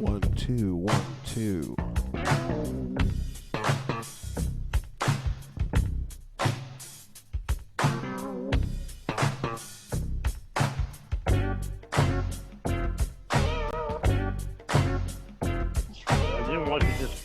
1, 2, 1, 2. I didn't want to just.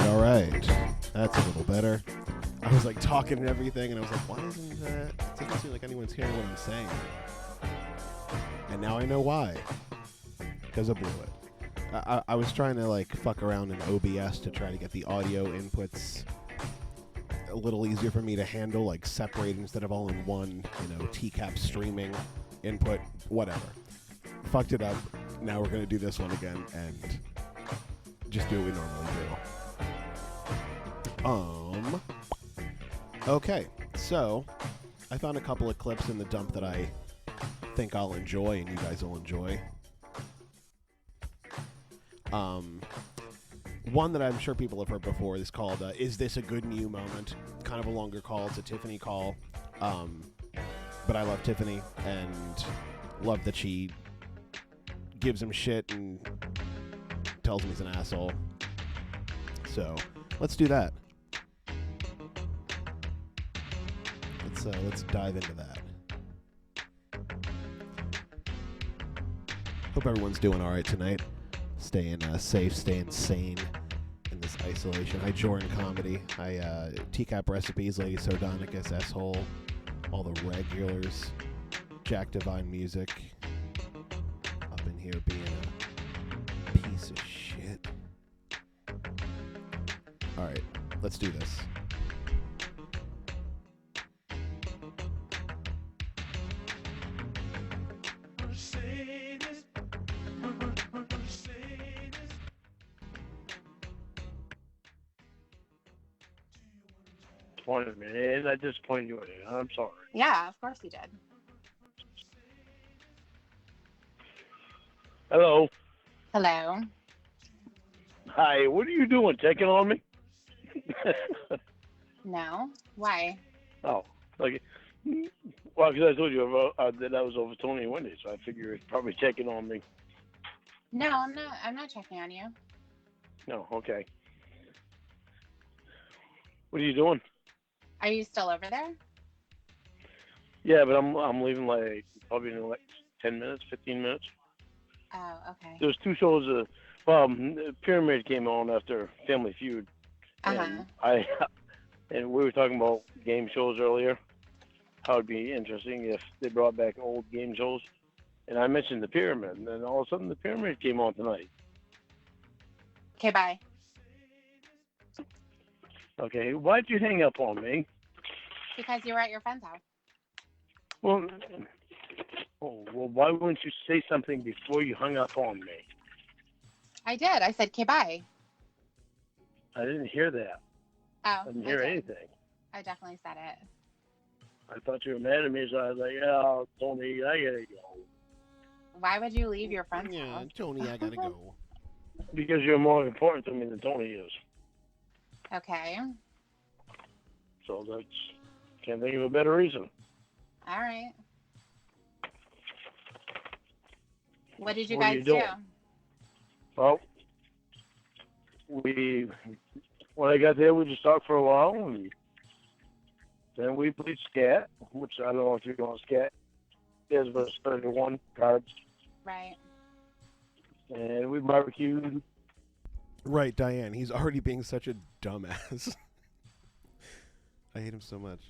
All right. That's a little better. I was like talking and everything, and I was like, why isn't that? It doesn't seem like anyone's hearing what I'm saying. And now I know why. Because I blew it. I was trying to like fuck around in OBS to try to get the audio inputs a little easier for me to handle, like separate instead of all in one, TCAP streaming input, whatever. Fucked it up. Now we're going to do this one again and just do what we normally do. Okay, so I found a couple of clips in the dump that I think I'll enjoy and you guys will enjoy. One that I'm sure people have heard before is called Is This a Good New Moment? Kind of a longer call. It's a Tiffany call. But I love Tiffany and love that she gives him shit and tells him he's an asshole. So let's do that. Let's dive into that. Hope everyone's doing all right tonight. Staying safe, staying sane in this isolation. Hi, Jordan Comedy. Hi, TCAP Recipes, Lady Sardonicus, S-Hole, all the regulars. Jack Divine Music. Up in here being a piece of shit. All right, let's do this. Disappointed me, and I disappointed you. I'm sorry. Yeah, of course he did. Hello. Hello. Hi. What are you doing? Checking on me? No. Why? Oh, okay. Well, because I told you about, that I was over Tony and Wendy, so I figure you're probably checking on me. No, I'm not. I'm not checking on you. No. Okay. What are you doing? Are you still over there? Yeah, but I'm leaving like probably in like 10 minutes, 15 minutes. Oh, okay. There's two shows. Pyramid came on after Family Feud, and and we were talking about game shows earlier. How it'd be interesting if they brought back old game shows, and I mentioned the Pyramid, and then all of a sudden the Pyramid came on tonight. Okay, bye. Okay, why'd you hang up on me? Because you were at your friend's house. Well, why wouldn't you say something before you hung up on me? I did. I said, okay, bye. I didn't hear that. Oh, I didn't hear anything. I definitely said it. I thought you were mad at me, so I was like, oh, Tony, I gotta go. Why would you leave your friend's house? Tony, I gotta go. Because you're more important to me than Tony is. Okay. So can't think of a better reason. All right. What did you What are guys you do? doing? Well, when I got there, we just talked for a while, and then we played scat, which I don't know if you know scat. There's about 31 cards. Right. And we barbecued. Right, Diane. He's already being such a dumbass. I hate him so much.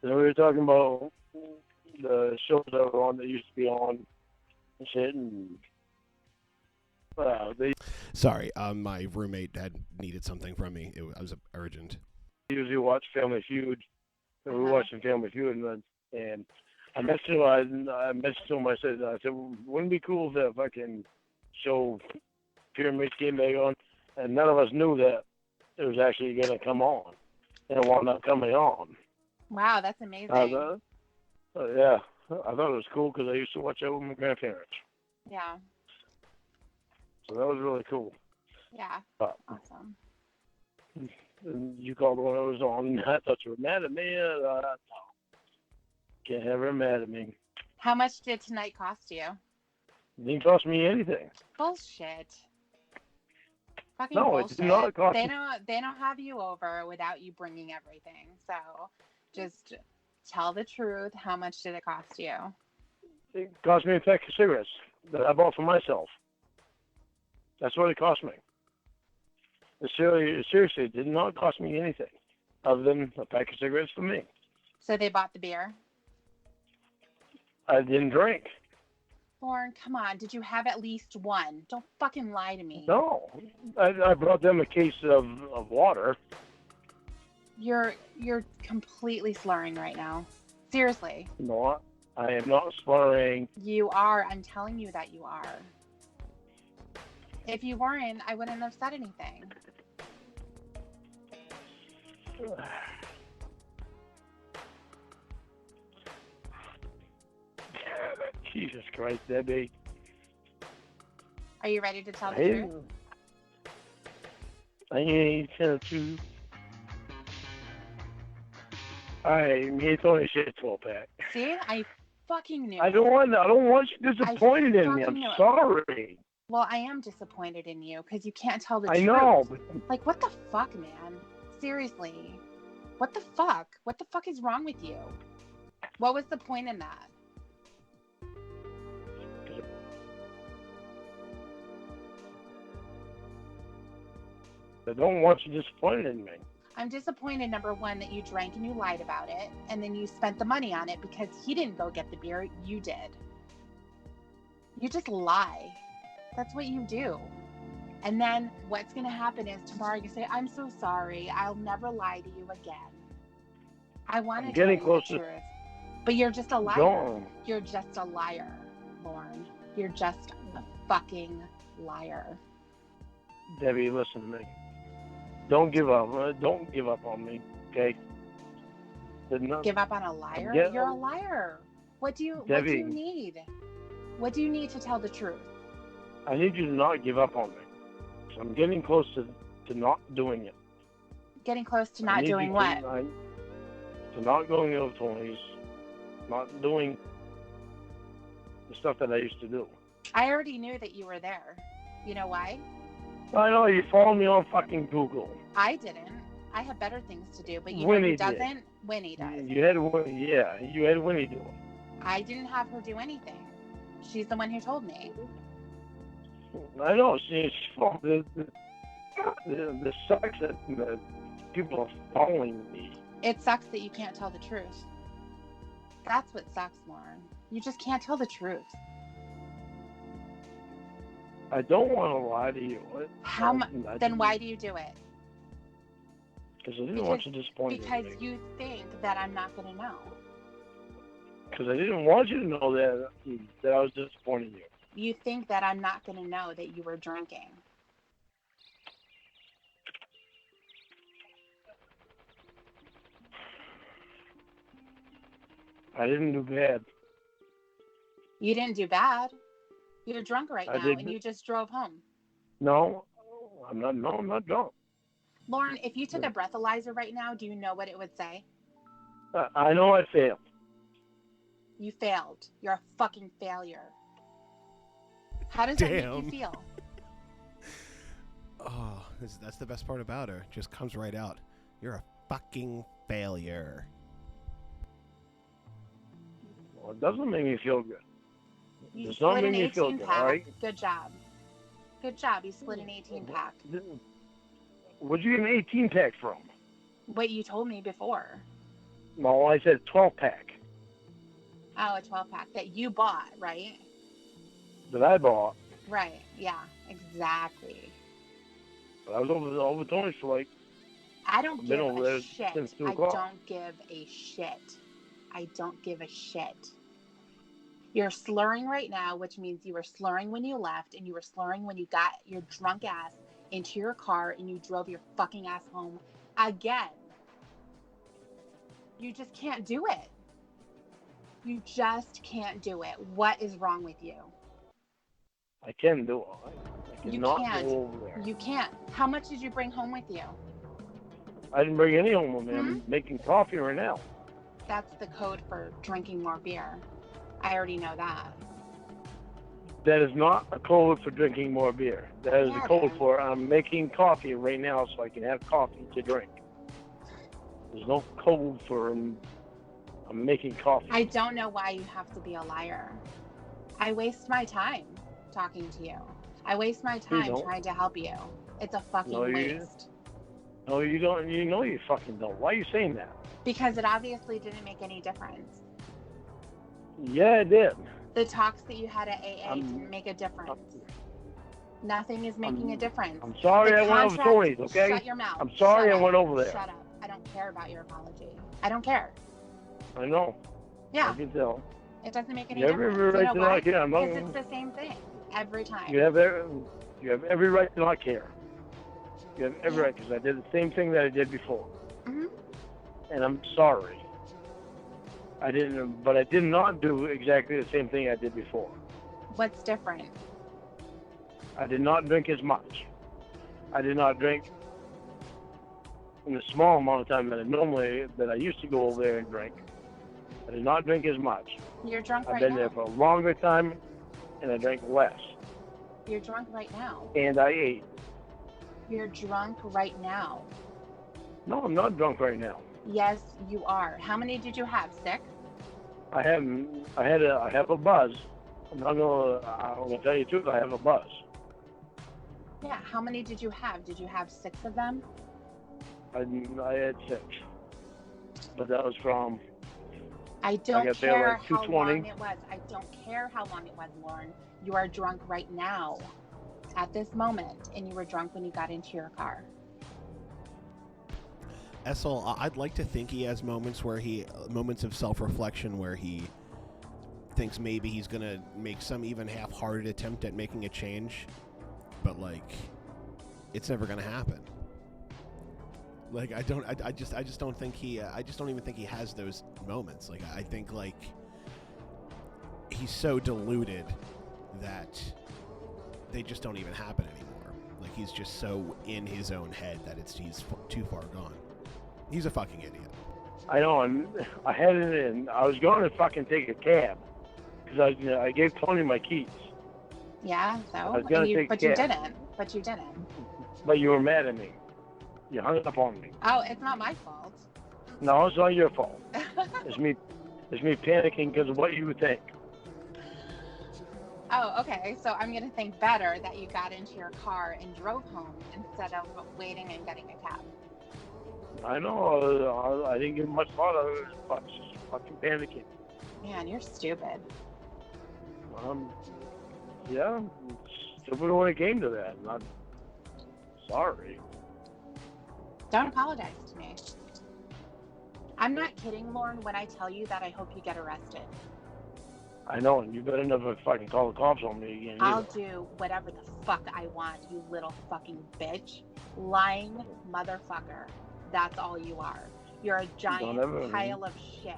Then we were talking about the shows that were on that used to be on and shit, and they Sorry, my roommate had needed something from me. It was urgent. usually watch Family Feud. And we were watching Family Feud, and I messaged him. I said, wouldn't it be cool if I can show Pyramid came back on, and none of us knew that it was actually going to come on, and it wound up coming on. Wow, that's amazing. Yeah, I thought it was cool because I used to watch it with my grandparents. Yeah. So that was really cool. Yeah. Awesome. And you called when I was on. I thought you were mad at me. No, can't have her mad at me. How much did tonight cost you? It didn't cost me anything. Bullshit. Fucking no, bullshit. It did not cost me. They don't have you over without you bringing everything. So just tell the truth. How much did it cost you? It cost me a pack of cigarettes that I bought for myself. That's what it cost me. Seriously, it did not cost me anything other than a pack of cigarettes for me. So they bought the beer? I didn't drink. Lauren, come on. Did you have at least one? Don't fucking lie to me. No. I brought them a case of water. You're completely slurring right now. Seriously. No, I am not slurring. You are. I'm telling you that you are. If you weren't, I wouldn't have said anything. Jesus Christ, Debbie. Are you ready to tell the truth? I ain't telling the truth. Alright, me only shit 12-pack. See, I fucking knew. I don't want you disappointed in me. I'm sorry. Well, I am disappointed in you because you can't tell the truth. I know. Like, what the fuck, man? Seriously. What the fuck? What the fuck is wrong with you? What was the point in that? I don't want you disappointed in me. I'm disappointed, number one, that you drank and you lied about it, and then you spent the money on it because he didn't go get the beer, you did. You just lie. That's what you do. And then what's going to happen is tomorrow you say, I'm so sorry. I'll never lie to you again. I want to tell you the truth. But you're just a liar. Don't. You're just a liar, Lauren. You're just a fucking liar. Debbie, listen to me. Don't give up. Don't give up on me, okay? Give up on a liar? You're a liar. What do you need? What do you need to tell the truth? I need you to not give up on me. So I'm getting close to not doing it. Getting close to not doing what? To not going to the 20s, not doing the stuff that I used to do. I already knew that you were there. You know why? I know, you follow me on fucking Google. I didn't. I have better things to do, but you Winnie know who doesn't? did. Winnie does. You had Winnie do it. I didn't have her do anything. She's the one who told me. I know. She's the sucks that the people are following me. It sucks that you can't tell the truth. That's what sucks, Lauren. You just can't tell the truth. I don't want to lie to you. Then why do you do it? Because I didn't want you disappointed. Because you think that I'm not going to know. Because I didn't want you to know that I was disappointed in you. You think that I'm not going to know that you were drinking. I didn't do bad. You didn't do bad. You're drunk right now, and you just drove home. No, I'm not. No, I'm not drunk. Lauren, if you took a breathalyzer right now, do you know what it would say? I know I failed. You failed. You're a fucking failure. How does that make you feel? Oh, that's the best part about her. Just comes right out. You're a fucking failure. Well, it doesn't make me feel good. You split an 18-pack. Right? Good job. Good job. You split an 18-pack. Where'd you get an 18-pack from? What you told me before. No, I said 12-pack Oh, a 12-pack that you bought, right? that I bought. Right. Yeah, exactly. But I was over Tony's for like, I don't I've been give over a there shit. since 2 I o'clock. don't give a shit. I don't give a shit. You're slurring right now, which means you were slurring when you left, and you were slurring when you got your drunk ass into your car and you drove your fucking ass home again. You just can't do it. You just can't do it. What is wrong with you? I can do it. I You cannot can't. go over there. You can't. How much did you bring home with you? I didn't bring any home with me. I'm making coffee right now. That's the code for drinking more beer. I already know that. That is not a code for drinking more beer. That is Yeah, a code it is. for I'm making coffee right now so I can have coffee to drink. There's no code for I'm making coffee. I don't know why you have to be a liar. I waste my time talking to you. I waste my time trying to help you. It's a fucking waste. No, you don't. You know you fucking don't. Why are you saying that? Because it obviously didn't make any difference. Yeah, it did. The talks that you had at AA didn't make a difference. Nothing is making a difference. I'm sorry I went over Tony's, okay? Shut your mouth. I'm sorry Shut I up. went over there. Shut up. I don't care about your apology. I don't care. I know. Yeah. I can tell. It doesn't make any You have difference. every right You know to why? not care. Because it's the same thing every time. You have every right to not care. You have every right, because I did the same thing that I did before. Mm-hmm. And I'm sorry. But I did not do exactly the same thing I did before. What's different? I did not drink as much. I did not drink in the small amount of time that I used to go over there and drink. I did not drink as much. You're drunk I've right been now. there for a longer time, and I drank less. You're drunk right now. And I ate. You're drunk right now. No, I'm not drunk right now. Yes, you are. How many did you have? 6? I have a buzz. I'm gonna tell you the truth. I have a buzz. Yeah. How many did you have? Did you have 6 of them? I had 6, but that was from. I don't got there care like how 2:20. long it was. I don't care how long it was, Lauren. You are drunk right now, at this moment, and you were drunk when you got into your car. Essel, I'd like to think he has moments of self-reflection where he thinks maybe he's gonna make some even half-hearted attempt at making a change, but like, it's never gonna happen. Like, I just don't think I just don't even think he has those moments. Like, I think like he's so deluded that they just don't even happen anymore. Like, he's just so in his own head that he's too far gone. He's a fucking idiot. I know, and I had it in. I was going to fucking take a cab because I gave Tony my keys. Yeah, so? I was gonna take a But you cab. didn't. But you didn't. But you were mad at me. You hung up on me. Oh, it's not my fault. No, it's not your fault. It's me panicking because of what you would think. Oh, okay. So I'm going to think better that you got into your car and drove home instead of waiting and getting a cab. I know. I didn't give much thought of it. I was just fucking panicking. Man, you're stupid. Yeah, stupid when it came to that. I'm sorry. Don't apologize to me. I'm not kidding, Lauren, when I tell you that I hope you get arrested. I know, and you better never fucking call the cops on me again. I'll do whatever the fuck I want, you little fucking bitch. Lying motherfucker. That's all you are. You're a giant pile of shit.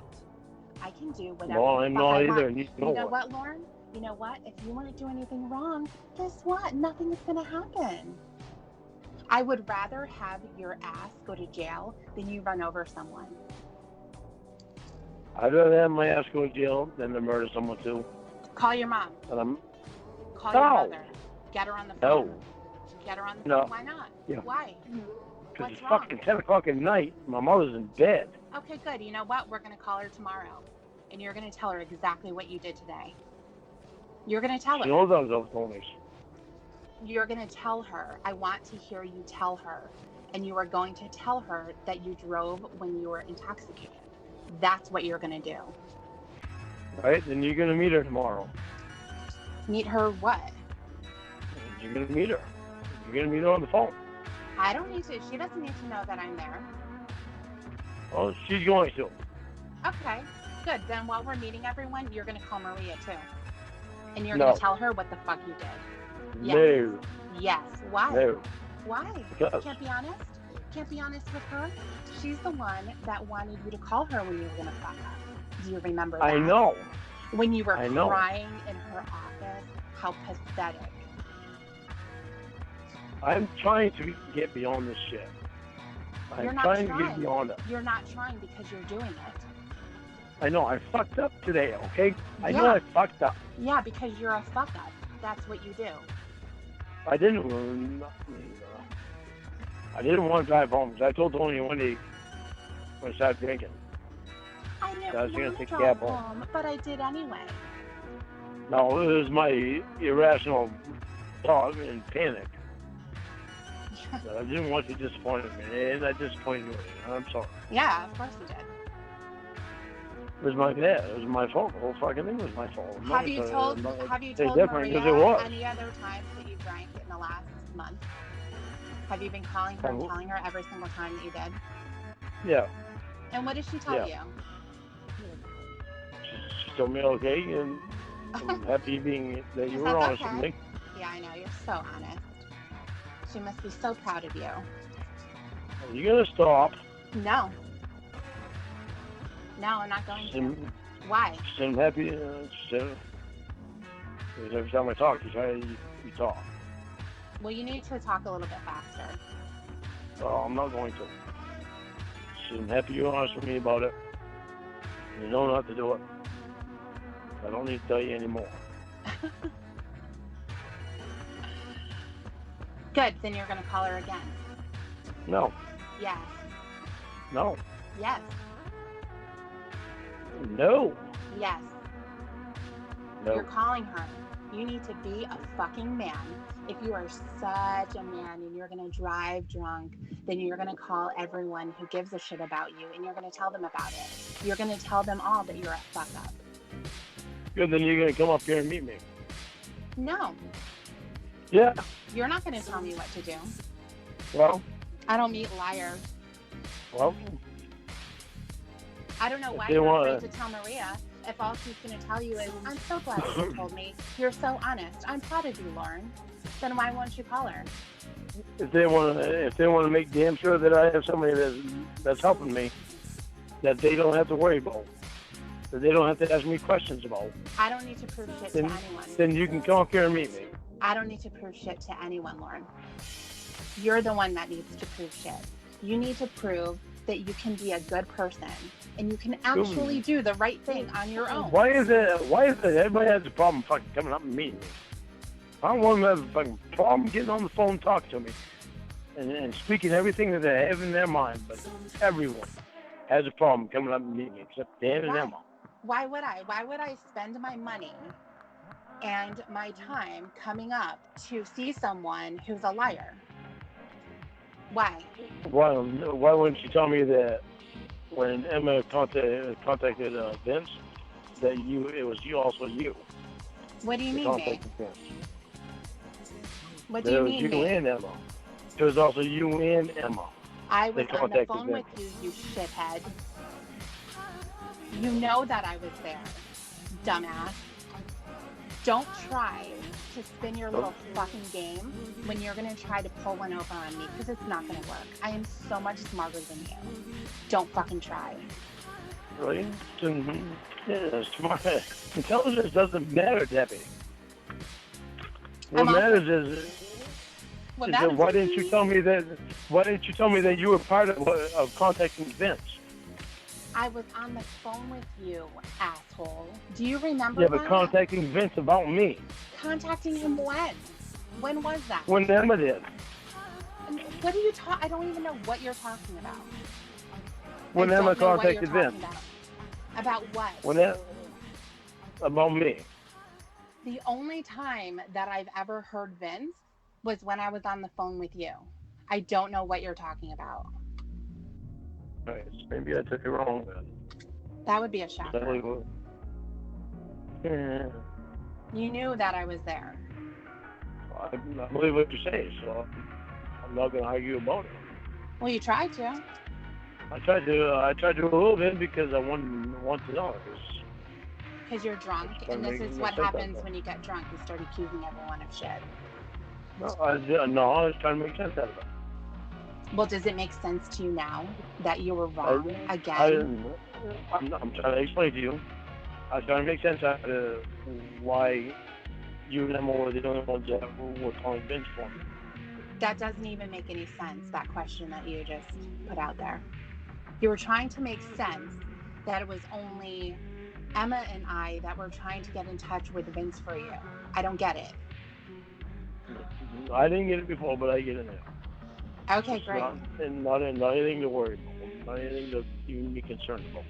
I can do whatever No, the I'm fuck not I either. want. You You know what, Lauren? You know what? If you want to do anything wrong, guess what? Nothing's going to happen. I would rather have your ass go to jail than you run over someone. I'd rather have my ass go to jail than to murder someone too. Call your mom. And Call your mother. Get her on the phone. No. Get her on the No. phone. Why not? Yeah. Why? Because it's wrong? fucking 10 o'clock at night. My mother's in bed. Okay, good. You know what? We're going to call her tomorrow. And you're going to tell her exactly what you did today. You're going to tell her. She knows I was over Tony's. You're going to tell her. I want to hear you tell her. And you are going to tell her that you drove when you were intoxicated. That's what you're going to do. All right, then you're going to meet her tomorrow. Meet her what? You're going to meet her. You're going to meet her on the phone. I don't need to. She doesn't need to know that I'm there. Oh, she's going to. Okay, good. Then while we're meeting everyone, you're going to call Maria too. And you're going to tell her what the fuck you did. Yes. No. Yes. Why? No. Why? Because. Can't be honest? Can't be honest with her? She's the one that wanted you to call her when you were going to fuck up. Do you remember that? I know. When you were crying in her office, how pathetic. I'm trying to get beyond this shit. I'm trying to get beyond it. You're not trying because you're doing it. I know. I fucked up today, okay? I know I fucked up. Yeah, because you're a fuck up. That's what you do. I didn't want to drive home because I told Tony one day when I started drinking. I didn't I was going want to to take a drive cab home, but I did anyway. No, it was my irrational thought and panic. I didn't want to disappoint him, and I disappointed you. I'm sorry. Yeah, of course you did. It was my bad. It was my fault. The whole fucking thing was my fault. Have you told Maria any other times that you drank in the last month? Have you been calling her and telling her every single time that you did? Yeah. And what did she tell you? She told me okay, and I'm happy that you were honest with me. Yeah, I know. You're so honest. She must be so proud of you. Are you going to stop? No. No, I'm not going to. Why? I'm happy. Every time I talk, you talk. Well, you need to talk a little bit faster. Oh, I'm not going to. I'm happy you're honest with me about it. You know not to do it. I don't need to tell you anymore. Good, then you're going to call her again. No. Yes. No. Yes. No. Yes. No. You're calling her. You need to be a fucking man. If you are such a man and you're going to drive drunk, then you're going to call everyone who gives a shit about you and you're going to tell them about it. You're going to tell them all that you're a fuck up. Good, then you're going to come up here and meet me. No. Yeah. You're not going to tell me what to do. Well. I don't meet liars. Well. I don't know why you're afraid to tell Maria if all she's going to tell you is, I'm so glad that you told me. You're so honest. I'm proud of you, Lauren. Then why won't you call her? If they want to make damn sure that I have somebody that's helping me, that they don't have to worry about, that they don't have to ask me questions about. I don't need to prove shit to anyone. Then you can come up here and meet me. I don't need to prove shit to anyone, Lauren. You're the one that needs to prove shit. You need to prove that you can be a good person and you can actually do the right thing on your own. Why is it everybody has a problem fucking coming up and meeting me? I don't want them to have a fucking problem getting on the phone and talking to me and speaking everything that they have in their mind, but everyone has a problem coming up and meeting me except Dan and Emma. Why would I? Why would I spend my money and my time coming up to see someone who's a liar? Why? Why wouldn't you tell me that when Emma contacted Vince, that it was also you? What do you mean, me? What do you mean, me? It was you and Emma. It was also you and Emma. I was on the phone with you shithead. You know that I was there, dumbass. Don't try to spin your little fucking game when you're going to try to pull one over on me, because it's not going to work. I am so much smarter than you. Don't fucking try. Really? Yeah, smart. Intelligence doesn't matter, Debbie. What matters is why didn't you tell me that you were part of contacting Vince? I was on the phone with you, asshole. Do you remember that? Yeah, but contacting Vince about me. Contacting him when? When was that? When Emma did. What are you talking? I don't even know what you're talking about. When Emma contacted Vince. About what? About me. The only time that I've ever heard Vince was when I was on the phone with you. I don't know what you're talking about. All right, so maybe I took it wrong then. That would be a shocker. Yeah. You knew that I was there. I believe what you say, so I'm not going to argue about it. Well, you tried to. I tried to a little bit because I want to know. Because you're drunk, and this is what happens when you get drunk. You start accusing everyone of shit. No, I was trying to make sense out of it. Well, does it make sense to you now that you were wrong again? I'm trying to explain to you. I was trying to make sense out of why you and Emma were the only ones that were calling Vince for me. That doesn't even make any sense, that question that you just put out there. You were trying to make sense that it was only Emma and I that were trying to get in touch with Vince for you. I don't get it. I didn't get it before, but I get it now. Okay, great. Not anything to worry about. Not anything to even be concerned about.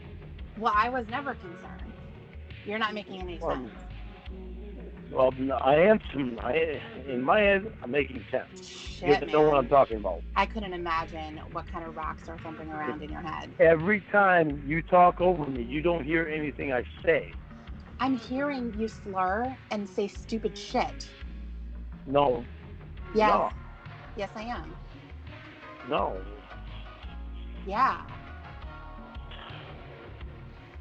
Well, I was never concerned. You're not making any sense. Well, I am. In my head, I'm making sense. Shit, you know what I'm talking about. I couldn't imagine what kind of rocks are thumping around in your head. Every time you talk over me, you don't hear anything I say. I'm hearing you slur and say stupid shit. No. Yes. No. Yes, I am. No. Yeah.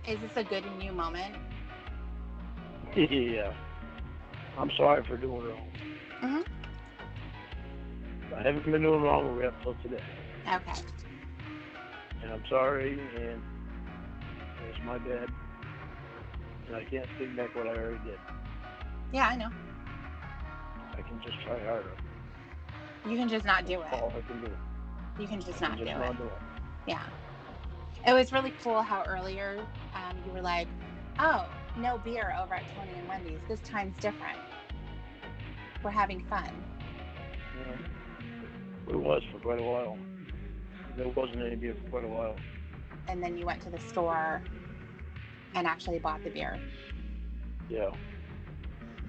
Is this a good and you moment? Yeah. I'm sorry for doing wrong. Mm-hmm. I haven't been doing wrong up till today. Okay. And I'm sorry, and it's my bad. And I can't take back what I already did. Yeah, I know. I can just try harder. You can just not do it. All I can do. You can just not do it. Do it. Yeah. It was really cool how earlier you were like, oh, no beer over at Tony and Wendy's. This time's different. We're having fun. Yeah. It was for quite a while. There wasn't any beer for quite a while. And then you went to the store and actually bought the beer. Yeah.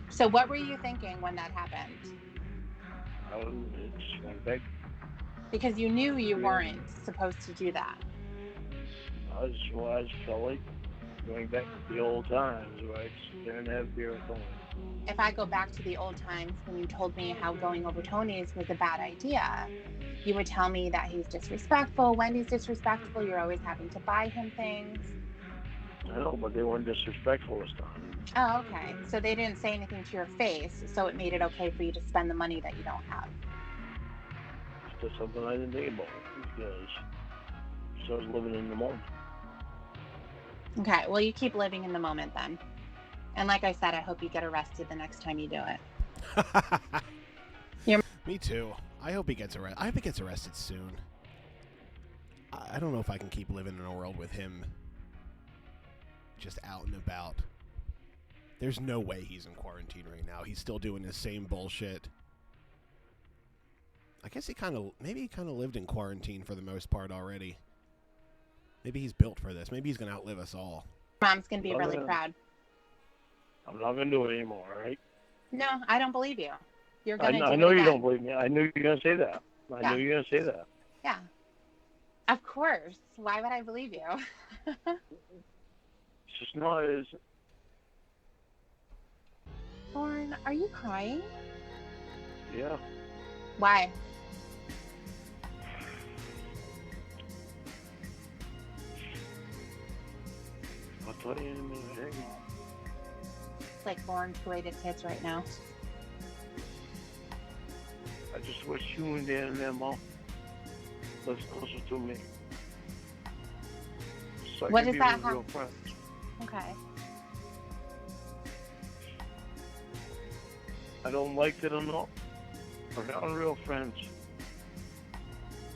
So what were you thinking when that happened? It just went back. Because you knew you weren't supposed to do that. I just felt like going back to the old times where I'd sit there and have beer with Tony. If I go back to the old times when you told me how going over Tony's was a bad idea, you would tell me that he's disrespectful, Wendy's disrespectful, you're always having to buy him things. I know, but they weren't disrespectful this time. Oh, okay. So they didn't say anything to your face, so it made it okay for you to spend the money that you don't have. It's just something I didn't think about because I was living in the moment. Okay, well, you keep living in the moment then. And like I said, I hope you get arrested the next time you do it. Me too. I hope he gets arrested. I hope he gets arrested soon. I don't know if I can keep living in a world with him just out and about. There's no way he's in quarantine right now. He's still doing his same bullshit. I guess maybe he kind of lived in quarantine for the most part already. Maybe he's built for this. Maybe he's going to outlive us all. Mom's going to be really proud. I'm not going to do it anymore, all right? No, I don't believe you. You're going to do it I know again. you don't believe me. I knew you were going to say that. I knew you were going to say that. Yeah. Of course. Why would I believe you? It's just not as... Lauren, are you crying? Yeah. Why? I'll tell you in a minute. It's like Lauren's greatest hits right now. I just wish you and Dan and Emma lived closer to me. So What does that real friends. Okay. I don't like that I'm not around real friends.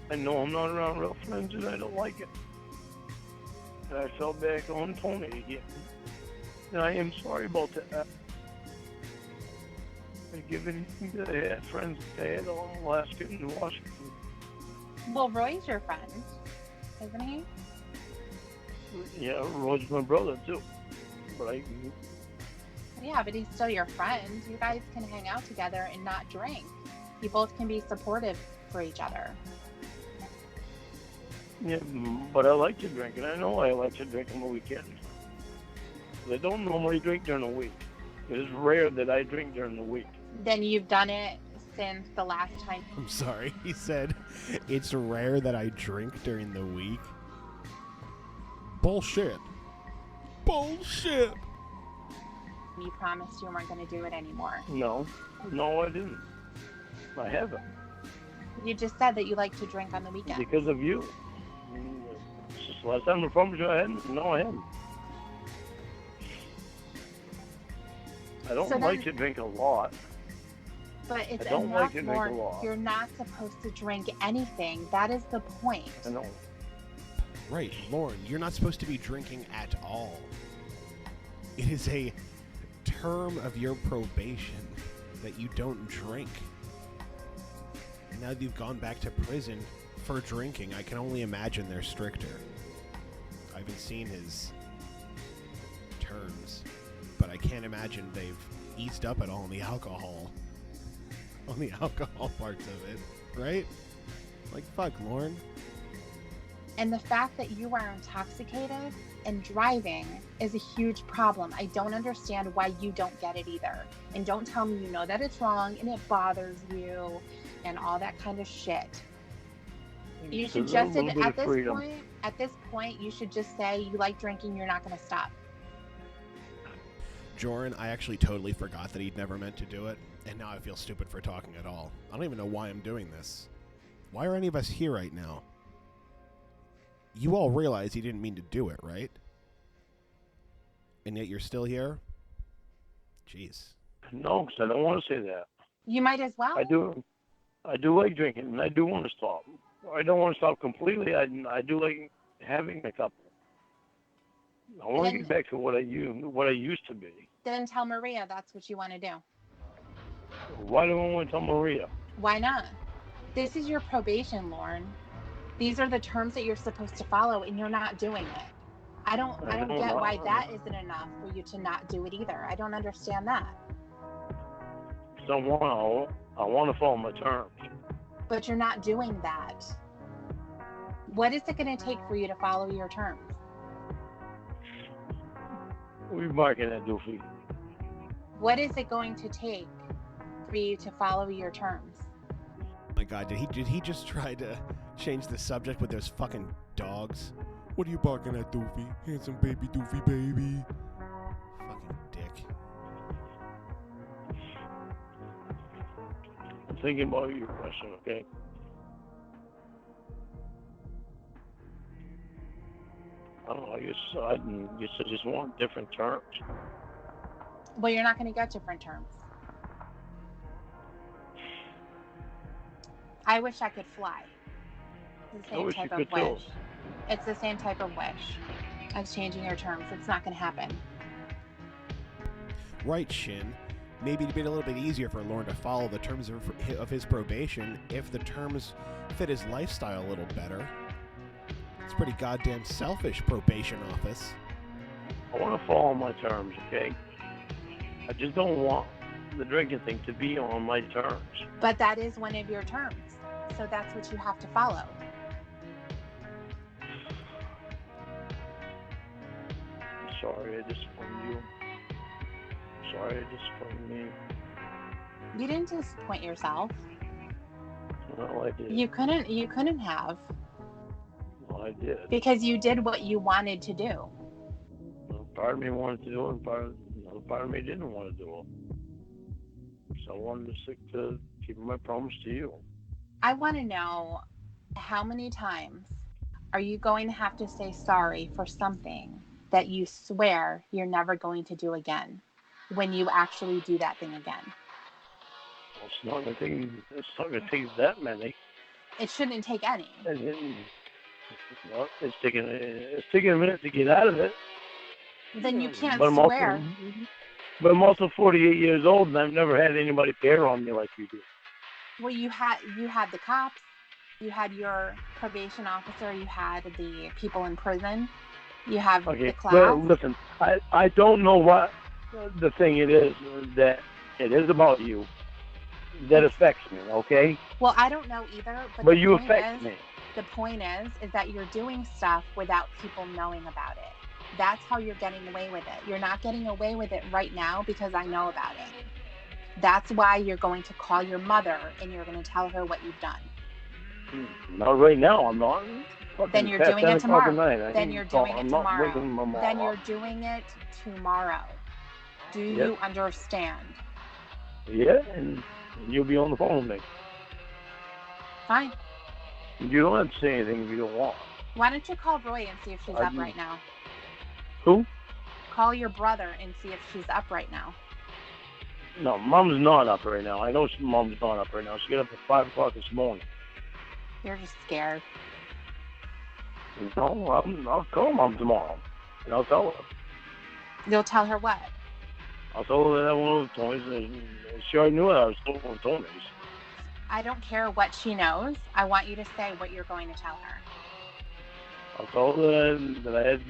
I know I'm not around real friends and I don't like it. And I fell back on Tony again. And I am sorry about that. I give anything that I had friends that I had on Alaska and Washington. Well, Roy's your friend, isn't he? Yeah, Roy's my brother too. But Yeah, but he's still your friend. You guys can hang out together and not drink. You both can be supportive for each other. Yeah, but I like to drink, and I know I like to drink on the weekend. I don't normally drink during the week. It is rare that I drink during the week. Then you've done it since the last time. I'm sorry. He said it's rare that I drink during the week. Bullshit. Bullshit. You promised you weren't going to do it anymore. No, I didn't. I haven't. You just said that you like to drink on the weekend. Because of you. It's just the last time I promised you I hadn't. No, I hadn't. I don't like to drink a lot. But it's I don't enough like to drink more. a lot. You're not supposed to drink anything. That is the point. I know. Right, Lauren, you're not supposed to be drinking at all. It is a term of your probation that you don't drink. And now that you've gone back to prison for drinking, I can only imagine they're stricter. I haven't seen his terms, but I can't imagine they've eased up at all on the alcohol. On the alcohol parts of it, right? Like, fuck, Lauren. And the fact that you are intoxicated and driving is a huge problem. I don't understand why you don't get it either. And don't tell me you know that it's wrong and it bothers you and all that kind of shit. You should just, at this point, you should just say you like drinking, you're not going to stop. Joran, I actually totally forgot that he'd never meant to do it, and now I feel stupid for talking at all. I don't even know why I'm doing this. Why are any of us here right now? You all realize he didn't mean to do it, right? And yet you're still here? Jeez. No, because I don't want to say that. You might as well. I do like drinking, and I do want to stop. I don't want to stop completely. I do like having a couple. I want to get back to what I used to be. Then tell Maria that's what you want to do. Why do I want to tell Maria? Why not? This is your probation, Lauren. These are the terms that you're supposed to follow, and you're not doing it. I don't get why that isn't enough for you to not do it either. I don't understand that. I want to follow my terms. But you're not doing that. What is it going to take for you to follow your terms? We're marking that doofy. What is it going to take for you to follow your terms? Oh my God, did he just try to change the subject with those fucking dogs? What are you barking at, Doofy? Handsome baby, Doofy baby. Fucking dick. I'm thinking about your question, okay? I don't know. I guess I just want different terms. Well, you're not going to get different terms. I wish I could fly. It's the same type of wish. It's the same type of wish as changing your terms. It's not going to happen. Right, Shin. Maybe it'd be a little bit easier for Lauren to follow the terms of his probation if the terms fit his lifestyle a little better. It's pretty goddamn selfish, probation office. I want to follow my terms, okay? I just don't want the drinking thing to be on my terms. But that is one of your terms, so that's what you have to follow. I'm sorry I disappointed you. I'm sorry I disappointed me. You didn't disappoint yourself. No, I did. You couldn't have. Well, I did. Because you did what you wanted to do. Part of me wanted to do it, and part of me didn't want to do it. So I wanted to stick to keeping my promise to you. I want to know, how many times are you going to have to say sorry for something that you swear you're never going to do again when you actually do that thing again? Well, it's not going to take that many. It shouldn't take any. Well, it's taking a minute to get out of it. Then you can't swear. But I'm also 48 years old, and I've never had anybody care on me like you do. Well, you had the cops, you had your probation officer, you had the people in prison, you have the class. Well, listen, I don't know what the thing it is that it is about you that affects me, okay? Well, I don't know either. But you affect me. The point is that you're doing stuff without people knowing about it. That's how you're getting away with it. You're not getting away with it right now because I know about it. That's why you're going to call your mother and you're going to tell her what you've done. Not right now. I'm not. Then you're doing it tomorrow. Then you're doing it tomorrow. Then you're doing it tomorrow. Do you understand? Yeah, and you'll be on the phone with me. Fine. You don't have to say anything if you don't want. Why don't you call Roy and see if she's up right now? Who? Call your brother and see if she's up right now. No, Mom's not up right now. I know Mom's not up right now. She got up at 5 o'clock this morning. You're just scared. No, I'll call Mom tomorrow, and I'll tell her. You'll tell her what? I'll tell her that one of the toys. She already knew that I was still on toys. I don't care what she knows. I want you to say what you're going to tell her. I'll tell her that I had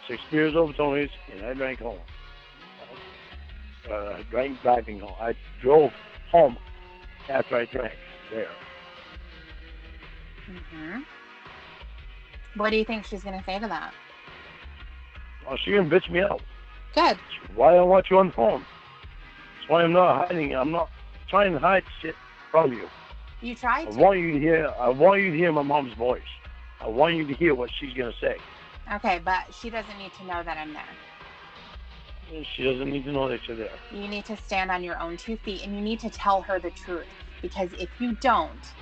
6 beers over Tony's, and I drank home. I drank driving home. I drove home after I drank there. Mm-hmm. What do you think she's going to say to that? Well, she's going to bitch me out. Good. That's why I don't want you on the phone. That's why I'm not hiding. I'm not trying to hide shit from you. You tried to. I want you to hear my mom's voice. I want you to hear what she's going to say. Okay, but she doesn't need to know that I'm there. She doesn't need to know that you're there. You need to stand on your own 2 feet, and you need to tell her the truth. Because if you don't,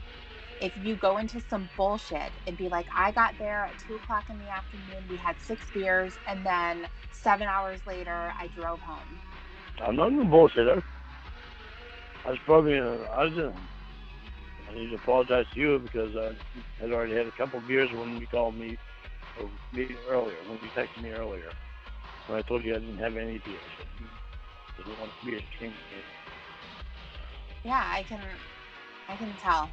if you go into some bullshit and be like, I got there at 2 o'clock in the afternoon, we had 6 beers, and then 7 hours later, I drove home. I'm not going to bullshit her. I need to apologize to you because I had already had a couple of beers when you called me, or earlier, when you texted me earlier. When I told you I didn't have any beers. I didn't want beers to drink. Yeah, I can tell.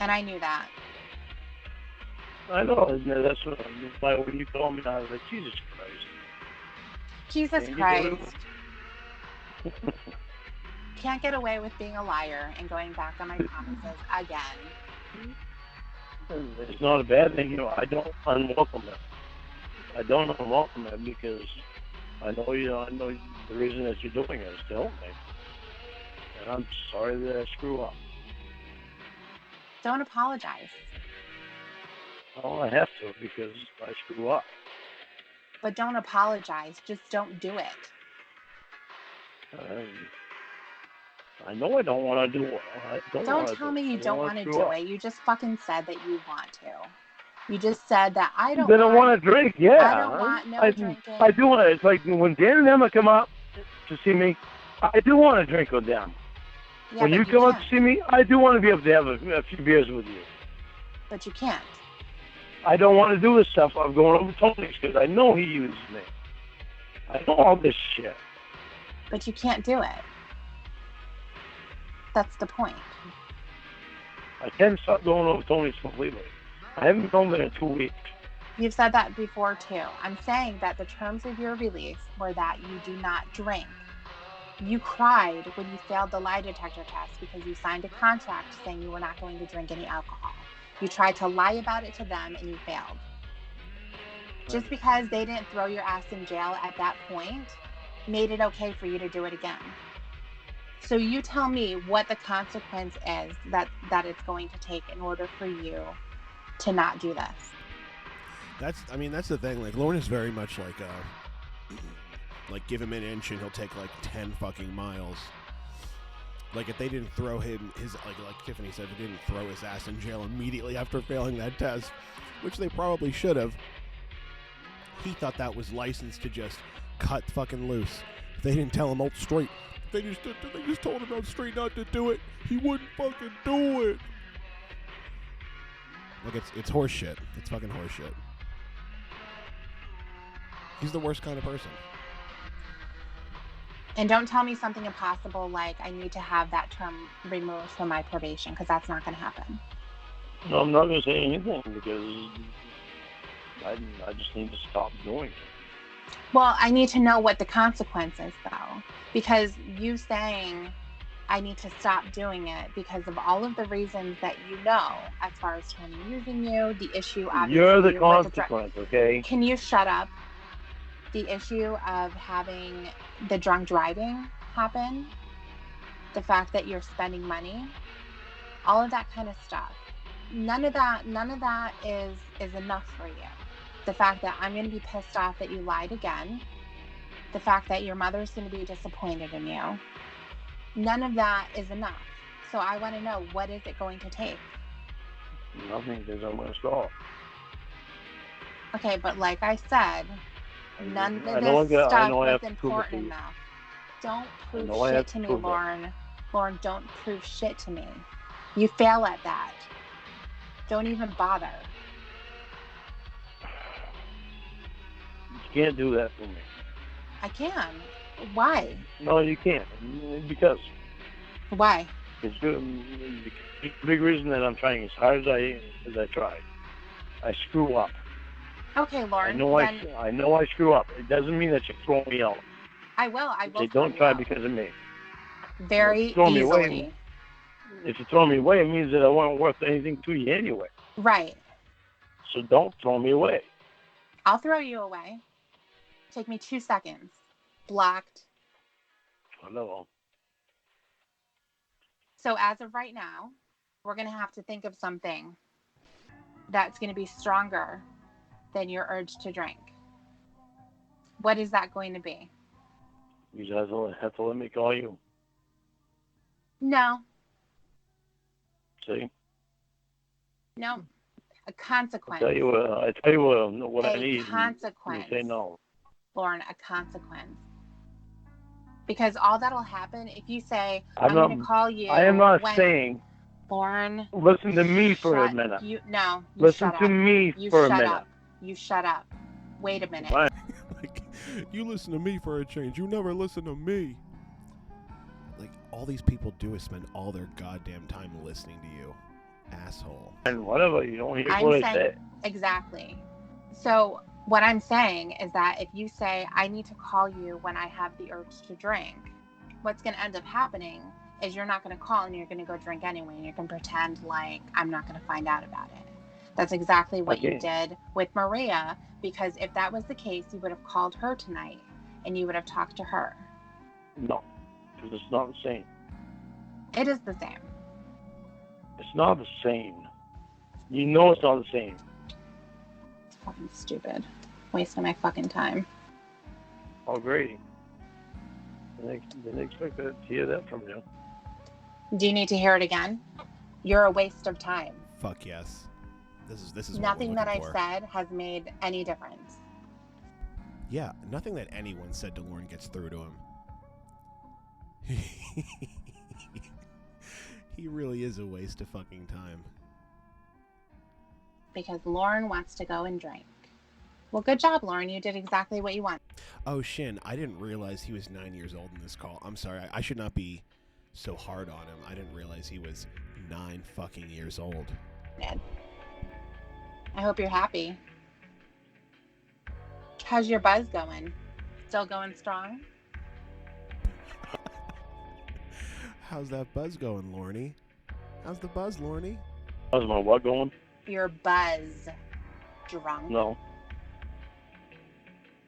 And I knew that. I know. That's why when you called me, I was like, Jesus Christ. Jesus Christ. Can't get away with being a liar and going back on my promises again. It's not a bad thing. I don't unwelcome it. I don't unwelcome it because I know the reason that you're doing it is to help me. And I'm sorry that I screw up. Don't apologize. Well, I have to because I screw up. But don't apologize. Just don't do it. I know I don't want to do it. Don't tell me you don't want to do it. You just fucking said that you want to. You just said that I don't. Then I want to drink. Yeah. I don't want no drinking. I do want to. It's like when Dan and Emma come up to see me, I do want to drink with them. Yeah, when you come up to see me, I do want to be able to have a few beers with you. But you can't. I don't want to do this stuff. I'm going over Tony's because I know he uses me. I know all this shit. But you can't do it. That's the point. I can stop going over Tony's completely. I haven't gone there in 2 weeks. You've said that before too. I'm saying that the terms of your release were that you do not drink. You cried when you failed the lie detector test because you signed a contract saying you were not going to drink any alcohol. You tried to lie about it to them and you failed. Just because they didn't throw your ass in jail at that point made it okay for you to do it again. So you tell me what the consequence is that it's going to take in order for you to not do this. That's the thing. Like, Lorne is very much like give him an inch and he'll take like 10 fucking miles. Like, if they didn't throw him like Tiffany said, they didn't throw his ass in jail immediately after failing that test, which they probably should have. He thought that was licensed to just cut fucking loose. If they didn't tell him out straight, they just told him out straight not to do it, he wouldn't fucking do it. Like, it's horse shit. It's fucking horse shit. He's the worst kind of person. And don't tell me something impossible like I need to have that term removed from my probation, because that's not going to happen. No, I'm not going to say anything because I just need to stop doing it. Well, I need to know what the consequence is, though. Because you saying I need to stop doing it because of all of the reasons that you know, as far as Tony using you, the issue obviously. You're the consequence, okay? Can you shut up? The issue of having the drunk driving happen, the fact that you're spending money, all of that kind of stuff. None of that is enough for you. The fact that I'm going to be pissed off that you lied again, the fact that your mother's going to be disappointed in you, none of that is enough. So I want to know, what is it going to take? Nothing, because I'm going to stall. Okay, but like I said, none of this stuff was important enough. Don't prove shit to me, Lauren. Lauren, don't prove shit to me. You fail at that. Don't even bother. You can't do that for me. I can. Why? No, you can't. Because. Why? It's the big reason that I'm trying as hard as I try. I screw up. Okay, Lauren. I know I screw up. It doesn't mean that you throw me out. I will. They don't try because of me. Very easily. Away, if you throw me away, it means that I wasn't worth anything to you anyway. Right. So don't throw me away. I'll throw you away. Take me 2 seconds. Blocked. Hello. So as of right now, we're going to have to think of something that's going to be stronger than your urge to drink. What is that going to be? You guys have to let me call you. No. See? No. A consequence. I tell you what I need. A consequence. You say no. Lauren, a consequence. Because all that'll happen if you say, I'm going to call you. I am not saying. Lauren. Listen to me for a minute. Listen to me for a minute. You shut up. Wait a minute. Like, you listen to me for a change. You never listen to me. Like, all these people do is spend all their goddamn time listening to you. Asshole. And whatever, you don't hear what I say. Exactly. So what I'm saying is that if you say, I need to call you when I have the urge to drink, what's going to end up happening is you're not going to call and you're going to go drink anyway. And you're going to pretend like I'm not going to find out about it. That's exactly what you did with Maria, because if that was the case, you would have called her tonight and you would have talked to her. No, because it's not the same. It is the same. It's not the same. You know it's not the same. It's fucking stupid. Wasting my fucking time. Oh, Grady. Didn't expect to hear that from you. Do you need to hear it again? You're a waste of time. Fuck yes. This is nothing that I've said has made any difference. Yeah, nothing that anyone said to Lauren gets through to him. He really is a waste of fucking time. Because Lauren wants to go and drink. Well, good job, Lauren. You did exactly what you want. Oh, Shin, I didn't realize he was 9 years old in this call. I'm sorry. I should not be so hard on him. I didn't realize he was 9 fucking years old. Ned. I hope you're happy. How's your buzz going? Still going strong? How's that buzz going, Lorne? How's the buzz, Lorne? How's my what going? Your buzz. Drunk? No,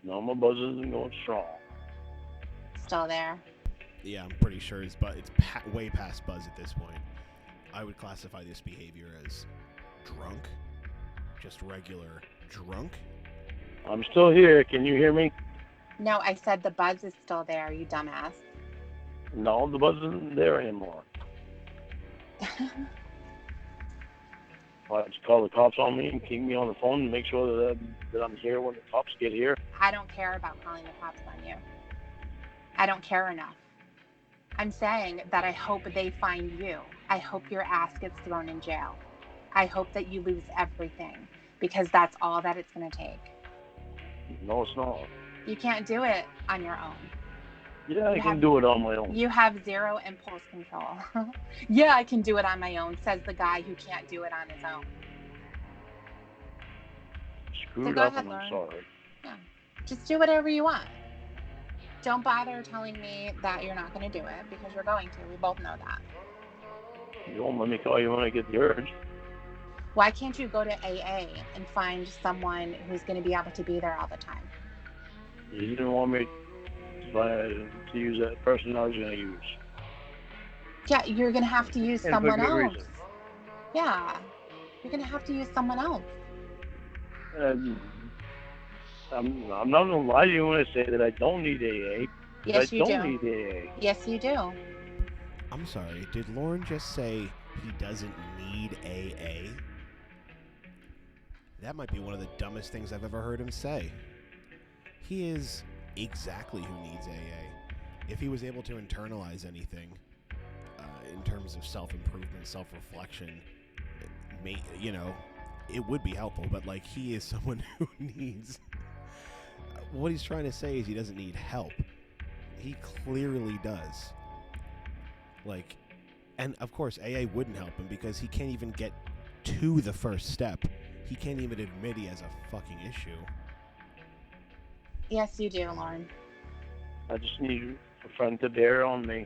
my buzz isn't going strong. Still there? Yeah, I'm pretty sure it's way past buzz at this point. I would classify this behavior as drunk. Just regular drunk. I'm still here. Can you hear me? No, I said the buzz is still there, you dumbass. No, the buzz isn't there anymore. Why don't you call the cops on me and keep me on the phone and make sure that I'm here when the cops get here? I don't care about calling the cops on you. I don't care enough. I'm saying that I hope they find you. I hope your ass gets thrown in jail. I hope that you lose everything, because that's all that it's going to take. No, it's not. You can't do it on your own. Yeah, I can do it on my own. You have zero impulse control. Yeah, I can do it on my own, says the guy who can't do it on his own. Screwed up and I'm sorry. Yeah. Just do whatever you want. Don't bother telling me that you're not going to do it, because you're going to. We both know that. You won't let me call you when I get the urge. Why can't you go to AA and find someone who's going to be able to be there all the time? You didn't want me to use that person I was going to use. Yeah, you're going to have to use And someone for good else. reason. Yeah, you're going to have to use someone else. I'm not going to lie to you when I say that I don't need AA. Yes, you do. Need AA. Yes, you do. I'm sorry, did Lauren just say he doesn't need AA? That might be one of the dumbest things I've ever heard him say. He is exactly who needs AA. If he was able to internalize anything in terms of self-improvement, self-reflection, it would be helpful, but like, he is someone who needs... What he's trying to say is he doesn't need help. He clearly does. Like, and of course AA wouldn't help him because he can't even get to the first step. He can't even admit he has a fucking issue. Yes, you do, Lauren. I just need a friend to bear on me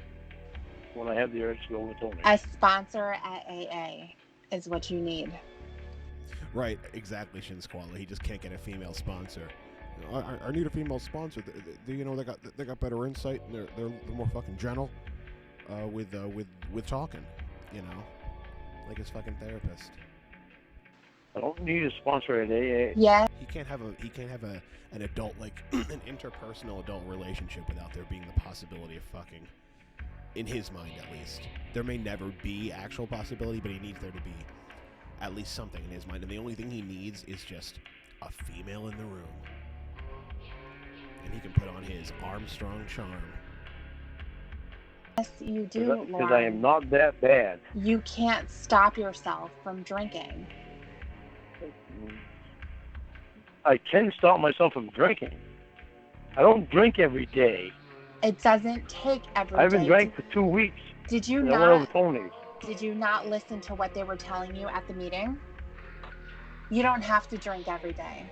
when I have the urge to go with Tony. A sponsor at AA is what you need. Right, exactly, Shin Squalla. He just can't get a female sponsor. I need a female sponsor. They got better insight. And they're more fucking gentle with talking. Like his fucking therapist. I don't need a sponsor at AA. Yeah. He can't have an adult, like an interpersonal adult relationship without there being the possibility of fucking. In his mind, at least. There may never be actual possibility, but he needs there to be at least something in his mind. And the only thing he needs is just a female in the room. And he can put on his Armstrong charm. Yes, you do, Lauren. Because I am not that bad. You can't stop yourself from drinking. I can stop myself from drinking. I don't drink every day. It doesn't take every day. I haven't drank for 2 weeks. Did you I went over Tony's. Did you not listen to what they were telling you at the meeting? You don't have to drink every day.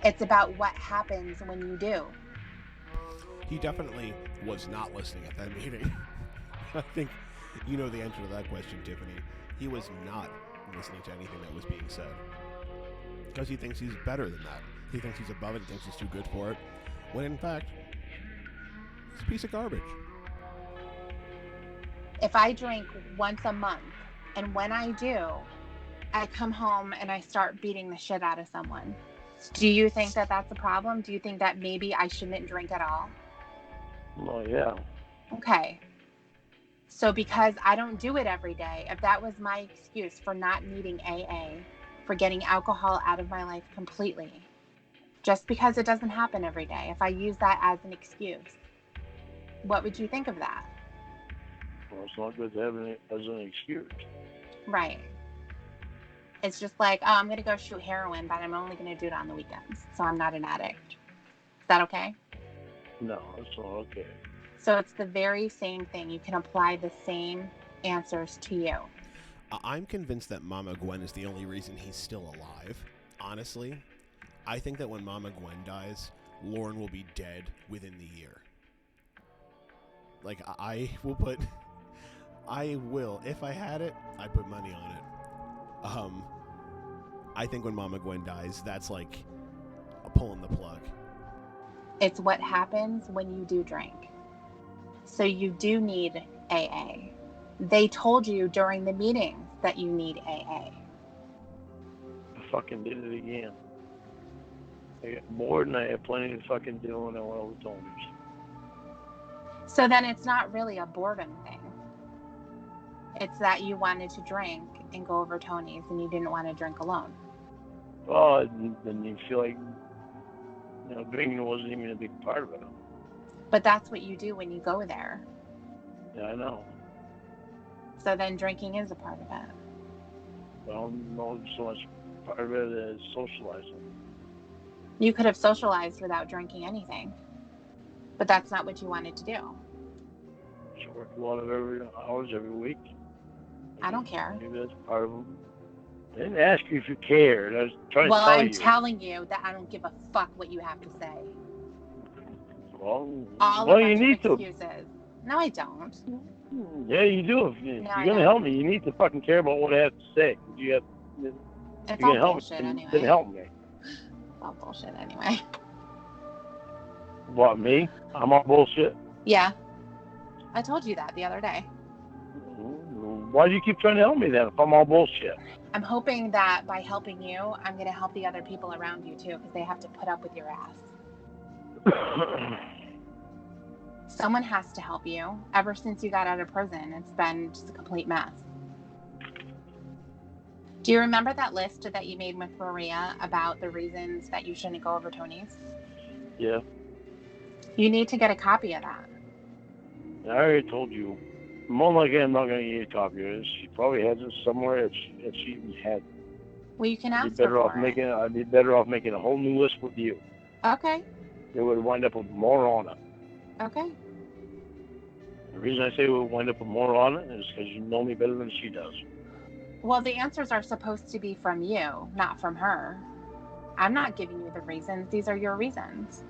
It's about what happens when you do. He definitely was not listening at that meeting. I think you know the answer to that question, Tiffany. He was not listening to anything that was being said. Because he thinks he's better than that. He thinks he's above it. He thinks he's too good for it. When in fact, it's a piece of garbage. If I drink once a month, and when I do, I come home and I start beating the shit out of someone, do you think that that's a problem? Do you think that maybe I shouldn't drink at all? Well, yeah. Okay. So because I don't do it every day, if that was my excuse for not needing AA, for getting alcohol out of my life completely, just because it doesn't happen every day, if I use that as an excuse, what would you think of that? Well, it's not good to have it as an excuse. Right. It's just like, oh, I'm going to go shoot heroin, but I'm only going to do it on the weekends, so I'm not an addict. Is that okay? No, it's not okay. So it's the very same thing. You can apply the same answers to you. I'm convinced that Mama Gwen is the only reason he's still alive. Honestly, I think that when Mama Gwen dies, Lauren will be dead within the year. Like, I will, if I had it, I'd put money on it. I think when Mama Gwen dies, that's like pulling the plug. It's what happens when you do drink. So you do need AA. They told you during the meetings that you need AA. I fucking did it again. I got bored and I had plenty to fucking do, and I went over Tony's. So then it's not really a boredom thing. It's that you wanted to drink and go over Tony's and you didn't want to drink alone. Oh, then you feel like, drinking wasn't even a big part of it. But that's what you do when you go there. Yeah, I know. So then drinking is a part of it. I don't know so much part of it as socializing. You could have socialized without drinking anything. But that's not what you wanted to do. She worked a lot of hours every week. I don't care. Maybe that's part of them. I didn't ask you if you cared. I was trying to tell you. Well, I'm telling you that I don't give a fuck what you have to say. Well, you need to. Excuses. No, I don't. Yeah, you do. If No, you're gonna help me, you need to fucking care about what I have to say. You're gonna help me. Anyway. Then help me. It's all bullshit anyway. What, me? I'm all bullshit. Yeah, I told you that the other day. Why do you keep trying to help me then if I'm all bullshit? I'm hoping that by helping you, I'm going to help the other people around you too, because they have to put up with your ass. Someone has to help you. Ever since you got out of prison, it's been just a complete mess. Do you remember that list that you made with Maria about the reasons that you shouldn't go over Tony's? Yeah. You need to get a copy of that. I already told you. More likely, I'm not going to get a copy of it. She probably has it somewhere if she even had. Well, you can ask her for it. I'd be better off making a whole new list with you. Okay. It would wind up with more on it. Okay. The reason I say it would wind up with more on it is because you know me better than she does. Well, the answers are supposed to be from you, not from her. I'm not giving you the reasons. These are your reasons.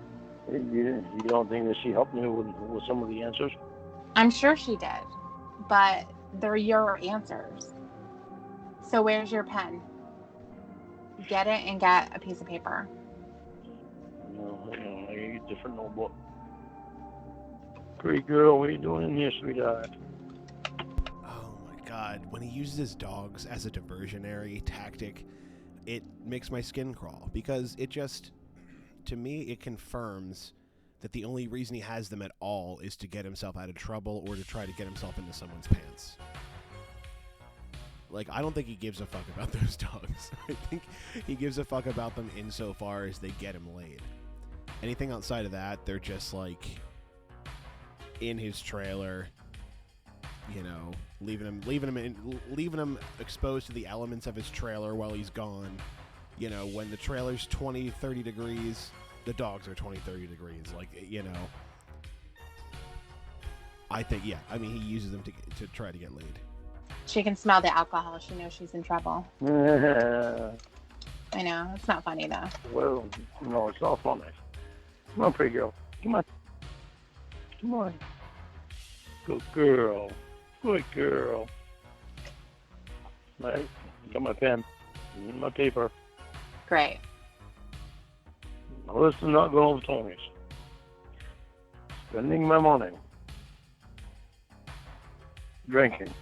You don't think that she helped me with some of the answers? I'm sure she did, but they're your answers. So where's your pen? Get it and get a piece of paper. No, I get a different notebook. Pretty girl, what are you doing in here, sweetheart? Oh my god, when he uses his dogs as a diversionary tactic, it makes my skin crawl, because it just, to me, it confirms that the only reason he has them at all is to get himself out of trouble or to try to get himself into someone's pants. Like, I don't think he gives a fuck about those dogs. I think he gives a fuck about them insofar as they get him laid. Anything outside of that, they're just like in his trailer, you know, leaving him exposed to the elements of his trailer while he's gone. You know, when the trailer's 20, 30 degrees, the dogs are 20, 30 degrees. Like, you know, I think, yeah, I mean, he uses them to try to get laid. She can smell the alcohol. She knows she's in trouble. I know. It's not funny, though. Well, no, it's not funny. Come on, pretty girl. Come on. Come on. Good girl. Good girl. Right. Got my pen. My paper. Great. Now listen, not going over Tony's. Spending my money. Drinking.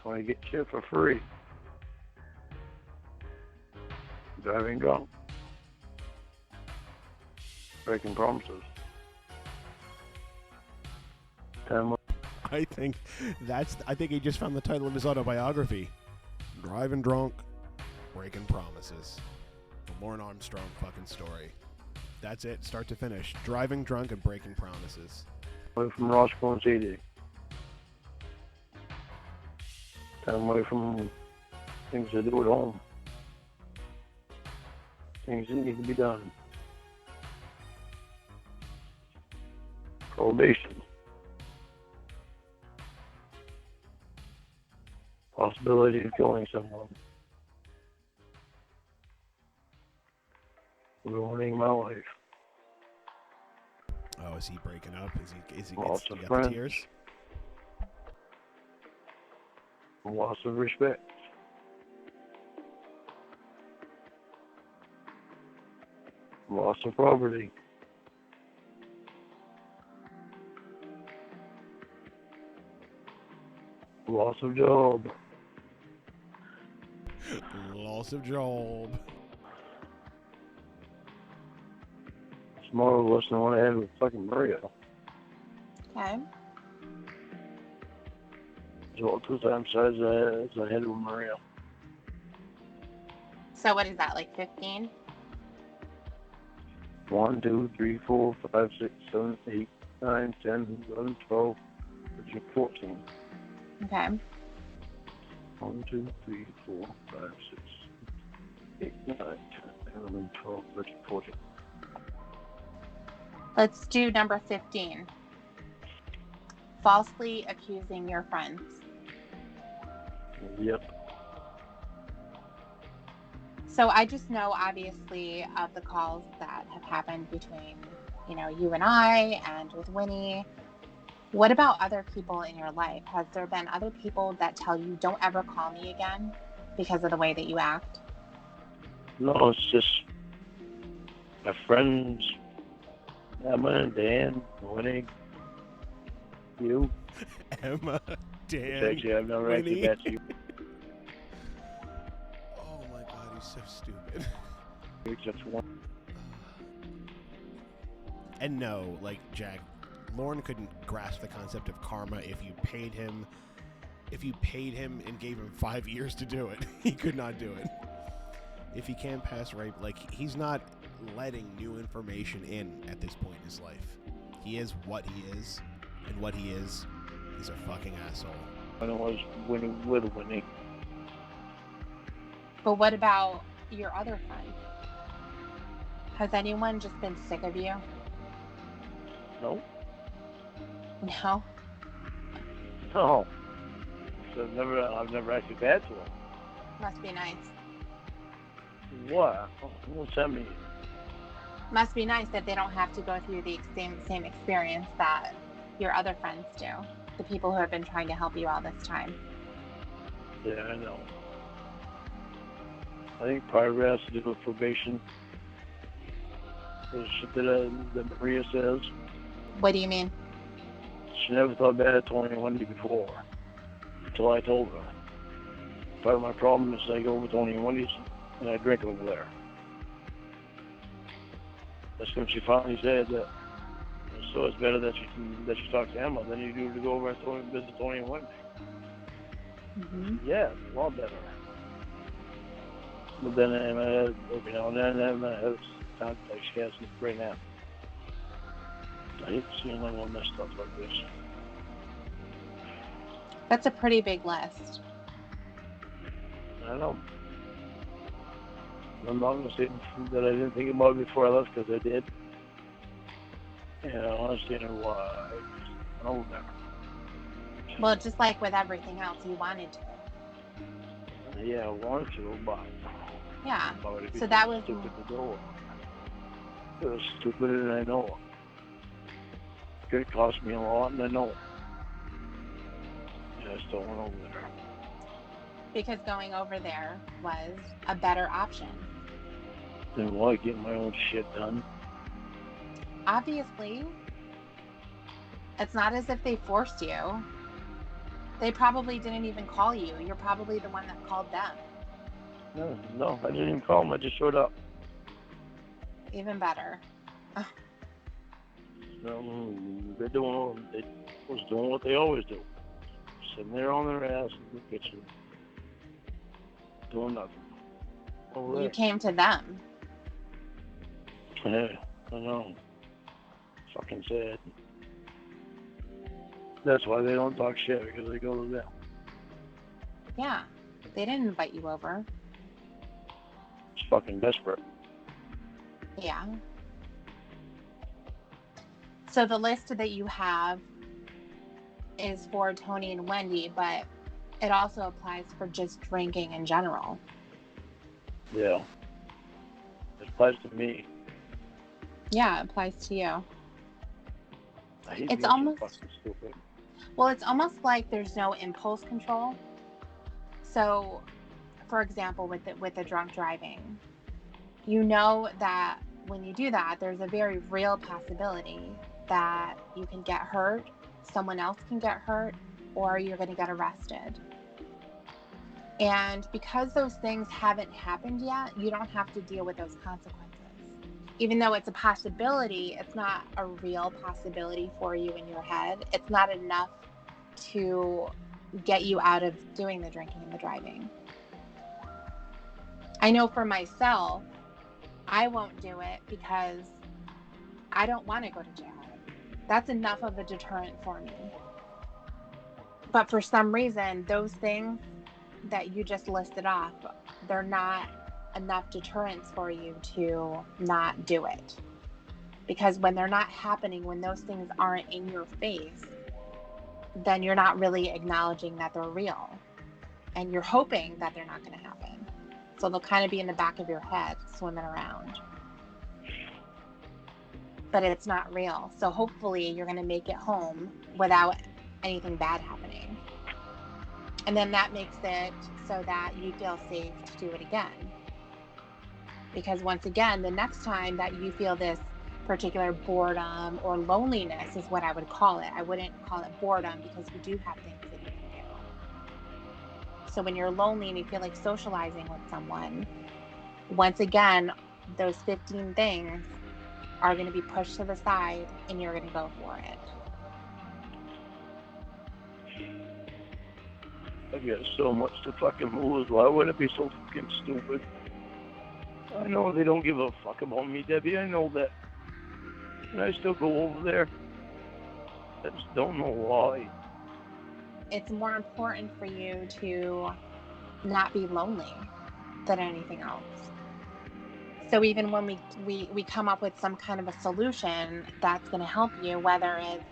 Tony get shit for free. Driving drunk. Breaking promises. I think he just found the title of his autobiography. Driving drunk, breaking promises. The Lauren Armstrong fucking story. That's it, start to finish. Driving drunk and breaking promises. Away from Roscoe and CD. Time away from things to do at home. Things that need to be done. Probation. Possibility of killing someone. Ruining my life. Oh, is he breaking up? Is he Lots got of the friends. tears? Loss of respect. Loss of property. Loss of job. Loss of job. It's more or less than what I had with fucking Maria. Okay. It's about 2 times size as I had with Maria. So what is that, like 15? 1, 2, 3, 4, 5, 6, 7, 8, 9, 10, 11, 12, 13, 14. Okay. 1, 2, 3, 4, 5, 6, 8, 9, 10, 11, 12, 13, 14. Let's do number 15. Falsely accusing your friends. Yep. So I just know, obviously, of the calls that have happened between, you and I and with Winnie. What about other people in your life? Has there been other people that tell you, don't ever call me again because of the way that you act? No, it's just my friends, Emma and Dan, Winnie, you. Emma, Dan, Actually, I've never acted Winnie. back to you. Oh my God, he's so stupid. Just one. And no, like Jack, Lauren couldn't grasp the concept of karma if you paid him and gave him 5 years to do it. He could not do it. If he can't pass right, like, he's not letting new information in at this point in his life. He is what he is, and what he is, he's a fucking asshole. When I was with Winnie. But what about your other friend? Has anyone just been sick of you? No. No? No. So I've never acted bad to him. Must be nice. What? What's that mean? Must be nice that they don't have to go through the same experience that your other friends do. The people who have been trying to help you all this time. Yeah, I know. I think part of it has to do with probation. The shit that Maria says. What do you mean? She never thought bad of Tony and Wendy before, until I told her. Part of my problem is I go over to Tony and Wendy's and I drink over there. That's when she finally said that. So it's better that you talk to Emma than you do to go over and visit Tony and Wendy. Mm-hmm. Yeah, it's a lot better. But then Emma, every now and then, Emma has times like she has right now. I hate seeing anyone messed up like this. That's a pretty big list. I know. I'm not going to say that I didn't think about it before I left, because I did. And I honestly know why. I don't know. Well, just like with everything else, you wanted to. Yeah, I wanted to, but... Yeah. So that was... Stupid to go. It was stupid, and I know it. It could cost me a lot, and I know it. And I still went over there. Because going over there was a better option. Then why get my own shit done? Obviously. It's not as if they forced you. They probably didn't even call you. You're probably the one that called them. No, I didn't even call them. I just showed up. Even better. They was doing what they always do. Sitting there on their ass in the kitchen. Doing nothing. Over You came to them. Yeah, I know. Fucking sad. That's why they don't talk shit, because they go to them. Yeah. They didn't invite you over. It's fucking desperate. Yeah. So the list that you have is for Tony and Wendy, but it also applies for just drinking in general. Yeah. It applies to me. Yeah, it applies to you. I hate It's being almost... so fucking stupid. Well, it's almost like there's no impulse control. So, for example, with the drunk driving, you know that when you do that, there's a very real possibility that you can get hurt, someone else can get hurt, or you're going to get arrested. And because those things haven't happened yet, you don't have to deal with those consequences. Even though it's a possibility, it's not a real possibility for you in your head. It's not enough to get you out of doing the drinking and the driving. I know for myself, I won't do it because I don't want to go to jail. That's enough of a deterrent for me. But for some reason, those things that you just listed off, they're not enough deterrents for you to not do it. Because when they're not happening, when those things aren't in your face, then you're not really acknowledging that they're real. And you're hoping that they're not going to happen. So they'll kind of be in the back of your head, swimming around. But it's not real. So hopefully you're going to make it home without anything bad happening. And then that makes it so that you feel safe to do it again. Because once again, the next time that you feel this particular boredom or loneliness is what I would call it. I wouldn't call it boredom because you do have things that you can do. So when you're lonely and you feel like socializing with someone, once again, those 15 things are going to be pushed to the side and you're going to go for it. I got so much to fucking lose. Why would it be so fucking stupid? I know they don't give a fuck about me, Debbie. I know that. And I still go over there. I just don't know why. It's more important for you to not be lonely than anything else. So even when we come up with some kind of a solution that's going to help you, whether it's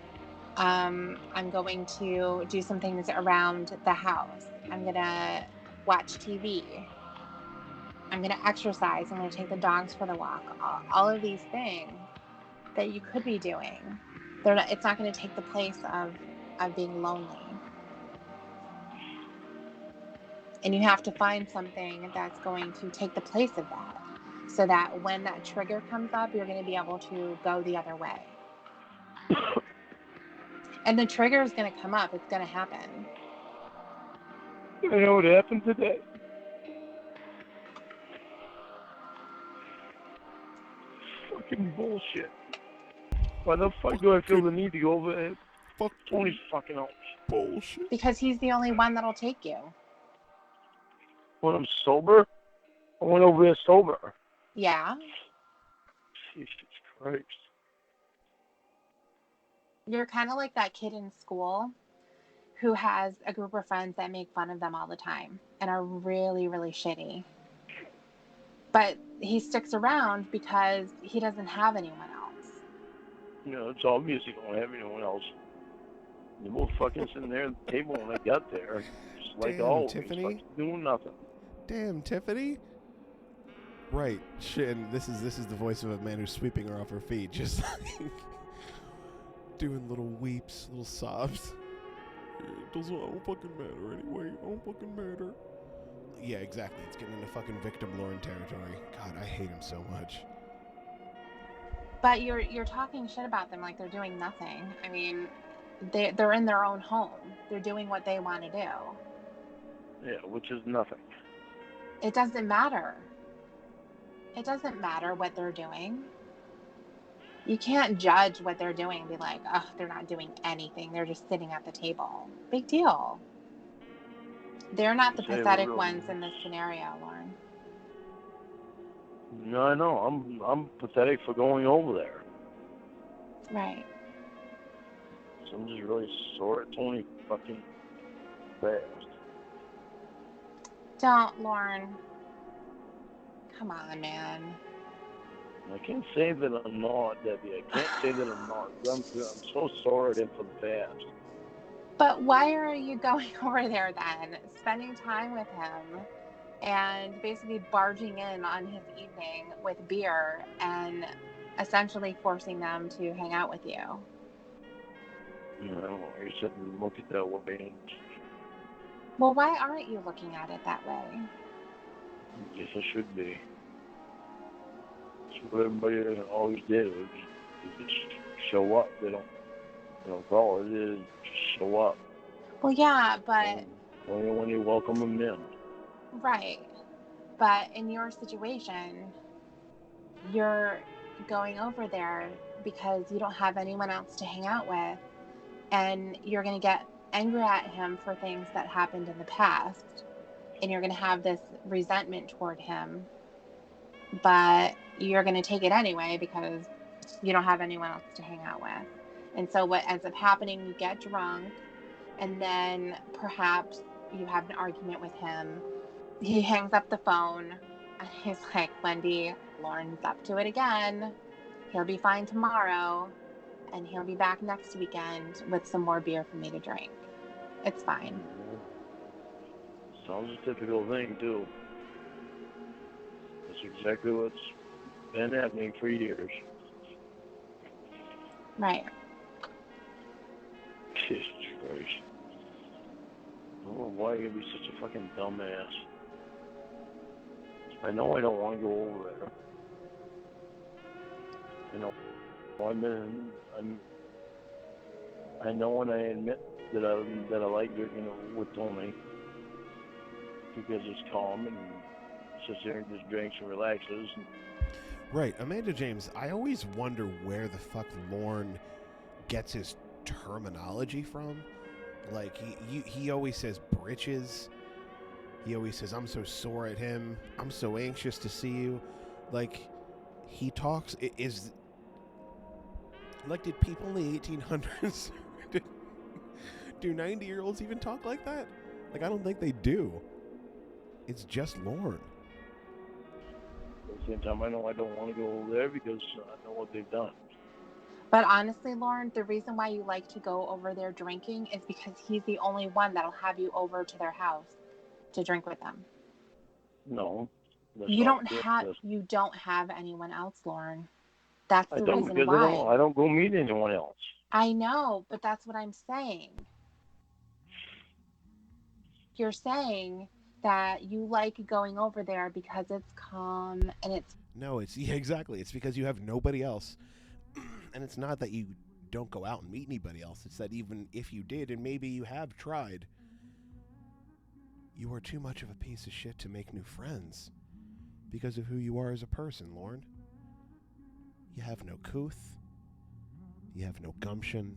I'm going to do some things around the house, I'm going to watch TV, I'm going to exercise, I'm going to take the dogs for the walk, all of these things that you could be doing, it's not going to take the place of being lonely. And you have to find something that's going to take the place of that, so that when that trigger comes up, you're going to be able to go the other way. And the trigger is going to come up. It's going to happen. I know what happened today. Fucking bullshit. Why the fuck do I feel the need to go over there? Tony fucking out. Bullshit. Because he's the only one that'll take you. When I'm sober? I went over there sober. Yeah. Jesus Christ. You're kind of like that kid in school who has a group of friends that make fun of them all the time and are really, really shitty. But he sticks around because he doesn't have anyone else. No, it's obvious you don't have anyone else. They're both fucking sitting there at the table when I got there. Just like always, Tiffany? doing nothing. Damn, Tiffany? Right. Shit, and this is the voice of a man who's sweeping her off her feet, just like doing little weeps, little sobs. It don't fucking matter anyway. It don't fucking matter. Yeah, exactly. It's getting into fucking victim Lauren territory. God, I hate him so much. But you're talking shit about them like they're doing nothing. I mean, they're in their own home. They're doing what they want to do. Yeah, which is nothing. It doesn't matter. It doesn't matter what they're doing. You can't judge what they're doing and be like, oh, they're not doing anything. They're just sitting at the table. Big deal. They're not the pathetic ones in this scenario, Lauren. No, I know. I'm pathetic for going over there. Right. So I'm just really sore at Tony fucking fast. Don't, Lauren. Come on, man. I can't say that I'm not, Debbie. I can't say that I'm not. I'm so sore at him for the past. But why are you going over there then? Spending time with him and basically barging in on his evening with beer and essentially forcing them to hang out with you. No, you shouldn't look at that way. Well, why aren't you looking at it that way? Yes, I should be. That's what everybody always did. Was just show up. They don't call it. It is just show up. Well, yeah, but Only when you welcome them in. right. But in your situation, you're going over there because you don't have anyone else to hang out with, and you're going to get angry at him for things that happened in the past, and you're going to have this resentment toward him, but you're going to take it anyway because you don't have anyone else to hang out with. And so what ends up happening, you get drunk, and then perhaps you have an argument with him. He hangs up the phone and he's like, Wendy, Lauren's up to it again. He'll be fine tomorrow, and he'll be back next weekend with some more beer for me to drink. It's fine. Sounds a typical thing, too. That's exactly what's been happening for years. Right. Jesus Christ. I don't know why you'd be such a fucking dumbass. I know I don't want to go over there. You know, I know and I admit that I like drinking with Tony because it's calm and sits there and just drinks and relaxes. Right, Amanda James, I always wonder where the fuck Lorne gets his terminology from. Like, he always says britches. He always says, I'm so sore at him. I'm so anxious to see you. Like, he talks, is... Like, did people in the 1800s... do 90-year-olds even talk like that? Like, I don't think they do. It's just Lorne. At the same time, I know I don't want to go over there because I know what they've done. But honestly, Lauren, the reason why you like to go over there drinking is because he's the only one that'll have you over to their house to drink with them. No. You don't have anyone else, Lauren. That's the reason because why. I don't go meet anyone else. I know, but that's what I'm saying. You're saying that you like going over there because it's calm and it's... No, exactly. It's because you have nobody else. And it's not that you don't go out and meet anybody else. It's that even if you did, and maybe you have tried, you are too much of a piece of shit to make new friends because of who you are as a person, Lorne. You have no couth. You have no gumption.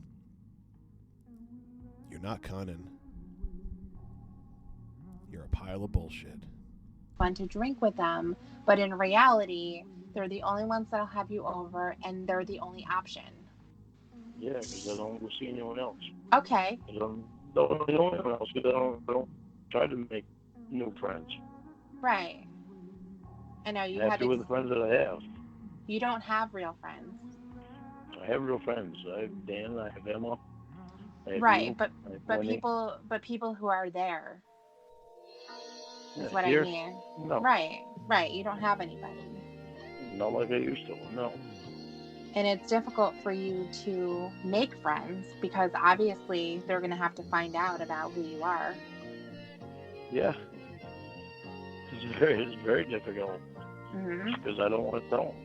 You're not cunning. You're a pile of bullshit. Fun to drink with them, but in reality, they're the only ones that'll have you over, and they're the only option. Yeah, because I don't go see anyone else. Okay. I don't know anyone else because I don't try to make new friends. Right. I know you have to with the friends that I have. You don't have real friends. I have real friends. I have Dan. I have Emma. I have right, you, but people who are there is what here? I mean. No. Right. You don't have anybody. Not like I used to. No. And it's difficult for you to make friends because obviously they're going to have to find out about who you are. Yeah. It's very difficult. Mm-hmm. Because I don't want to tell them.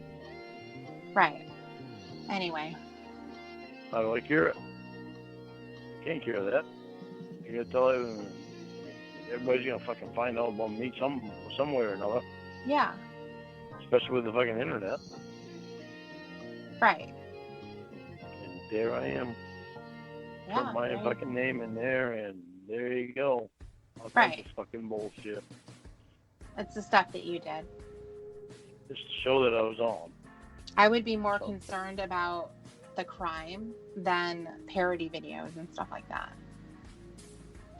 Right. Anyway. How do I cure it? Can't cure that. You're going to tell everybody's going to fucking find out about me some way or another. Yeah. Especially with the fucking internet. Right. And there I am. Yeah. Put my fucking name in there, and there you go. All kinds of fucking bullshit. It's the stuff that you did. Just to show that I was on. I would be more concerned about the crime than parody videos and stuff like that.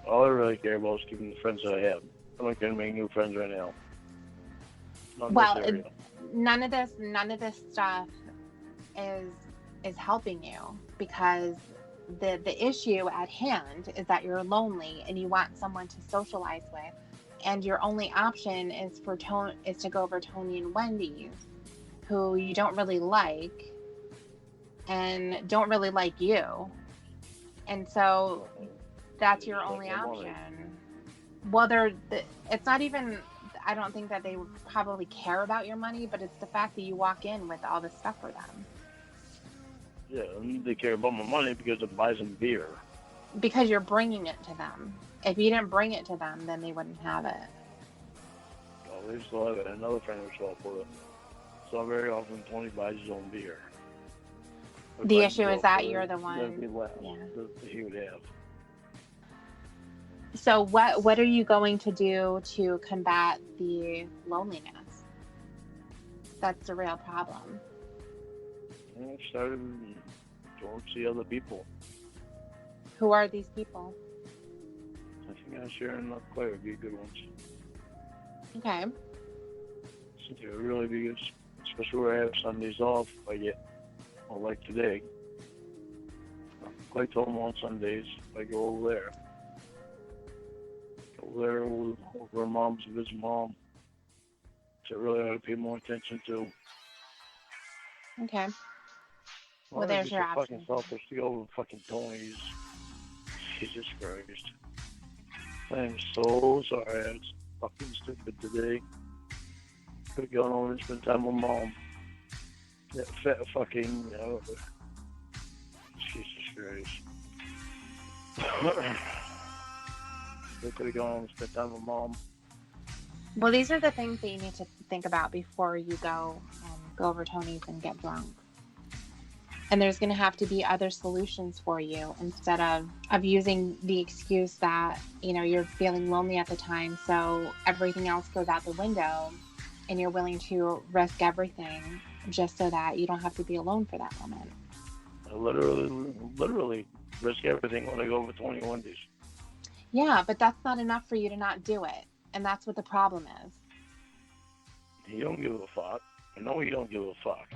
All I really care about is keeping the friends that I have. I'm not going to make new friends right now. None of this stuff is helping you because the issue at hand is that you're lonely and you want someone to socialize with, and your only option is to go over Tony and Wendy's, who you don't really like and don't really like you, and so that's your only option. Well, it's not even. I don't think that they would probably care about your money, but it's the fact that you walk in with all this stuff for them. Yeah, they care about my money because it buys them beer. Because you're bringing it to them. If you didn't bring it to them, then they wouldn't have it. Well, they still have it. Another friend would show up with it. So very often, Tony buys his own beer. The issue is that you're the one. That he would have. So what are you going to do to combat the loneliness? That's the real problem. I started going to see other people. Who are these people? I think Sharon and Claire would be good ones. Okay. It would really be good, especially where I have Sundays off. Like today. Clay told them on Sundays I go over there. Over there with her mom's visit mom. So really ought to pay more attention to. Okay. Well, Why there's is he your so option. fucking selfish to go over fucking Tony's? Jesus Christ. I am so sorry. I was fucking stupid today. Could have gone over and spent time with Mom. That fat fucking... Jesus Christ. They could have gone over and spent time with Mom. Well, these are the things that you need to think about before you go over Tony's and get drunk. And there's going to have to be other solutions for you instead of using the excuse that, you know, you're feeling lonely at the time, so everything else goes out the window and you're willing to risk everything just so that you don't have to be alone for that moment. I literally risk everything when I go over 21 days. Yeah, but that's not enough for you to not do it. And that's what the problem is. You don't give a fuck. I know you don't give a fuck.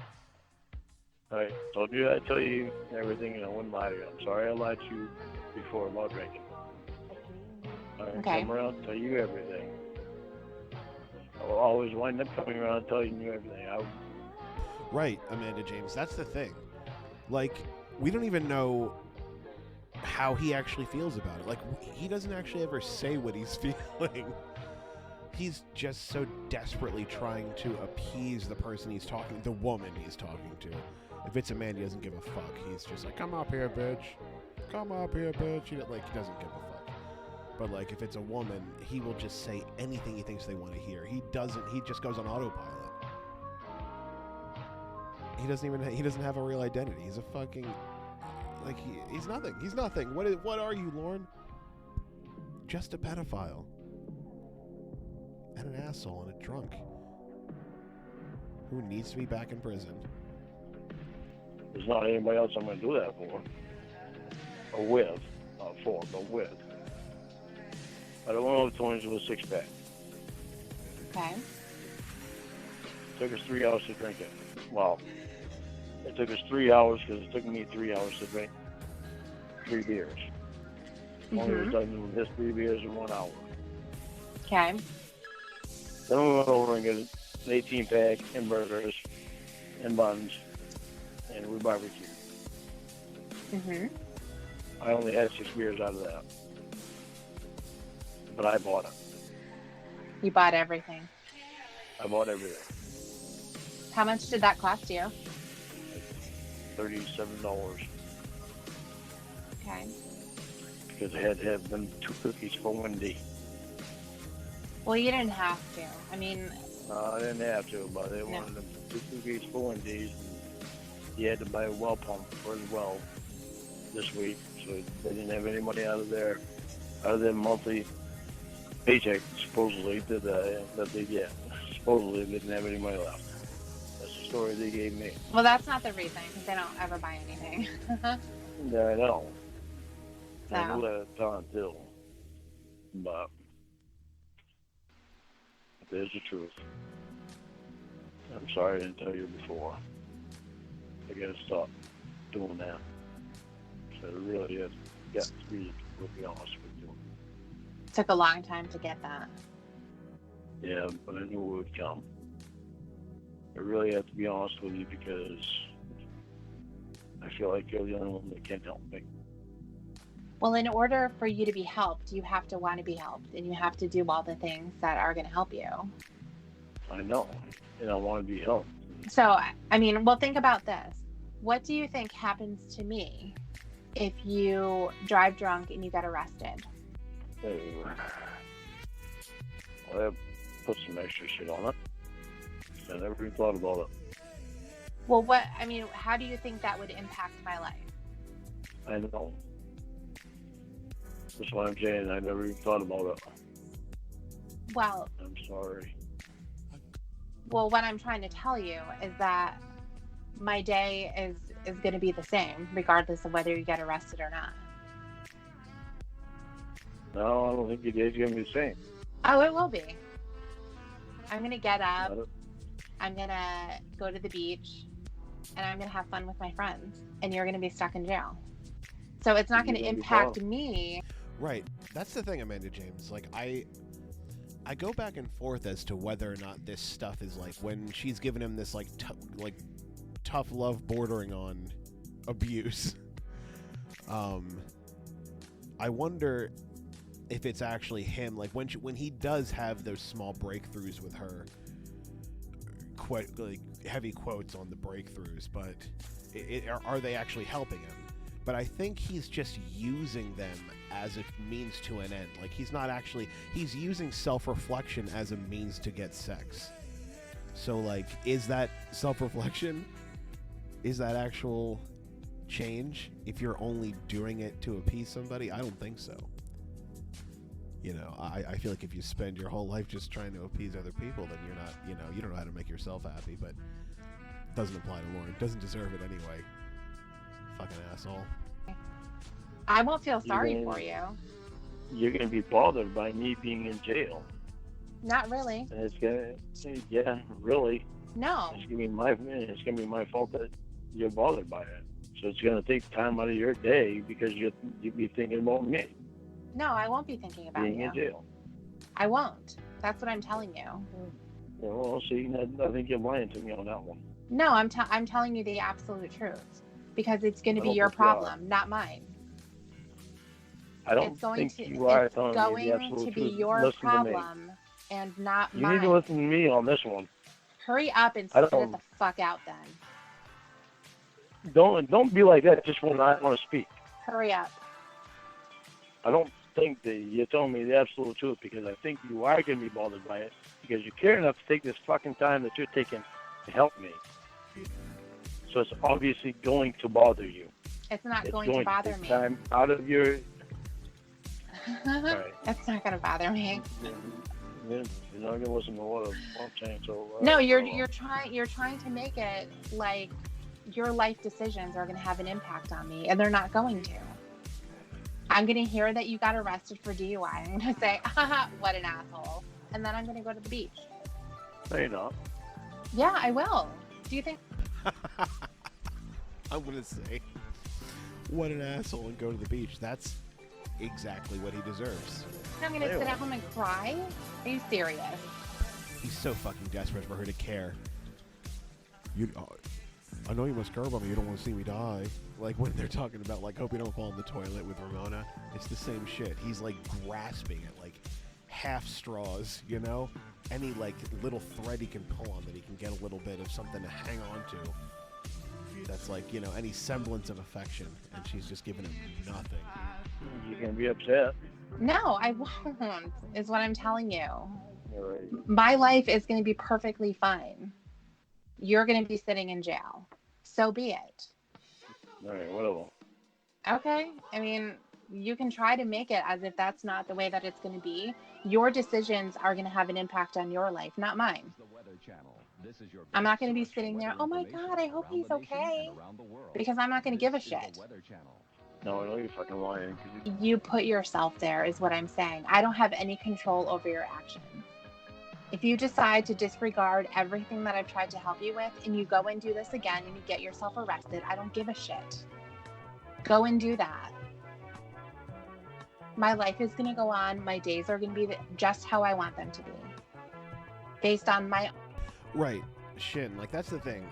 I told you I'd tell you everything and I wouldn't lie to you. I'm sorry I lied to you before about drinking. Okay. Come around and tell you everything. I will always wind up coming around and telling you everything. Right, Amanda James. That's the thing. Like, we don't even know how he actually feels about it. Like, he doesn't actually ever say what he's feeling. He's just so desperately trying to appease the person he's talking, the woman he's talking to. If it's a man, he doesn't give a fuck. He's just like, come up here, bitch. Come up here, bitch. He doesn't give a fuck. But, like, if it's a woman, he will just say anything he thinks they want to hear. He just goes on autopilot. He doesn't have a real identity. He's a fucking, like, he's nothing. He's nothing. What are you, Lauren? Just a pedophile. And an asshole and a drunk. Who needs to be back in prison. There's not anybody else I'm going to do that for. Or with. Not for, but with. I don't want to Tony's with a six-pack. Okay. It took us 3 hours to drink it. Well, it took us 3 hours because it took me 3 hours to drink 3 beers. Only was done with 3 beers in 1 hour. Okay. Then we went over and got an 18-pack and burgers and buns, and we barbecued. I only had 6 beers out of that. But I bought it. You bought everything. I bought everything. How much did that cost you? $37. Okay. Because I had to have them 2 cookies for Wendy. Well, you didn't have to. I mean... I didn't have to, but they wanted them 2 cookies for Wendy's. You had to buy a well pump for the well this week, so they didn't have any money out of their monthly paycheck, supposedly, that they get. Supposedly, they didn't have any money left. That's the story they gave me. Well, that's not the reason, because they don't ever buy anything. Yeah, I know. So. I knew that at the time, too. But there's the truth. I'm sorry I didn't tell you before. I gotta stop doing that. So it really is. Got to be honest with you. Took a long time to get that. Yeah, but I knew it would come. I really have to be honest with you because I feel like you're the only one that can help me. Well, in order for you to be helped, you have to want to be helped, and you have to do all the things that are going to help you. I know, and I want to be helped. So, I mean, well, think about this. What do you think happens to me if you drive drunk and you get arrested? Well, I put some extra shit on it. I never even thought about it. Well, how do you think that would impact my life? I know. That's what I'm saying. I never even thought about it. Well, I'm sorry. Well, what I'm trying to tell you is that my day is going to be the same, regardless of whether you get arrested or not. No, I don't think your day's going to be the same. Oh, it will be. I'm going to get up. I'm going to go to the beach, and I'm going to have fun with my friends, and you're going to be stuck in jail. So it's not going to impact me. Right. That's the thing, Amanda James. Like, I I go back and forth as to whether or not this stuff is like when she's giving him this like tough love bordering on abuse. I wonder if it's actually him, like when he does have those small breakthroughs with her, quite like heavy quotes on the breakthroughs, but are they actually helping him? But I think he's just using them as a means to an end. Like he's using self-reflection as a means to get sex. So like, is that self-reflection? Is that actual change if you're only doing it to appease somebody? I don't think so. You know, I feel like if you spend your whole life just trying to appease other people, then you're not, you don't know how to make yourself happy, but it doesn't apply to Lauren. Doesn't deserve it anyway. Fucking asshole. I won't feel sorry for you. You're going to be bothered by me being in jail. Not really. And it's going to, yeah, really. No. It's going to be my fault that you're bothered by it. So it's going to take time out of your day because you'll be thinking about me. No, I won't be thinking about being you. in jail. I won't. That's what I'm telling you. Yeah, well, see, I think you're lying to me on that one. No, I'm telling you the absolute truth because it's going to be your problem, not mine. I don't think you are telling me the absolute truth. It's going to be your problem and not mine. You need to listen to me on this one. Hurry up and spit it the fuck out then. Don't be like that just when I want to speak. Hurry up. I don't think that you're telling me the absolute truth because I think you are going to be bothered by it because you care enough to take this fucking time that you're taking to help me. So it's obviously going to bother you. It's not going to bother me. Time out of your... Right. It's not going to bother me. You're not going to listen to what I'm saying. So, no, you're trying to make it like your life decisions are going to have an impact on me, and they're not going to. I'm going to hear that you got arrested for DUI. I'm going to say, haha, what an asshole. And then I'm going to go to the beach. No, you're not. Yeah, I will. Do you think... I'm going to say, what an asshole, and go to the beach. That's exactly what he deserves. I'm going to sit at home and cry? Are you serious? He's so fucking desperate for her to care. I know you must care about me. You don't want to see me die. Like when they're talking about, like, hope you don't fall in the toilet with Ramona. It's the same shit. He's like grasping at like half straws, you know? Any like little thread he can pull on that he can get a little bit of something to hang on to. That's like, you know, any semblance of affection. And she's just giving him nothing. You're going to be upset. No, I won't, is what I'm telling you. You're right. My life is going to be perfectly fine. You're going to be sitting in jail. So be it. All right, whatever. Okay. I mean, you can try to make it as if that's not the way that it's going to be. Your decisions are going to have an impact on your life, not mine. I'm not going to be sitting there, oh my God, I hope he's okay. Because I'm not going to give a shit. No, I know you're fucking lying. You put yourself there is what I'm saying. I don't have any control over your actions. If you decide to disregard everything that I've tried to help you with and you go and do this again and you get yourself arrested, I don't give a shit. Go and do that. My life is going to go on. My days are going to be just how I want them to be. Based on my... Right. Shin, like that's the thing.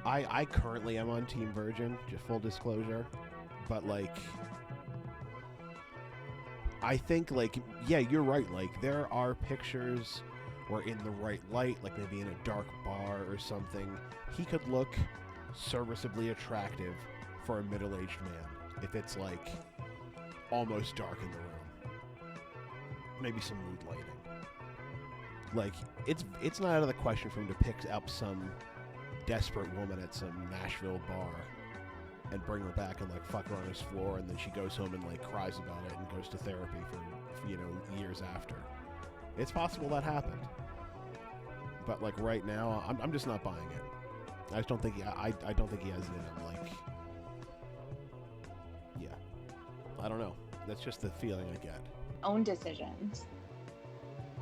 I currently am on Team Virgin, just full disclosure. But like... I think like, yeah, you're right. Like there are pictures... or in the right light, like maybe in a dark bar or something, he could look serviceably attractive for a middle-aged man if it's like almost dark in the room. Maybe some mood lighting. Like it's not out of the question for him to pick up some desperate woman at some Nashville bar and bring her back and like fuck her on his floor, and then she goes home and like cries about it and goes to therapy for, you know, years after. It's possible that happened, but like right now, I'm just not buying it. I just don't think I don't think he has it in him. Like, yeah, I don't know. That's just the feeling I get. Own decisions.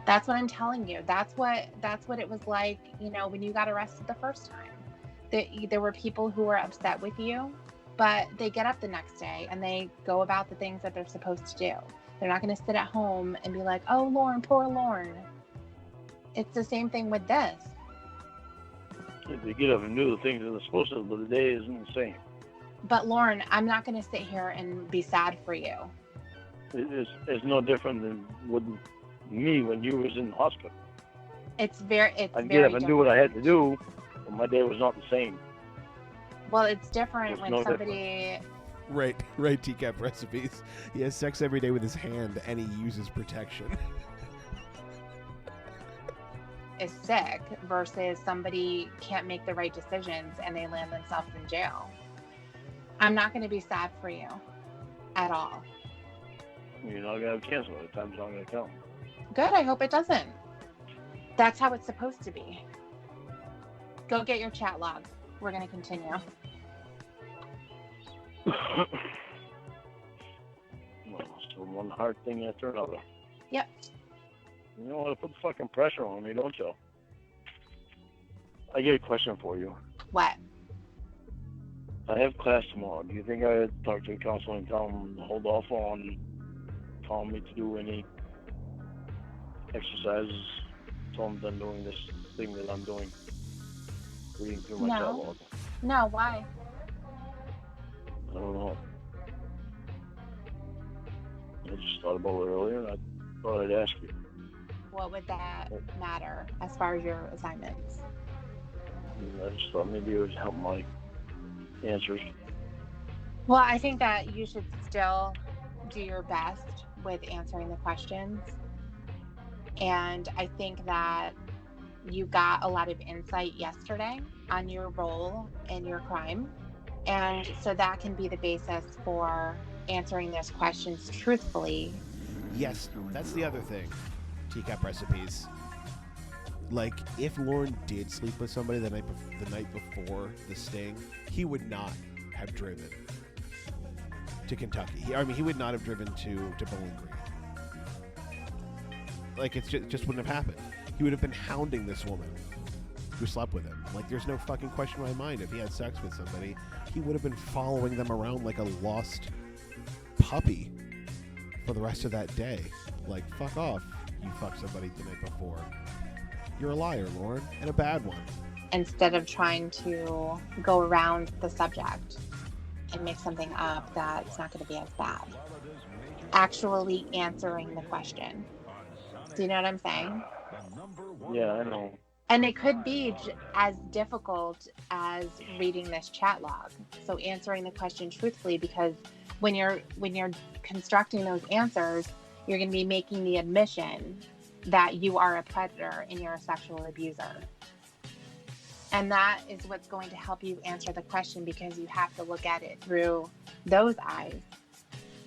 That's what I'm telling you. That's what it was like. You know, when you got arrested the first time, there were people who were upset with you, but they get up the next day and they go about the things that they're supposed to do. They're not going to sit at home and be like, oh, Lauren, poor Lauren. It's the same thing with this. They get up and do the things that they're supposed to, but the day isn't the same. But Lauren, I'm not going to sit here and be sad for you. It's no different than with me when you was in the hospital. It's very I'd get up and do what I had to do, but my day was not the same. Well, it's different It's when no somebody... Right, Teacup Recipes. He has sex every day with his hand, and he uses protection. is sick versus somebody can't make the right decisions and they land themselves in jail. I'm not going to be sad for you at all. You're not going to have cancer. The time's not going to come. Good. I hope it doesn't. That's how it's supposed to be. Go get your chat log. We're going to continue. Well, so one hard thing after another. Yep. You don't want to put the fucking pressure on me, don't you? I get a question for you. What? I have class tomorrow. Do you think I would talk to the counselor and tell them to hold off on telling me to do any exercises until I'm done doing this thing that I'm doing? Reading through my chat log. No, why? I don't know. I just thought about it earlier and I thought I'd ask you. What would that matter as far as your assignments? I just thought maybe it would help my answers. Well, I think that you should still do your best with answering the questions. And I think that you got a lot of insight yesterday on your role in your crime. And so that can be the basis for answering those questions truthfully. Yes, that's the other thing. Teacup Recipes. Like, if Lauren did sleep with somebody the night before the sting, he would not have driven to Kentucky. He would not have driven to Bowling Green. Like, it just wouldn't have happened. He would have been hounding this woman who slept with him. Like, there's no fucking question in my mind. If he had sex with somebody, he would have been following them around like a lost puppy for the rest of that day. Like, fuck off. You fucked somebody the night before. You're a liar, Lauren, and a bad one. Instead of trying to go around the subject and make something up that's not going to be as bad. Actually answering the question. Do you know what I'm saying? Yeah, I know. And it could be as difficult as reading this chat log. So answering the question truthfully, because when you're constructing those answers, you're going to be making the admission that you are a predator and you're a sexual abuser. And that is what's going to help you answer the question, because you have to look at it through those eyes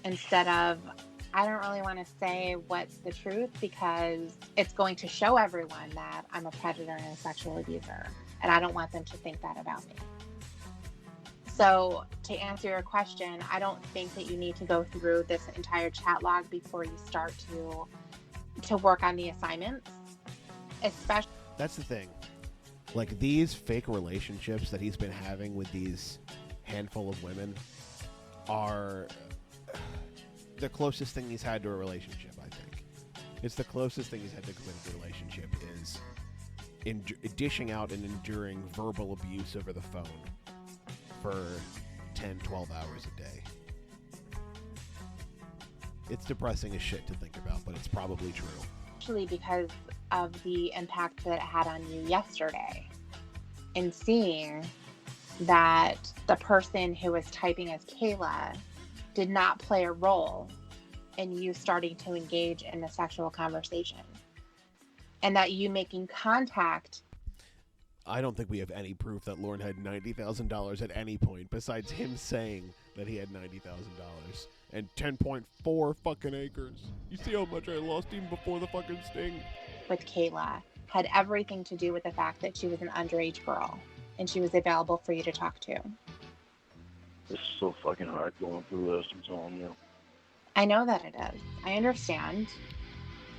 instead of, I don't really want to say what's the truth because it's going to show everyone that I'm a predator and a sexual abuser. And I don't want them to think that about me. So to answer your question, I don't think that you need to go through this entire chat log before you start to work on the assignments. Especially, that's the thing. Like, these fake relationships that he's been having with these handful of women are the closest thing he's had to a relationship, I think. It's the closest thing he's had to a committed relationship is dishing out and enduring verbal abuse over the phone for 10, 12 hours a day. It's depressing as shit to think about, but it's probably true. Especially because of the impact that it had on you yesterday. And seeing that the person who was typing as Kayla did not play a role in you starting to engage in a sexual conversation. And that you making contact. I don't think we have any proof that Lauren had $90,000 at any point besides him saying that he had $90,000 and 10.4 fucking acres. You see how much I lost even before the fucking sting? With Kayla had everything to do with the fact that she was an underage girl and she was available for you to talk to. It's so fucking hard going through this, I'm telling you. I know that it is. I understand.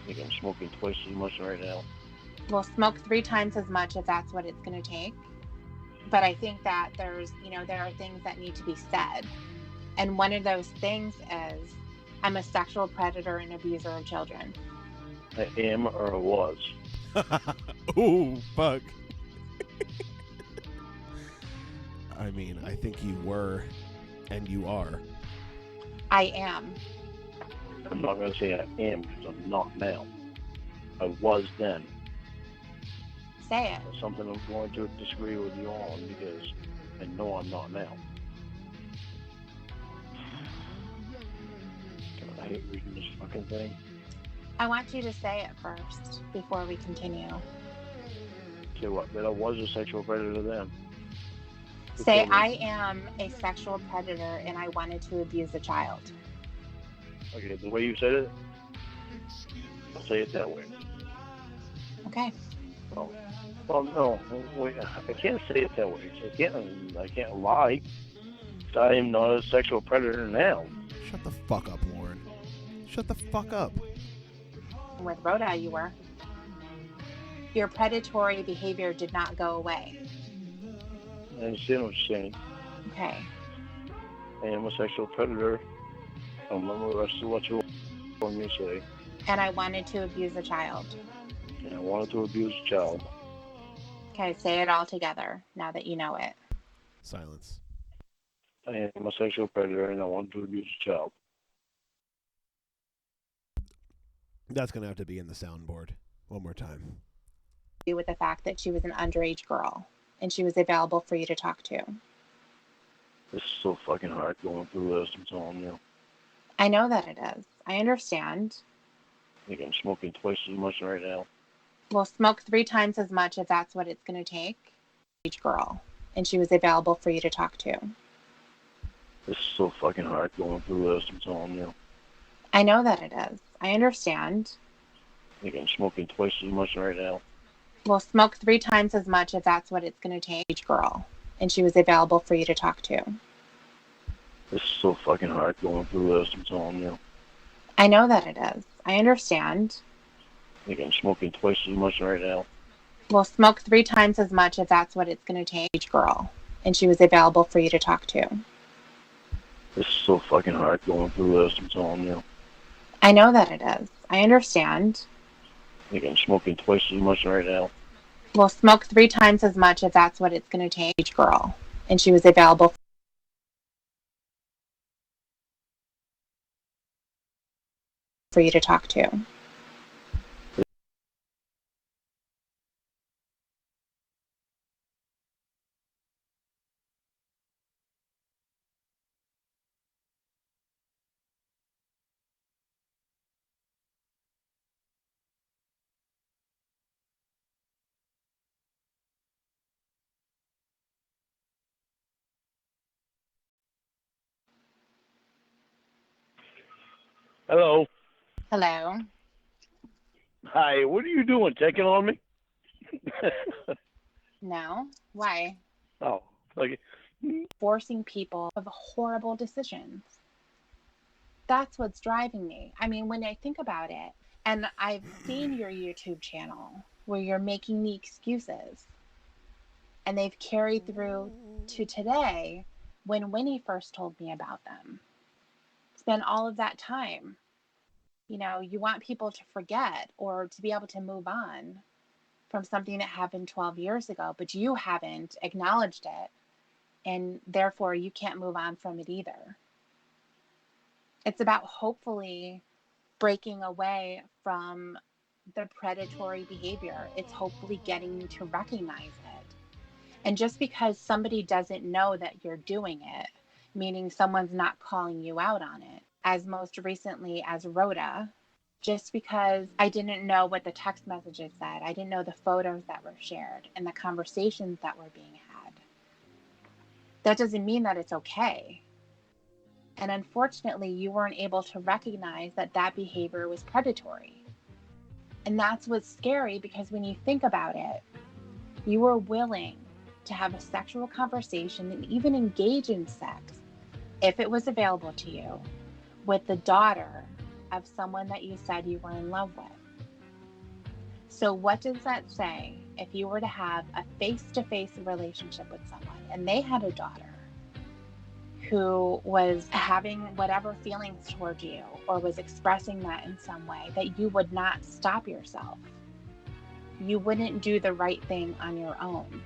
I think I'm smoking twice as much right now. We'll smoke 3 times as much if that's what it's going to take. But I think that there are things that need to be said. And one of those things is, I'm a sexual predator and abuser of children. I am or was. Ooh, fuck. I mean, I think you were, and you are. I am. I'm not going to say I am because I'm not now. I was then. Say it. It's something I'm going to disagree with you on because I know I'm not now. God, I hate reading this fucking thing. I want you to say it first before we continue. Say what? That I was a sexual predator then. Say, I am a sexual predator and I wanted to abuse a child. Okay, the way you said it, I'll say it that way. Okay. Well, no, wait, I can't say it that way. I can't lie. I am not a sexual predator now. Shut the fuck up, Lauren. Shut the fuck up. With Rhoda, you were. Your predatory behavior did not go away. I understand what you're saying. Okay. I am a sexual predator. I'm the rest of what you want me to say. And I wanted to abuse a child. And I wanted to abuse a child. Okay, say it all together now that you know it. Silence. I am a sexual predator and I wanted to abuse a child. That's going to have to be in the soundboard. One more time. With the fact that she was an underage girl and she was available for you to talk to. It's so fucking hard going through this, I'm telling you. I know that it is. I understand. I think I'm smoking twice as much right now. Well, smoke 3 times as much if that's what it's going to take. Each girl, and she was available for you to talk to. It's so fucking hard going through this, I'm telling you. I know that it is. I understand. I think I'm smoking twice as much right now. Well, smoke 3 times as much if that's what it's going to take. Each girl, and she was available for you to talk to. It's so fucking hard going through this, I'm telling you. I know that it is. I understand. I think I'm smoking twice as much right now. Well, smoke 3 times as much if that's what it's going to take. Each girl, and she was available for you to talk to. It's so fucking hard going through this, I'm telling you. I know that it is. I understand. I think I'm smoking twice as much right now. Well, smoke 3 times as much if that's what it's going to take. Each girl, and she was available for you to talk to. Hello. Hello. Hi, what are you doing? Checking on me? No. Why? Oh, okay. Forcing people of horrible decisions. That's what's driving me. I mean, when I think about it, and I've seen your YouTube channel where you're making the excuses, and they've carried through to today when Winnie first told me about them. It's been all of that time. You know, you want people to forget or to be able to move on from something that happened 12 years ago, but you haven't acknowledged it, and therefore you can't move on from it either. It's about hopefully breaking away from the predatory behavior. It's hopefully getting you to recognize it. And just because somebody doesn't know that you're doing it, meaning someone's not calling you out on it, as most recently as Rhoda, just because I didn't know what the text messages said, I didn't know the photos that were shared and the conversations that were being had, that doesn't mean that it's okay. And unfortunately, you weren't able to recognize that that behavior was predatory. And that's what's scary, because when you think about it, you were willing to have a sexual conversation and even engage in sex, if it was available to you, with the daughter of someone that you said you were in love with. So what does that say if you were to have a face-to-face relationship with someone and they had a daughter who was having whatever feelings toward you or was expressing that in some way, that you would not stop yourself? you wouldn't do the right thing on your own.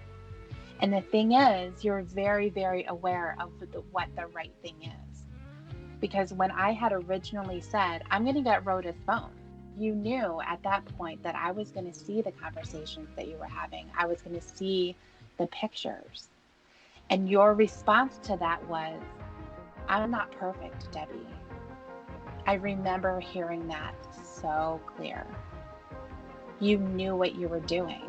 And the thing is, you're very, very aware of what the right thing is. Because when I had originally said, I'm going to get Rhoda's phone, you knew at that point that I was going to see the conversations that you were having. I was going to see the pictures. And your response to that was, I'm not perfect, Debbie. I remember hearing that so clear. You knew what you were doing.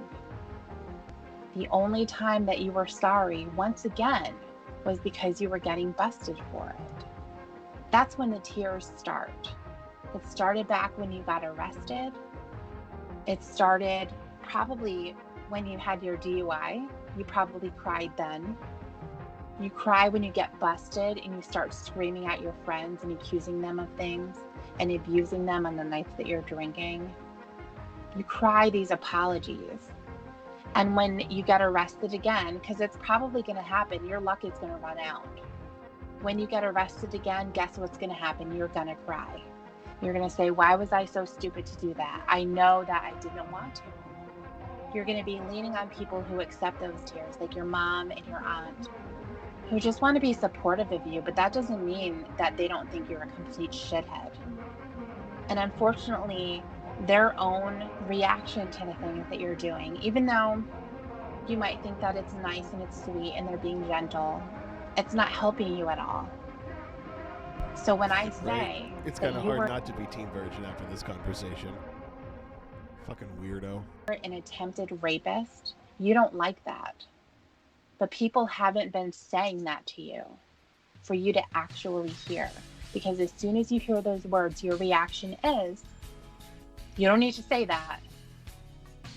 The only time that you were sorry, once again, was because you were getting busted for it. That's when the tears start. It started back when you got arrested. It started probably when you had your DUI. You probably cried then. You cry when you get busted and you start screaming at your friends and accusing them of things and abusing them on the nights that you're drinking. You cry these apologies. And when you get arrested again, because it's probably going to happen, your luck is going to run out. When you get arrested again, guess what's going to happen? You're going to cry. You're going to say, why was I so stupid to do that? I know that I didn't want to. You're going to be leaning on people who accept those tears, like your mom and your aunt, who just want to be supportive of you, but that doesn't mean that they don't think you're a complete shithead. And unfortunately, their own reaction to the things that you're doing, even though you might think that it's nice and it's sweet and they're being gentle, it's not helping you at all. So when I say right. It's kind of hard not to be Teen Virgin after this conversation. Fucking weirdo. An attempted rapist, you don't like that. But people haven't been saying that to you for you to actually hear. Because as soon as you hear those words, your reaction is, you don't need to say that.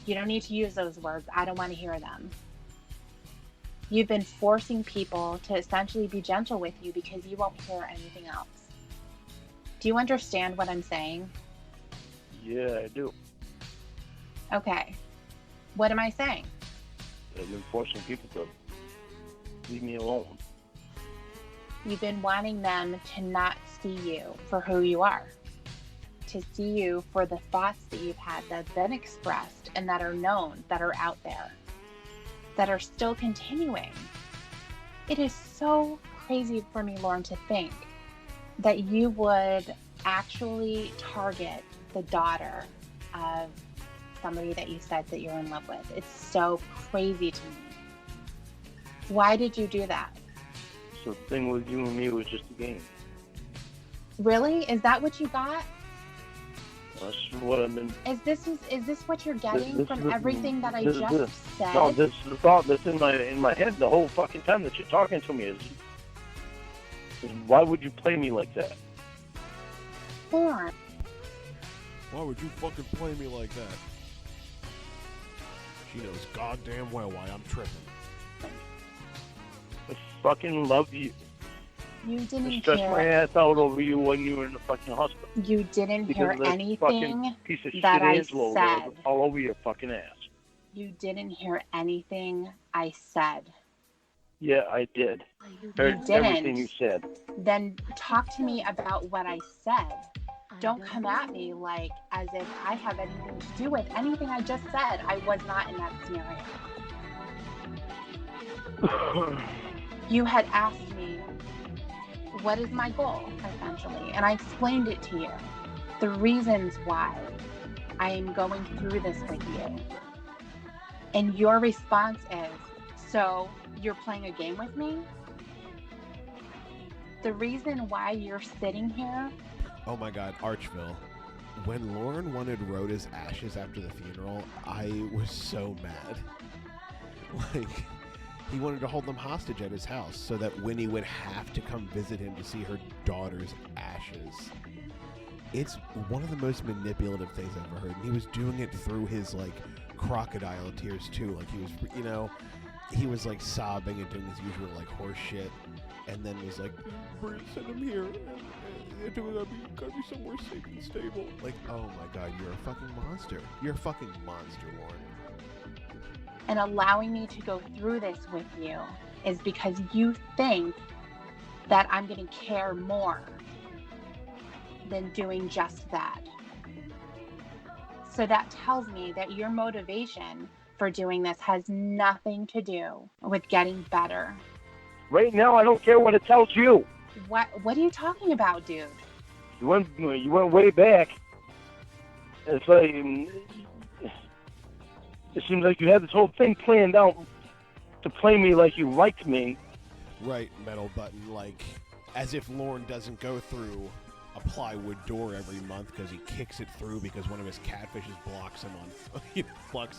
You don't need to use those words. I don't want to hear them. You've been forcing people to essentially be gentle with you because you won't hear anything else. Do you understand what I'm saying? Yeah, I do. Okay. What am I saying? I've been forcing people to leave me alone. You've been wanting them to not see you for who you are. To see you for the thoughts that you've had that have been expressed and that are known, that are out there, that are still continuing. It is so crazy for me, Lauren, to think that you would actually target the daughter of somebody that you said that you're in love with. It's so crazy to me. Why did you do that? So the thing with you and me was just a game. Really? Is that what you got? That's what I've been... Is this what you're getting from everything that I just said? No, this is the thought that's in my head the whole fucking time that you're talking to me is why would you play me like that? Lauren. Why would you fucking play me like that? She knows goddamn well why I'm tripping. I fucking love you. You didn't I stressed my ass out over you when you were in the fucking hospital. You didn't hear anything piece of that shit I Angelo said. was all over your fucking ass. You didn't hear anything I said. Yeah, I did. Heard everything you said. Then talk to me about what I said. Don't come at me like as if I have anything to do with anything I just said. I was not in that scenario. You had asked me, what is my goal, essentially? And I explained it to you. The reasons why I am going through this with you. And your response is, so you're playing a game with me? The reason why you're sitting here... Oh my God, Archville. When Lauren wanted Rhoda's ashes after the funeral, I was so mad. Like... He wanted to hold them hostage at his house so that Winnie would have to come visit him to see her daughter's ashes. It's one of the most manipulative things I've ever heard. And he was doing it through his, like, crocodile tears, too. Like, he was, you know, he was, like, sobbing and doing his usual, like, horse shit. And then was like, send him here. And gotta be somewhere safe and stable. Like, oh my God, you're a fucking monster. You're a fucking monster, Lauren. And allowing me to go through this with you is because you think that I'm going to care more than doing just that. So that tells me that your motivation for doing this has nothing to do with getting better. Right now, I don't care what it tells you. What are you talking about, dude? You went way back. It's like it seems like you had this whole thing planned out to play me like you liked me. Right, Metal Button, like as if Lorne doesn't go through a plywood door every month because he kicks it through because one of his catfishes blocks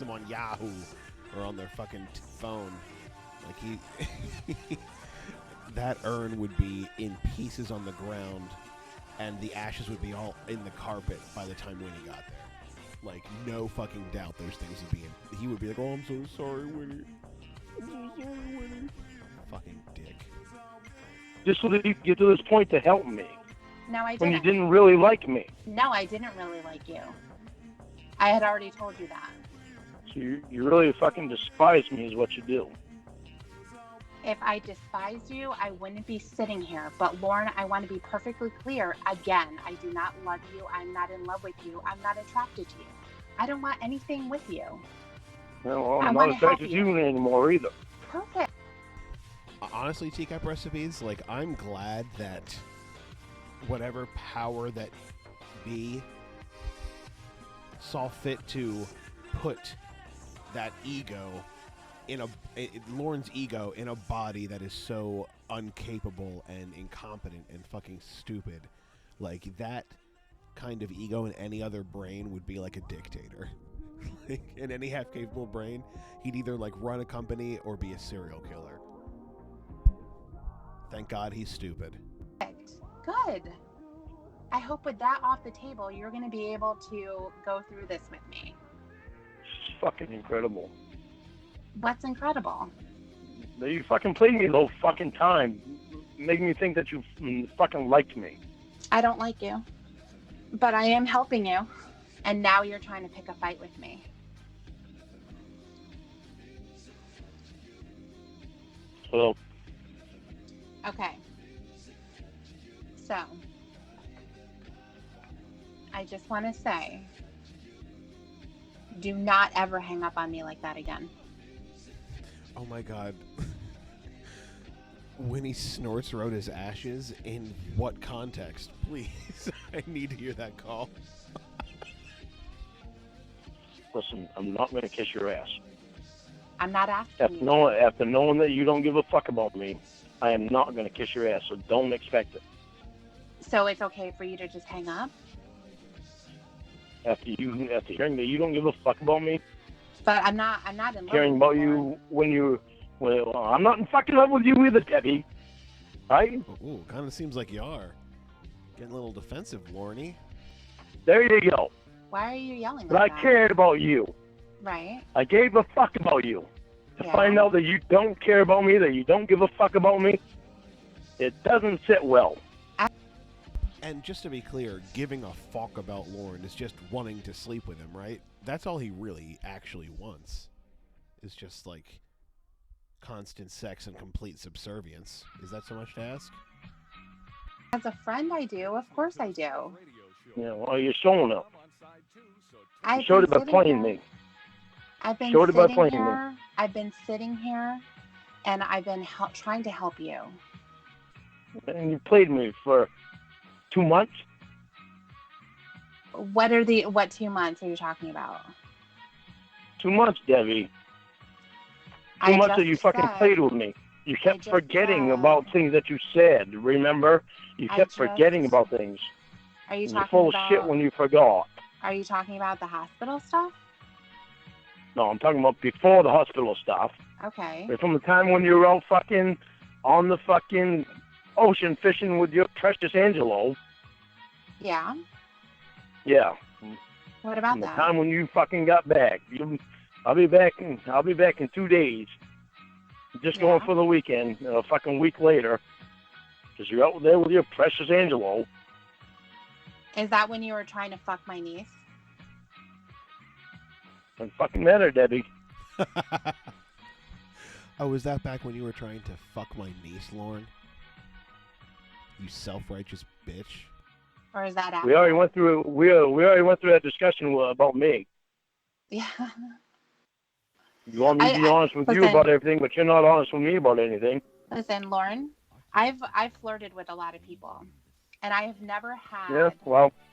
him on Yahoo or on their fucking phone. Like he that urn would be in pieces on the ground and the ashes would be all in the carpet by the time Winnie got there. Like, no fucking doubt those things would be in. He would be like, oh, I'm so sorry, Winnie. I'm so sorry, Winnie. Fucking dick. Just so that you could get to this point to help me. No, I didn't. When you didn't really like me. No, I didn't really like you. I had already told you that. So you really fucking despise me is what you do. If I despised you, I wouldn't be sitting here. But Lorne, I want to be perfectly clear. Again, I do not love you. I'm not in love with you. I'm not attracted to you. I don't want anything with you. No, I'm not attracted to you anymore either. Perfect. Honestly, Teacup Recipes, like, I'm glad that whatever power that be saw fit to put that ego in Lorne's ego in a body that is so incapable and incompetent and fucking stupid. Like, that kind of ego in any other brain would be like a dictator. Like, in any half-capable brain, he'd either, like, run a company or be a serial killer. Thank God he's stupid. Good. I hope with that off the table, you're going to be able to go through this with me. It's fucking incredible. What's incredible? That you fucking played me the whole fucking time, making me think that you fucking liked me. I don't like you, but I am helping you, and now you're trying to pick a fight with me. Well, okay. So, I just want to say, do not ever hang up on me like that again. Oh my God. When he snorts Rhoda's ashes, in what context? Please. I need to hear that call. listen, I'm not going to kiss your ass. I'm not asking you. After knowing that you don't give a fuck about me, I am not going to kiss your ass, so don't expect it. So it's okay for you to just hang up? After hearing that you don't give a fuck about me, but I'm not in love caring with about you I'm not in fucking love with you either, Debbie. Right? Ooh, kind of seems like you are. Getting a little defensive, Lorne. There you go. Why are you yelling but like I that? cared about you. Right. I gave a fuck about you. To find out that you don't care about me, that you don't give a fuck about me, it doesn't sit well. And just to be clear, giving a fuck about Lorne is just wanting to sleep with him, right? That's all he really actually wants. Is just, like, constant sex and complete subservience. Is that so much to ask? As a friend, I do. Of course I do. Yeah, well, you're showing up. You showed it by playing me. I've been showed it by sitting playing here. me. I've been sitting here, and I've been trying to help you. And you played me for 2 months? What 2 months are you talking about? 2 months, Debbie. 2 months that you fucking played with me. You kept forgetting about things that you said, remember? You kept forgetting about things. Are you You're talking full about... of shit when you forgot. Are you talking about the hospital stuff? No, I'm talking about before the hospital stuff. Okay. From the time when you were out fucking on the fucking ocean fishing with your precious Angelo. Yeah. Yeah. What about From the that? time when you fucking got back. I'll be back in 2 days. Just going for the weekend, a fucking week later. Because you're out there with your precious Angelo. Is that when you were trying to fuck my niece? Doesn't fucking matter, Debbie. Oh, was that back when you were trying to fuck my niece, Lorne? You self-righteous bitch. Or is that after? We already went through. We already went through that discussion about me. Yeah. You want me to be honest with you about everything, but you're not honest with me about anything. Listen, Lauren, I've flirted with a lot of people, and I have never had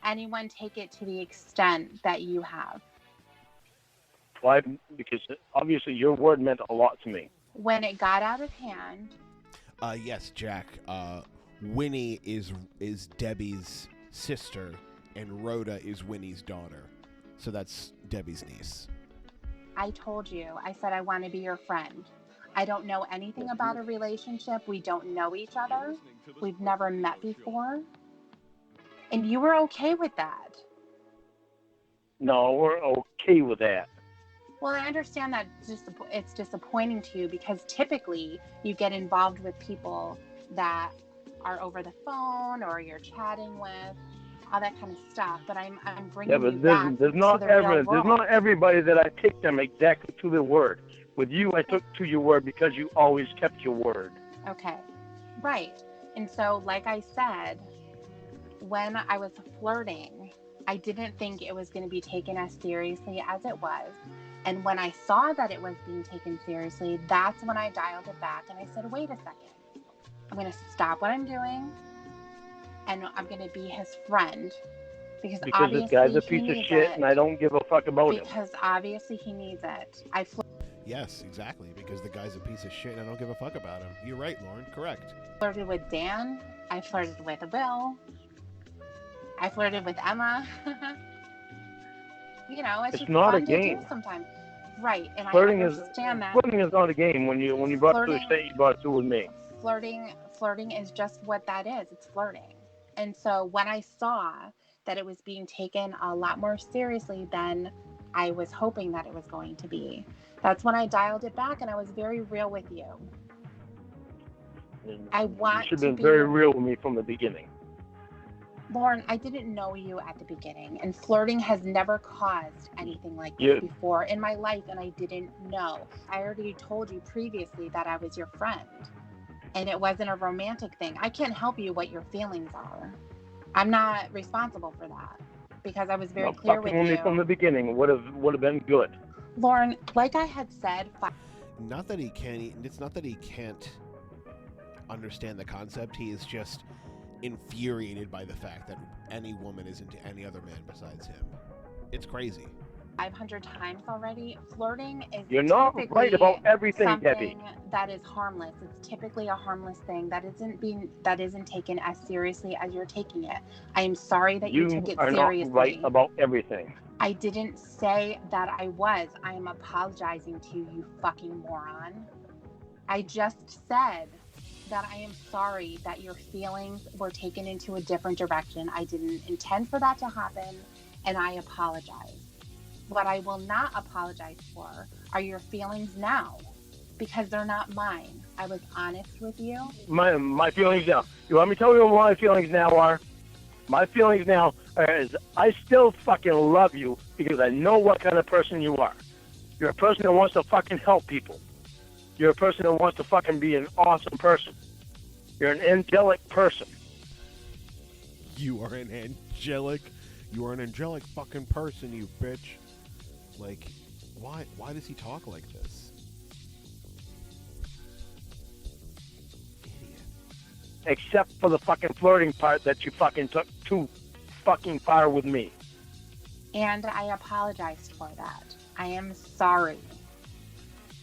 anyone take it to the extent that you have. Why? Because obviously your word meant a lot to me. When it got out of hand. Yes, Jack. Winnie is Debbie's sister, and Rhoda is Winnie's daughter. So that's Debbie's niece. I told you. I said I want to be your friend. I don't know anything about a relationship. We don't know each other. We've never met before. And you were okay with that. No, we're okay with that. Well, I understand that it's disappointing to you because typically you get involved with people that are over the phone or you're chatting with, all that kind of stuff. But I'm bringing you back there's not everybody that I take them exactly to the word. With you, I took to your word because you always kept your word. Okay, right. And so, like I said, when I was flirting, I didn't think it was going to be taken as seriously as it was. And when I saw that it was being taken seriously, that's when I dialed it back and I said, wait a second. I'm going to stop what I'm doing and I'm going to be his friend. Because obviously this guy's a piece of shit and I don't give a fuck about him. Because obviously he needs it. Yes, exactly. Because the guy's a piece of shit and I don't give a fuck about him. You're right, Lauren. Correct. I flirted with Dan. I flirted with Will. I flirted with Emma. You know, it's just not fun a game. to do sometimes. Right, and flirting I understand that. Flirting is not a game. When you brought it to the extent you brought it to with me. Flirting is just what that is. It's flirting. And so when I saw that it was being taken a lot more seriously than I was hoping that it was going to be, that's when I dialed it back and I was very real with you. You should have been very real with me from the beginning. Lauren, I didn't know you at the beginning, and flirting has never caused anything like this before in my life, and I didn't know. I already told you previously that I was your friend, and it wasn't a romantic thing. I can't help you what your feelings are. I'm not responsible for that because I was very clear with you. From the beginning would have been good. Lauren, like I had said, not that he can't. It's not that he can't understand the concept. He is just infuriated by the fact that any woman is into any other man besides him. It's crazy. 500 times already. Flirting is You're not right about everything, Debbie. That is harmless. It's typically a harmless thing that isn't taken as seriously as you're taking it. I am sorry that you took it seriously. You are not right about everything. I didn't say that I was. I am apologizing to you, fucking moron. I just said that I am sorry that your feelings were taken into a different direction. I didn't intend for that to happen, and I apologize. What I will not apologize for are your feelings now, because they're not mine. I was honest with you. My feelings now. You want me to tell you what my feelings now are? My feelings now is I still fucking love you because I know what kind of person you are. You're a person that wants to fucking help people. You're a person that wants to fucking be an awesome person. You're an angelic person. You are an angelic fucking person, you bitch. Like, why does he talk like this? Idiot. Except for the fucking flirting part that you fucking took too fucking far with me. And I apologized for that. I am sorry.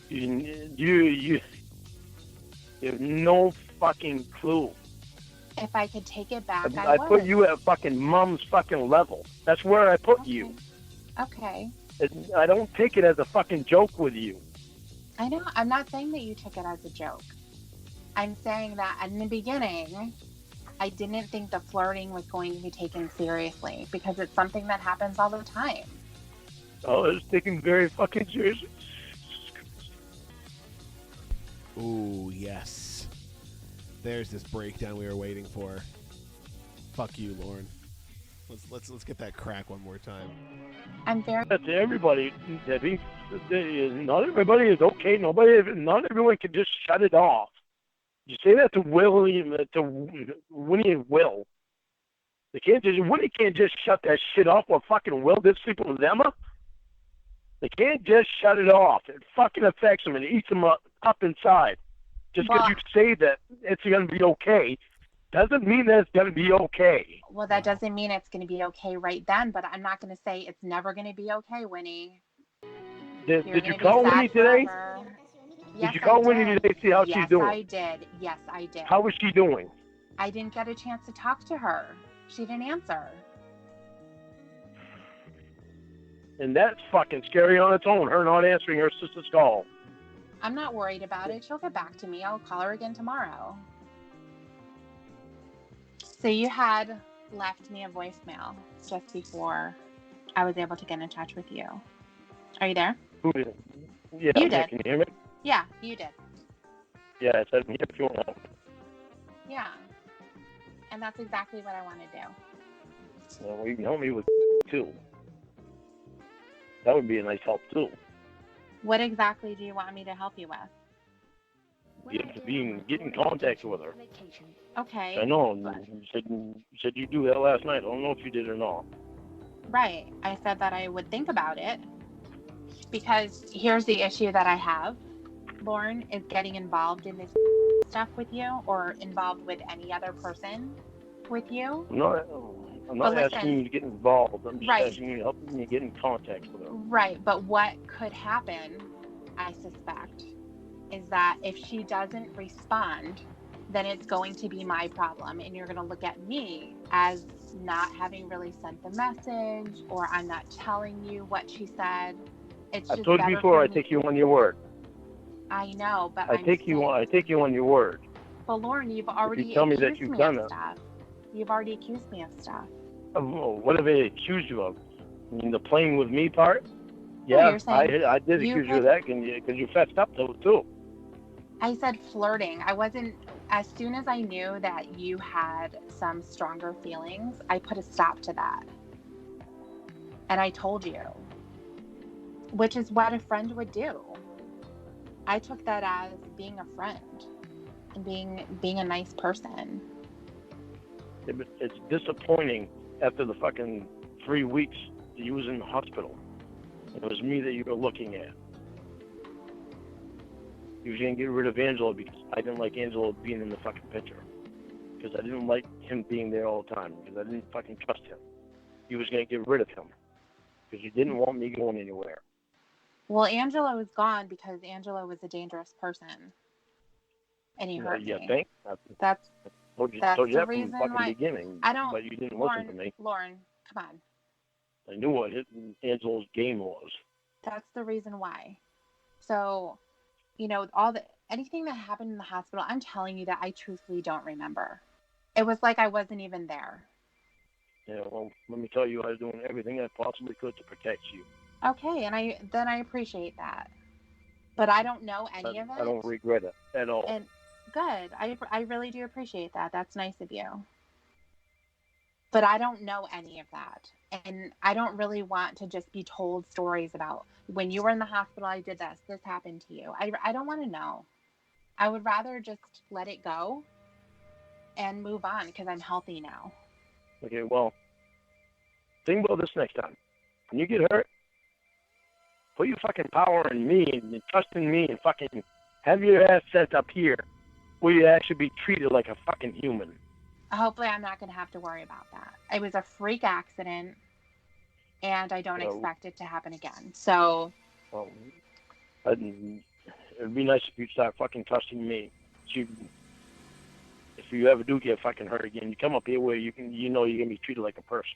You have no fucking clue. If I could take it back, I put you at fucking mom's fucking level. That's where I put you. Okay. I don't take it as a fucking joke with you. I know. I'm not saying that you took it as a joke. I'm saying that in the beginning, I didn't think the flirting was going to be taken seriously because it's something that happens all the time. Oh, it's taken very fucking seriously. Ooh, yes. There's this breakdown we were waiting for. Fuck you, Lauren. Let's get that crack one more time. I'm very. To everybody, Debbie. Not everybody is okay. Not everyone can just shut it off. You say that to Winnie and Will. Women can't just shut that shit off or fucking will this sleeping with Emma. They can't just shut it off. It fucking affects them and eats them up inside. Just because you say that it's going to be okay doesn't mean that it's going to be okay. Well, that doesn't mean it's going to be okay right then, but I'm not going to say it's never going to be okay, Winnie. Did you call Winnie today? Yes, did you call Winnie today to see how she's doing? Yes, I did. Yes, I did. How was she doing? I didn't get a chance to talk to her. She didn't answer. And that's fucking scary on its own, her not answering her sister's call. I'm not worried about it. She'll get back to me. I'll call her again tomorrow. So you had left me a voicemail just before I was able to get in touch with you. Are you there? Who did? Yeah, you did. Can you hear me? Yeah, you did. Yeah, I said I'm here if you want to help. Yeah. And that's exactly what I want to do. Well, you can help me with too. That would be a nice help too. What exactly do you want me to help you with? Get in contact with her. Okay. I know. You said you do that last night. I don't know if you did or not. Right. I said that I would think about it. Because here's the issue that I have, Lauren, is getting involved in this stuff with you or involved with any other person with you. I'm not asking you to get involved. I'm just asking you to help me get in contact with her. Right. But what could happen, I suspect, is that if she doesn't respond, then it's going to be my problem. And you're going to look at me as not having really sent the message, or I'm not telling you what she said. I've told you before, I take you on your word. I know, but I take you on your word. But Lauren, you've already tell me that you've done it. Stuff. You've already accused me of stuff. What have they accused you of? I mean, the playing with me part? Yeah, I did accuse you of that because you fessed up to it too. I said flirting. I wasn't. As soon as I knew that you had some stronger feelings, I put a stop to that. And I told you. Which is what a friend would do. I took that as being a friend and being a nice person. It's disappointing after the fucking 3 weeks that you was in the hospital. It was me that you were looking at. You was going to get rid of Angelo because I didn't like Angelo being in the fucking picture. Because I didn't like him being there all the time. Because I didn't fucking trust him. You was going to get rid of him. Because you didn't want me going anywhere. Well, Angelo was gone because Angelo was a dangerous person. And he hurt me. You think? That's told you the that reason from the fucking why beginning. I don't. But you didn't Lauren, listen to me. Lauren, come on. I knew what Angelo's game was. That's the reason why. So, anything that happened in the hospital, I'm telling you that I truthfully don't remember. It was like I wasn't even there. Yeah, well, let me tell you, I was doing everything I possibly could to protect you. Okay, and I appreciate that. But I don't know any of it. I don't regret it at all. And good. I really do appreciate that. That's nice of you. But I don't know any of that. And I don't really want to just be told stories about when you were in the hospital, I did this happened to you. I don't want to know. I would rather just let it go and move on because I'm healthy now. Okay, well, think about this next time. When you get hurt, put your fucking power in me and trust in me and fucking have your ass set up here where you actually be treated like a fucking human. Hopefully I'm not going to have to worry about that. It was a freak accident, and I don't expect it to happen again. So, it'd be nice if you start fucking trusting me. If you ever do get fucking hurt again, you come up here where you're going to be treated like a person.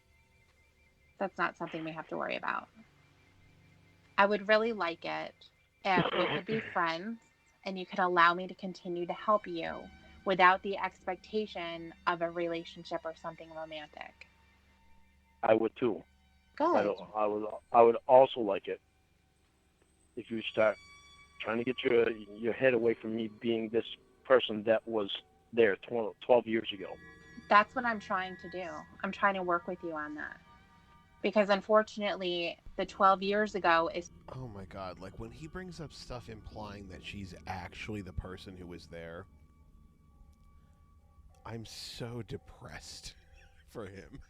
That's not something we have to worry about. I would really like it if we could be friends and you could allow me to continue to help you without the expectation of a relationship or something romantic. I would too. Good. I would also like it if you start trying to get your head away from me being this person that was there 12 years ago. That's what I'm trying to do. I'm trying to work with you on that. Because unfortunately, the 12 years ago is... Oh my God, like when he brings up stuff implying that she's actually the person who was there, I'm so depressed for him.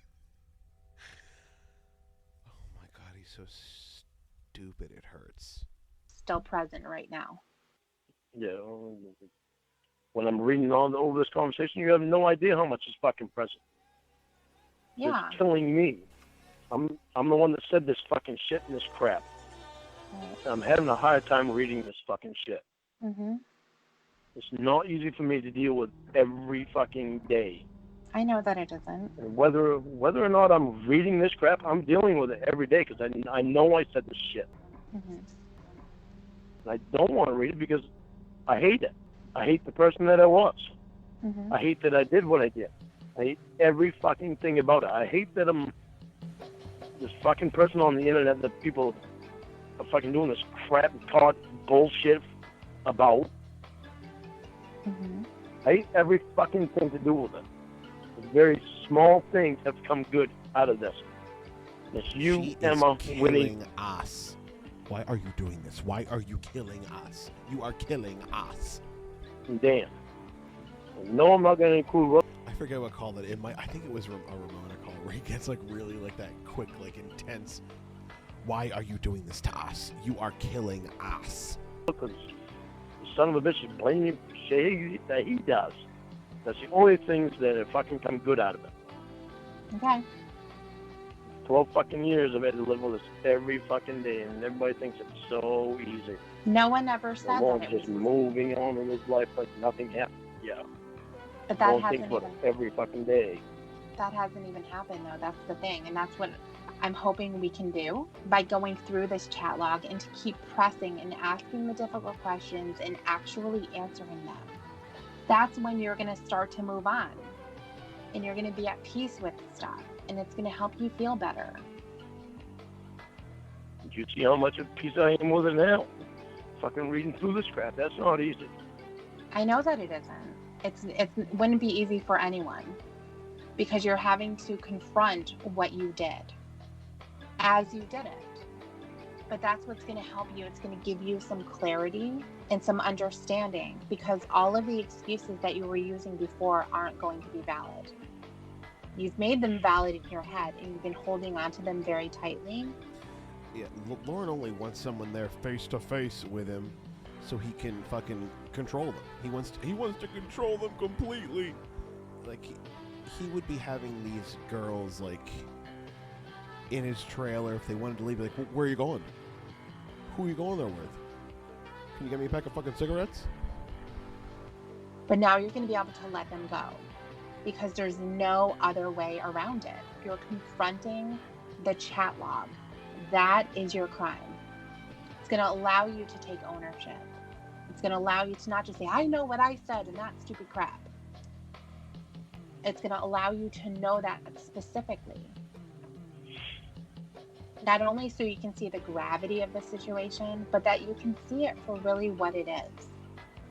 so stupid it hurts. Still present right now. Yeah. When I'm reading all over this conversation, you have no idea how much is fucking present. Yeah. It's killing me. I'm the one that said this fucking shit and this crap. Right. I'm having a hard time reading this fucking shit. Mm-hmm. It's not easy for me to deal with every fucking day. I know that it isn't. And whether or not I'm reading this crap, I'm dealing with it every day because I know I said this shit. Mm-hmm. And I don't want to read it because I hate it. I hate the person that I was. Mm-hmm. I hate that I did what I did. I hate every fucking thing about it. I hate that I'm this fucking person on the internet that people are fucking doing this crap and talk bullshit about. Mm-hmm. I hate every fucking thing to do with it. The very small things have come good out of this. It's you, She Emma, is Winnie. killing us. Why are you doing this? Why are you killing us? You are killing us. And Dan. No, I'm not going to include. I forget what call it. I think it was a Ramona call where he gets like really like that quick, like intense. Why are you doing this to us? You are killing us. Because the son of a bitch is blaming shit that he does. That's the only things that have fucking come good out of it. Okay. 12 fucking years I've had to live with this every fucking day, and everybody thinks it's so easy. No one ever said Everyone's that it was just moving on in his life like nothing happened. Yeah. But that Don't hasn't think about even it every fucking day. that hasn't even happened though. That's the thing, and that's what I'm hoping we can do by going through this chat log and to keep pressing and asking the difficult questions and actually answering them. That's when you're going to start to move on, and you're going to be at peace with stuff, and it's going to help you feel better. Did you see how much of peace I am with it now? Fucking reading through this crap, that's not easy. I know that it isn't. It wouldn't be easy for anyone because you're having to confront what you did as you did it. But that's what's going to help you. It's going to give you some clarity and some understanding because all of the excuses that you were using before aren't going to be valid. You've made them valid in your head and you've been holding on to them very tightly. Yeah, Lauren only wants someone there face to face with him so he can fucking control them. He wants to control them completely. Like he would be having these girls like in his trailer if they wanted to leave. Like, where are you going? Who are you going there with? Can you get me a pack of fucking cigarettes? But now you're going to be able to let them go because there's no other way around it. You're confronting the chat log. That is your crime. It's going to allow you to take ownership. It's going to allow you to not just say, I know what I said and that's stupid crap. It's going to allow you to know that specifically. Not only so you can see the gravity of the situation, but that you can see it for really what it is.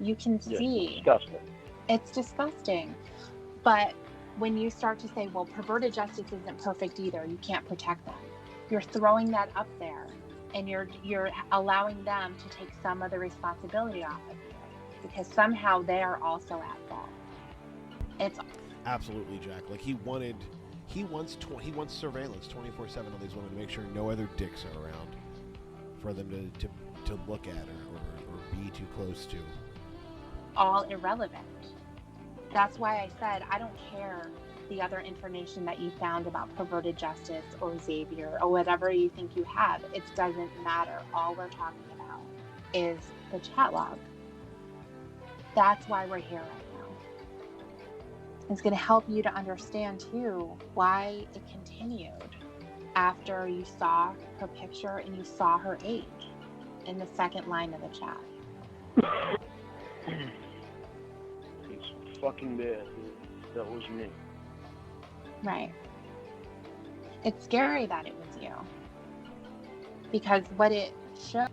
You can see. It's disgusting. It's disgusting. But when you start to say, well, perverted justice isn't perfect either, you can't protect them. You're throwing that up there and you're allowing them to take some of the responsibility off of you because somehow they are also at fault. It's absolutely, Jack. Like he wants surveillance 24/7 on these women to make sure no other dicks are around for them to look at or be too close to. all irrelevant. That's why I said I don't care the other information that you found about perverted justice or Xavier or whatever you think you have. It doesn't matter. All we're talking about is the chat log. That's why we're here right now. It's going to help you to understand too why it continued after you saw her picture and you saw her age in the second line of the chat. It's fucking bad. That was me. Right. It's scary that it was you. Because what it showed...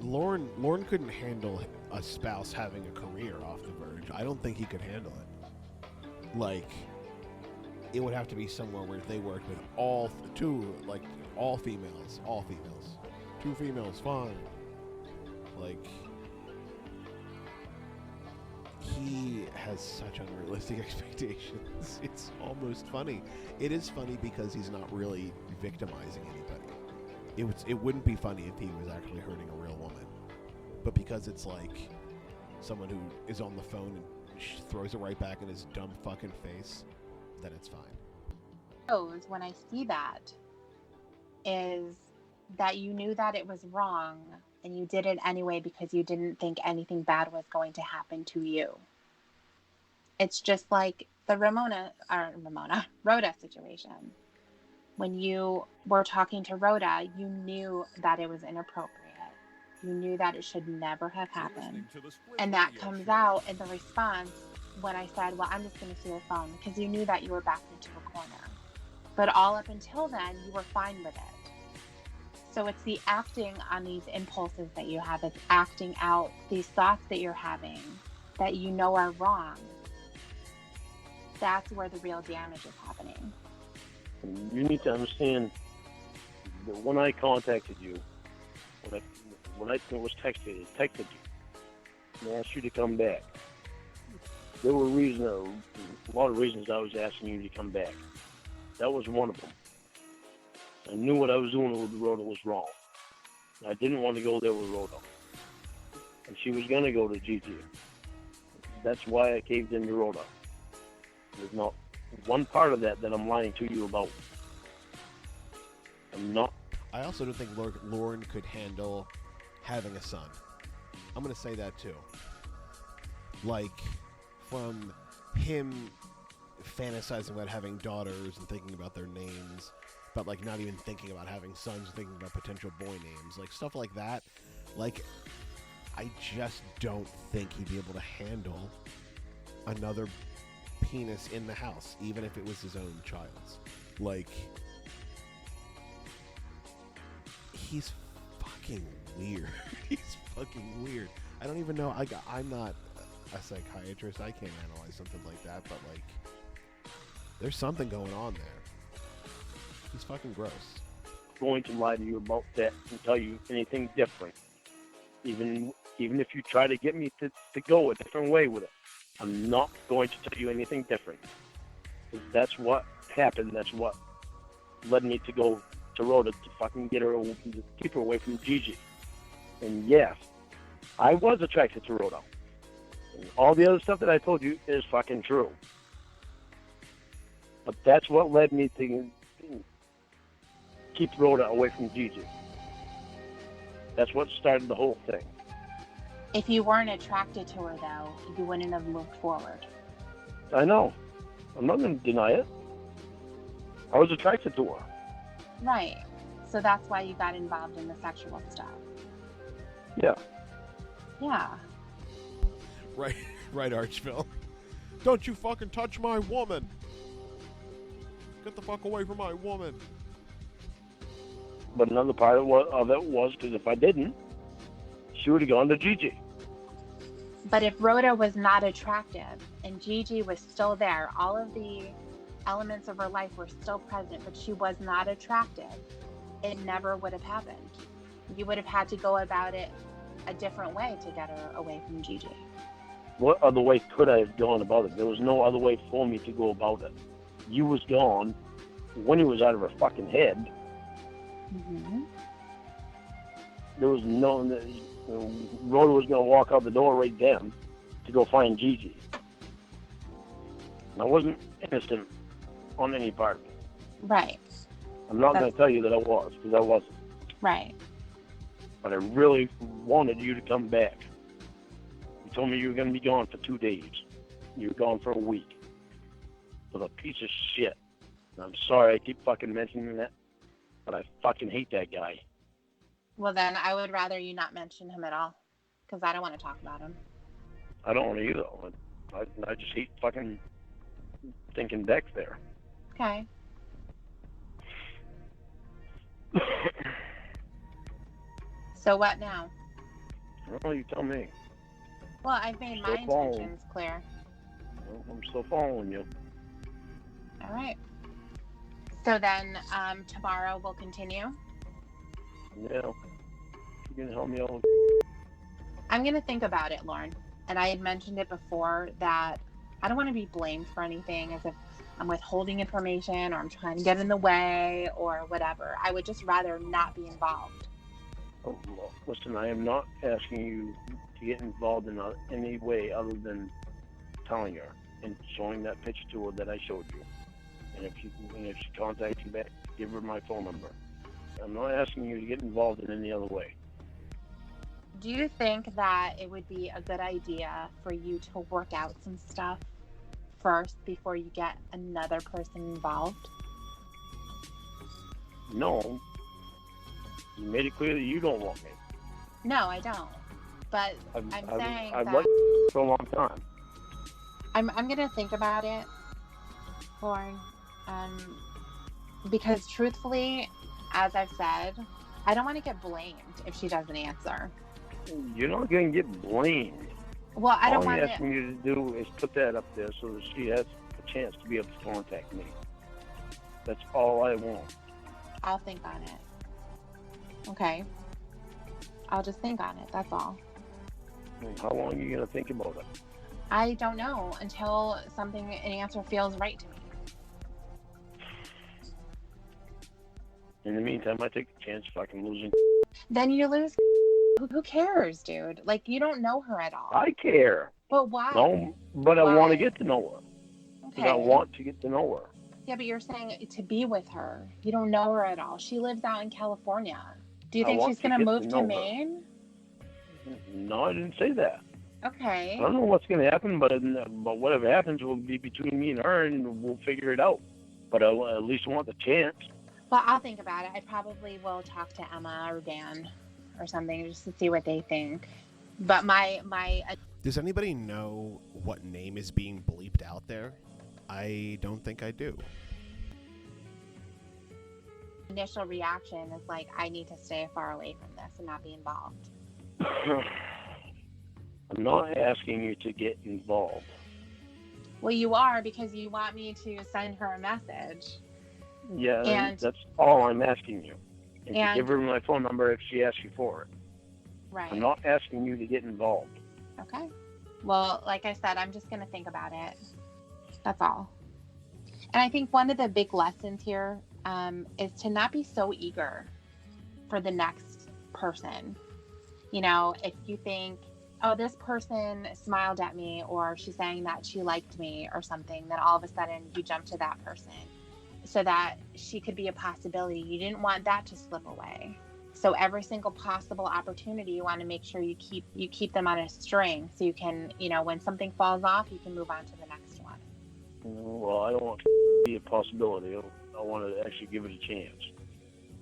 Lauren couldn't handle a spouse having a career off the verge. I don't think he could handle it. Like, it would have to be somewhere where they worked with all females. 2 females, fine. Like, he has such unrealistic expectations. It's almost funny. It is funny because he's not really victimizing anybody. it wouldn't be funny if he was actually hurting a real woman. But because it's like someone who is on the phone and throws it right back in his dumb fucking face, then it's fine. When I see that is that you knew that it was wrong and you did it anyway because you didn't think anything bad was going to happen to you. It's just like the Rhoda situation. When you were talking to Rhoda, you knew that it was inappropriate. You knew that it should never have happened. And that comes out in the response when I said, well, I'm just going to see your phone, because you knew that you were backed into a corner. But all up until then, you were fine with it. So it's the acting on these impulses that you have. It's acting out these thoughts that you're having that you know are wrong. That's where the real damage is happening. You need to understand that when I contacted you, when I was texted you and asked you to come back, there were a lot of reasons I was asking you to come back. That was one of them. I knew what I was doing with Rhoda was wrong. I didn't want to go there with Rhoda. And she was going to go to Gigi. That's why I caved into Rhoda. There's not one part of that I'm lying to you about. I'm not. I also don't think Lauren could handle having a son. I'm going to say that too. Like, from him fantasizing about having daughters and thinking about their names, but like not even thinking about having sons, thinking about potential boy names, like stuff like that. Like, I just don't think he'd be able to handle another penis in the house, even if it was his own child's. Like, he's fucking weird. He's fucking weird. I don't even know. I'm not a psychiatrist. I can't analyze something like that, but like, there's something going on there. He's fucking gross. I'm going to lie to you about that and tell you anything different. Even if you try to get me to go a different way with it, I'm not going to tell you anything different. That's what happened. That's what led me to go to Rhoda to fucking keep her away from Gigi. And yes, I was attracted to Rhoda. And all the other stuff that I told you is fucking true. But that's what led me to keep Rhoda away from Gigi. That's what started the whole thing. If you weren't attracted to her, though, you wouldn't have moved forward. I know. I'm not going to deny it. I was attracted to her. Right. So that's why you got involved in the sexual stuff. Yeah. Yeah. Right, Archville. Don't you fucking touch my woman. Get the fuck away from my woman. But another part of it was because if I didn't, she would have gone to Gigi. But if Rhoda was not attractive and Gigi was still there, all of the elements of her life were still present, but she was not attractive, it never would have happened. You would have had to go about it a different way to get her away from Gigi. What other way could I have gone about it? There was no other way for me to go about it. You was gone when he was out of her fucking head. Mm-hmm. There was Rhoda was going to walk out the door right then to go find Gigi. And I wasn't innocent on any part. Right. I'm not going to tell you that I was, because I wasn't. Right. But I really wanted you to come back. You told me you were going to be gone for 2 days. You were gone for a week. With a piece of shit. And I'm sorry I keep fucking mentioning that, but I fucking hate that guy. Well, then I would rather you not mention him at all, because I don't want to talk about him. I don't want to either. I just hate fucking thinking Beck's there. Okay. So what now? Well, you tell me. Well, I've made my intentions clear. Well, I'm still following you. All right. So then tomorrow we'll continue. Yeah. You can help me out. I'm going to think about it, Lauren. And I had mentioned it before that I don't want to be blamed for anything, as if I'm withholding information or I'm trying to get in the way or whatever. I would just rather not be involved. Oh, well, listen, I am not asking you to get involved in any way other than telling her and showing that picture to her that I showed you. And if she contacts you back, give her my phone number. I'm not asking you to get involved in any other way. Do you think that it would be a good idea for you to work out some stuff first before you get another person involved? No. You made it clear that you don't want me. No, I don't. But I'm saying I've that liked for a long time. I'm going to think about it, Lauren, because truthfully, as I've said, I don't want to get blamed if she doesn't answer. You're not going to get blamed. Well, I don't All want I'm to. asking you to do is put that up there so that she has a chance to be able to contact me. That's all I want. I'll think on it. Okay. I'll just think on it. That's all. How long are you going to think about it? I don't know until an answer feels right to me. In the meantime, I take the chance if I can lose. Then you lose. Who cares, dude? Like, you don't know her at all. I care. But why? No, but I want to get to know her. Okay. Because I want to get to know her. Yeah, but you're saying to be with her. You don't know her at all. She lives out in California. Do you think she's going to move to Maine? No, I didn't say that. Okay. I don't know what's going to happen, but whatever happens will be between me and her, and we'll figure it out. But I at least want the chance. Well, I'll think about it. I probably will talk to Emma or Dan or something just to see what they think. But my Does anybody know what name is being bleeped out there? I don't think I do. initial reaction is like, I need to stay far away from this and not be involved. I'm not asking you to get involved. Well, you are, because you want me to send her a message. Yeah, and that's all I'm asking you. And to and give her my phone number if she asks you for it. right. I'm not asking you to get involved. Okay. Well, like I said, I'm just going to think about it. That's all. And I think one of the big lessons here is to not be so eager for the next person. You know, if you think, oh, this person smiled at me, or she's saying that she liked me or something, then all of a sudden you jump to that person so that she could be a possibility. You didn't want that to slip away. So every single possible opportunity, you want to make sure you keep them on a string, so you can, you know, when something falls off, you can move on to the next one. Well, I don't want to be a possibility. I want to actually give it a chance.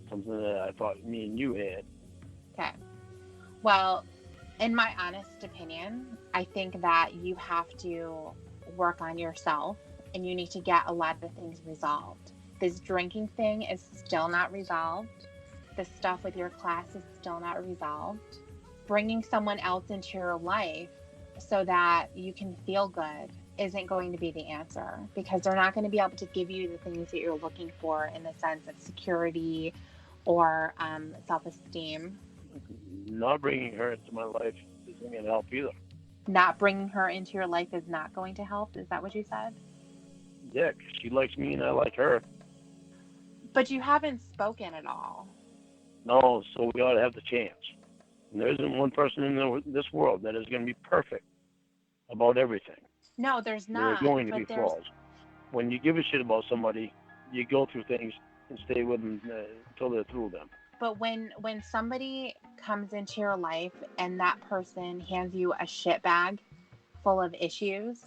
Something that I thought me and you had. Okay. Well, in my honest opinion, I think that you have to work on yourself and you need to get a lot of things resolved. This drinking thing is still not resolved. The stuff with your class is still not resolved. Bringing someone else into your life so that you can feel good isn't going to be the answer, because they're not going to be able to give you the things that you're looking for in the sense of security or self-esteem. Not bringing her into my life isn't going to help either. Not bringing her into your life is not going to help? Is that what you said? Yeah, 'cause she likes me and I like her. But you haven't spoken at all. No, so we ought to have the chance. And there isn't one person in this world that is going to be perfect about everything. No, there's not. There are going to be flaws. When you give a shit about somebody, you go through things and stay with them until they're through them. But when somebody comes into your life and that person hands you a shit bag full of issues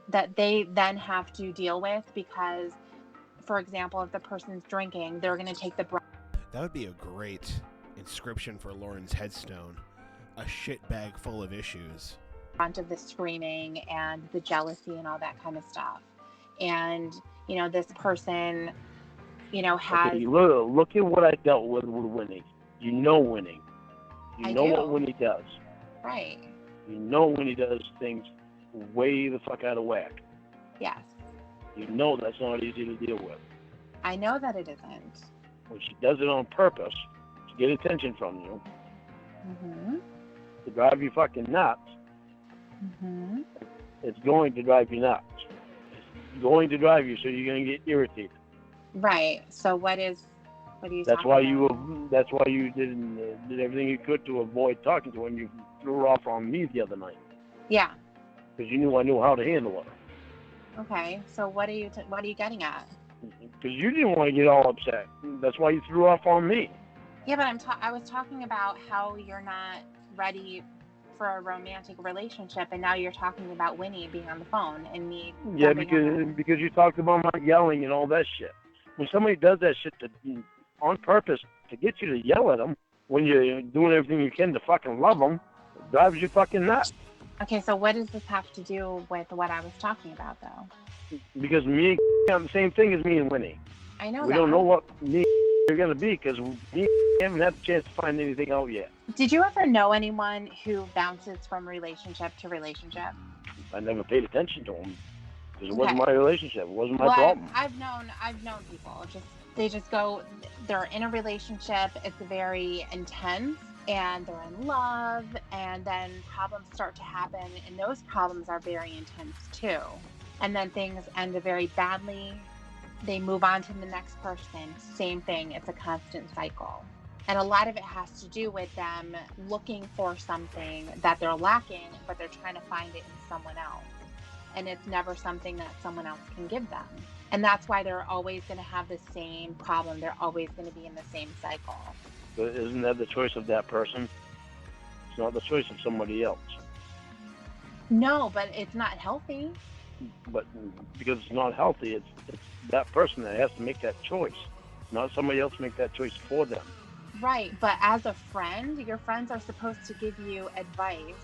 that they then have to deal with, because, for example, if the person's drinking, they're going to take the brunt. That would be a great inscription for Lauren's headstone. A shit bag full of issues. Of the screaming and the jealousy and all that kind of stuff. And, you know, this person, you know, has... Okay, look at what I dealt with Winnie. You know Winnie. You know what Winnie does. Right. You know Winnie does things way the fuck out of whack. Yes. You know that's not easy to deal with. I know that it isn't. When she does it on purpose to get attention from you, to drive you fucking nuts, it's going to drive you nuts. going to drive you, so you're going to get irritated. Right. So what are you That's talking why about? that's why you did everything you could to avoid talking to her, and you threw her off on me the other night. Yeah. Because you knew I knew how to handle her. Okay. So what are you getting at? Because you didn't want to get all upset. That's why you threw her off on me. Yeah, but I was talking about how you're not ready for a romantic relationship, and now you're talking about Winnie being on the phone and me. Yeah, because you talked about my yelling and all that shit. When somebody does that shit on purpose to get you to yell at them, when you're doing everything you can to fucking love them, it drives you fucking nuts. Okay, so what does this have to do with what I was talking about, though? Because me and the same thing as me and Winnie. I know we don't know what me and are going to be because we haven't had the chance to find anything out yet. Did you ever know anyone who bounces from relationship to relationship? I never paid attention to them because it wasn't my relationship. It wasn't my problem. I've known people. They just go. They're in a relationship. It's very intense, and they're in love, and then problems start to happen, and those problems are very intense too. And then things end very badly. They move on to the next person. Same thing. It's a constant cycle. And a lot of it has to do with them looking for something that they're lacking, but they're trying to find it in someone else. And it's never something that someone else can give them. And that's why they're always going to have the same problem. They're always going to be in the same cycle. But isn't that the choice of that person? It's not the choice of somebody else. No, but it's not healthy. But because it's not healthy, it's that person that has to make that choice, not somebody else make that choice for them. Right, but as a friend, your friends are supposed to give you advice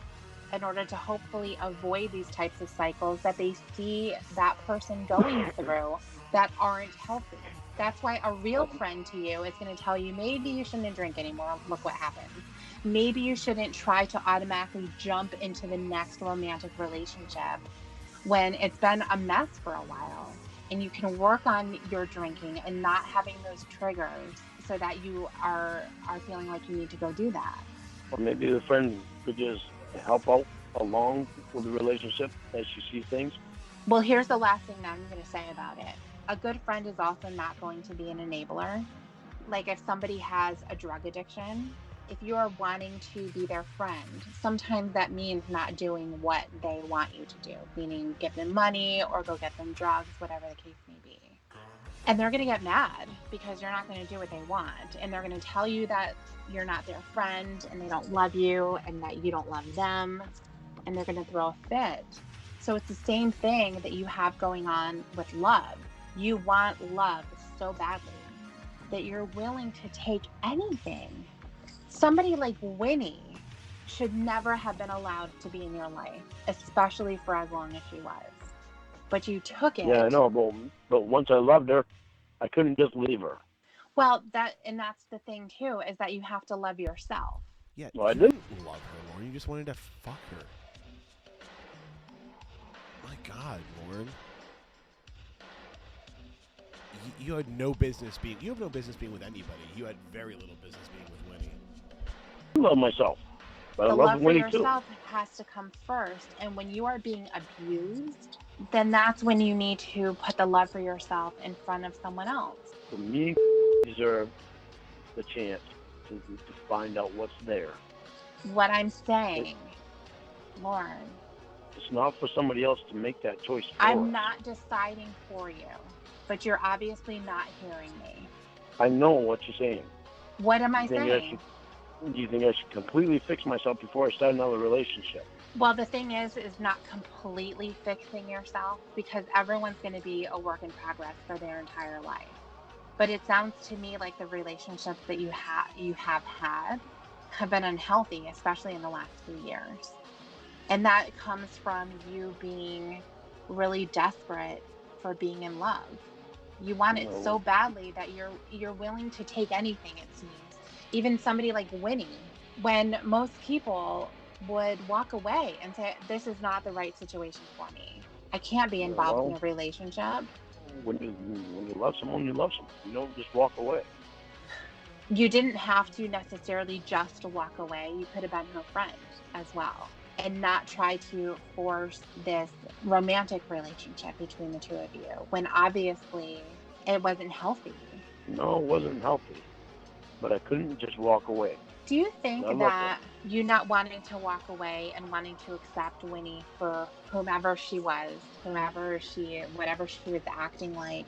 in order to hopefully avoid these types of cycles that they see that person going through that aren't healthy. That's why a real friend to you is going to tell you, maybe you shouldn't drink anymore. Look what happened. Maybe you shouldn't try to automatically jump into the next romantic relationship when it's been a mess for a while. And you can work on your drinking and not having those triggers so that you are feeling like you need to go do that. Or maybe the friend could just help out along with the relationship as she sees things. Well, here's the last thing that I'm going to say about it. A good friend is also not going to be an enabler. Like if somebody has a drug addiction, if you are wanting to be their friend, sometimes that means not doing what they want you to do, meaning give them money or go get them drugs, whatever the case may be. And they're going to get mad because you're not going to do what they want. And they're going to tell you that you're not their friend and they don't love you and that you don't love them. And they're going to throw a fit. So it's the same thing that you have going on with love. You want love so badly that you're willing to take anything. Somebody like Winnie should never have been allowed to be in your life, especially for as long as she was. But you took it. Yeah, I know, but once I loved her, I couldn't just leave her. Well, that's the thing too, is that you have to love yourself. Yeah, well, I didn't love her, Lauren. You just wanted to fuck her. My God, Lauren. You had no business being. You have no business being with anybody. You had very little business being with Winnie. I love myself, but I love Winnie too. The love for yourself has to come first, and when you are being abused, then that's when you need to put the love for yourself in front of someone else. For me, deserve the chance to find out what's there. What I'm saying, Lauren. It's not for somebody else to make that choice for I'm us. not deciding for you, but you're obviously not hearing me. I know what you're saying. What am I saying? Do you think I should completely fix myself before I start another relationship? Well, the thing is not completely fixing yourself, because everyone's going to be a work in progress for their entire life. But it sounds to me like the relationships that you have had have been unhealthy, especially in the last few years. And that comes from you being really desperate for being in love. You want it so badly that you're willing to take anything, it seems. Even somebody like Winnie, when most people would walk away and say, this is not the right situation for me. I can't be involved in a relationship. When you love someone, you love someone. You don't just walk away. You didn't have to necessarily just walk away. You could have been her friend as well. and not try to force this romantic relationship between the two of you when obviously it wasn't healthy. No, it wasn't healthy, but I couldn't just walk away. Do you think I love that you not wanting to walk away and wanting to accept Winnie for whomever she was, whatever she was acting like,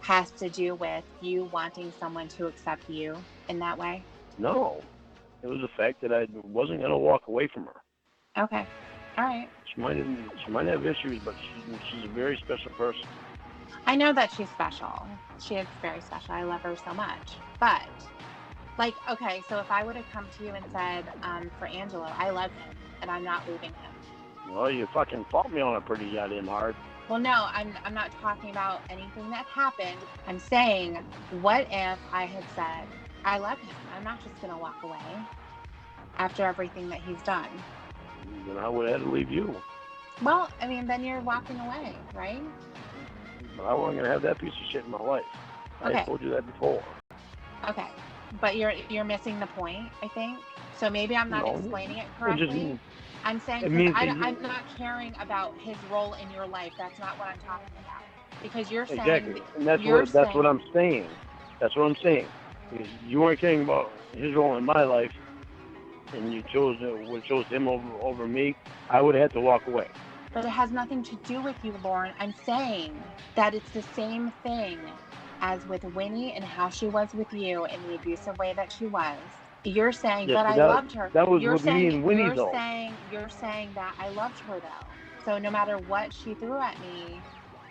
has to do with you wanting someone to accept you in that way? No, it was the fact that I wasn't going to walk away from her. Okay. All right. She might have issues, but she's a very special person. I know that she's special. She is very special. I love her so much. But, like, okay, so if I would have come to you and said, for Angelo, I love him and I'm not leaving him. Well, you fucking fought me on it pretty goddamn hard. Well, no, I'm not talking about anything that happened. I'm saying, what if I had said, I love him. I'm not just going to walk away after everything that he's done. Then I would have had to leave you. Well, I mean, then you're walking away, right? But I wasn't going to have that piece of shit in my life. Okay. I told you that before. Okay. But you're missing the point, I think. So maybe I'm not explaining it correctly. I'm saying I'm not caring about his role in your life. That's not what I'm talking about. Because you're saying... Exactly. And that's what I'm saying. That's what I'm saying. Because you weren't caring about his role in my life, and you chose him over me, I would have had to walk away. But it has nothing to do with you, Lauren. I'm saying that it's the same thing as with Winnie and how she was with you in the abusive way that she was. You're saying, yes, but I loved her. That was with me and Winnie, though. You're saying that I loved her, though. So no matter what she threw at me,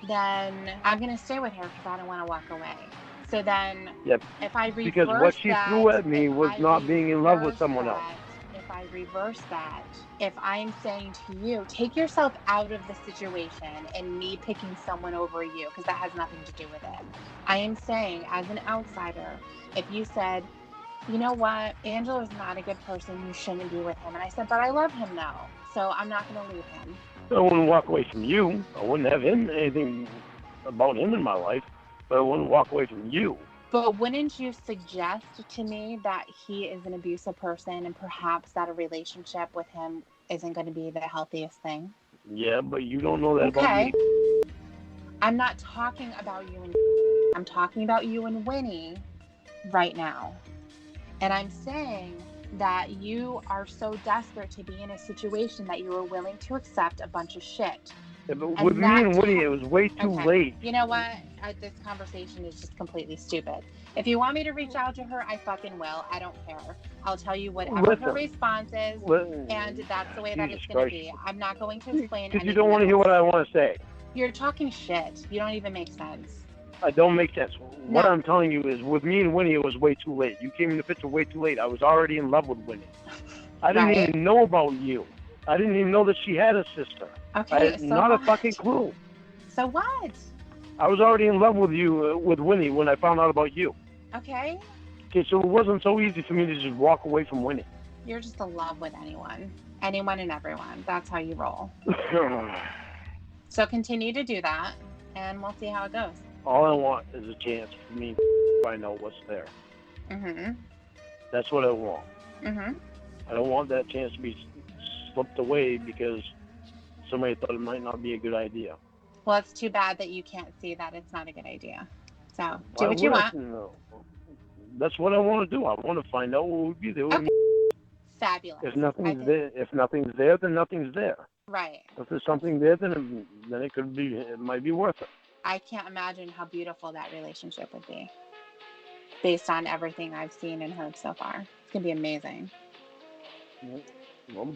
then I'm going to stay with her because I don't want to walk away. So then, if I reverse because what she threw at me was not being in love with someone else. If I reverse that, if I'm saying to you, take yourself out of the situation and me picking someone over you, because that has nothing to do with it. I am saying, as an outsider, if you said, you know what, Angelo's not a good person, you shouldn't be with him. And I said, but I love him now, so I'm not going to leave him. I wouldn't walk away from you. I wouldn't have anything about him in my life, but I wouldn't walk away from you. But wouldn't you suggest to me that he is an abusive person and perhaps that a relationship with him isn't going to be the healthiest thing? Yeah, but you don't know that about me. I'm not talking about you and I'm talking about you and Winnie right now. And I'm saying that you are so desperate to be in a situation that you were willing to accept a bunch of shit. Yeah, but with me and Winnie, it was way too late. You know what? This conversation is just completely stupid. If you want me to reach out to her, I fucking will. I don't care. I'll tell you whatever her response is, and that's the way that it's going to be. I'm not going to explain because you don't want to hear what I want to say. You're talking shit. You don't even make sense. I don't make sense. What I'm telling you is, with me and Winnie, it was way too late. You came in the picture way too late. I was already in love with Winnie. I didn't even know about you. I didn't even know that she had a sister. Okay, I had not a fucking clue. So what? I was already in love with you, with Winnie, when I found out about you. Okay. Okay, so it wasn't so easy for me to just walk away from Winnie. You're just in love with anyone and everyone. That's how you roll. So continue to do that, and we'll see how it goes. All I want is a chance for me to find out what's there. Mm-hmm. That's what I want. Mm-hmm. I don't want that chance to be slipped away because somebody thought it might not be a good idea. Well, it's too bad that you can't see that it's not a good idea. So do what you want. That's what I want to do. I want to find out what would be there. Okay. Fabulous. If nothing's there, then nothing's there. Right. If there's something there, then it might be worth it. I can't imagine how beautiful that relationship would be, based on everything I've seen and heard so far. It's gonna be amazing. Well,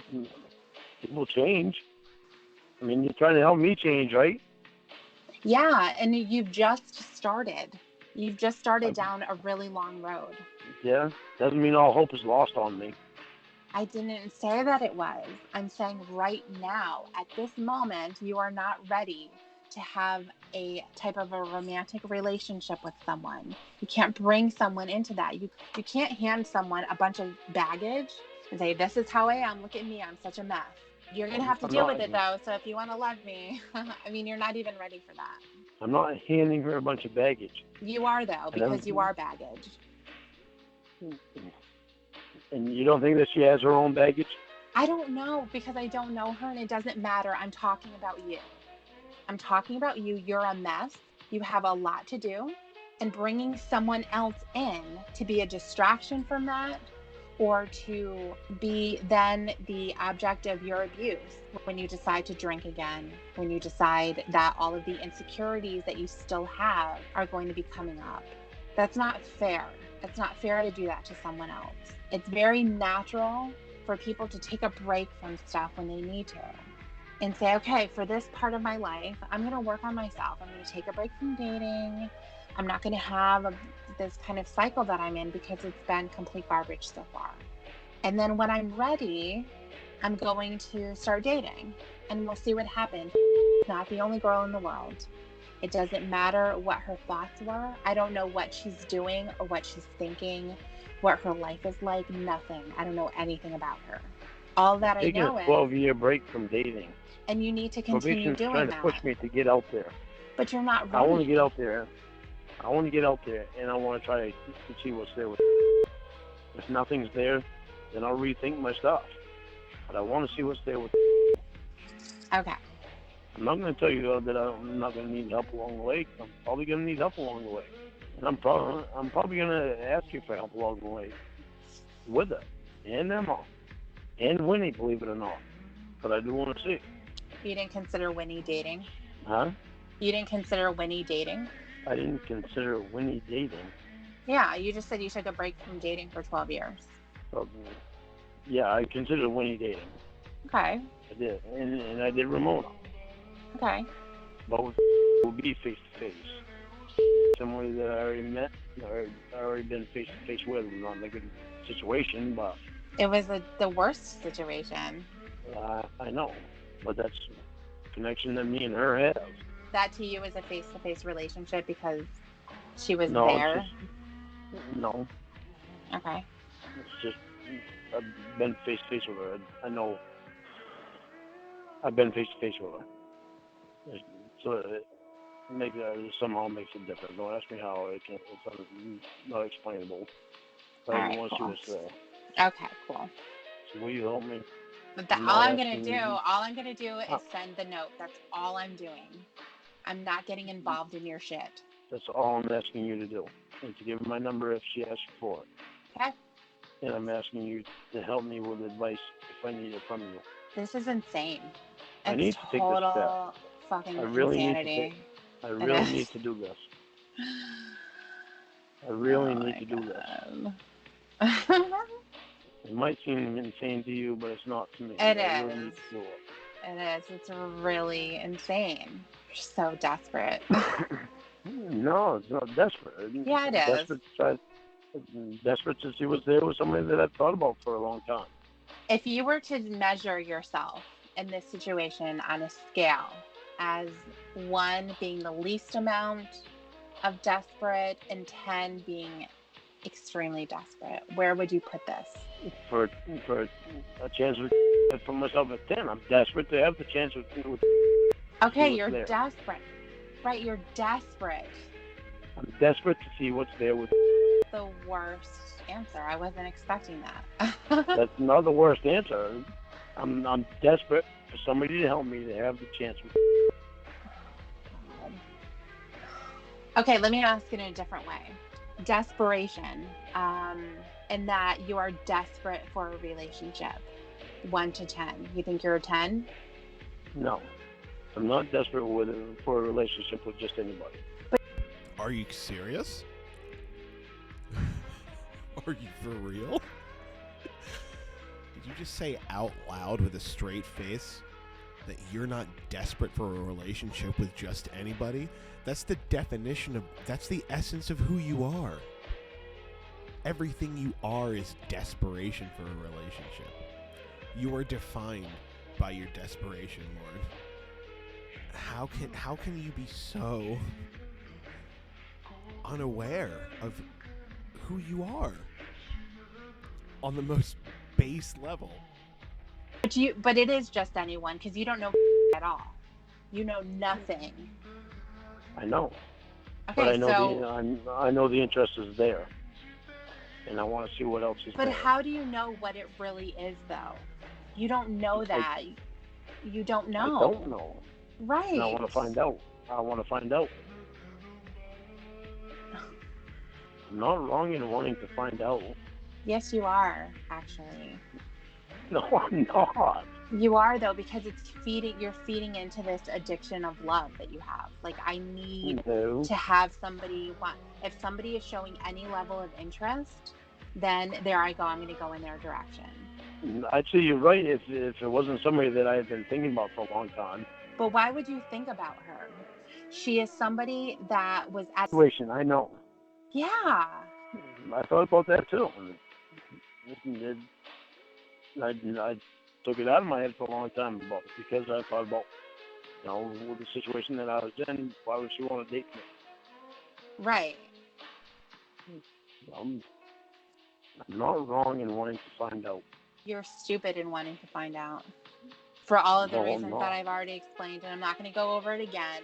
people change. I mean, you're trying to help me change, right? Yeah, and you've just started. You've just started down a really long road. Yeah, doesn't mean all hope is lost on me. I didn't say that it was. I'm saying right now, at this moment, you are not ready to have a type of a romantic relationship with someone. You can't bring someone into that. You can't hand someone a bunch of baggage and say, this is how I am. Look at me. I'm such a mess. You're going to have to deal with it, though. So if you want to love me, I mean, you're not even ready for that. I'm not handing her a bunch of baggage. You are, though, because you are baggage. And you don't think that she has her own baggage? I don't know because I don't know her and it doesn't matter. I'm talking about you. I'm talking about you. You're a mess. You have a lot to do. And bringing someone else in to be a distraction from that or to be then the object of your abuse when you decide to drink again, when you decide that all of the insecurities that you still have are going to be coming up. That's not fair. It's not fair to do that to someone else. It's very natural for people to take a break from stuff when they need to and say, okay, for this part of my life, I'm going to work on myself. I'm going to take a break from dating. I'm not going to have this kind of cycle that I'm in because it's been complete garbage so far. And then when I'm ready, I'm going to start dating and we'll see what happens. She's not the only girl in the world. It doesn't matter what her thoughts were. I don't know what she's doing or what she's thinking, what her life is like, nothing. I don't know anything about her. All that I know is... taking a 12-year break from dating. And you need to continue doing trying that. To push me to get out there. But you're not ready. I want to get out there. I want to get out there, and I want to try to see what's there. If nothing's there, then I'll rethink my stuff. But I want to see what's there. Okay. I'm not going to tell you that I'm not going to need help along the way. I'm probably going to need help along the way. And I'm probably going to ask you for help along the way with her and Emma and Winnie, believe it or not. But I do want to see. You didn't consider Winnie dating? Huh? You didn't consider Winnie dating? I didn't consider Winnie dating. Yeah, you just said you took a break from dating for 12 years. Yeah, I considered Winnie dating. Okay. I did. And I did Ramona. Okay. But would be face-to-face. Somebody that I already met, I already been face-to-face with. Not in a good situation, but... It was the worst situation. I know. But that's a connection that me and her have. That to you is a face-to-face relationship because she was No, there? No. Okay. It's just, I've been face-to-face with her. I know. I've been face-to-face with her. So it somehow makes it different. Don't ask me how. It's not explainable. But I want to see what's there. Okay, cool. So will you help me? But all I'm going to do is send the note. That's all I'm doing. I'm not getting involved in your shit. That's all I'm asking you to do. And to give her my number if she asks for it. Okay. And I'm asking you to help me with advice if I need it from you. This is insane. I need to take this step. Fucking I really insanity. I really need to do this. I really need to do this. It might seem insane to you, but it's not to me. It I is. really need to do it. It is. It's really insane. You're so desperate. No, it's not desperate. Yeah, it is. Desperate to see what's there with somebody that I've thought about for a long time. If you were to measure yourself in this situation on a scale as 1 being the least amount of desperate and 10 being extremely desperate, where would you put this? For a chance to put myself at 10, I'm desperate to have the chance with okay, you're desperate. Right, you're desperate. I'm desperate to see what's there with the worst answer. I wasn't expecting that. That's not the worst answer. I'm desperate for somebody to help me to have the chance with Okay, let me ask it in a different way. Desperation, in that you are desperate for a relationship. 1 to 10. You think you're a 10? No. I'm not desperate for a relationship with just anybody. Are you serious? Are you for real? Did you just say out loud with a straight face that you're not desperate for a relationship with just anybody? That's the definition that's the essence of who you are. Everything you are is desperation for a relationship. You are defined by your desperation, Lord. How can you be so unaware of who you are on the most base level? But it is just anyone, because you don't know at all. You know nothing. I know. Okay, but I know the interest is there, and I want to see what else is there. But how do you know what it really is, though? You don't know that. You don't know. I don't know. Right. And I want to find out. I'm not wrong in wanting to find out. Yes, you are, actually. No, I'm not. You are, though, because you're feeding into this addiction of love that you have. Like, I need to have somebody if somebody is showing any level of interest, then there I go. I'm going to go in their direction. I'd say you're right if it wasn't somebody that I had been thinking about for a long time. But why would you think about her? She is somebody that was at situation. I know. Yeah. I thought about that too. I took it out of my head for a long time about it because I thought about, with the situation that I was in, why would she want to date me? Right. I'm not wrong in wanting to find out. You're stupid in wanting to find out. For all of the reasons that I've already explained, and I'm not going to go over it again.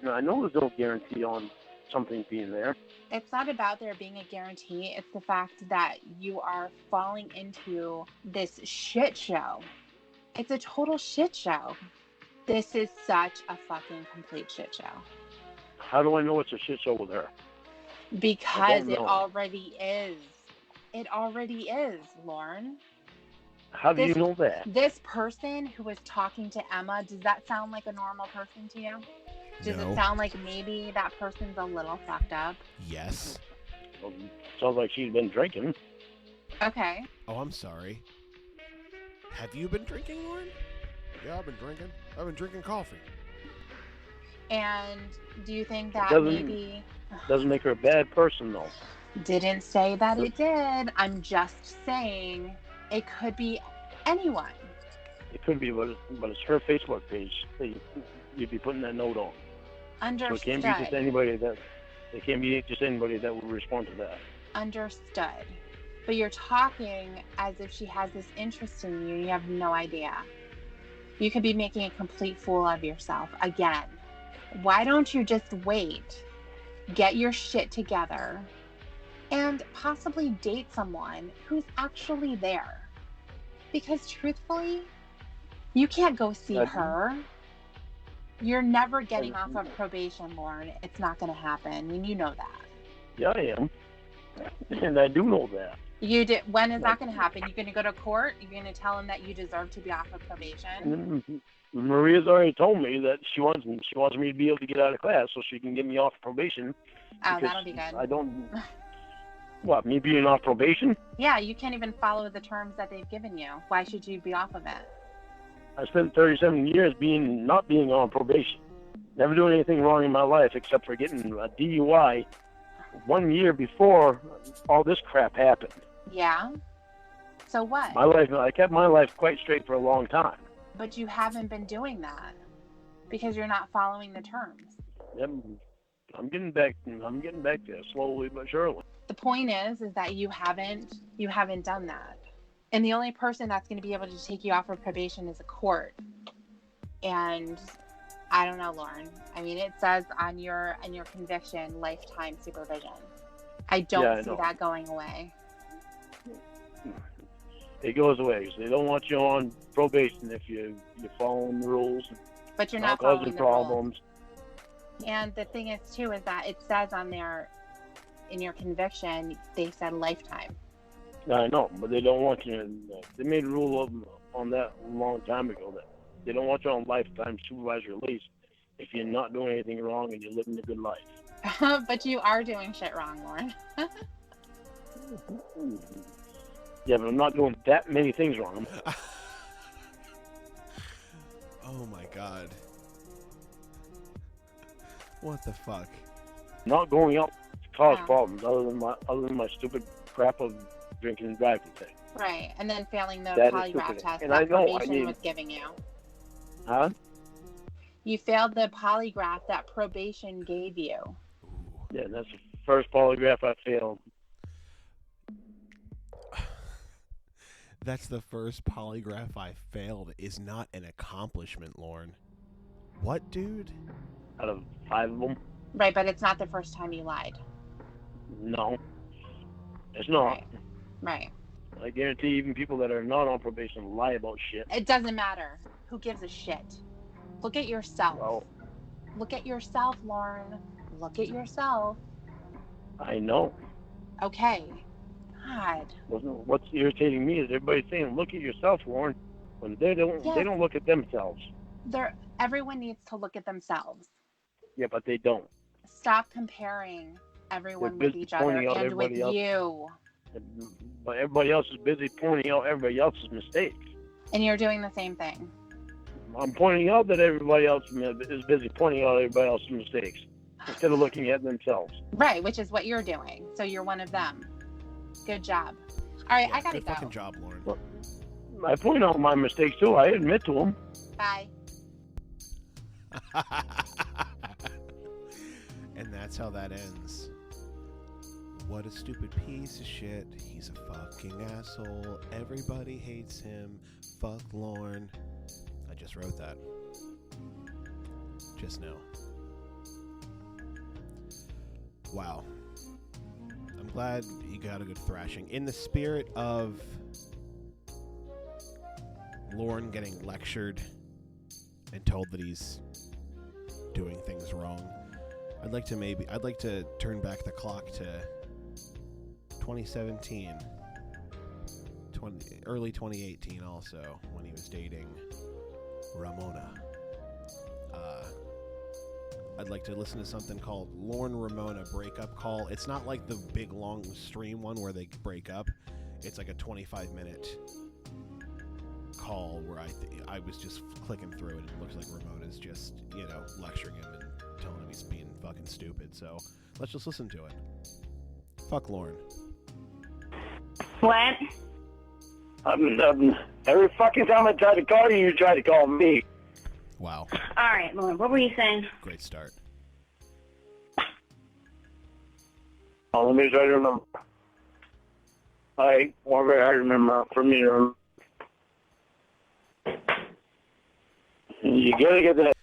I know there's no guarantee on something being there. It's not about there being a guarantee. It's the fact that you are falling into this shit show. It's a total shit show. This is such a fucking complete shit show. How do I know it's a shit show with her? Because it already is. It already is, Lauren. How do you know that? This person who was talking to Emma, does that sound like a normal person to you? Does it sound like maybe that person's a little fucked up? Yes. Well, sounds like she's been drinking. Okay. Oh, I'm sorry. Have you been drinking, Lauren? Yeah, I've been drinking. I've been drinking coffee. And do you think that maybe... Doesn't make her a bad person, though. Didn't say that it did. I'm just saying it could be anyone. It could be, but it's her Facebook page that you'd be putting that note on. Understood. So it can't be just anybody that would respond to that. Understood. But you're talking as if she has this interest in you. You have no idea. You could be making a complete fool of yourself again. Why don't you just wait, get your shit together, and possibly date someone who's actually there? Because truthfully, you can't go see her. You're never getting off of probation, Lauren. It's not going to happen, and you know that. Yeah, I am. And I do know that. You did. When is that going to happen? You're going to go to court? You're going to tell him that you deserve to be off of probation? Maria's already told me that she wants me to be able to get out of class so she can get me off probation. Oh, that'll be good. I don't... What, me being off probation? Yeah, you can't even follow the terms that they've given you. Why should you be off of it? I spent 37 years not being on probation. Never doing anything wrong in my life except for getting a DUI 1 year before all this crap happened. Yeah? So what? I kept my life quite straight for a long time. But you haven't been doing that because you're not following the terms. Yep. I'm getting back there slowly but surely. The point is that you haven't done that. And the only person that's going to be able to take you off of probation is a court. And I don't know, Lauren. I mean, it says on your conviction, lifetime supervision. I don't see that going away. It goes away. They don't want you on probation if you're following the rules. But you're not following the problems. And the thing is, too, is that it says on there, in your conviction, they said lifetime. I know, but they don't want you. They made a rule on that a long time ago that they don't want you on lifetime supervised release if you're not doing anything wrong and you're living a good life. But you are doing shit wrong, Lauren. Yeah, but I'm not doing that many things wrong. Oh my God. What the fuck? Not going out to cause problems other than my stupid crap of drinking and driving thing. Right, and then failing the polygraph test and that probation was giving you. Huh? You failed the polygraph that probation gave you. Yeah, that's the first polygraph I failed. That's the first polygraph I failed is not an accomplishment, Lauren. What, dude? Out of 5 of them. Right, but it's not the first time you lied. No. It's not. Right. I guarantee even people that are not on probation lie about shit. It doesn't matter. Who gives a shit? Look at yourself. Well, look at yourself, Lauren. Look at yourself. I know. Okay. God. What's irritating me is everybody's saying, "Look at yourself, Lauren," when they don't. Yes. They don't look at themselves. Everyone needs to look at themselves. Yeah, but they don't. Stop comparing everyone They're with each other and with else. you. But everybody else is busy pointing out everybody else's mistakes. And you're doing the same thing. I'm pointing out that everybody else is busy pointing out everybody else's mistakes instead of looking at themselves. Right, which is what you're doing. So you're one of them. Good job. All right, Yeah, I gotta good go. fucking job, Lauren. Well, I point out my mistakes too. I admit to them. Bye. And that's how that ends. What a stupid piece of shit. He's a fucking asshole. Everybody hates him. Fuck Lauren. I just wrote that. Just now. Wow. I'm glad he got a good thrashing. In the spirit of Lauren getting lectured and told that he's doing things wrong, I'd like to turn back the clock to 2017, early 2018 also, when he was dating Ramona. I'd like to listen to something called Lauren Ramona Breakup Call. It's not like the big long stream one where they break up. It's like a 25-minute call where I was just clicking through it, and it looks like Ramona's just, lecturing him and telling him he's being fucking stupid. So let's just listen to it. Fuck Lauren. What? Every fucking time I try to call you, you try to call me. Wow. All right, Lauren, what were you saying? Great start. Oh, let me try to remember. I remember from me to remember. You gotta get that.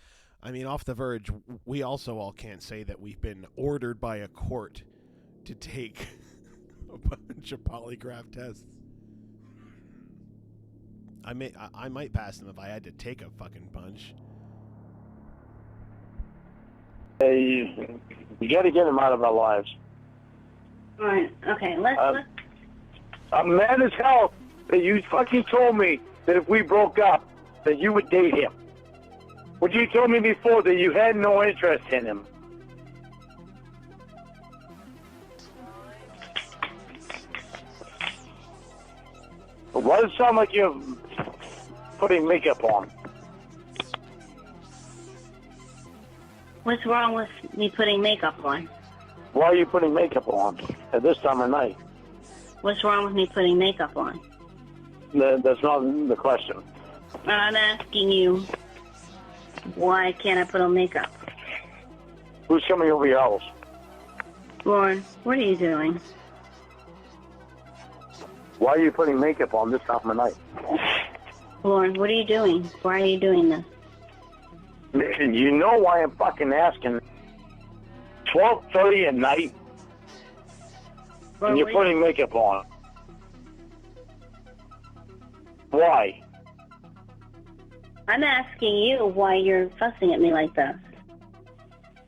I mean, off the verge, we also all can't say that we've been ordered by a court to take a bunch of polygraph tests. I might pass them if I had to take a fucking bunch. You gotta get them out of our lives. All right, okay, let's... I'm mad as hell that you fucking told me that if we broke up, that you would date him. But you told me before that you had no interest in him. Why does it sound like you're putting makeup on? What's wrong with me putting makeup on? Why are you putting makeup on at this time of night? What's wrong with me putting makeup on? That's not the question. I'm asking you, why can't I put on makeup? Who's coming over your house? Lauren, what are you doing? Why are you putting makeup on this time of night? Lauren, what are you doing? Why are you doing this? You know why I'm fucking asking. 12:30 at night, and you're putting makeup on. Why? I'm asking you why you're fussing at me like this.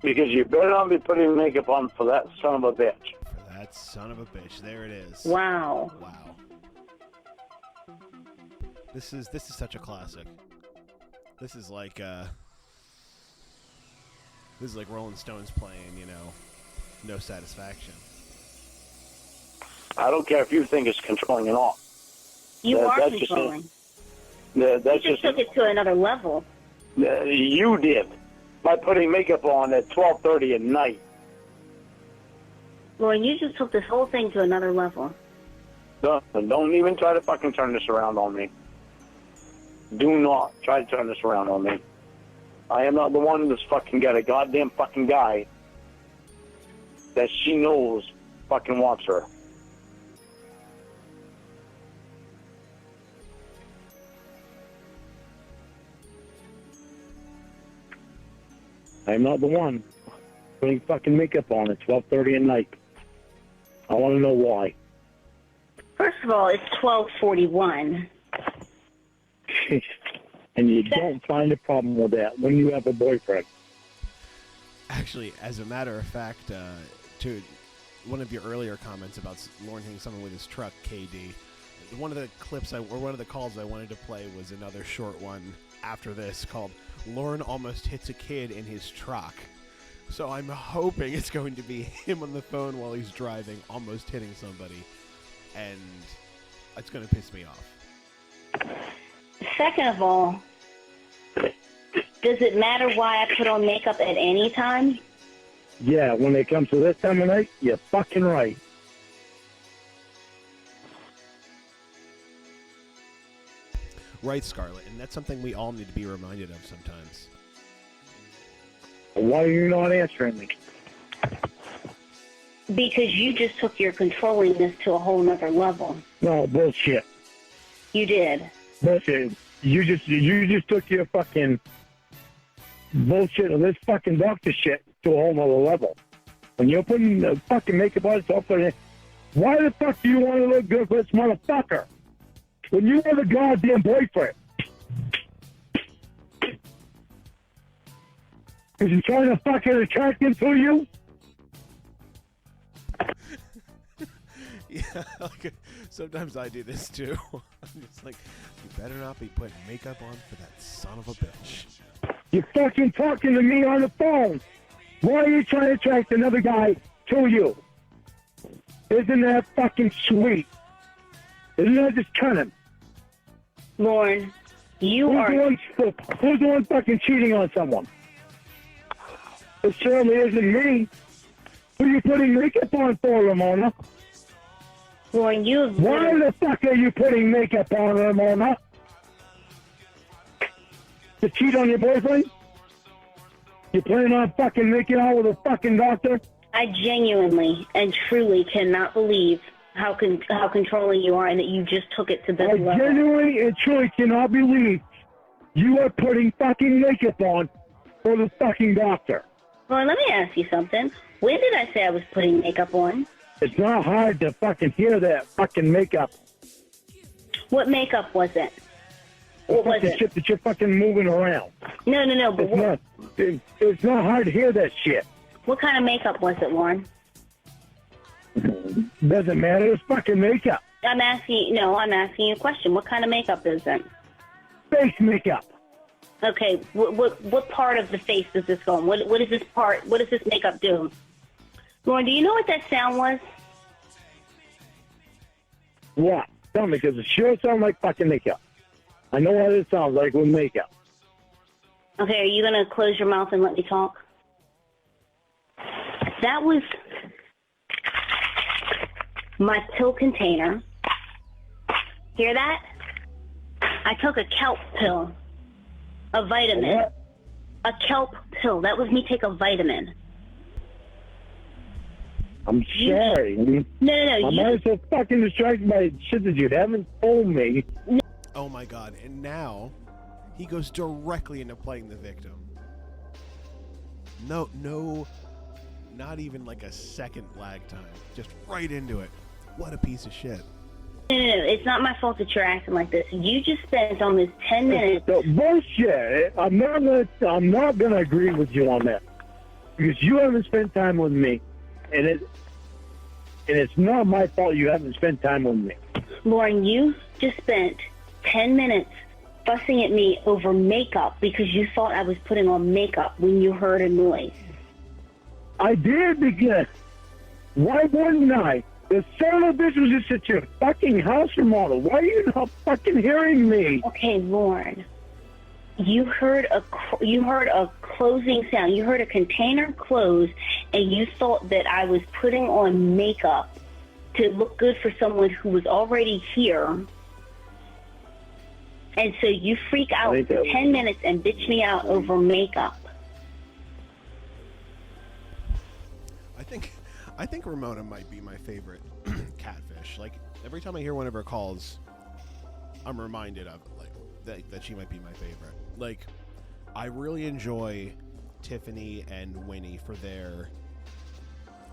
Because you better not be putting makeup on for that son of a bitch. For that son of a bitch. There it is. Wow. Wow. This is such a classic. This is like Rolling Stones playing, No Satisfaction. I don't care if you think it's controlling at all. You are controlling. You just took it to another level. You did. By putting makeup on at 12:30 at night. Lauren, you just took this whole thing to another level. Don't even try to fucking turn this around on me. Do not try to turn this around on me. I am not the one that's fucking got a goddamn fucking guy that she knows fucking wants her. I'm not the one putting fucking makeup on at 12:30 at night. I want to know why. First of all, it's 12:41. And you don't find a problem with that when you have a boyfriend. Actually, as a matter of fact, to one of your earlier comments about Lauren hitting someone with his truck, KD, one of the clips or one of the calls I wanted to play was another short one after this called "Lauren almost hits a kid in his truck." So I'm hoping it's going to be him on the phone while he's driving, almost hitting somebody, and it's going to piss me off. Second of all, does it matter why I put on makeup at any time? Yeah, when it comes to this time of night, you're fucking right. Right, Scarlett, and that's something we all need to be reminded of sometimes. Why are you not answering me? Because you just took your controlling this to a whole nother level. No, bullshit. You did. Bullshit. You just took your fucking bullshit of this fucking doctor shit to a whole nother level. When you're putting the fucking makeup on yourself, why the fuck do you want to look good for this motherfucker? When you have a goddamn boyfriend. Is he trying to fucking attract him to you? Yeah, like, sometimes I do this too. I'm just like, you better not be putting makeup on for that son of a bitch. You're fucking talking to me on the phone. Why are you trying to attract another guy to you? Isn't that fucking sweet? Isn't that just cunning? Lauren, who's the one fucking cheating on someone? It certainly isn't me. Who are you putting makeup on for, Ramona? Lauren, Why the fuck are you putting makeup on, Ramona? To cheat on your boyfriend? You planning on fucking making out with a fucking doctor? I genuinely and truly cannot believe how controlling you are and that you just took it to this level. I genuinely and truly cannot believe you are putting fucking makeup on for the fucking doctor. Well, let me ask you something. When did I say I was putting makeup on? It's not hard to fucking hear that fucking makeup. What makeup was it? What was it? Shit that you're fucking moving around. No, but it's not hard to hear that shit. What kind of makeup was it, Lauren? Doesn't matter. It's fucking makeup. I'm asking you a question. What kind of makeup is it? Face makeup. Okay, what part of the face does this go on? What is this part? What does this makeup do? Lauren, do you know what that sound was? What? Tell me, because it sure sounds like fucking makeup. I know what it sounds like with makeup. Okay, are you going to close your mouth and let me talk? That was my pill container. Hear that? I took a kelp pill. A vitamin. What? A kelp pill. That was me take a vitamin. I'm sorry. No. I'm always so fucking distracted by shit that you haven't told me. Oh my god, and now he goes directly into playing the victim. No, not even like a second lag time. Just right into it. What a piece of shit. No, it's not my fault that you're acting like this. You just spent almost 10 minutes. Bullshit. I'm not gonna agree with you on that. Because you haven't spent time with me. And it's not my fault you haven't spent time with me. Lauren, you just spent 10 minutes fussing at me over makeup because you thought I was putting on makeup when you heard a noise. I did, because why wouldn't I? The son of a bitch was just at your fucking house remodel. Why are you not fucking hearing me? Okay, Lauren. You heard a closing sound. You heard a container close, and you thought that I was putting on makeup to look good for someone who was already here. And so you freak out for 10 minutes and bitch me out over makeup. I think Ramona might be my favorite catfish. Like, every time I hear one of her calls, I'm reminded of that she might be my favorite. Like, I really enjoy Tiffany and Winnie for their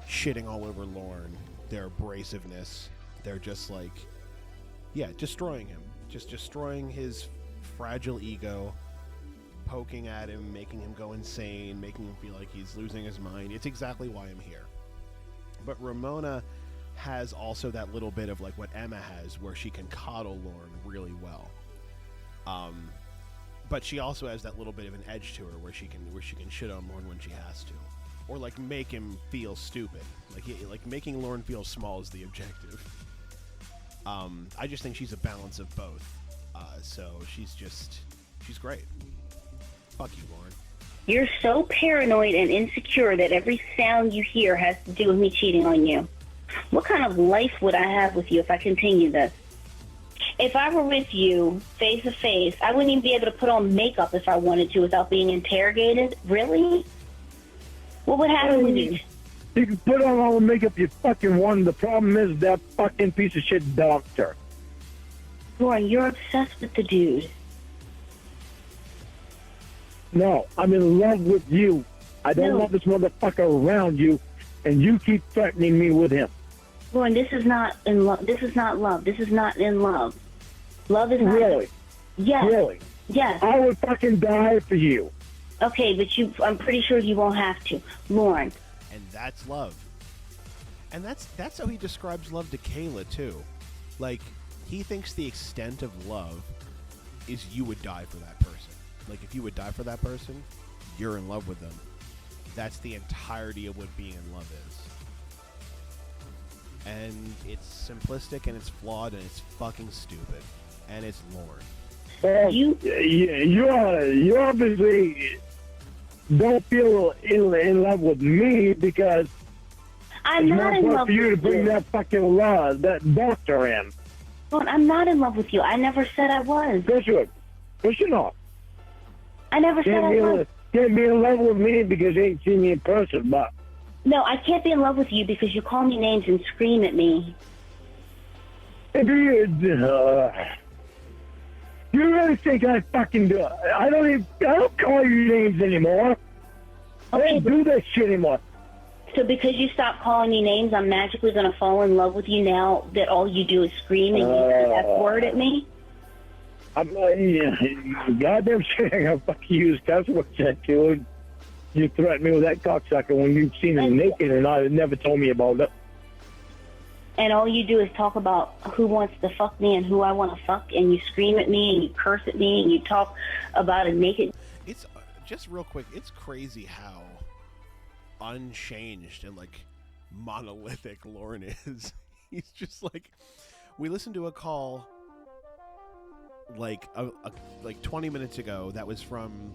shitting all over Lauren, their abrasiveness, their just like Yeah, destroying him. Just destroying his fragile ego, poking at him, making him go insane, making him feel like he's losing his mind. It's exactly why I'm here. But Ramona has also that little bit of like what Emma has, where she can coddle Lorne really well. But she also has that little bit of an edge to her, where she can shit on Lorne when she has to, or like make him feel stupid. Like making Lorne feel small is the objective. I just think she's a balance of both. So she's great. Fuck you, Lorne. You're so paranoid and insecure that every sound you hear has to do with me cheating on you. What kind of life would I have with you if I continue this? If I were with you face to face, I wouldn't even be able to put on makeup if I wanted to without being interrogated. Really? What would happen when you... You can put on all the makeup you fucking want. The problem is that fucking piece of shit doctor. Lauren, you're obsessed with the dude. No, I'm in love with you. I don't want this motherfucker around you, and you keep threatening me with him. Lauren, this is not in love. This is not love. This is not in love. Love is not... Really? Yes. Really? Yes. I would fucking die for you. Okay, but I'm pretty sure you won't have to. Lauren. And that's love. And that's how he describes love to Kayla, too. Like, he thinks the extent of love is you would die for that person. Like, if you would die for that person, you're in love with them. That's the entirety of what being in love is. And it's simplistic, and it's flawed, and it's fucking stupid. And it's Lorne. Well, you obviously don't feel in love with me because I'm not in love for you to with bring you. that fucking that doctor in. Lauren, I'm not in love with you. I never said I was. Yes, you would. Yes, you're not. I never said I was. Can't be in love with me because you ain't seen me in person, but... No, I can't be in love with you because you call me names and scream at me. You really think I fucking do it? I don't call you names anymore. I don't do that shit anymore. So because you stopped calling me names, I'm magically going to fall in love with you now that all you do is scream and use the F word at me? I'm goddamn shit, I'm gonna fucking use cuss words at you. And you threatened me with that cocksucker when you've seen him naked and I never told me about it. And all you do is talk about who wants to fuck me and who I want to fuck, and you scream at me and you curse at me and you talk about a naked... It's, just real quick, it's crazy how unchanged and, like, monolithic Lorne is. He's just, like... We listened to a call... like 20 minutes ago that was from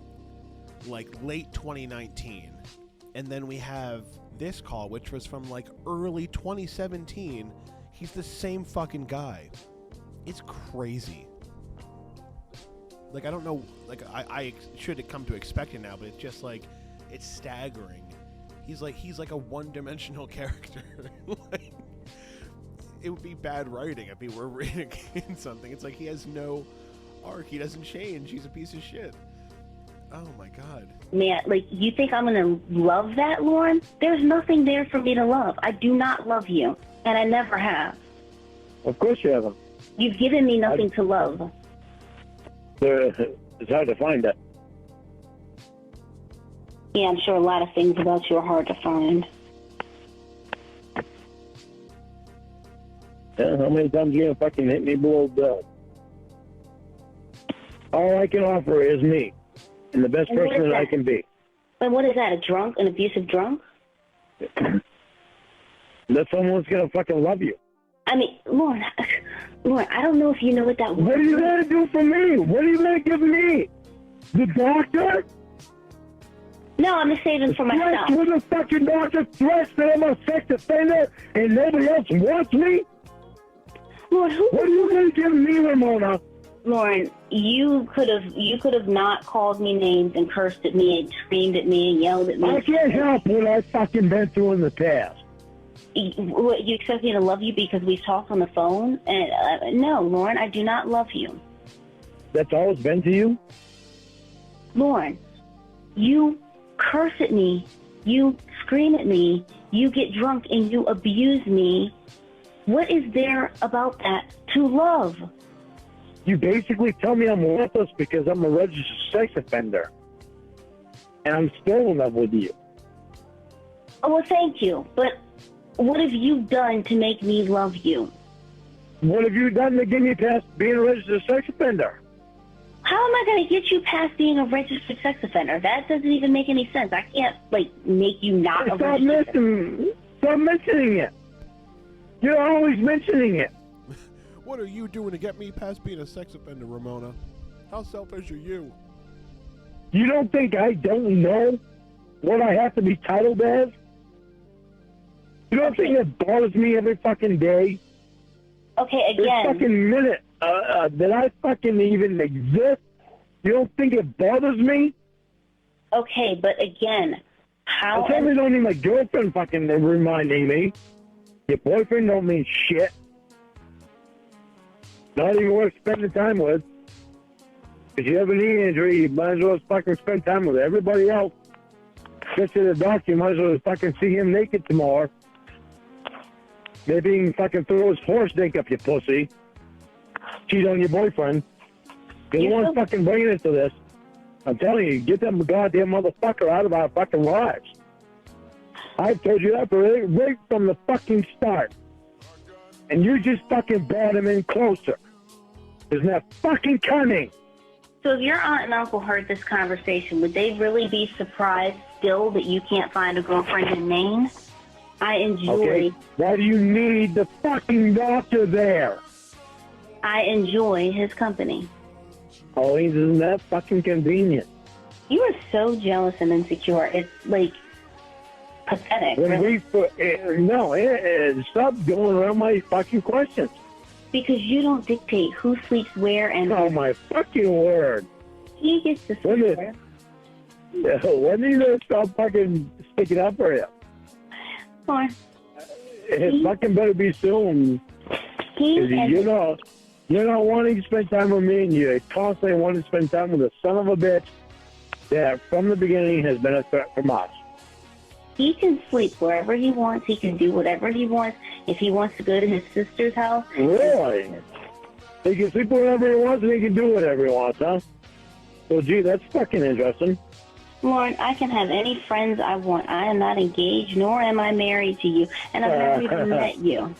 like late 2019, and then we have this call which was from like early 2017. He's the same fucking guy. It's crazy. Like, I don't know, like I should have come to expect it now, but it's just like, it's staggering. He's like a one-dimensional character. Like, it would be bad writing if he were reading something. It's like he has no arc. He doesn't change. He's a piece of shit. Oh my god. Man, like, you think I'm gonna love that, Lauren? There's nothing there for me to love. I do not love you, and I never have. Of course you haven't. You've given me nothing to love. It's hard to find that. Yeah, I'm sure a lot of things about you are hard to find. Yeah, how many times you gonna fucking hit me below the... All I can offer is me, and the best person that I can be. But what is that, a drunk, an abusive drunk? That someone's gonna fucking love you. I mean, Lauren, I don't know if you know what that word is. What are you gonna do for me? What are you gonna give me? The doctor? No, I'm just saving for myself. With a fucking doctor threats that I'm a sex offender and nobody else wants me? Lauren, what are you gonna give me, Ramona? Lauren, you could have not called me names and cursed at me and screamed at me and yelled at me. I can't help what I've fucking been through in the past. You expect me to love you because we've talked on the phone? And no, Lauren, I do not love you. That's all it's been to you? Lauren, you curse at me, you scream at me, you get drunk and you abuse me What is there about that to love? You basically tell me I'm worthless because I'm a registered sex offender. And I'm still in love with you. Oh, well, thank you. But what have you done to make me love you? What have you done to get me past being a registered sex offender? How am I going to get you past being a registered sex offender? That doesn't even make any sense. I can't, make you not a registered sex offender. Stop mentioning it. You're always mentioning it. What are you doing to get me past being a sex offender, Ramona? How selfish are you? You don't think I don't know what I have to be titled as? You don't think it bothers me every fucking day? Okay, Every again. fucking minute that I fucking even exist? You don't think it bothers me? Okay, but again, how... I certainly don't need my girlfriend fucking reminding me. Your boyfriend don't mean shit. Not even worth spending time with. If you have a knee injury, you might as well fucking spend time with everybody else. Get to the doctor, you might as well fucking see him naked tomorrow. Maybe he can fucking throw his horse dick up your pussy. Cheat on your boyfriend. You're the one fucking bringing it to this. I'm telling you, get that goddamn motherfucker out of our fucking lives. I told you that right from the fucking start. And you just fucking brought him in closer. Isn't that fucking cunning? So if your aunt and uncle heard this conversation, would they really be surprised still that you can't find a girlfriend in Maine? I enjoy... Okay, why do you need the fucking doctor there? I enjoy his company. Oh, isn't that fucking convenient? You are so jealous and insecure. It's, pathetic. When really. Stop going around my fucking questions. Because you don't dictate who sleeps where and... Oh, my fucking word. He gets to sleep where. When are you going to stop fucking sticking up for him? Or... It fucking better be soon. You're not wanting to spend time with me, and you constantly want to spend time with a son of a bitch that from the beginning has been a threat from us. He can sleep wherever he wants. He can do whatever he wants. If he wants to go to his sister's house... Really? He can sleep wherever he wants, and he can do whatever he wants, huh? Well, gee, that's fucking interesting. Lauren, I can have any friends I want. I am not engaged, nor am I married to you, and I've never even met you.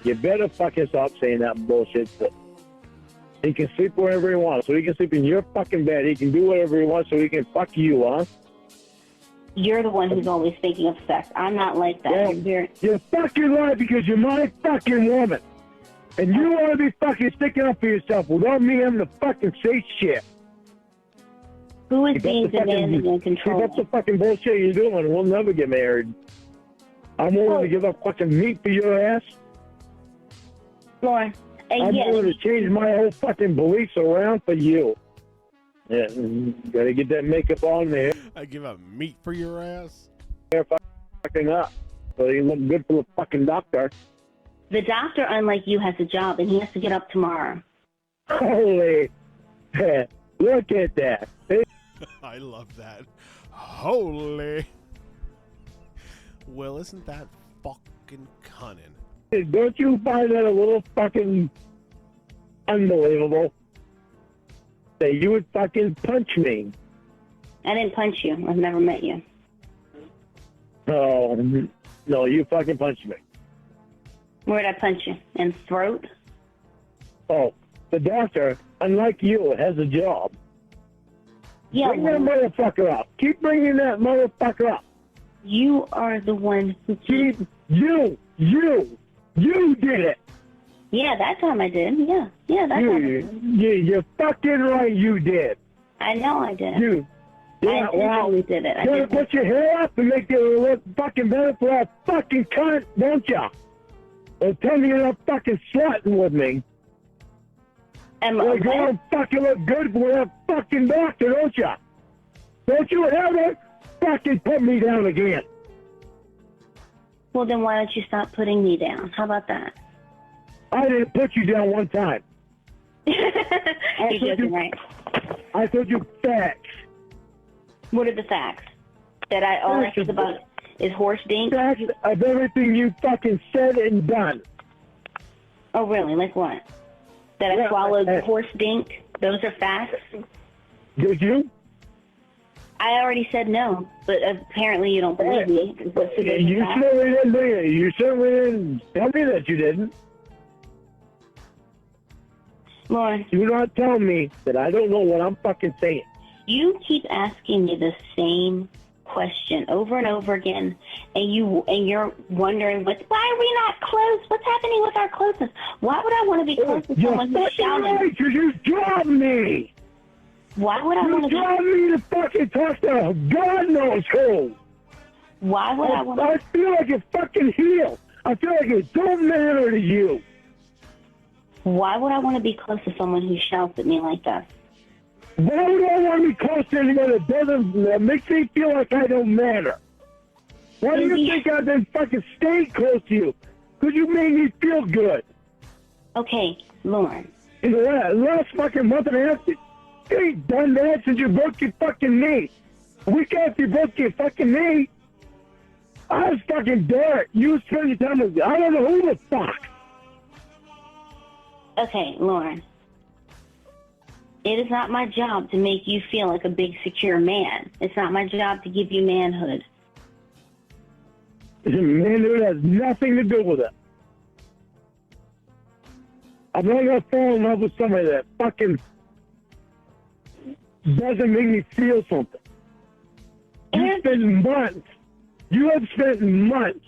You better fucking stop saying that bullshit. He can sleep wherever he wants, so he can sleep in your fucking bed. He can do whatever he wants, so he can fuck you, huh? You're the one who's always thinking of sex. I'm not like that. Well, you're fucking right because you're my fucking woman. And you want to be fucking sticking up for yourself without me having to fucking say shit. Who is being demanding and controlling? Keep up the fucking bullshit you're doing, and we'll never get married. I'm willing to give up fucking meat for your ass. Lauren, I'm willing to change my whole fucking beliefs around for you. Yeah, gotta get that makeup on there. I give up meat for your ass? They're fucking up. So you look good for the fucking doctor. The doctor, unlike you, has a job, and he has to get up tomorrow. Holy. Look at that. I love that. Holy. Well, isn't that fucking cunning? Don't you find that a little fucking unbelievable? That you would fucking punch me. I didn't punch you. I've never met you. Oh, no, you fucking punched me. Where'd I punch you? In the throat? Oh, the doctor, unlike you, has a job. Yeah, Bring that motherfucker up. Keep bringing that motherfucker up. You are the one who keeps... You did it. Yeah, that time I did. Yeah, that time I did. You're fucking right, you did. I know I did. You. Yeah, I intentionally did it. You want to put your hair up and make it look fucking better for that fucking cunt, don't ya? Well, tell me you're not fucking slutting with me. You're going to fucking look good for that fucking doctor, don't ya? Don't you ever fucking put me down again. Well, then why don't you stop putting me down? How about that? I didn't put you down one time. You're joking, right? I told you facts. What are the facts? That all I think about Is horse dink? Facts of everything you fucking said and done. Oh, really? Like what? That I swallowed horse dink? Those are facts? Did you? I already said no, but apparently you don't believe me. You certainly didn't do it. You certainly didn't tell me that you didn't. Lauren. Do not tell me that I don't know what I'm fucking saying. You keep asking me the same question over and over again, and you're wondering why are we not close? What's happening with our closeness? Why would I want to be close to someone who's shouting? Right, because you dropped me. Why would I want to? You dropped me to fucking talk to God knows who. Why would I want to? I feel like it's fucking healed. I feel like it don't matter to you. Why would I want to be close to someone who shouts at me like that? Why would I want to be close to anyone that that makes me feel like I don't matter? Why do you think I've been fucking staying close to you? Because you made me feel good. Okay, Lauren. In the last fucking month and a half, you ain't done that since you broke your fucking knee. A week after you broke your fucking knee, I was fucking there. You was spending time with I don't know who the fuck. Okay, Lauren. It is not my job to make you feel like a big, secure man. It's not my job to give you manhood. Manhood has nothing to do with it. I'm not going to fall in love with somebody that fucking doesn't make me feel something. You have spent months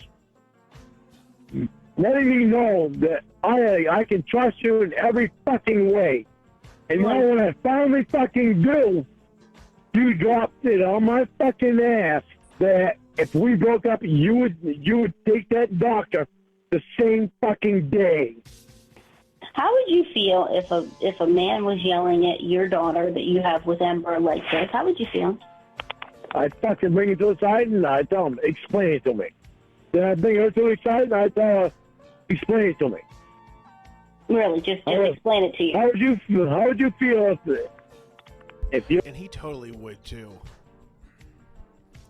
letting me know that I can trust you in every fucking way. And now when I finally fucking do, you dropped it on my fucking ass that if we broke up, you would take that doctor the same fucking day. How would you feel if a man was yelling at your daughter that you have with Ember like this? How would you feel? I'd fucking bring it to the side and I'd tell him, explain it to me. Then I'd bring her to the side and I'd tell her, explain it to me. Really, just explain it to you. How would you feel if you? And he totally would too.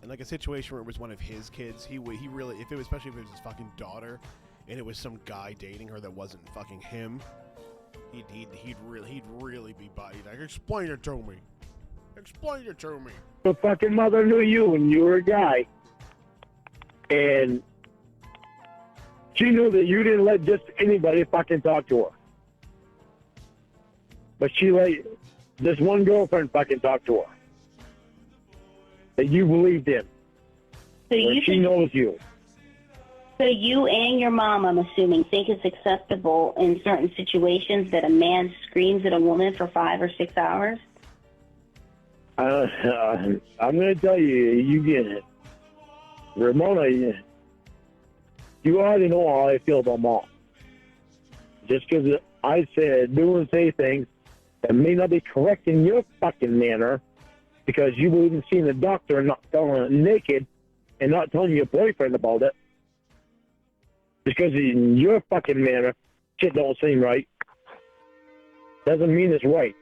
In like a situation where it was one of his kids, he really, especially if it was his fucking daughter, and it was some guy dating her that wasn't fucking him, he'd really be like, explain it to me. Explain it to me. The fucking mother knew you when you were a guy, and she knew that you didn't let just anybody fucking talk to her. But she let this one girlfriend fucking talk to her. That you believed in. So she knows you. So you and your mom, I'm assuming, think it's acceptable in certain situations that a man screams at a woman for 5 or 6 hours? I'm going to tell you, you get it. Ramona, you already know how I feel about Mom. Just because I do and say things that may not be correct in your fucking manner, because you believe in seeing the doctor and not telling it naked and not telling your boyfriend about it. Because in your fucking manner, shit don't seem right. Doesn't mean it's right.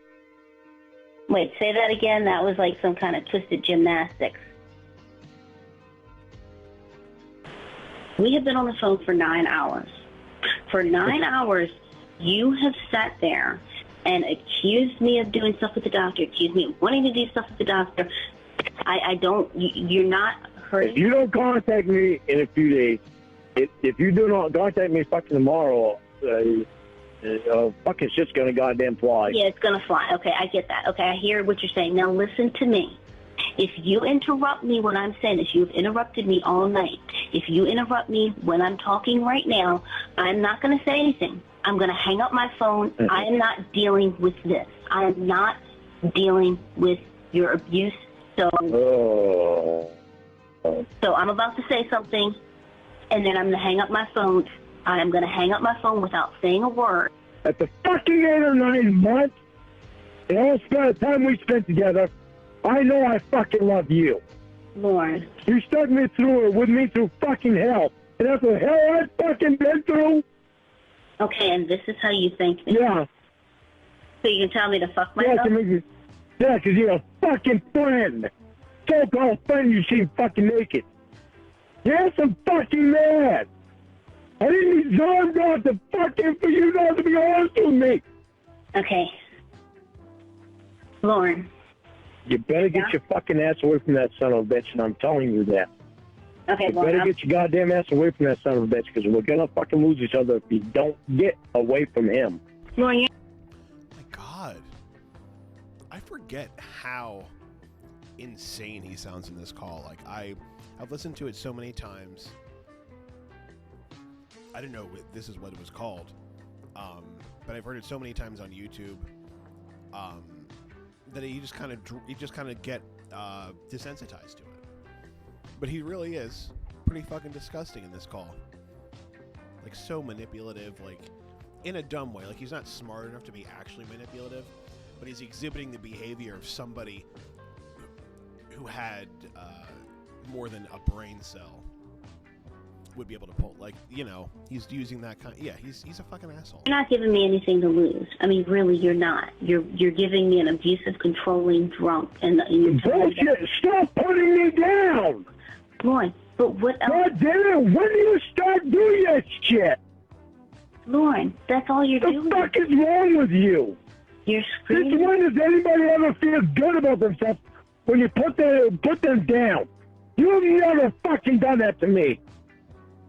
Wait, say that again? That was like some kind of twisted gymnastics. We have been on the phone for 9 hours. For 9 hours, you have sat there and accused me of doing stuff with the doctor, accused me of wanting to do stuff with the doctor. You're not hurting. If you don't contact me in a few days, if you do not contact me fucking tomorrow, fucking shit's gonna goddamn fly. Yeah, it's gonna fly. Okay, I get that. Okay, I hear what you're saying. Now listen to me. If you interrupt me when I'm saying this, you've interrupted me all night. If you interrupt me when I'm talking right now, I'm not going to say anything. I'm going to hang up my phone. Mm-hmm. I am not dealing with this. I am not dealing with your abuse. So I'm about to say something, and then I'm going to hang up my phone. I am going to hang up my phone without saying a word. At the fucking 8 or 9 months, and all the time we spent together, I know I fucking love you. Lauren. You stuck me through fucking hell. And that's the hell I've fucking been through. Okay, and this is how you think me? Yeah. So you can tell me to fuck myself? Yeah, because you're a fucking friend. So-called friend you see fucking naked. Yes, I'm fucking mad. I didn't deserve not to fucking for you not to be honest with me. Okay. Lauren. You better get your fucking ass away from that son of a bitch, and I'm telling you that. Okay, You Lauren. better get your goddamn ass away from that son of a bitch, because we're gonna fucking lose each other if you don't get away from him. Lauren, My God. I forget how insane he sounds in this call. Like, I've listened to it so many times. I didn't know this is what it was called. But I've heard it so many times on YouTube. That you just kind of get desensitized to it. But he really is pretty fucking disgusting in this call. Like, so manipulative, like, in a dumb way. Like, he's not smart enough to be actually manipulative, but he's exhibiting the behavior of somebody who had more than a brain cell would be able to pull. Like, you know, he's using that kind. Yeah, he's a fucking asshole. you're not giving me anything to lose. I mean, really, you're not. You're giving me an abusive, controlling drunk, and you're Bullshit! Stop putting me down! Lauren, but what else? God damn it! When do you start doing that shit? Lauren, that's all you're The doing. fuck is wrong with you? You're Since screaming. when does anybody ever feel good about themselves when you put them down? You have never fucking done that to me.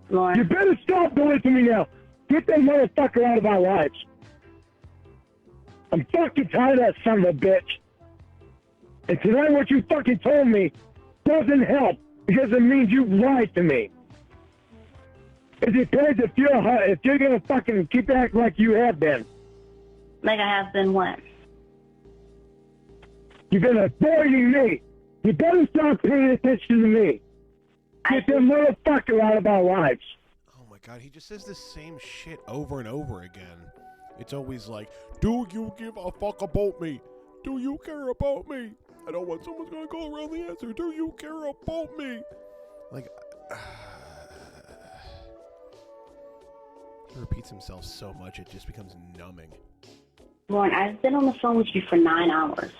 You Lauren, better stop doing it to me now. Get that motherfucker out of our lives. I'm fucking tired of that son of a bitch. And tonight what you fucking told me doesn't help because it means you lied to me. It depends if you're gonna fucking keep acting like you have been. like I have been what? You've been avoiding me. You better stop paying attention to me. Get that motherfucker out of our lives. Oh my God, he just says the same shit over and over again. It's always like, do you give a fuck about me? Do you care about me? I know when someone's gonna go around the answer, do you care about me? Like, he repeats himself so much, it just becomes numbing. Lauren, I've been on the phone with you for 9 hours.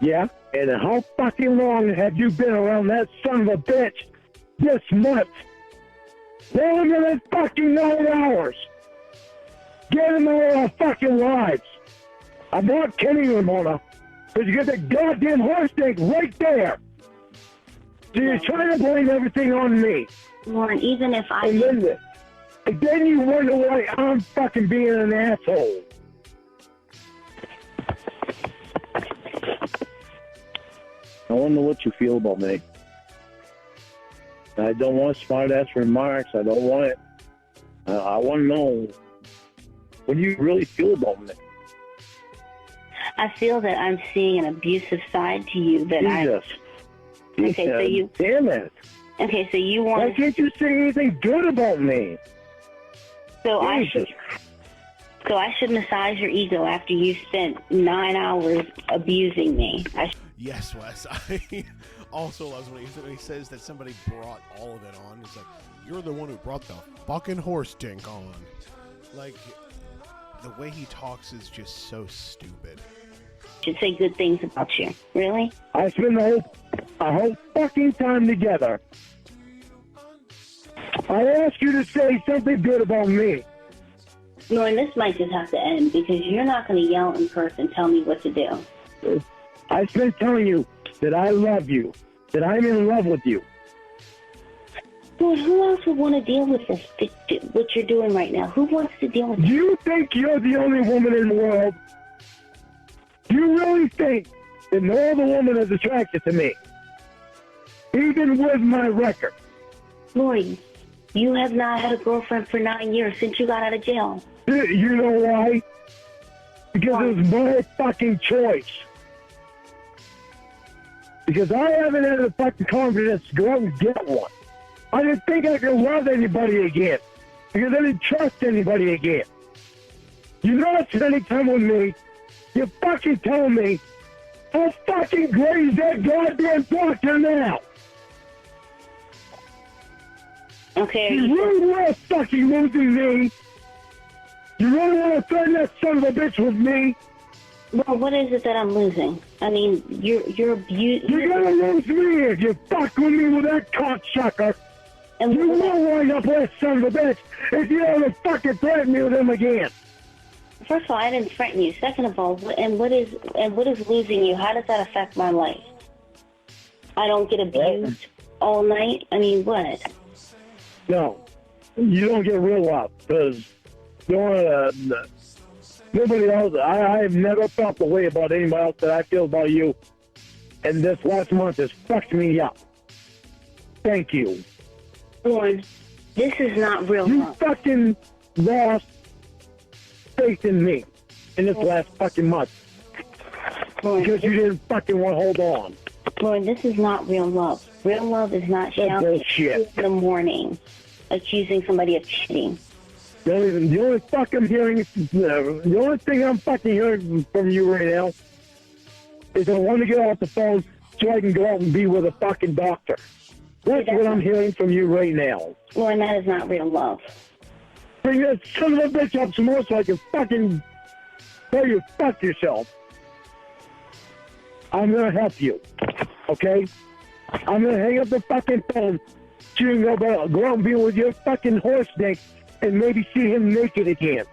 Yeah? And how fucking long have you been around that son of a bitch this month? Longer than fucking 9 hours. Get him out of our fucking lives. I'm not kidding you, Mona. Because you got the goddamn horse tank right there. So you're trying to blame everything on me. Lauren, even if I... And then you wonder why I'm fucking being an asshole. I want to know what you feel about me. I don't want smart-ass remarks. I don't want it. I want to know what do you really feel about me. I feel that I'm seeing an abusive side to you that Jesus. Okay, so you... Damn it. Okay, so you Why want... can't you say anything good about me? So Jesus. I should massage your ego after you spent 9 hours abusing me. Yes, Wes. I also love when he says that somebody brought all of it on. He's like, you're the one who brought the fucking horse dink on. Like, the way he talks is just so stupid. Should say good things about you. Really? I spent a whole fucking time together. I asked you to say something good about me. Lauren, this might just have to end because you're not going to yell in curse and tell me what to do. I've been telling you that I love you, that I'm in love with you. Lauren, who else would want to deal with this, what you're doing right now? Who wants to deal with this? Do you think you're the only woman in the world? Do you really think that no other woman is attracted to me? Even with my record. Lauren, you have not had a girlfriend for 9 years since you got out of jail. You know why? Because it was my fucking choice. Because I haven't had the fucking confidence to go out and get one. I didn't think I could love anybody again. Because I didn't trust anybody again. You're not spending time with me. You're fucking telling me how fucking great is that goddamn doctor now? Okay. You really want to fucking losing me? You really want to threaten that son of a bitch with me? Well, what is it that I'm losing? I mean, you're abusing. You're gonna lose me if you fuck with me with that cocksucker. And you will wind up with son of a bitch if you ever fucking threaten me with him again. First of all, I didn't threaten you. Second of all, what is losing you? How does that affect my life? I don't get abused all night. I mean, what? No, you don't get real love because nobody else. I have never felt the way about anybody else that I feel about you. And this last month has fucked me up. Thank you. Lauren, this is not real You love. fucking lost faith in me in this last fucking month. Lauren, Because you didn't fucking want to hold on. Lauren, this is not real love. Real love is not shouting in the morning, accusing somebody of cheating. The only fuck I'm hearing, the only thing I'm fucking hearing from you right now is I want to get off the phone so I can go out and be with a fucking doctor. That's what I'm hearing from you right now. Lauren, that is not real love. Bring that son of a bitch up some more so I can fucking tell you fuck yourself. I'm gonna help you, okay? I'm gonna hang up the fucking phone so you can go out and be with your fucking horse dick and maybe see him naked again.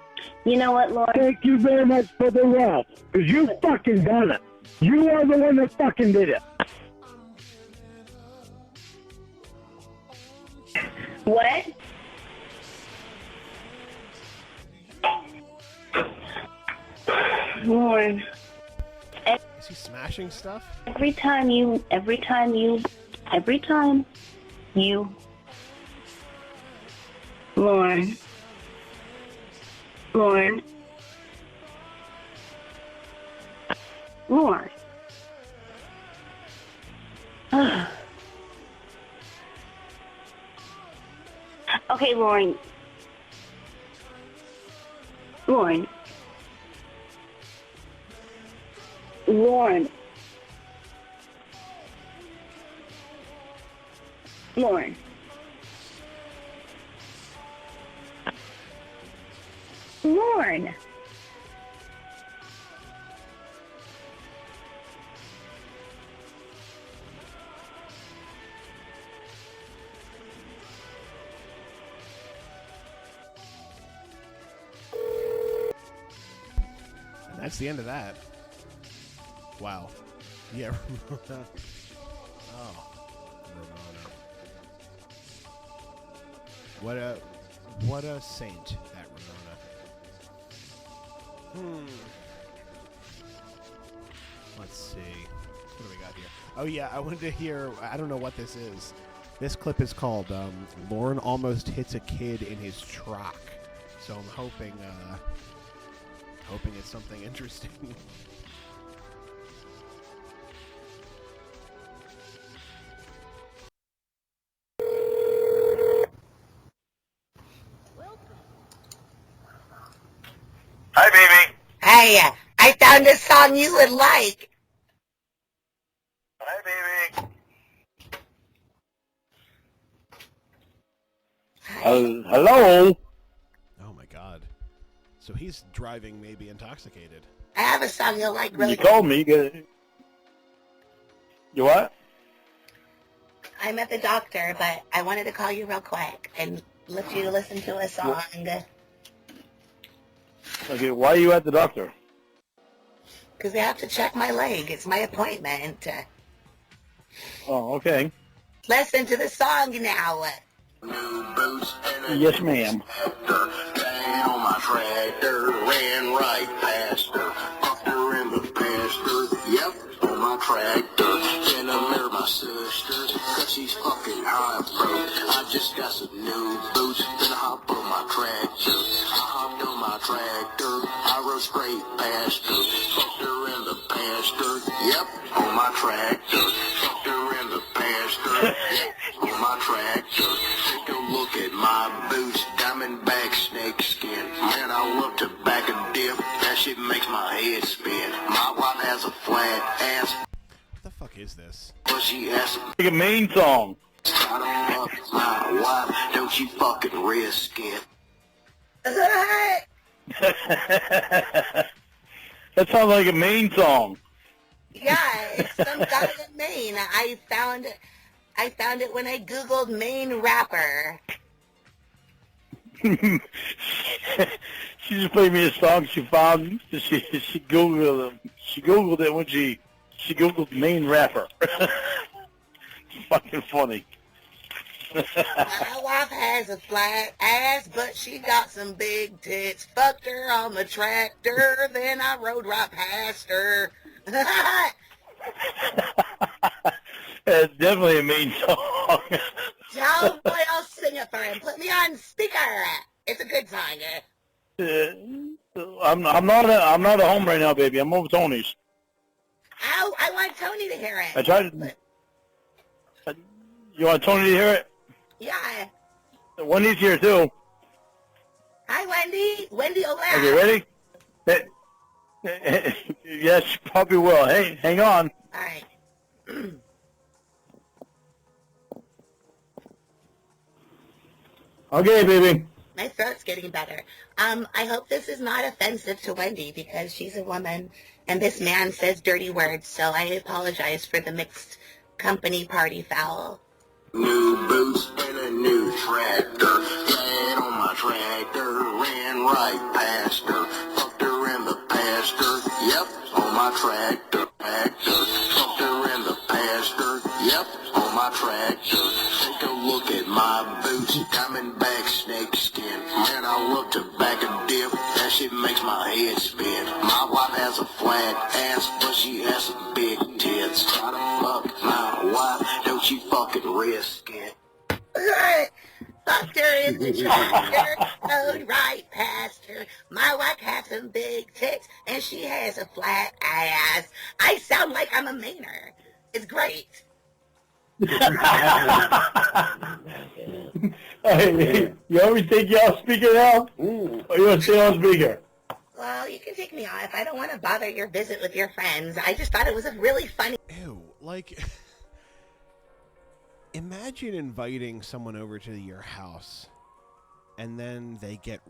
You know what, Lauren? Thank you very much for the love, because you fucking done it. You are the one that fucking did it. What? Lauren. Is he smashing stuff? Every time you, Lauren. Okay, Lauren. Lauren. And that's the end of that. Wow. Yeah. Oh. Ramona. What a saint, that Ramona. Let's see. What do we got here? Oh yeah, I wanted to hear, I don't know what this is. This clip is called Lauren Almost Hits a Kid in His Truck. So I'm hoping it's something interesting. Hi, baby. Hey, I found a song you would like. Hi, baby. Hello? Oh my god. So he's driving maybe intoxicated. I have a song you'll like really You called me. You what? I'm at the doctor, but I wanted to call you real quick and let you listen to a song. Okay, why are you at the doctor? Because they have to check my leg. It's my appointment. Oh, okay. Listen to the song now. Yes, ma'am. On my tractor, ran right past her, fucked her in the pasture, yep, on my tractor, then I married my sister, cause she's fucking high, bro, I just got some new boots, then I hop on my tractor, I hopped on my tractor, I rode straight past her, fucked her in the pasture, yep, on my tractor, fucked her in the pasture, yep, on my tractor, take a look at my boots, diamondback snakeskin. Man, I love to back a dip. That shit makes my head spin. My wife has a flat ass. What the fuck is this? But she has Like a main song. I don't love my wife. Don't you fucking risk it. That sounds like a Maine song. Yeah, it's some guy in Maine. I found it when I Googled Maine rapper. She just played me a song she found. She Googled it. She Googled it when she Googled Maine rapper. It's fucking funny. My wife has a flat ass, but she got some big tits. Fucked her on the tractor, then I rode right past her. It's definitely a Maine song. Tell boy I'll sing it for him. Put me on speaker. It's a good song. I'm not at home right now, baby. I'm over Tony's. Ow, I want Tony to hear it. I tried to. You want Tony to hear it? Yeah. Wendy's here too. Hi, Wendy. Wendy will laugh. Okay, ready? Yes, she probably will. Hey, hang on. All right. Okay, baby. My throat's getting better. I hope this is not offensive to Wendy because she's a woman and this man says dirty words, so I apologize for the mixed company party foul. New boots and a new tractor. Got on my tractor, ran right past her. Fucked her in the pasture. Yep, on my tractor. Fucked her in the pasture. Yep, on my tractor. Take a look at my boots, diamondback snake skin. Man, I love tobacco dip. That shit makes my head spin. My wife has a flat ass, but she has some big tits. Gotta fuck my wife, don't you fucking risk it. Fucked her in the tractor, rode right past her. My wife has some big tits, and she has a flat ass. I sound like I'm a Mainer. It's great. Hey, you want me to take you off speaker now? Or you want to stay on speaker? Well, you can take me off. I don't want to bother your visit with your friends. I just thought it was a really funny... Ew, like... Imagine inviting someone over to your house, and then they get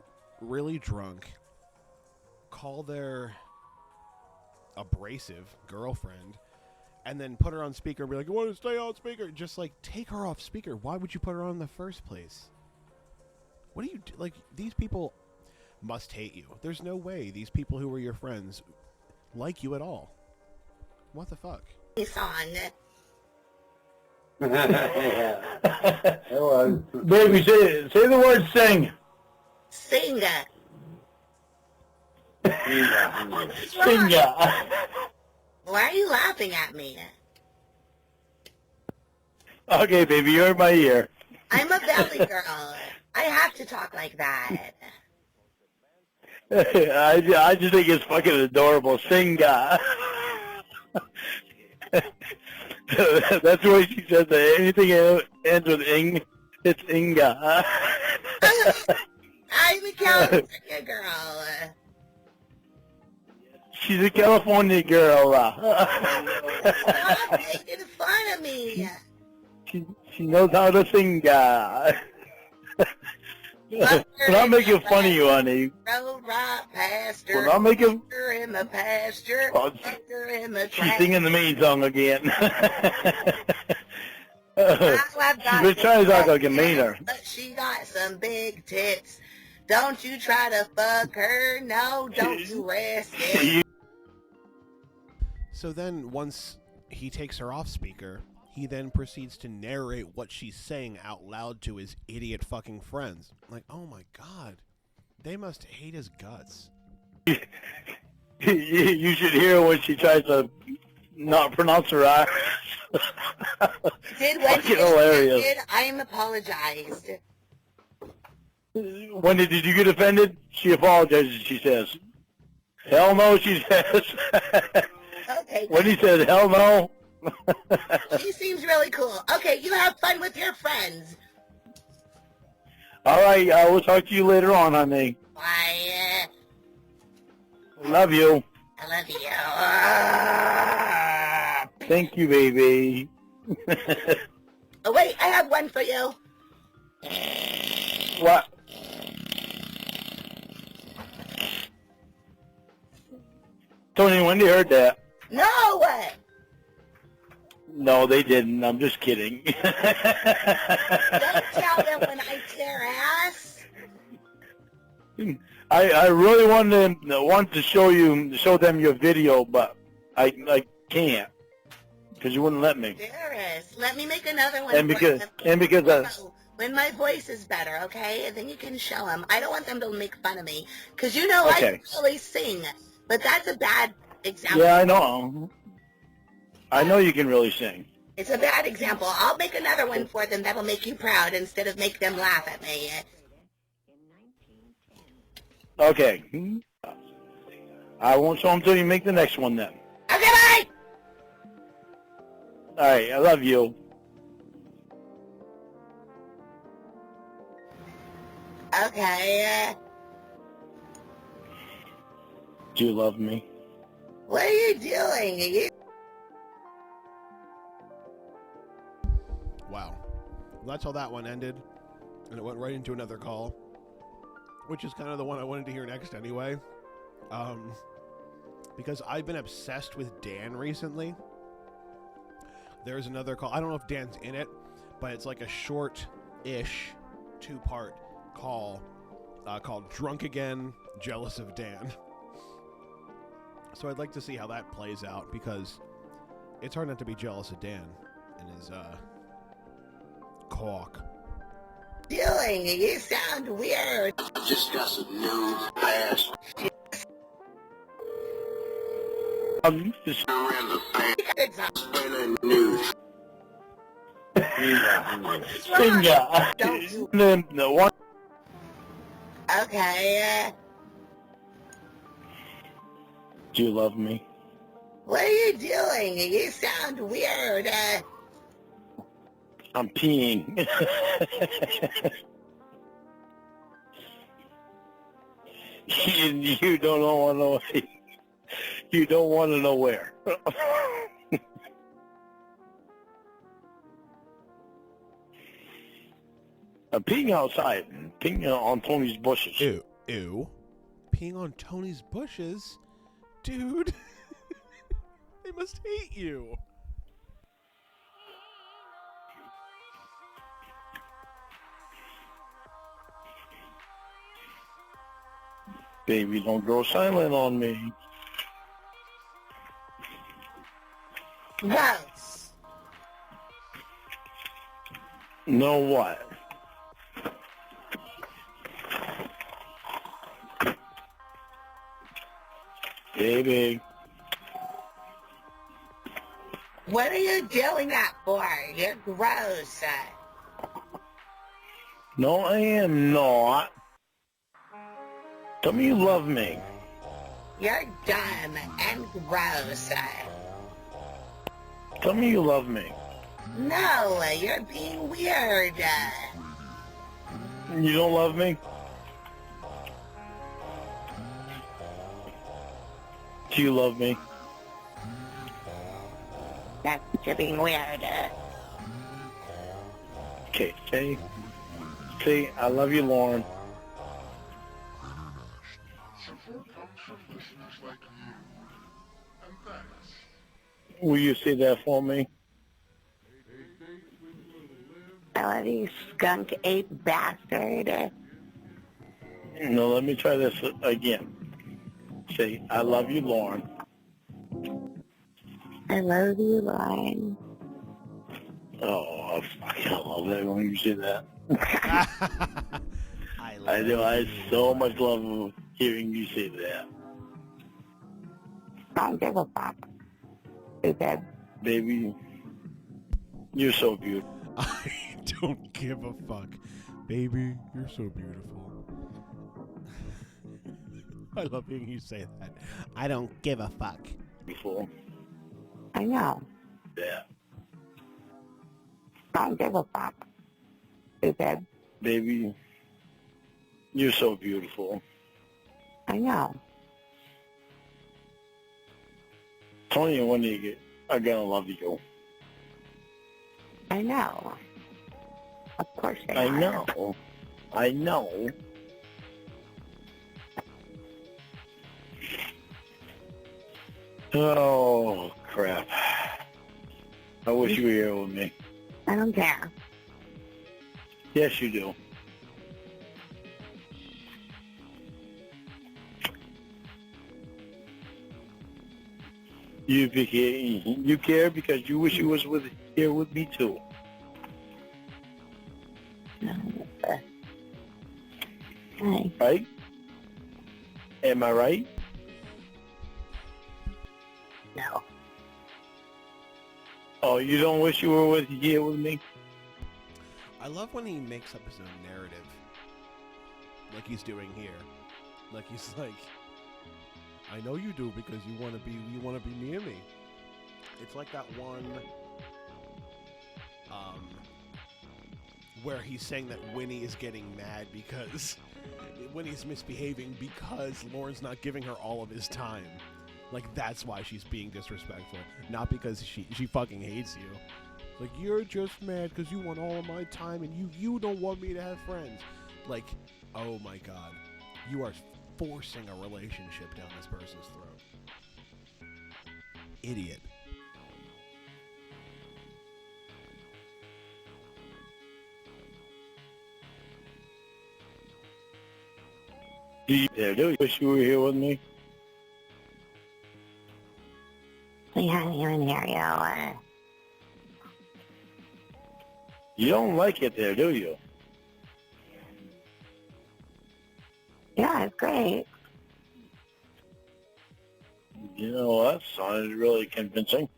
really drunk, call their abrasive girlfriend, and then put her on speaker and be like, I want to stay on speaker. Just, like, take her off speaker. Why would you put her on in the first place? What do you do? Like, these people must hate you. There's no way these people who were your friends like you at all. What the fuck? song. Baby, say the word sing. Sing. Sing. Why are you laughing at me? Okay, baby, you're in my ear. I'm a belly girl. I have to talk like that. I just think it's fucking adorable. Singa. That's the way she says that. Anything ends with ing, it's Inga. I'm a California girl. She's a California girl. Stop making fun of me. She knows how to sing. We're not making fun of you, honey. Rode right past her. We're not making... Her in the pasture. Her in the She's singing the main song again. She's been trying to talk like a Mainer. But she got some big tits. Don't you try to fuck her. No, don't you risk it. So then, once he takes her off speaker, he then proceeds to narrate what she's saying out loud to his idiot fucking friends. Like, oh my god, they must hate his guts. You should hear when she tries to not pronounce her I. Did when she hilarious. did, I'm apologized. Wendy, did you get offended? She apologizes, she says. Hell no, she says. Okay. Wendy says, hell no. She seems really cool. Okay, you have fun with your friends. All right, I will talk to you later on, honey. Bye. Love you. I love you. Thank you, baby. Oh, wait, I have one for you. What? Tony, when they heard that? No! No, they didn't. I'm just kidding. Don't tell them when I tear ass. I really want to show them your video, but I can't because you wouldn't let me. Dearest, let me make another one. And because when my voice is better, okay, and then you can show them. I don't want them to make fun of me because I can really sing, but that's a bad example. Yeah, I know. I know you can really sing. It's a bad example. I'll make another one for them that'll make you proud instead of make them laugh at me. Okay. I won't show them until you make the next one then. Okay, bye! All right, I love you. Okay, Do you love me? what are you doing? Wow. Well, that's how that one ended, and it went right into another call, which is kind of the one I wanted to hear next anyway. Because I've been obsessed with Dan recently. There's another call. I don't know if Dan's in it, but it's like a short-ish 2-part call called Drunk Again, Jealous of Dan. So I'd like to see how that plays out, because it's hard not to be jealous of Dan and his cock. Doing? You sound weird. I just got some new past. Just Around the past. It's Spinning news. Then the one. okay, Do you love me? what are you doing? You sound weird. I'm peeing. You don't want to know. You don't want to know where. I'm peeing outside. Peeing on Tony's bushes. Ew. Ew. Peeing on Tony's bushes? Dude. They must hate you. Baby, don't go silent on me. Gross. Know what? Baby. What are you doing that for? You're gross. No, I am not. Tell me you love me. You're dumb and gross. Tell me you love me. No, you're being weird. You don't love me? Do you love me? That's you're being weird. Okay, say, I love you, Lauren. Will you say that for me? I love you, skunk ape bastard. No, let me try this again. Say, I love you, Lauren. I love you, Lauren. Oh, I love that when you say that. I do. I so much love hearing you say that. Don't give a fuck. Stupid. Baby, you're so beautiful. I don't give a fuck. Baby, you're so beautiful. I love hearing you say that. I don't give a fuck. Beautiful. I know. Yeah. Don't give a fuck. Stupid. Baby, you're so beautiful. I know. Tony and Wendy are gonna love you. I know. Of course they I are. know. I know. Oh, crap. I wish you were here with me. I don't care. Yes, you do. You care because you wish you was here with me, too. No. Hi. Right? Am I right? No. Oh, you don't wish you were here with me? I love when he makes up his own narrative, like he's doing here. Like he's like, I know you do because you want to be near me. It's like that one, where he's saying that Winnie is getting mad because Winnie's misbehaving because Lauren's not giving her all of his time. Like that's why she's being disrespectful, not because she fucking hates you. Like, you're just mad because you want all of my time and you don't want me to have friends. Like, oh my god. You are forcing a relationship down this person's throat. Idiot. Yeah, do you wish you were here with me? We haven't even hear you. You don't like it there, do you? Yeah, it's great. You know, that sounded really convincing.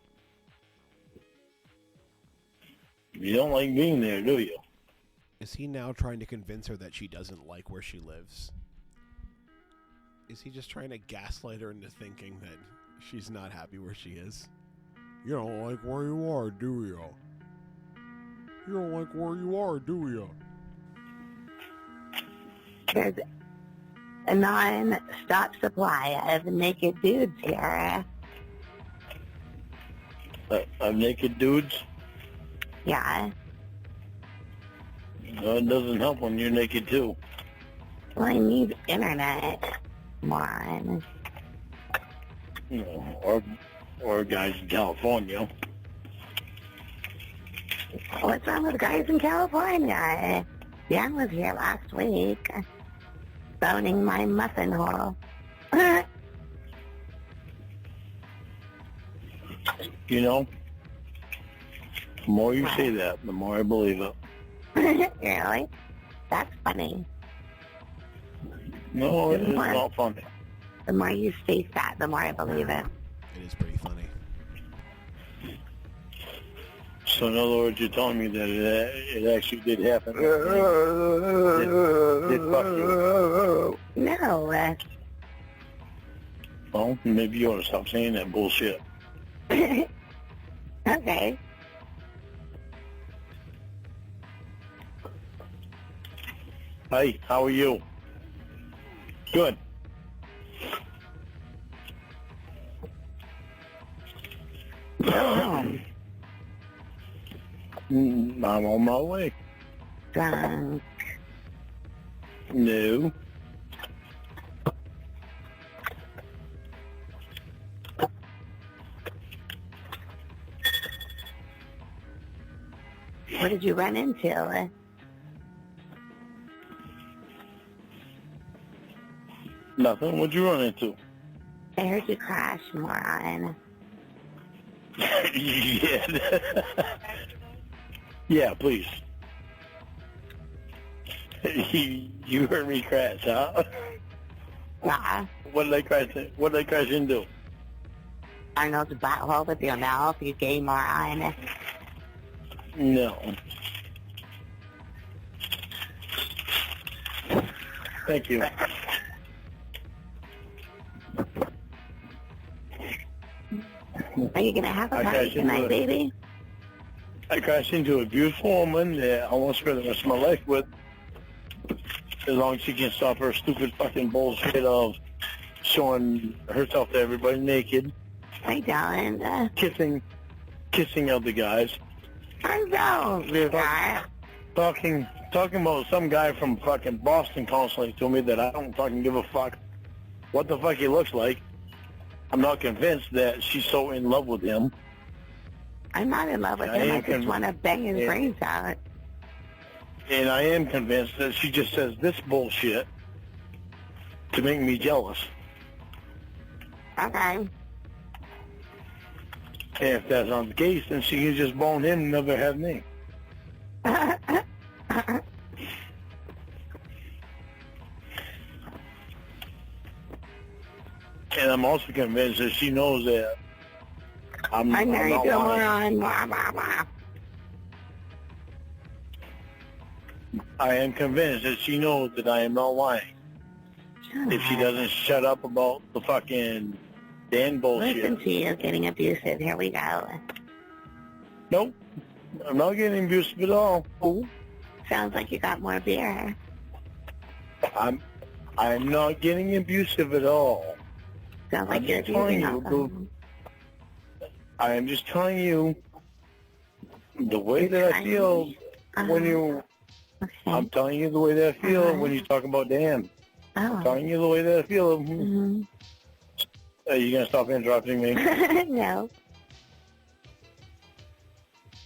You don't like being there, do you? Is he now trying to convince her that she doesn't like where she lives? Is he just trying to gaslight her into thinking that she's not happy where she is? You don't like where you are, do you? You don't like where you are, do you? There's a non-stop supply of naked dudes here. Of naked dudes? Yeah. No, it doesn't help when you're naked, too. Well, I need internet. Moron. You know, or guys in California. What's wrong with guys in California? Dan was here last week, boning my muffin hole. You know, the more you say that, the more I believe it. Really? That's funny. No, it's not funny. The more you state that, the more I believe it. It is pretty funny. So in other words, you're telling me that it actually did happen. Did fuck you. No. Well, maybe you ought to stop saying that bullshit. Okay. Hey, how are you? Good. Go I'm on my way. Drunk. No. What did you run into? Nothing. What'd you run into? I heard you crash, moron. Yeah. Yeah, please. You heard me crash, huh? Yeah. What did I crash into? Arnold's butthole with your mouth, you gay moron. No. Thank you. Are you gonna have a party tonight, baby? I crashed into a beautiful woman that I won't spend the rest of my life with, as long as she can stop her stupid fucking bullshit of showing herself to everybody naked. I don't. Kissing other guys. I don't do that. Talking about some guy from fucking Boston constantly to me that I don't fucking give a fuck what the fuck he looks like. I'm not convinced that she's so in love with him. I'm not in love with him. I just want to bang his brains out. And I am convinced that she just says this bullshit to make me jealous. Okay. And if that's not the case, then she can just bone him and never have me. And I'm also convinced that she knows that I'm married to a lying. moron. Blah, blah, blah. I am convinced that she knows that I am not lying. If she doesn't shut up about the fucking Dan bullshit. Listen to you getting abusive. Here we go. Nope. I'm not getting abusive at all. Ooh. Sounds like you got more beer. I'm not getting abusive at all. Sounds like I'm you're just telling abusing alcohol. I am just telling you the way that I feel when you... Okay. I'm telling you the way that I feel when you talk about Dan. I'm telling you the way that I feel. Mm-hmm. Are you going to stop interrupting me? No.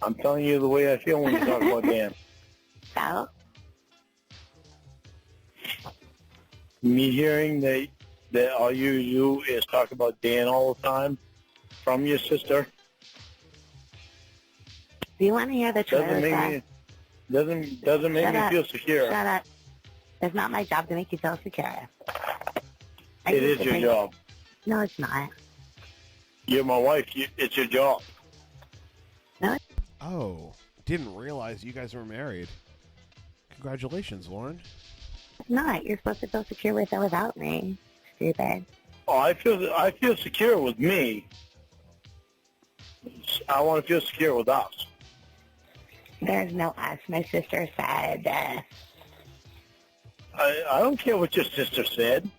I'm telling you the way I feel when you talk about Dan. So? Me hearing that all you do is talk about Dan all the time from your sister Do you want to hear the truth? doesn't make me feel secure. Shut up. It's not my job to make you feel secure. It is your job. No, it's not. You're my wife. It's your job. No. Oh, didn't realize you guys were married. Congratulations, Lauren. It's not. You're supposed to feel secure with or without me. Stupid. Oh, I feel secure with me. I want to feel secure with us. There's no us. My sister said. I don't care what your sister said.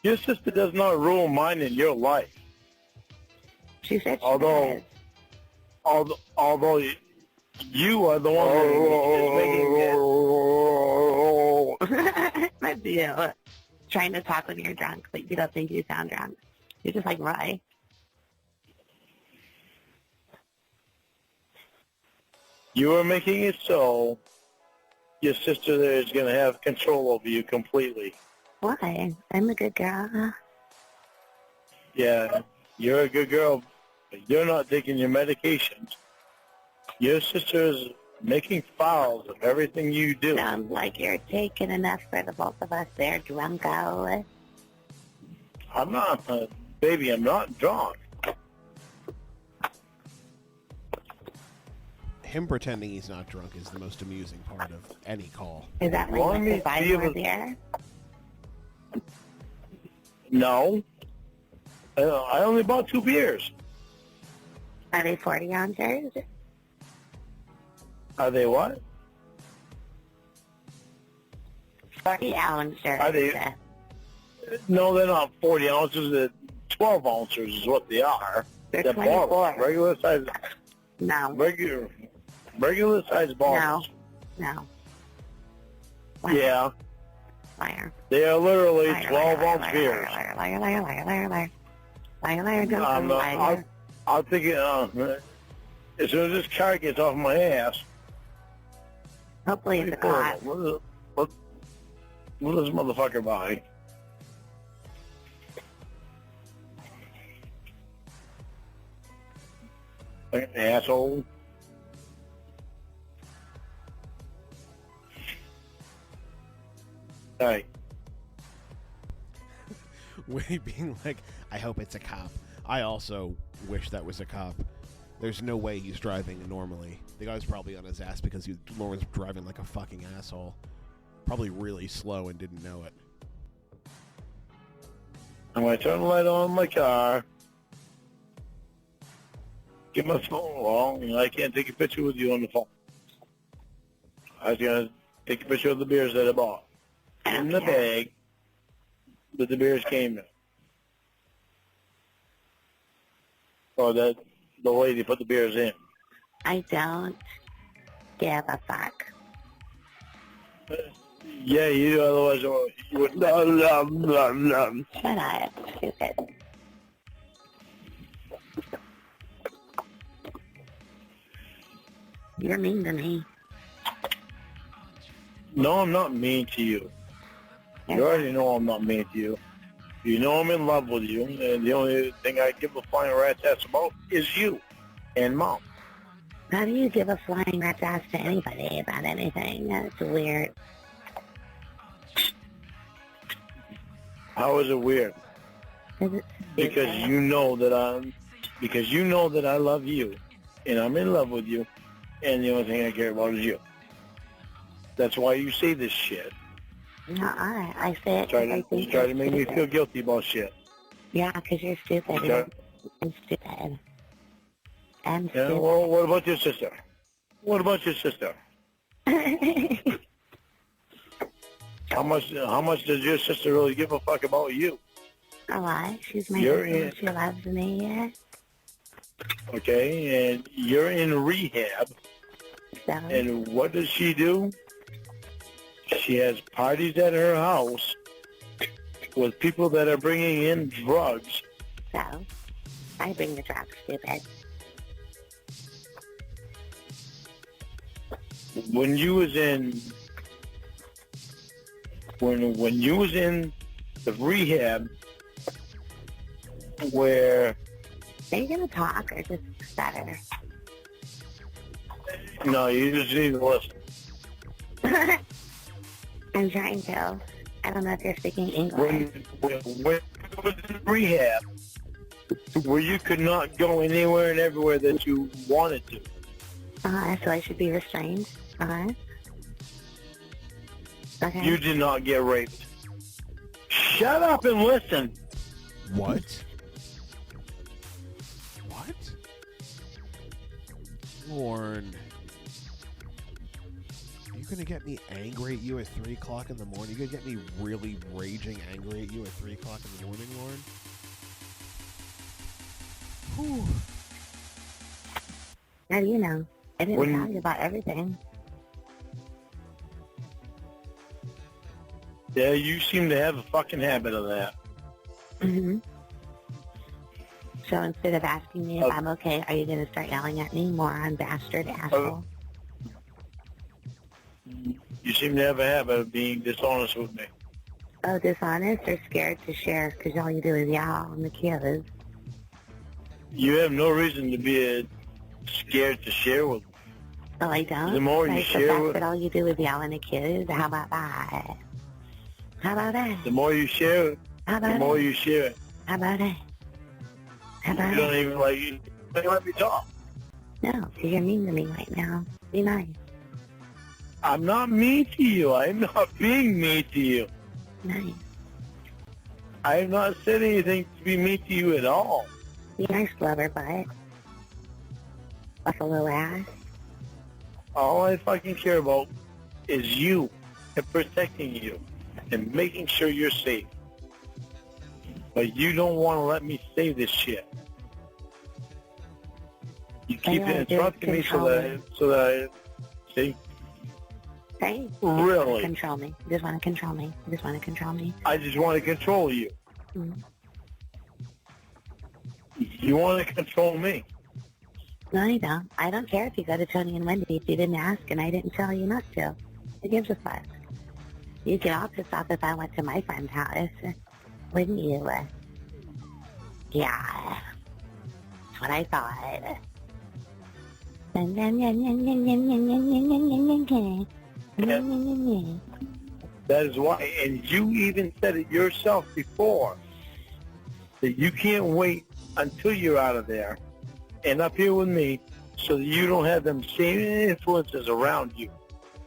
Your sister does not rule mine in your life. She said she although you are the one who is making it. That's you. Trying to talk when you're drunk, but you don't think you sound drunk. You're just like Roy. You are making it so your sister there is going to have control over you completely. Why? I'm a good girl. Yeah, you're a good girl, but you're not taking your medications. Your sister is making files of everything you do. Sounds like you're taking enough for the both of us there, drunko. I'm not, baby, I'm not drunk. Him pretending he's not drunk is the most amusing part of any call. Is that when you buy more beer? No. I only bought 2 beers. Are they 40 ounces? Are they what? 40 ounces. Are they? No, they're not 40 ounces. They're 12 ounces is what they are. They're 24. Bottles, regular size. No. Regular size bottles. No. Liar. Yeah. Liar. They are literally liar, 12-ounce beers. Liar, liar, liar, liar, liar, liar. Liar, liar, don't liar. I'll take it, as soon as this car gets off my ass. Hopefully it's a cop. What does this motherfucker buy? Like an asshole. Hey. Winnie being like, I hope it's a cop. I also wish that was a cop. There's no way he's driving normally. The guy's probably on his ass because Lauren's driving like a fucking asshole. Probably really slow and didn't know it. I'm going to turn the light on in my car. Get my phone along. I can't take a picture with you on the phone. I was going to take a picture of the beers that I bought. In the bag that the beers came in. Or that the lady put the beers in. I don't give a fuck. Yeah, you do, otherwise you would... Shut up, stupid. You're mean to me. No, I'm not mean to you. You already know I'm not mean to you. You know I'm in love with you, and the only thing I give a flying rat's ass about is you and Mom. How do you give a flying rat's ass to anybody about anything? That's weird. How is it weird? Is it Because you know that I love you, and I'm in love with you, and the only thing I care about is you. That's why you say this shit. No, I say it. Try I think to you're make me stupid. feel guilty about shit. Yeah, because you're stupid. Okay. I'm stupid. I'm Yeah, stupid. well, what about your sister? What about your sister? How much does your sister really give a fuck about you? A lot. She's my You're sister. in- She loves me, yeah. Okay, and you're in rehab, So, and what does she do? She has parties at her house with people that are bringing in drugs. so, I bring the drugs, stupid. When you was in the rehab where Are you going to talk or just stutter? no, you just need to listen. I'm trying to. I don't know if you're speaking English. When you was in rehab where you could not go anywhere and everywhere that you wanted to. So I should be restrained. Okay. You did not get raped. Shut up and listen. What? What? Lorne. Are you going to get me angry at you at 3 o'clock in the morning? You going to get me really raging angry at you at 3 o'clock in the morning, Lorne? Whew. How do you know? I didn't When- tell you about everything. Yeah, you seem to have a fucking habit of that. Mm-hmm. So instead of asking me if I'm okay, are you going to start yelling at me, moron, bastard, asshole? You seem to have a habit of being dishonest with me. Oh, dishonest or scared to share because all you do is yell and the kids. You have no reason to be scared to share with me. Oh, I don't? The more you Like share the fact with- that all you do is yell and the kids? How about that? How about that? The more you share it, How the about more it? you share it. How about it? How You about don't it? even you don't let me talk. No, because you're mean to me right now. Be nice. I'm not mean to you. I'm not being mean to you. Nice. I have not said anything to be mean to you at all. Be nice, blubber butt. Buffalo ass. All I fucking care about is you and protecting you and making sure you're safe. But you don't want to let me say this shit. You keep Yeah, interrupting me so control that I see. Hey, you just wanna Really? control me. You just want to control me. You just want to control me. I just want to control you. Mm. You want to control me. No, I don't. I don't care if you go to Tony and Wendy's. You didn't ask, and I didn't tell you not to. Who gives a fuck? You'd get all pissed off if I went to my friend's house. Wouldn't you? Yeah. That's what I thought. That is why, and you even said it yourself before, that you can't wait until you're out of there and up here with me so that you don't have them same influences around you.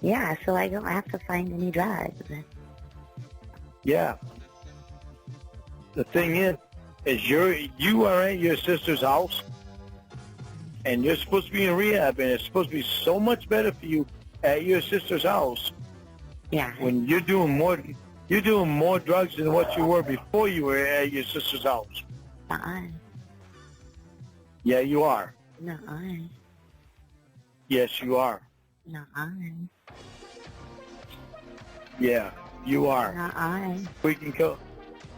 Yeah, so I don't have to find any drugs. Yeah. The thing is you are at your sister's house, and you're supposed to be in rehab, and it's supposed to be so much better for you at your sister's house. Yeah. When you're doing more drugs than what you were before you were at your sister's house. Yeah, you are. Nuh-uh. Yes, you are. Nuh-uh. Yeah, you are. Nuh-uh. We can go.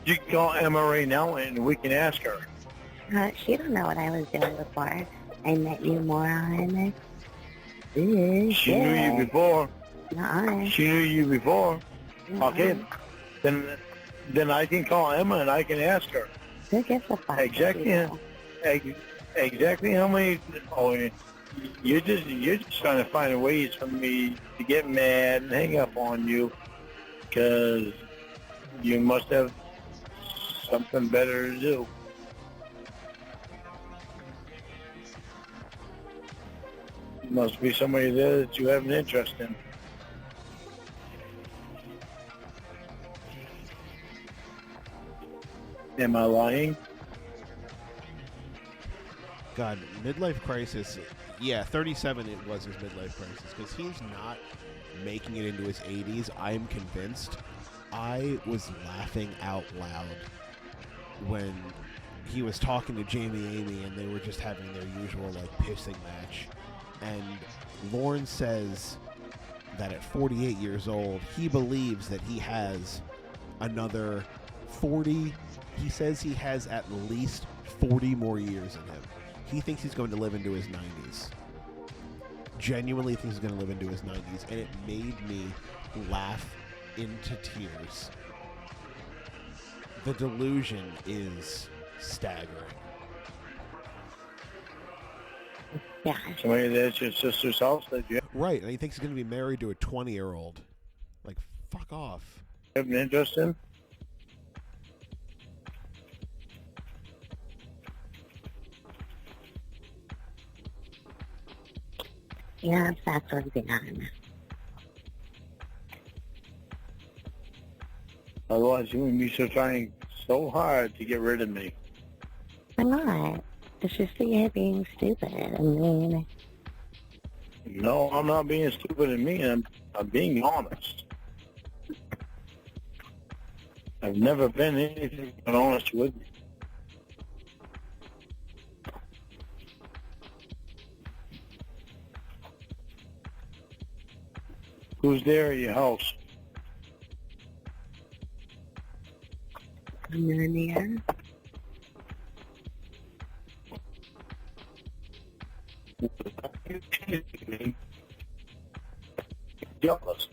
You can call Emma right now, and we can ask her. She don't know what I was doing before I met you, moron. She knew you before. No. She knew you before. Okay, then I can call Emma and I can ask her Who gives a fuck? exactly how many. Oh, you're just trying to find ways for me to get mad and hang up on you, because you must have something better to do. Must be somebody there that you have an interest in. Am I lying? God, midlife crisis. Yeah, 37 it was his midlife crisis, because he's not making it into his 80s. I am convinced. I was laughing out loud when he was talking to Jamie Amy and they were just having their usual, like, pissing match. And Lorne says that at 48 years old, he believes that he has another 40. He says he has at least 40 more years in him. He thinks he's going to live into his 90s. Genuinely thinks he's going to live into his 90s. And it made me laugh into tears. The delusion is staggering. Yeah. Somebody that's your sister's house that you Right, and he thinks he's going to be married to a 20-year-old. Like, fuck off. have an interest in? Yeah, that's what's going on. Otherwise, you wouldn't be so trying so hard to get rid of me. I'm not. It's just that you're being stupid. I mean, No, I'm not being stupid and mean. I'm being honest. I've never been anything but honest with you. Who's there at your house? I'm in the air. Jealous.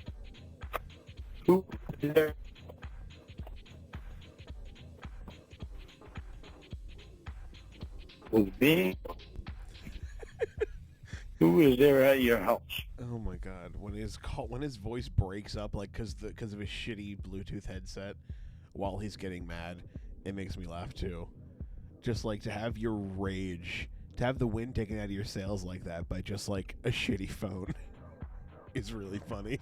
Who is there? Was being? Who is there at your house? Oh my god, when his voice breaks up, like because of his shitty Bluetooth headset, while he's getting mad, it makes me laugh too. Just like to have your rage, to have the wind taken out of your sails like that by just like a shitty phone, is really funny.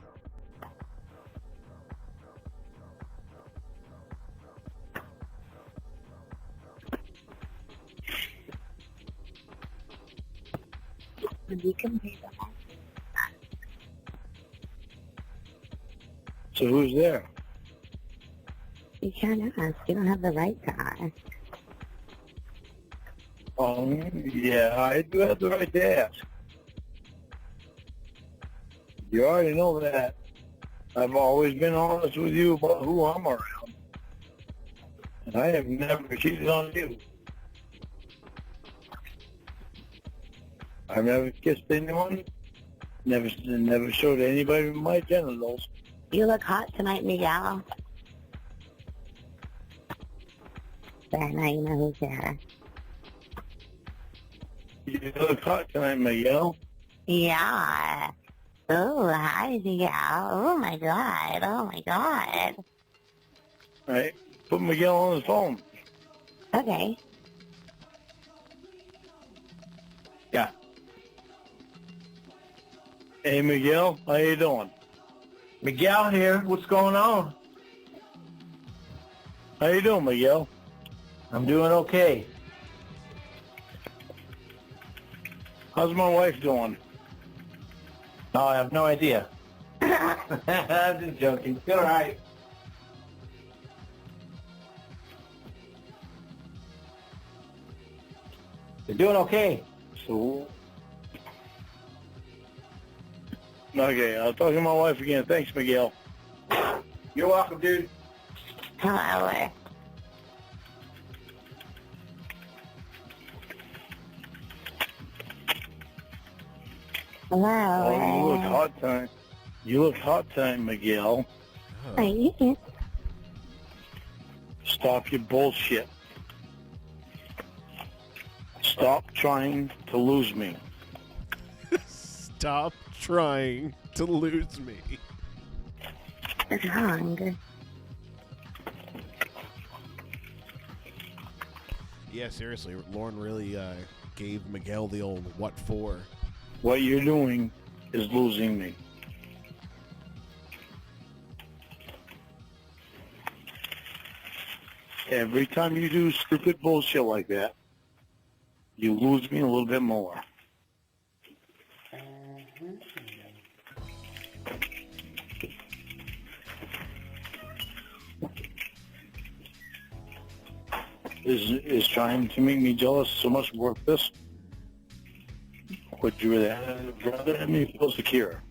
We can pay the house. So who's there? You can't ask. You don't have the right to ask. Yeah, I do have the right to ask. You already know that. I've always been honest with you about who I'm around. And I have never cheated on you. I've never kissed anyone. Never showed anybody my genitals. You look hot tonight, Miguel. There, now you know who's there. You look hot tonight, Miguel. Yeah. Oh, hi, Miguel. Oh, my God. Oh, my God. All right, put Miguel on his phone. Okay. Yeah. Hey, Miguel, how you doing? Miguel here. What's going on? How you doing, Miguel? I'm doing okay. How's my wife doing? Oh, I have no idea. I'm just joking. It's all right. They're doing okay. So, okay, I'll talk to my wife again. Thanks, Miguel. You're welcome, dude. Hello. Wow. Oh, you look hot time. You look hot time, Miguel. Oh. Stop your bullshit. Stop trying to lose me. Stop trying to lose me. What's wrong? Yeah, seriously, Lauren really gave Miguel the old what for. What you're doing is losing me. Every time you do stupid bullshit like that, you lose me a little bit more. Is trying to make me jealous so much worth this? Would you rather have me feel secure?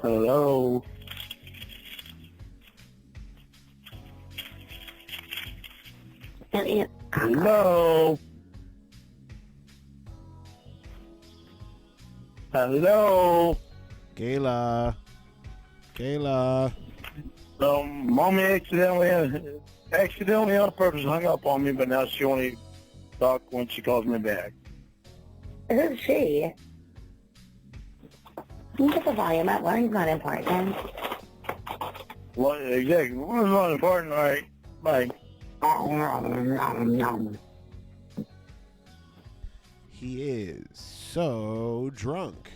Hello. Hello. Hello. Kayla. Mommy accidentally on purpose hung up on me, but now she only talks when she calls me back. Who's she? Can you get the volume up? Learning's not important. What exactly? What is not important? All right. Bye. He is so drunk.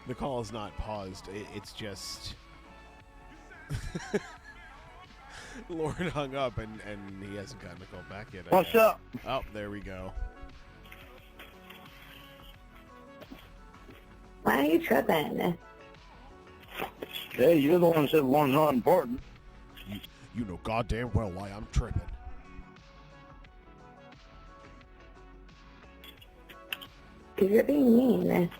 The call is not paused. It's just Lauren hung up and he hasn't gotten the call back yet. What's up? Oh, there we go. Why are you tripping? Hey, you're the one that said one's not important. You know goddamn well why I'm tripping. Because you're being mean.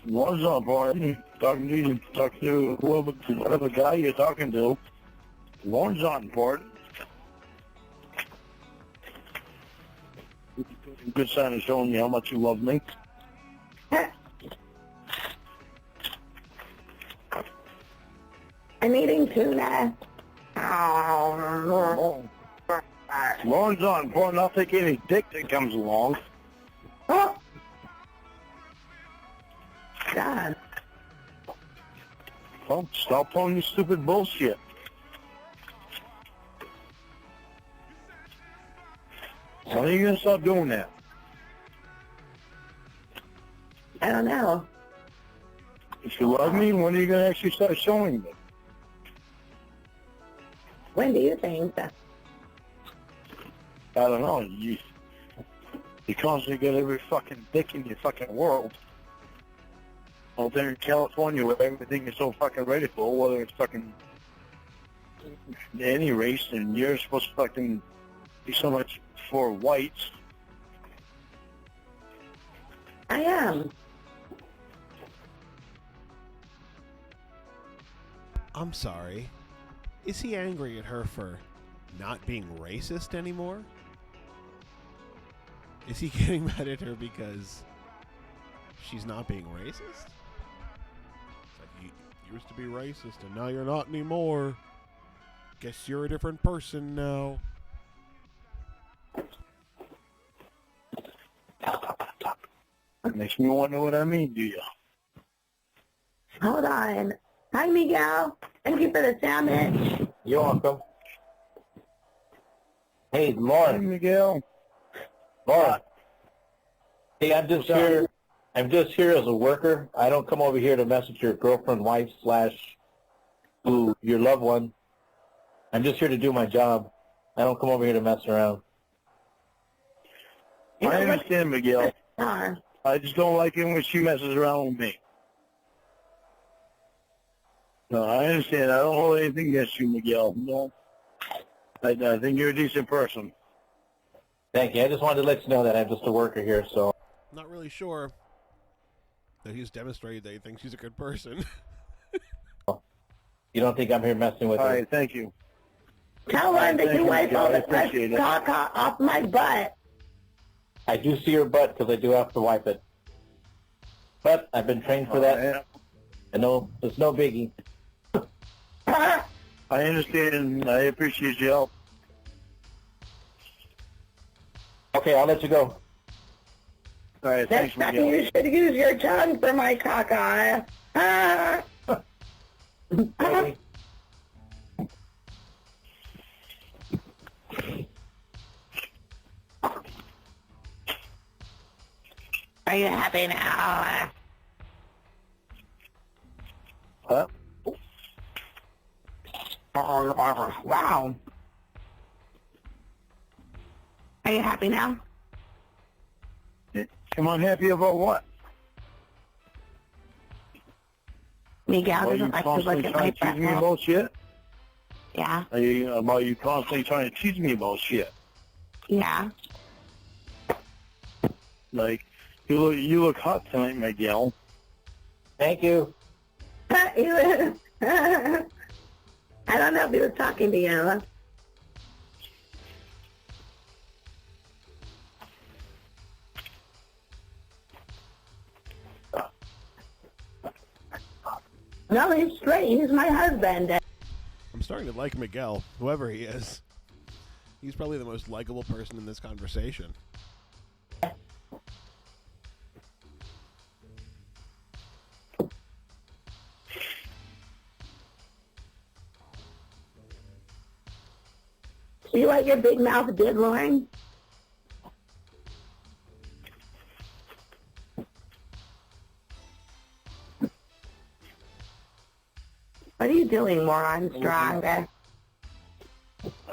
One's not important. Talk to whatever guy you're talking to. One's not important. Good sign of showing you how much you love me. I'm eating tuna. Lauren's not important. I'll take any dick that comes along. Oh. God. Well, stop pulling your stupid bullshit. When are you going to stop doing that? I don't know. If you love me, when are you going to actually start showing me? When do you think? I don't know. You constantly get every fucking dick in your fucking world. Out there in California where everything is so fucking ready for, whether it's fucking any race, and you're supposed to fucking be so much for whites. I am. I'm sorry. Is he angry at her for not being racist anymore? Is he getting mad at her because she's not being racist? It's like, you used to be racist and now you're not anymore. Guess you're a different person now. It makes me wonder what I mean, do you? Hold on. Hi, Miguel. Thank you for the sandwich. You're welcome. Hey, Hey, Lauren. Miguel. Lauren. Hey, I'm just here. I'm just here as a worker. I don't come over here to mess with your girlfriend, wife, / your loved one. I'm just here to do my job. I don't come over here to mess around. I understand, Miguel. I just don't like it when she messes around with me. No, I understand. I don't hold anything against you, Miguel. No. I think you're a decent person. Thank you. I just wanted to let you know that I'm just a worker here, so. Not really sure that he's demonstrated that he thinks he's a good person. You don't think I'm here messing with All her? right, thank you. Tell her that you wipe all the appreciate it. caca off my butt. I do see her butt because I do have to wipe it. But I've been trained for that. Yeah. And no, it's no biggie. I understand and I appreciate your help. Okay, I'll let you go. All right, Next thanks, time Miguel. you should use your tongue for my caca. Okay. Are you happy now? Huh? Wow. Are you happy now? Am I happy about what? Miguel Are you doesn't like to look constantly at my trying to tease me butt. about shit? Yeah, Are you constantly trying to tease me about shit? yeah. Like, you look hot tonight, Miguel. Thank you. I don't know if he was talking to you. No, he's straight. He's my husband. I'm starting to like Miguel, whoever he is. He's probably the most likable person in this conversation. See what your big mouth did, Lauren? What are you doing, moron strong?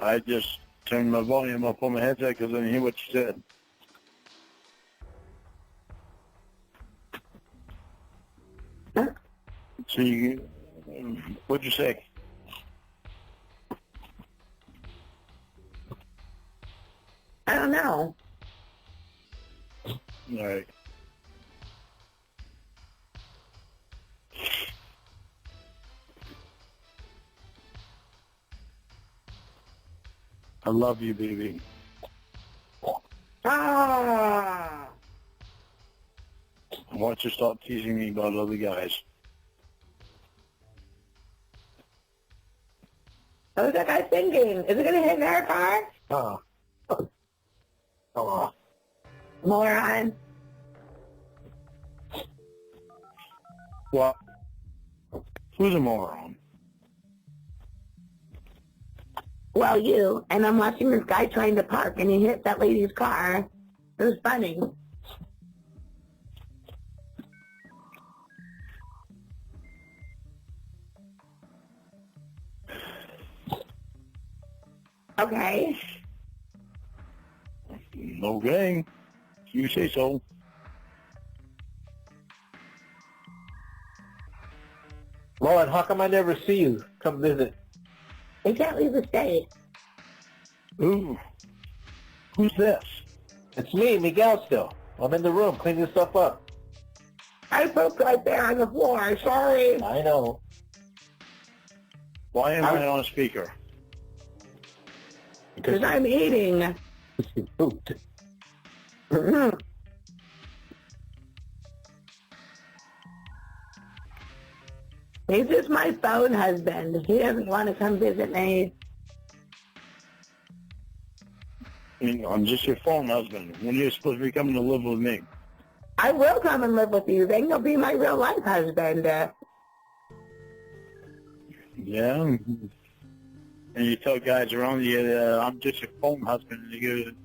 I just turned my volume up on my headset because I didn't hear what you said. Huh? So what'd you say? I don't know. All right. I love you, baby. Ah! I want you to stop teasing me about other guys. What was that guy thinking? Is it going to hit their car? Oh. Oh. Moron. What? Who's a moron? Well, you. And I'm watching this guy trying to park, and he hit that lady's car. It was funny. Okay. Okay. You say so. Lauren, how come I never see you? Come visit. They can't leave the state. Ooh. Who's this? It's me, Miguel, still. I'm in the room cleaning stuff up. I pooped right there on the floor. Sorry. I know. Why am I on a speaker? Because I'm eating. You pooped. He's just my phone husband. He doesn't want to come visit me. I mean, I'm just your phone husband. When you're supposed to be coming to live with me. I will come and live with you. Then you'll be my real life husband. Yeah. And you tell guys around you, I'm just your phone husband. And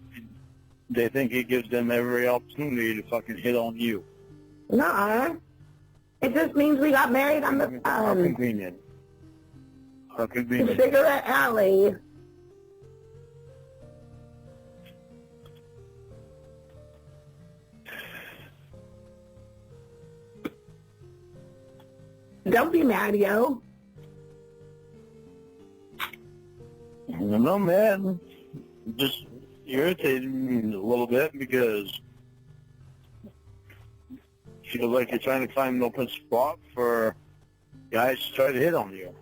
they think it gives them every opportunity to fucking hit on you. Nuh-uh. It just means we got married on the How convenient. How convenient. Cigarette Alley. Don't be mad, yo. I'm not mad. Just irritated me a little bit because you feel like you're trying to find an open spot for guys to try to hit on you.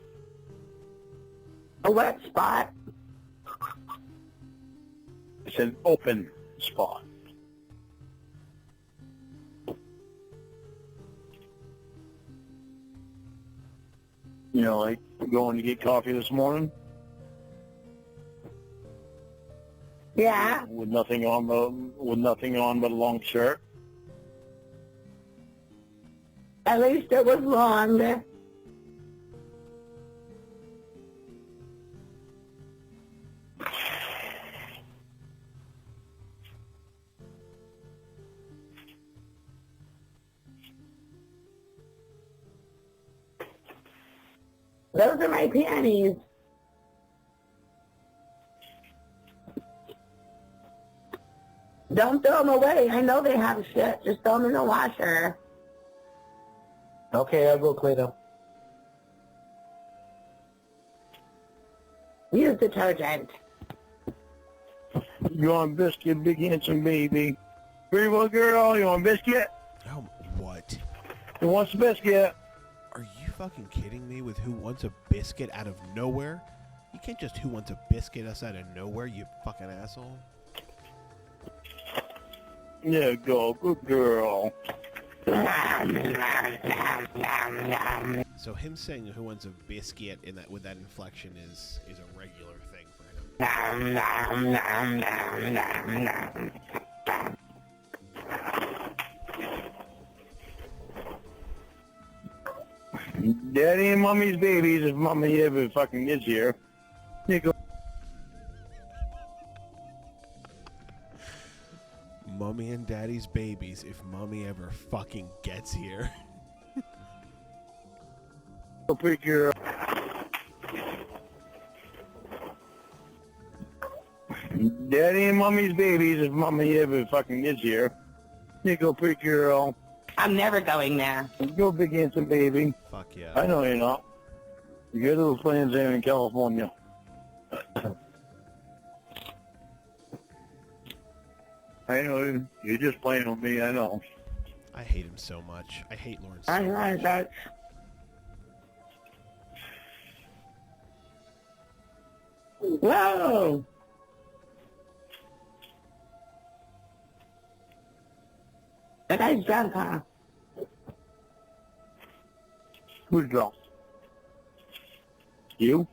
A wet spot. It's an open spot. You know, like going to get coffee this morning Yeah. with nothing on but a long shirt. At least it was long. Those are my panties. Don't throw them away. I know they have shit. Just throw them in the washer. Okay, I'll go clean them. Use detergent. You want biscuit, big handsome baby? Pretty well, girl. You want biscuit? Oh, what? Who wants a biscuit? Are you fucking kidding me with Who Wants a Biscuit out of nowhere? You can't just Who Wants a Biscuit us out of nowhere, you fucking asshole. Yeah, go. Good girl. So him saying Who Wants a Biscuit in that with that inflection is a regular thing for him. Daddy and Mommy's babies, if Mommy ever fucking gets here. You go. Mommy and Daddy's babies if Mommy ever fucking gets here. Go pick your... Daddy and Mommy's babies, if Mommy ever fucking gets here. You go pick your... I'm never going there. Go big handsome baby. Fuck yeah. I know you're not. You got those plans there in California. I know, you're just playing with me, I know. I hate him so much. I hate Lawrence so I much. like that. Whoa! That guy's drunk, huh? Who's drunk? You?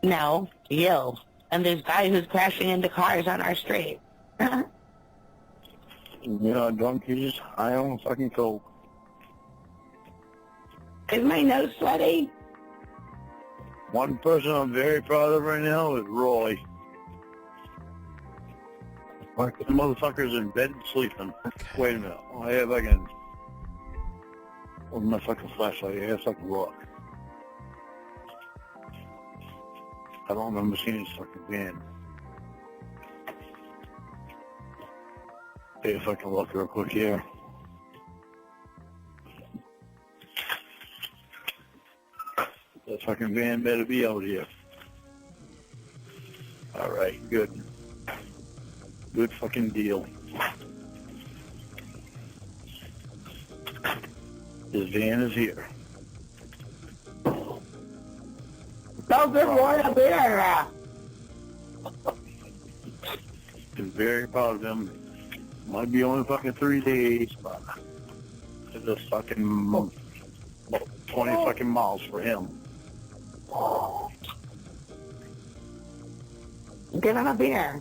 No, you. And this guy who's crashing into cars on our street. You're not drunk, you're just high on fucking coke. Is my nose sweaty? One person I'm very proud of right now is Roy. The motherfucker's in bed sleeping. Wait a minute. I have fucking... Where's my fucking flashlight? I have fucking look. I don't remember seeing this fucking van. Hey, if I can look real quick here. That fucking van better be out here. Alright, good. Good fucking deal. This van is here. Don't give Roy a beer. I'm very proud of him. Might be only fucking 3 days, but it's just fucking about 20 fucking miles for him. Give him a beer.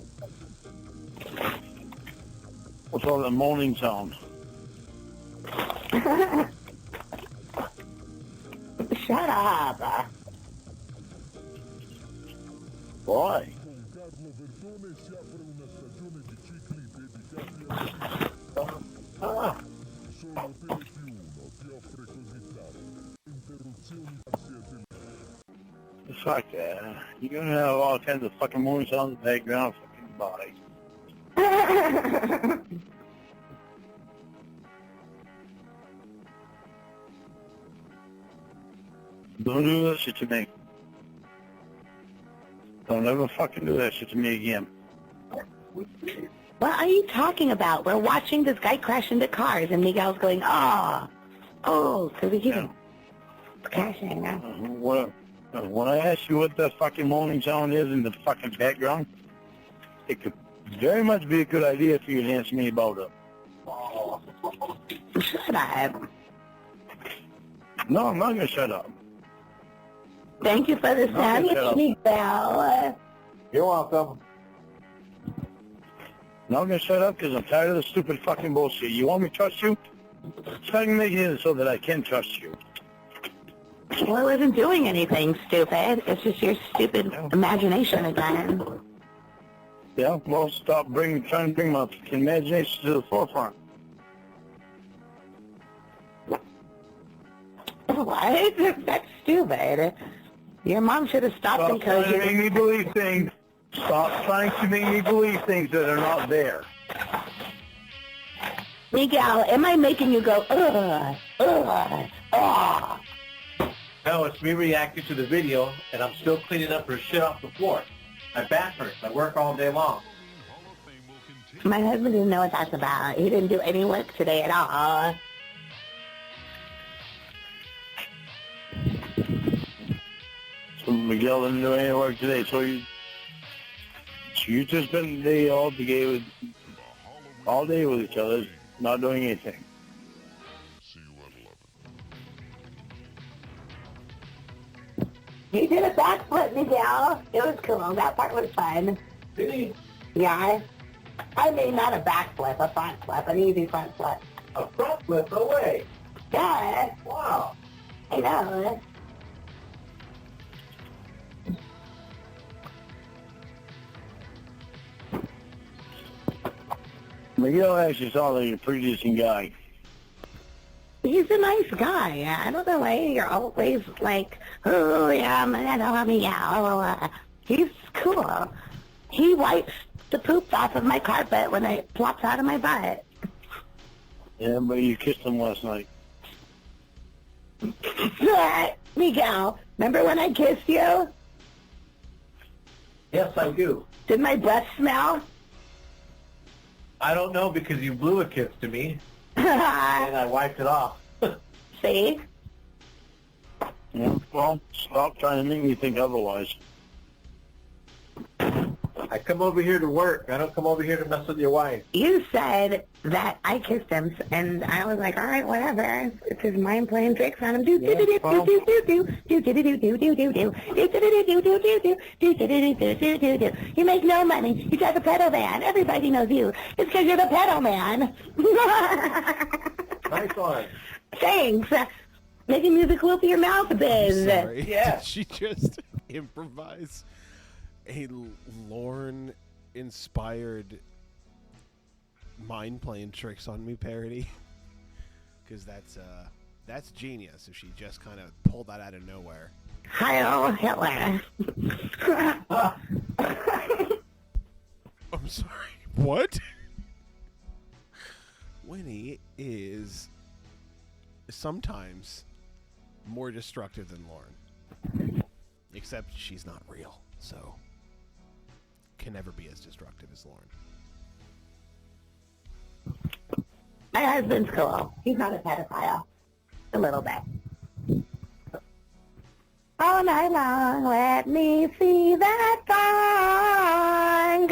What's all that moaning sound? Shut up. Why? Ah. Fuck that. You're gonna have all kinds of fucking movies on the background. Fucking body. Don't do that shit to me. Don't ever fucking do that shit to me again. What are you talking about? We're watching this guy crash into cars, and Miguel's going, oh, so we hear crashing. When I ask you what the fucking moaning sound is in the fucking background, it could very much be a good idea for you to answer me about it. Shut up. No, I'm not gonna shut up. Thank you for the sound, Miguel. You're welcome. Not gonna shut up because I'm tired of the stupid fucking bullshit. You want me to trust you? Try to make it so that I can trust you. Well, I wasn't doing anything stupid. It's just your stupid imagination again. Yeah, well, stop trying to bring my imagination to the forefront. What? That's stupid. Your mom should have stopped Stop and told trying to make you. me believe things. Stop trying to make me believe things that are not there. Miguel, am I making you go, ugh, ugh, ugh? No, it's me reacting to the video, and I'm still cleaning up her shit off the floor. My back hurts. I work all day long. My husband didn't know what that's about. He didn't do any work today at all. So Miguel didn't do any work today, so you just spent the day all day with each other, not doing anything. He did a backflip, Miguel. It was cool. That part was fun. Did he? Yeah. I mean, not a backflip, a front flip, an easy front flip. A front flip? No way. Yeah. Wow. I know. Miguel actually sounds like a pretty decent guy. He's a nice guy. I don't know why you're always like, oh, yeah, Miguel. He's cool. He wipes the poop off of my carpet when it plops out of my butt. Yeah, but you kissed him last night. Miguel, remember when I kissed you? Yes, I do. Did my breath smell? I don't know because you blew a kiss to me, and See? I wiped it off. Yeah, well, stop trying to make me think otherwise. I come over here to work. I don't come over here to mess with your wife. You said that I kissed him, and I was like, all right, whatever. It's his mind playing tricks on him. You make no money. You drive a pedal van. Everybody knows you. It's because you're the pedal man. Nice one. Thanks. Making music will be your mouth biz. Sorry. Yeah. Did she just improvise a Lorne-inspired mind-playing tricks on me parody? Because that's genius if she just kind of pulled that out of nowhere. Heil Hitler. I'm sorry. What? Winnie is sometimes more destructive than Lauren. Except she's not real, so can never be as destructive as Lauren. My husband's cool. He's not a pedophile. A little bit. All night long, let me see that thong.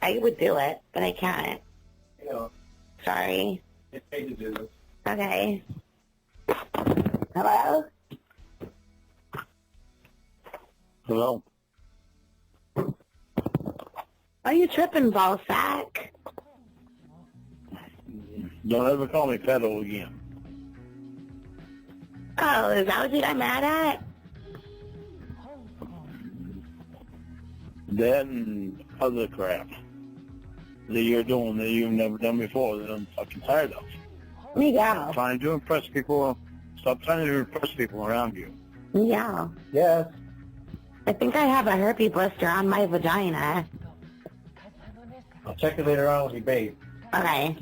I would do it, but I can't. You know, Sorry. it's paid to do this. Okay. Hello? Hello? Are you tripping, ball sack? Don't ever call me pedo again. Oh, is that what you got mad at? That and other crap that you're doing that you've never done before that I'm fucking tired of. Miguel. Trying to impress people. Stop trying to impress people around you. Miguel. Yes. I think I have a herpes blister on my vagina. I'll check it later on when you bathe. Okay.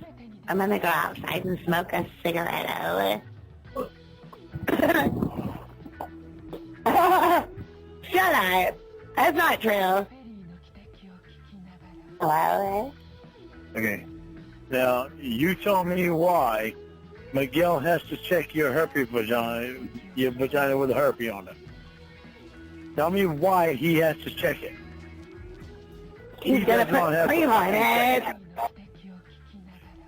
I'm gonna go outside and smoke a cigarette. Shut up. That's not true. Hello? Okay. Now, you tell me why Miguel has to check your vagina with a herpes on it. Tell me why he has to check it. He's gonna put cream on it.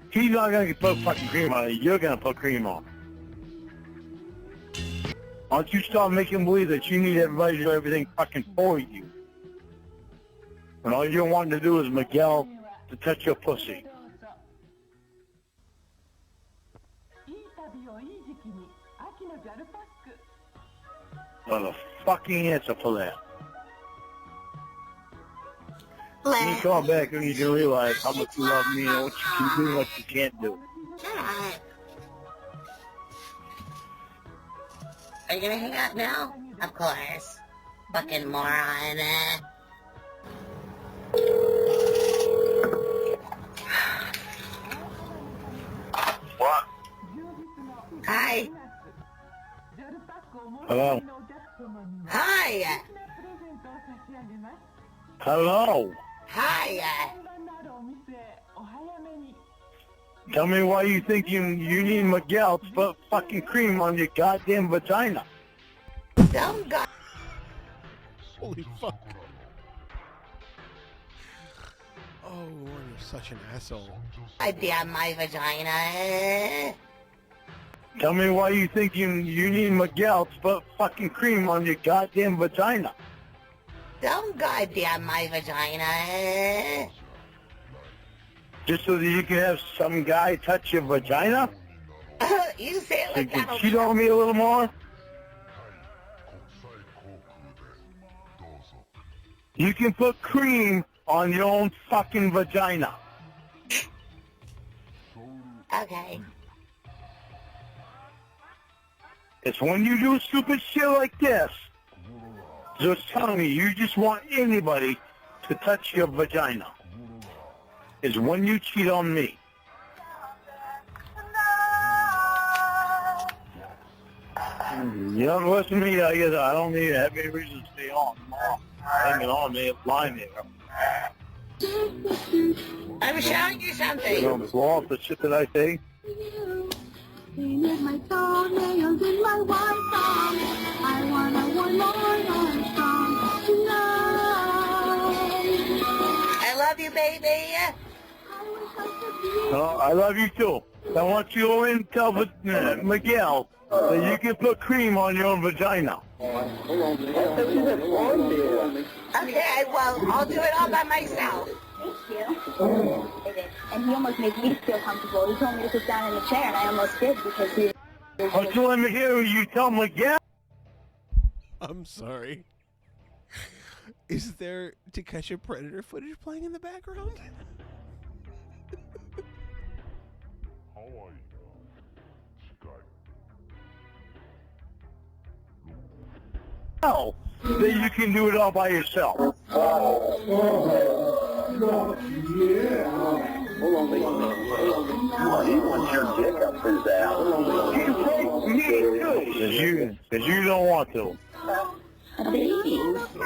He's not gonna put fucking cream on it. You're gonna put cream on it. Why don't you stop making believe that you need everybody to do everything fucking for you? And all you're wanting to do is Miguel to touch your pussy. What a fucking answer for that. When you call back and you can realize how much you love me and what you can do and what you can't do. Shut up. Are you gonna hang out now? Of course. Fucking moron. What? Hi. Hello? Hi. Hello? Hi. Tell me why you think you need Miguel to put fucking cream on your goddamn vagina. Dumb guy. Holy fuck. Oh, you're such an asshole. Idea my vagina. Tell me why you think you need Miguel to put fucking cream on your goddamn vagina. Don't goddamn my vagina. Just so that you can have some guy touch your vagina? You say it So you like can that. cheat on me a little more? You can put cream on your own fucking vagina. Okay. It's when you do stupid shit like this, just telling me you just want anybody to touch your vagina, is when you cheat on me. You don't listen to me, I guess I don't need to have any reason to stay on. Hanging on me, lying there. I'm showing you You something. don't blow off the shit that I say. My toenails in my white song. I wanna one more and strong tonight. I love you, baby. No, I love you too. I want you to go in and tell Miguel that you can put cream on your own vagina. Okay, well, I'll do it all by myself. Thank you. And he almost made me feel comfortable. He told me to sit down in the chair, and I almost did because he... Don't you let me hear you tell Miguel? I'm sorry. Is there To Catch a Predator footage playing in the background? No, that you can do it all by yourself. Because you don't want to.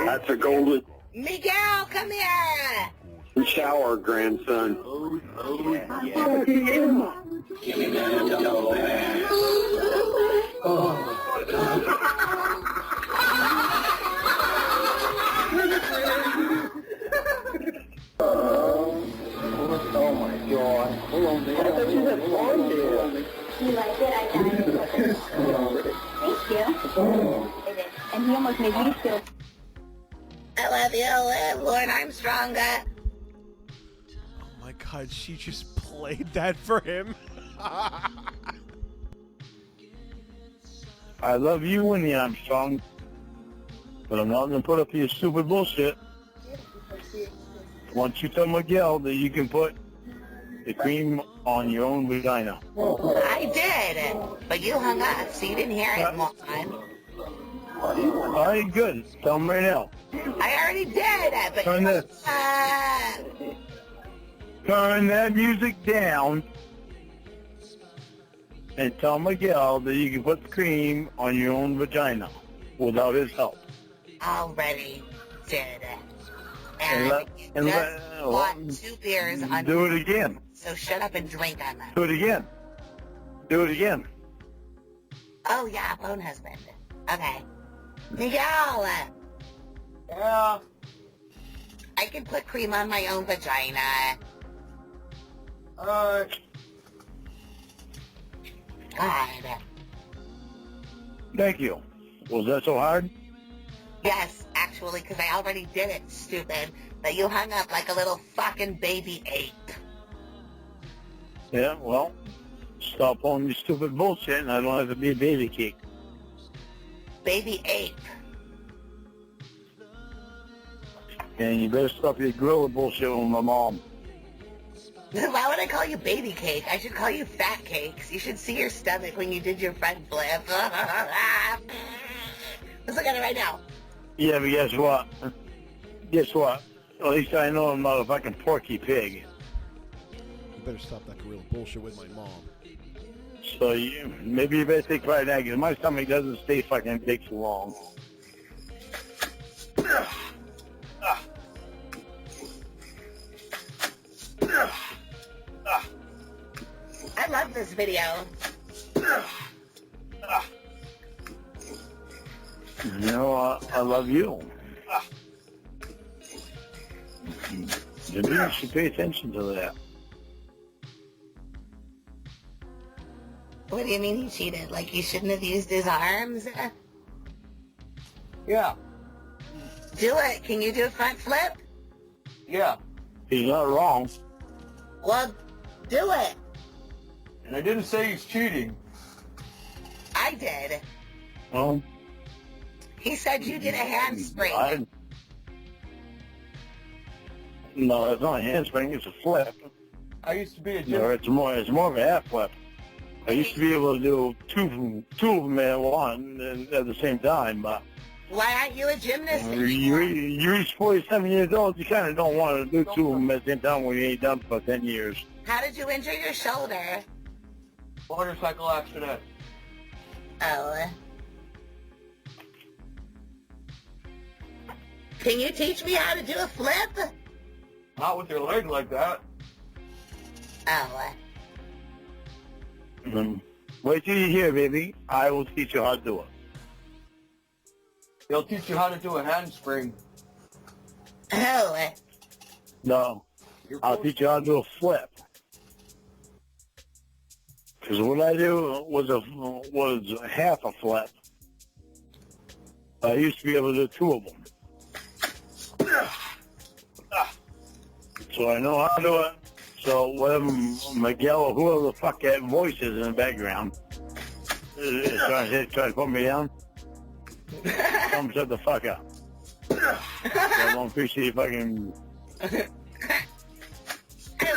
That's a golden Miguel, come here. shower, grandson. Oh my god. I thought you had blonde hair. You like it? I got it. Thank you. And he almost made me feel... I love you, Lord Armstrong. Oh my god, she just played that for him. I love you, Winnie Armstrong, but I'm not going to put up your stupid bullshit. Once you tell Miguel that you can put the cream on your own vagina. I did, but you hung up, so you didn't hear it, moron. All right, good. Tell him right now. I already did, but Turn that music down and tell Miguel that you can put the cream on your own vagina without his help. already did. And bought 2 beers on do it again. So shut up and drink on them. Do it again. Do it again. Oh yeah, phone husband. Okay. Miguel. Yeah. I can put cream on my own vagina. Alright. God. Thank you. Was that so hard? Yes, actually, because I already did it, stupid. But you hung up like a little fucking baby ape. Yeah, well, stop pulling your stupid bullshit and I don't have to be a baby cake. Baby ape. And you better stop your gorilla bullshit with my mom. Why would I call you baby cake? I should call you fat cakes. You should see your stomach when you did your front flip. Let's look at it right now. Yeah, but guess what? Guess what? At least I know I'm not a fucking porky pig. You better stop that gorilla bullshit with my mom. So maybe you better take pride in that, because my stomach doesn't stay fucking big for long. I love this video. You know, I love you. Maybe you should pay attention to that. What do you mean he cheated? Like he shouldn't have used his arms? Yeah. Do it. Can you do a front flip? Yeah. He's not wrong. Well, do it. And I didn't say he's cheating. I did. Well, He said you did a handspring. No, it's not a handspring. It's a flip. I used to be a gym. No, it's more of a half flip. I used to be able to do two of them at one and at the same time, but Why aren't you a gymnast anymore? you reach 47 years old, you kind of don't want to do two of them at the same time when you ain't done for 10 years. How did you injure your shoulder? Motorcycle accident. Oh. Can you teach me how to do a flip? Not with your leg like that. Oh. Wait till you hear, baby. I will teach you how to do it. They'll teach you how to do a handspring. Oh. No, I'll teach you how to do a flip. Because what I do was half a flip. I used to be able to do two of them. So I know how to do it. So whatever Miguel or whoever the fuck that voice is in the background is trying to put me down, come shut the fuck up. I don't appreciate fucking... I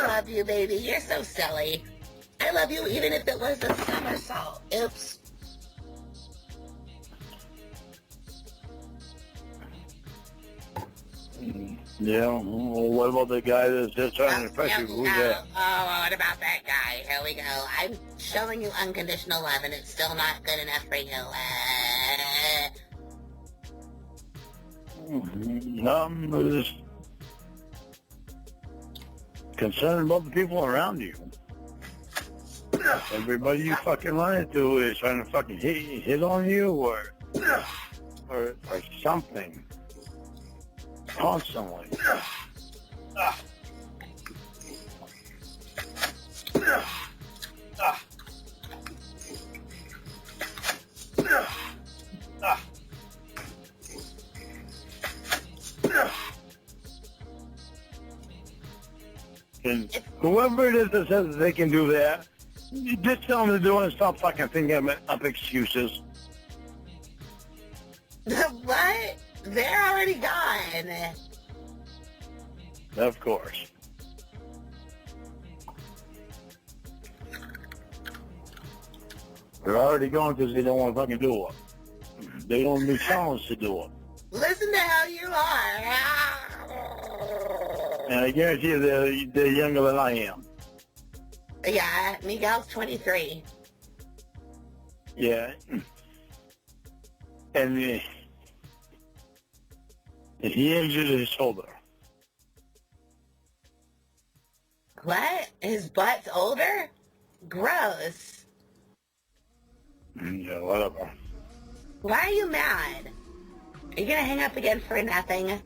love you, baby. You're so silly. I love you even if it was a somersault. Oops. Yeah, well, what about the guy that's just trying to impress you? Who's that? Oh, what about that guy? Here we go. I'm showing you unconditional love, and it's still not good enough for you. I'm just concerned about the people around you. Everybody you fucking run into is trying to fucking hit on you or something. Constantly. And whoever it is that says they can do that, you just tell them to do it and stop fucking thinking up excuses. What? They're already gone. Of course. They're already going because they don't want to fucking do it. They don't be challenged to do it. Listen to how you are. And I guarantee you they're younger than I am. Yeah, Miguel's 23. Yeah. And he injured his shoulder. What? His butt's older? Gross. Yeah, whatever. Why are you mad? Are you gonna hang up again for nothing?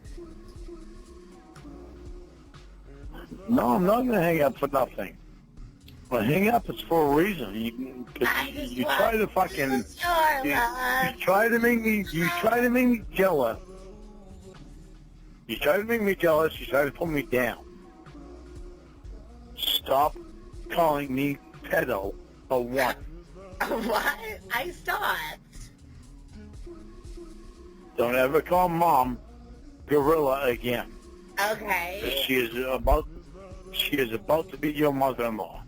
No, I'm not going to hang up for nothing. But hang up is for a reason. You try to fucking... You try to make me jealous. You try to make me jealous. You try to put me down. Stop calling me pedo for one. What? I stopped. Don't ever call Mom gorilla again. Okay. She is about to be your mother-in-law.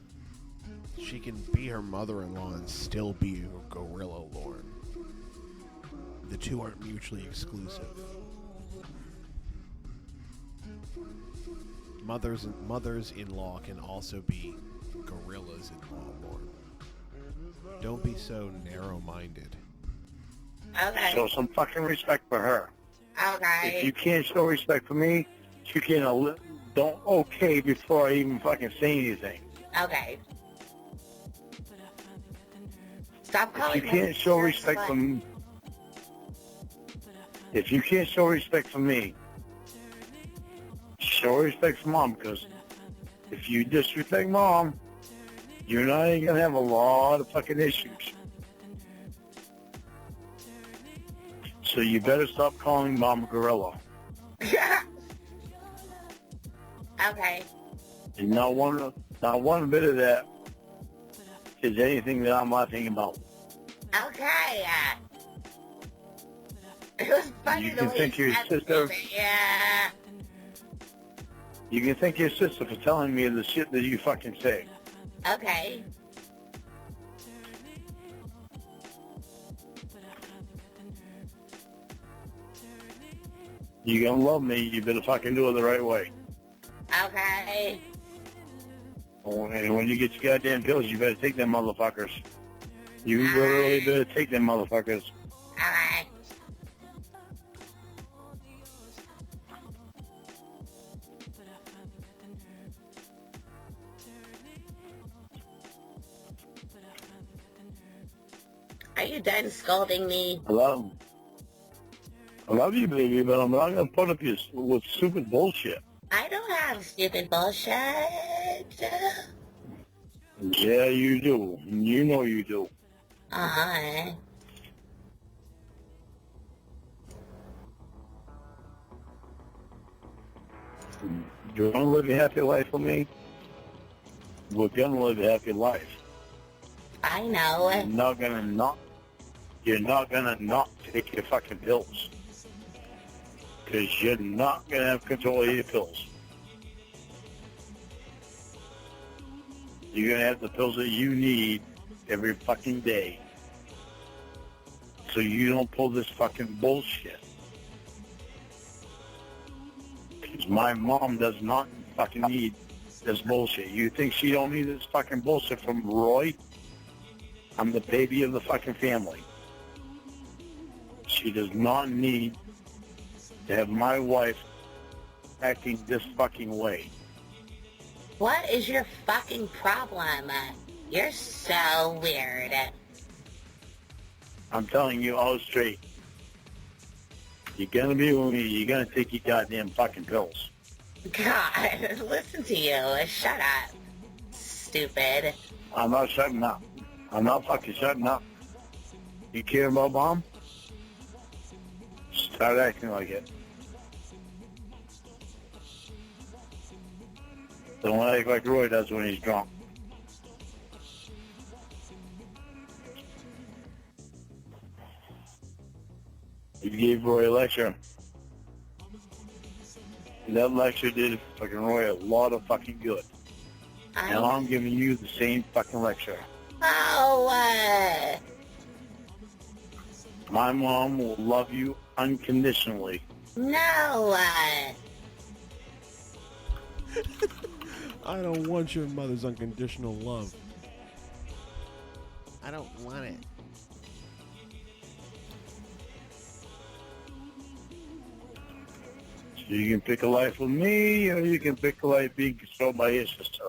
She can be her mother-in-law and still be a gorilla, Lauren. The two aren't mutually exclusive. Mothers-in-law can also be gorillas-in-law, Lauren. Don't be so narrow-minded. Okay. Show some fucking respect for her. Okay. If you can't show respect for me, you can don't okay before I even fucking say anything. Okay. Stop calling If you can't show respect for me, if you can't show respect for me, show respect for Mom, because if you disrespect Mom, you and I are gonna have a lot of fucking issues. So you better stop calling Mom gorilla. Okay. And not one bit of that is anything that I'm laughing about. Okay. It was funny You the can way thank your said sister. it. Yeah. You can thank your sister for telling me the shit that you fucking say. Okay. You gonna love me, you better fucking do it the right way. Okay. Oh, and when you get your goddamn pills, you better take them motherfuckers. You literally better take them motherfuckers. Okay. Are you done scolding me? I love you, baby, but I'm not gonna put up with stupid bullshit. I don't have stupid bullshit. Yeah, you do. You know you do. Uh-huh. You wanna live a happy life with me? We're gonna live a happy life. I know. You're not gonna not take your fucking pills. Because you're not gonna have control of your pills. You're gonna have the pills that you need every fucking day. So you don't pull this fucking bullshit. Because my mom does not fucking need this bullshit. You think she don't need this fucking bullshit from Roy? I'm the baby of the fucking family. She does not need to have my wife acting this fucking way. What is your fucking problem? You're so weird. I'm telling you all straight. You're gonna be with me, you're gonna take your goddamn fucking pills. God, listen to you. Shut up. Stupid. I'm not shutting up. I'm not fucking shutting up. You care about Mom? Start acting like it. Don't act like Roy does when he's drunk. You gave Roy a lecture. That lecture did fucking Roy a lot of fucking good. Now I'm giving you the same fucking lecture. Oh, My mom will love you unconditionally. no. I don't want your mother's unconditional love. I don't want it. So you can pick a life with me, or you can pick a life being controlled by your sister.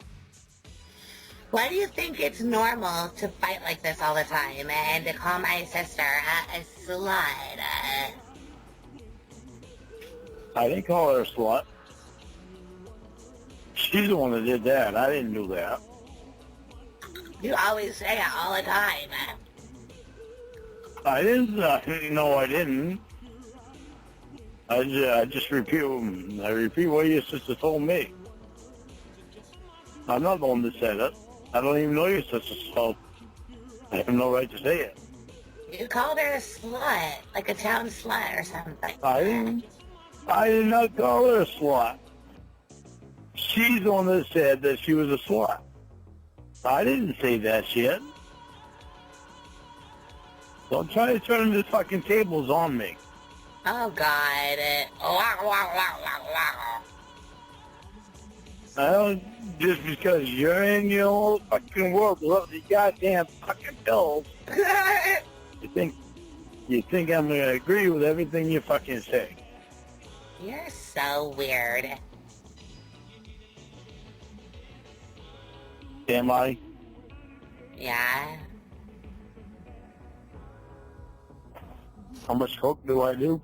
Why do you think it's normal to fight like this all the time and to call my sister a slut? I didn't call her a slut. She's the one that did that. I didn't do that. You always say it all the time. I didn't. No, I didn't. I just repeat. I repeat what your sister told me. I'm not the one that said it. I don't even know your sister, so I have no right to say it. You called her a slut, like a town slut or something. I did not call her a slut. She's the one that said that she was a slut. I didn't say that shit. Don't try to turn the fucking tables on me. Oh, God. I don't, just because you're in your own fucking world with the goddamn fucking pills, you think I'm gonna agree with everything you fucking say. You're so weird. Am I? Yeah. How much coke do I do?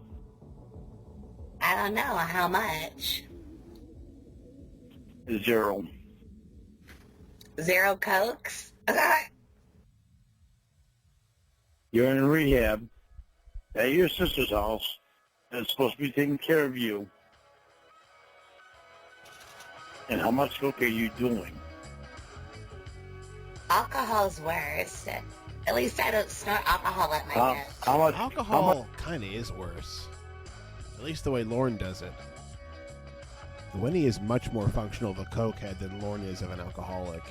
I don't know how much. 0. 0 cokes? You're in rehab at your sister's house, and it's supposed to be taking care of you. And how much coke are you doing? Alcohol's worse. At least I don't snort alcohol at my desk. Alcohol kind of is worse. At least the way Lauren does it. Winnie is much more functional of a cokehead than Lauren is of an alcoholic.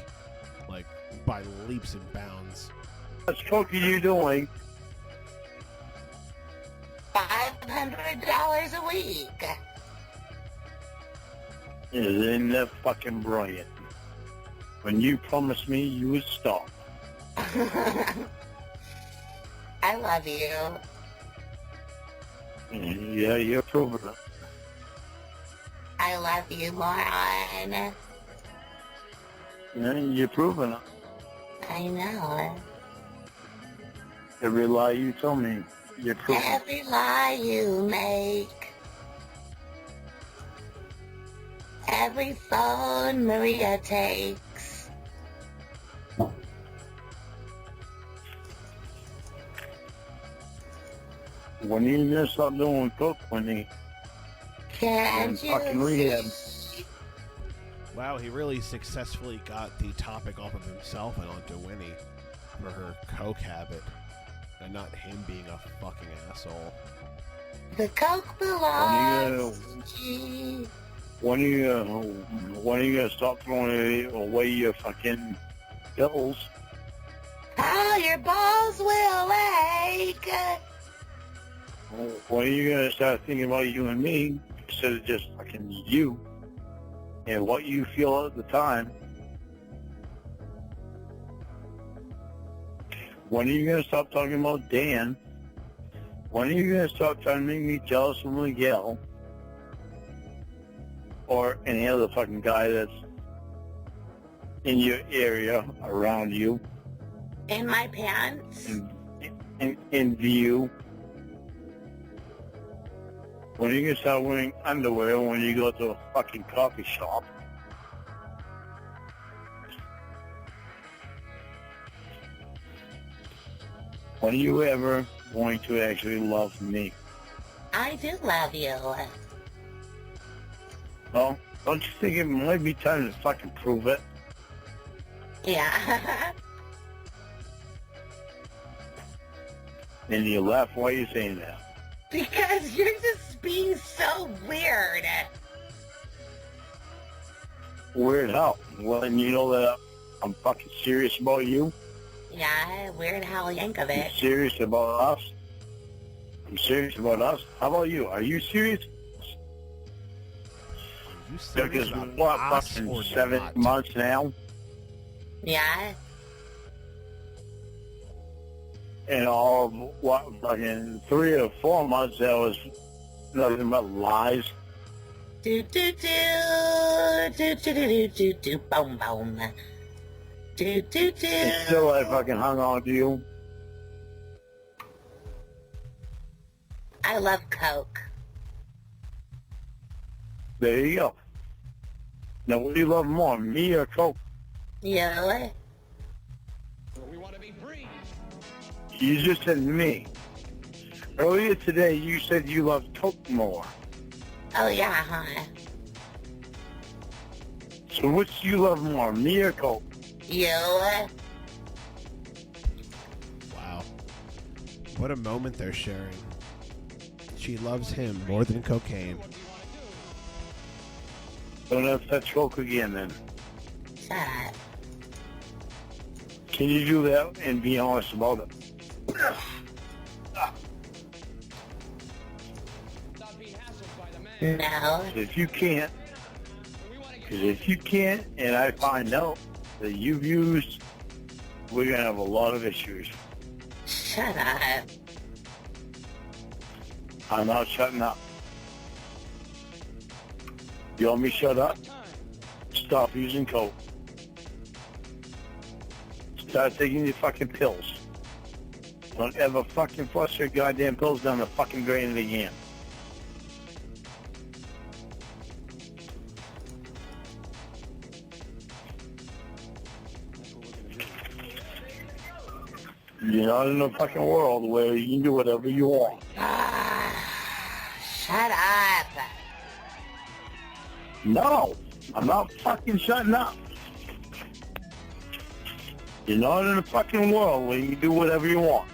Like, by leaps and bounds. How much coke are you doing? $500 a week. Isn't that fucking brilliant? When you promised me you would stop. I love you. Yeah, you're proving it. I love you, moron. Yeah, you're proving it. I know. Every lie you tell me, you're proving it. Every lie you make. Every phone Maria takes. When are you gonna stop doing coke, Winnie? Can't you fucking rehab. Wow, he really successfully got the topic off of himself and onto Winnie for her coke habit, and not him being a fucking asshole. The coke belongs to you. When are you gonna stop throwing away your fucking pills? Oh, your balls will ache. When are you gonna start thinking about you and me instead of just fucking you and what you feel at the time? When are you gonna stop talking about Dan? When are you gonna stop trying to make me jealous of Miguel or any other fucking guy that's in your area around you? In my pants? In view. When are you gonna start wearing underwear when you go to a fucking coffee shop? When are you ever going to actually love me? I do love you. Well, don't you think it might be time to fucking prove it? Yeah. And you laugh while you're saying that. Because you're just being so weird. Weird how? Well, and you know that I'm fucking serious about you. Yeah, Weird Hal Yankovic. I'm serious about us. I'm serious about us. How about you? Are you serious? You serious Because about what, us fucking or 7 not? months now? Yeah. And all of, what, fucking 3 or 4 months that was nothing but lies. Do do do do do do do do boom boom. Do do do. And still I fucking hung on to you. I love Coke. There you go. Now what do you love more, me or Coke? You. You just said me. Earlier today you said you loved Coke more. Oh yeah, huh? So which do you love more, me or Coke? You. Wow. What a moment they're sharing. She loves him more than cocaine. Don't have to touch Coke again then. Shut up. Can you do that and be honest about it? No. If you can't, because if you can't and I find out that you've used, we're going to have a lot of issues. Shut up. I'm not shutting up. You want me to shut up? Stop using Coke. Start taking your fucking pills. Don't ever fucking flush your goddamn pills down the fucking drain again. You're not in a fucking world where you can do whatever you want. Shut up. No, I'm not fucking shutting up. You're not in a fucking world where you can do whatever you want.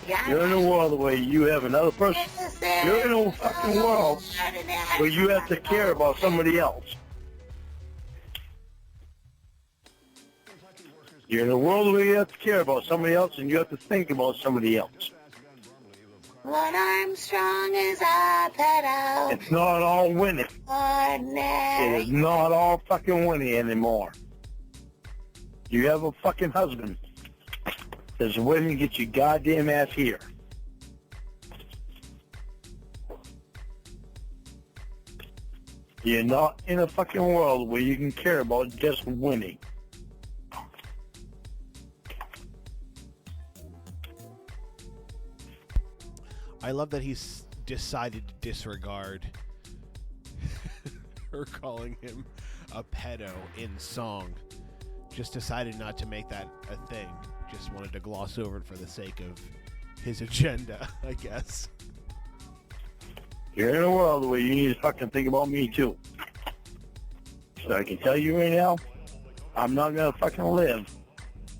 Yeah. You're in a world where you have another person. You're in a fucking world where you have to care about somebody else. You're in a world where you have to care about somebody else and you have to think about somebody else. One arm strong as a pedal. It's not all winning. Ordinary. It is not all fucking winning anymore. You have a fucking husband that's waiting to get your goddamn ass here. You're not in a fucking world where you can care about just winning. I love that he's decided to disregard her calling him a pedo in song. Just decided not to make that a thing. Just wanted to gloss over it for the sake of his agenda, I guess. You're in a world where you need to fucking think about me too. So I can tell you right now, I'm not gonna fucking live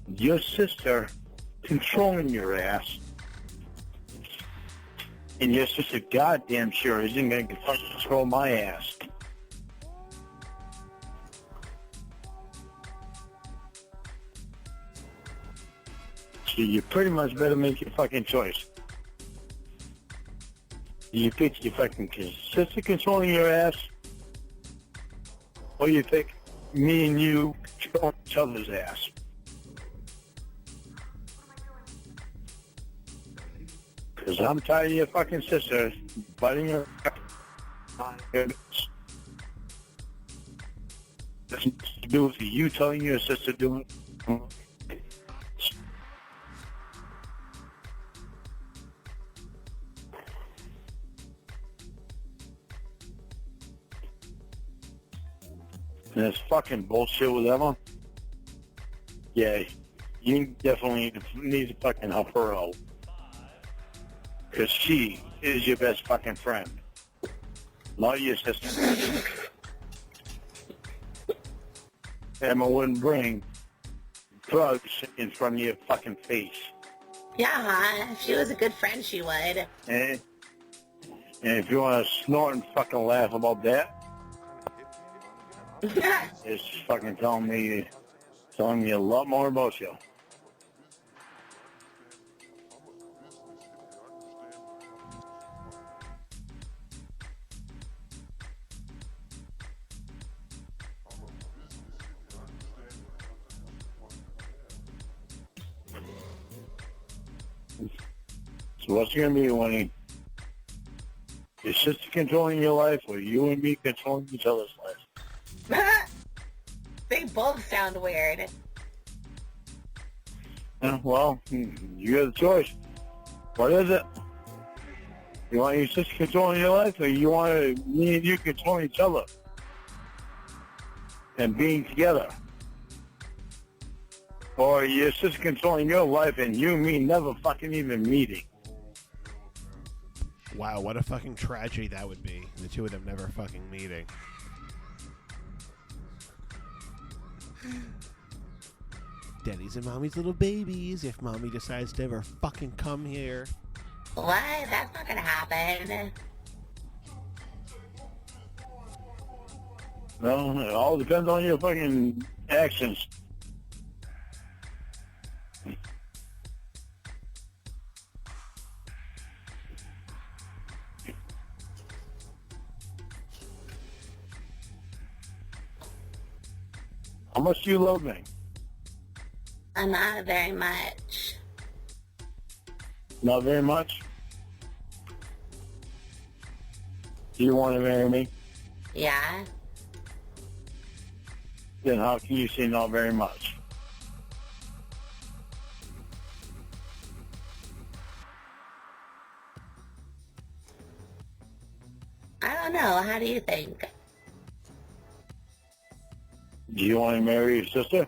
with your sister controlling your ass. And your sister goddamn sure isn't gonna fucking control my ass. So you pretty much better make your fucking choice. You pick your fucking sister controlling your ass, or you pick me and you controlling each other's ass. Because I'm tired of your fucking sister butting her. That's to do with you telling your sister doing. And this fucking bullshit with Emma. Yeah, you definitely need to fucking help her out. Because she is your best fucking friend. Not your sister. Emma wouldn't bring drugs in front of your fucking face. Yeah, if she was a good friend, she would. And if you want to snort and fucking laugh about that, It's fucking telling me a lot more about you. So what's it gonna be when your sister controlling your life, or you and me controlling each other's life? They both sound weird. Well, you have the choice. What is it? You want your sister controlling your life, or you want me and you controlling each other and being together? Or your sister controlling your life and you and me never fucking even meeting? Wow, what a fucking tragedy that would be. The two of them never fucking meeting. Daddy's and mommy's little babies if mommy decides to ever fucking come here. What? That's not gonna happen. No, it all depends on your fucking actions. How much do you love me? Not very much. Not very much? Do you want to marry me? Yeah? Then how can you say not very much? I don't know. How do you think? Do you want to marry your sister?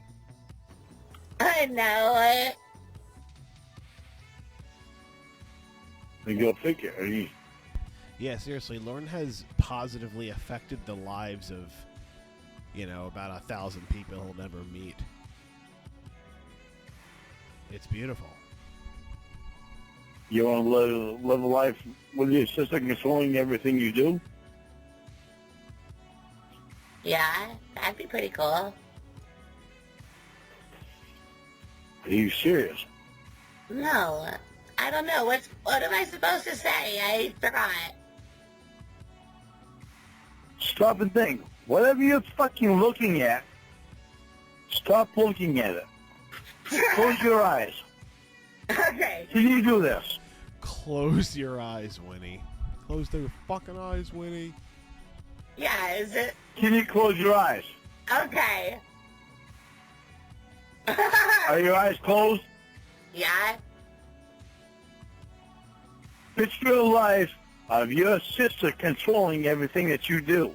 I know. Go figure. Yeah, seriously, Lauren has positively affected the lives of, about 1,000 people he'll never meet. It's beautiful. You want to live a life with your sister controlling everything you do? Yeah, that'd be pretty cool. Are you serious? No, I don't know. What am I supposed to say? I forgot. Stop and think. Whatever you're fucking looking at, stop looking at it. Close your eyes. Okay. Can you do this? Close your eyes, Winnie. Close their fucking eyes, Winnie. Yeah, is it? Can you close your eyes? Okay. Are your eyes closed? Yeah? Picture a life of your sister controlling everything that you do.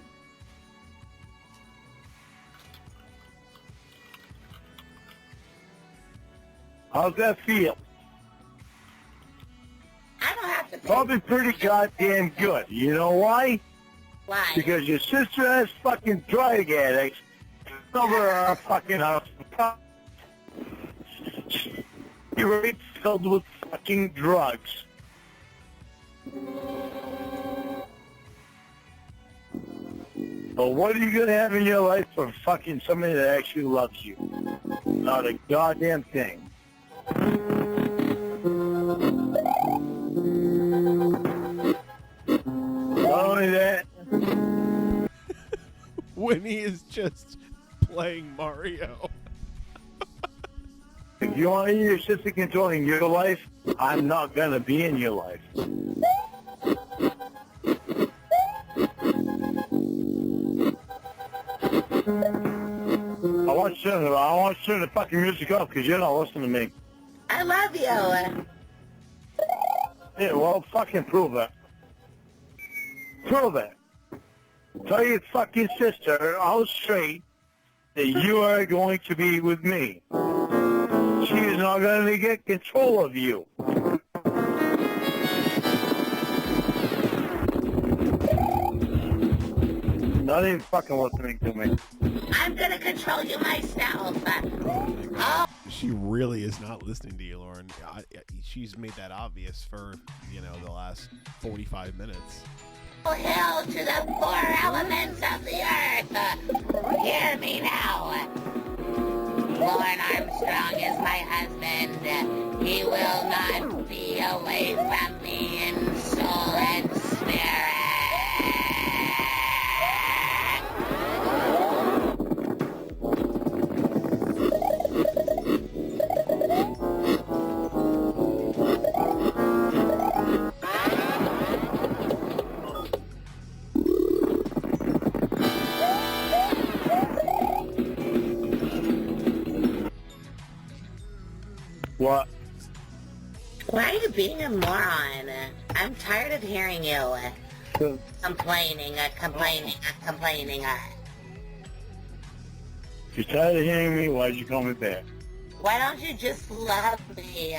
How's that feel? I don't have to pay. Probably pretty goddamn good. You know why? Why? Because your sister has fucking drug addicts over our fucking house. You're filled with fucking drugs. But what are you gonna have in your life for fucking somebody that actually loves you? Not a goddamn thing. Not only that, Winnie is just playing Mario. if you want your sister controlling your life, I'm not gonna be in your life. I want you to turn the fucking music up because you're not listening to me. I love you. Yeah, well, fucking prove it. Prove it. Tell your fucking sister out straight that you are going to be with me. She is not going to get control of you. Not even fucking listening to me. I'm gonna control you myself. Oh. She really is not listening to you, Lauren. She's made that obvious for, the last 45 minutes. hail to the four elements of the earth. Hear me now. Lorne Armstrong is my husband. He will not be away from me in soul and spirit. What? Why are you being a moron? I'm tired of hearing you complaining. You're tired of hearing me? Why'd you call me back? Why don't you just love me?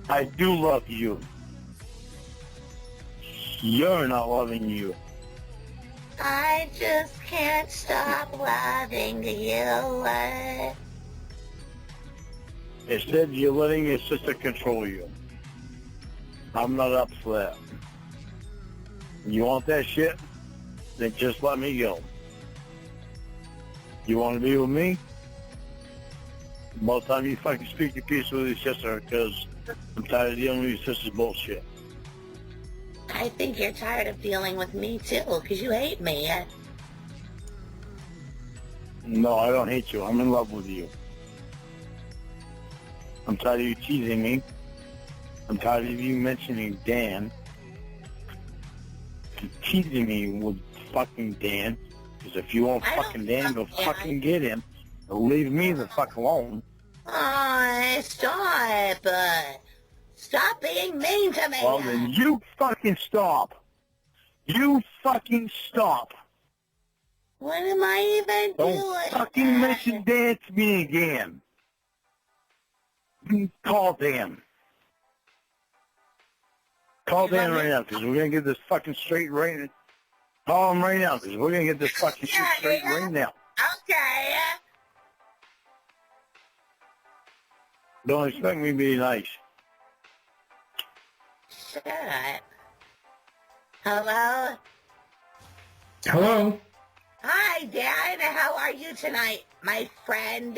I do love you. You're not loving you. I just can't stop loving you. Instead, you're letting your sister control you. I'm not up for that. You want that shit? Then just let me go. You want to be with me? About time you fucking speak your piece with your sister, because I'm tired of dealing with your sister's bullshit. I think you're tired of dealing with me too, because you hate me. No, I don't hate you. I'm in love with you. I'm tired of you teasing me. I'm tired of you mentioning Dan. You're teasing me with fucking Dan. Because if you want fucking Dan, go fucking get him. Or leave me the fuck alone. Oh, stop. Stop being mean to me. Well, then you fucking stop. You fucking stop. What am I even doing? Don't fucking mention Dan to me again. Call Dan. Call Dan right now, because we're going to get this fucking straight right now. Call him right now, because we're going to get this fucking shit straight right now. Okay. Don't expect me to be nice. Shut up. Hello? Hello? Hi, Dan. How are you tonight, my friend?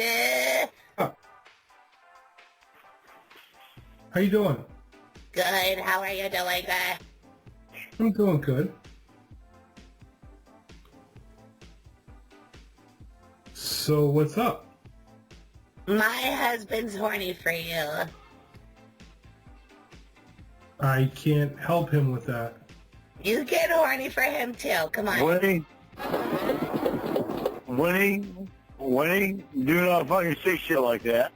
How you doing? Good. How are you doing? I'm doing good. So what's up? My husband's horny for you. I can't help him with that. You get horny for him too. Come on. Winnie, do not fucking say shit like that.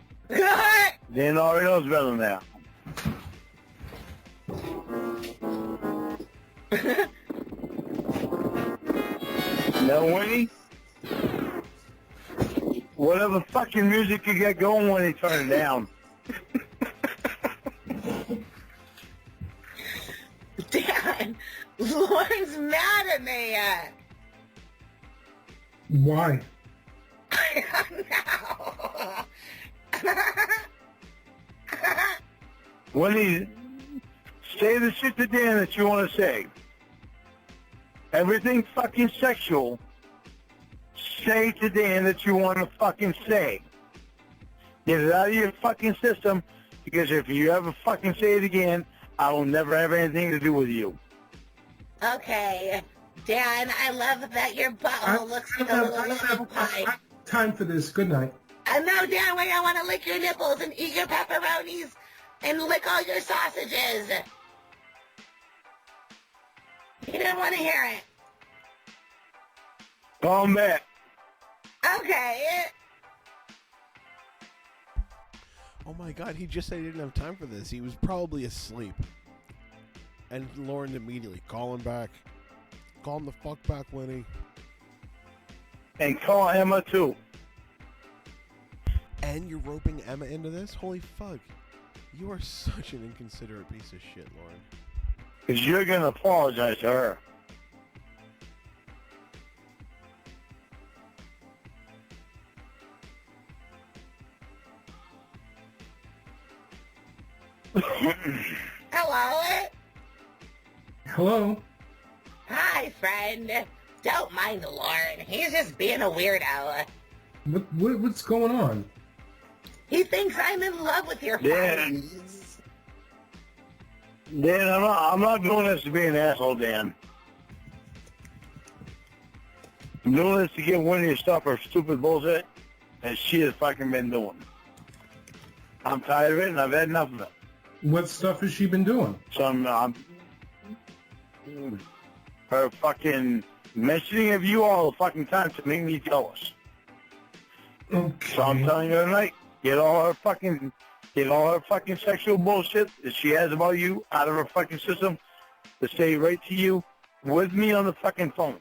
Dan already knows better than that. Now, Winnie, whatever fucking music you get going, Winnie, turn it down. Dan, Lauren's mad at me. Why? I don't know. Winnie, say the shit to Dan that you want to say. Everything fucking sexual, say to Dan that you want to fucking say. Get it out of your fucking system, because if you ever fucking say it again, I will never have anything to do with you. Okay. Dan, I love that your butthole looks like a little lemon pie. Time for this. Good night. No, Dan, wait, I want to lick your nipples and eat your pepperonis and lick all your sausages. You didn't want to hear it. Come back. Okay. Oh my god, he just said he didn't have time for this. He was probably asleep. And Lauren immediately, call him back. Call him the fuck back, Winnie. And call Emma too. And you're roping Emma into this? Holy fuck. You are such an inconsiderate piece of shit, Lauren. Because you're going to apologize to her. Hello? Hello? Hi, friend. Don't mind Lauren. He's just being a weirdo. What's going on? He thinks I'm in love with your Dan, friends. Dan, I'm not doing this to be an asshole, Dan. I'm doing this to get Wendy to stop her stupid bullshit that she has fucking been doing. I'm tired of it, and I've had enough of it. What stuff has she been doing? So her fucking mentioning of you all the fucking time to make me jealous. Okay. So I'm telling you tonight, get all her fucking sexual bullshit that she has about you out of her fucking system to stay right to you with me on the fucking phone.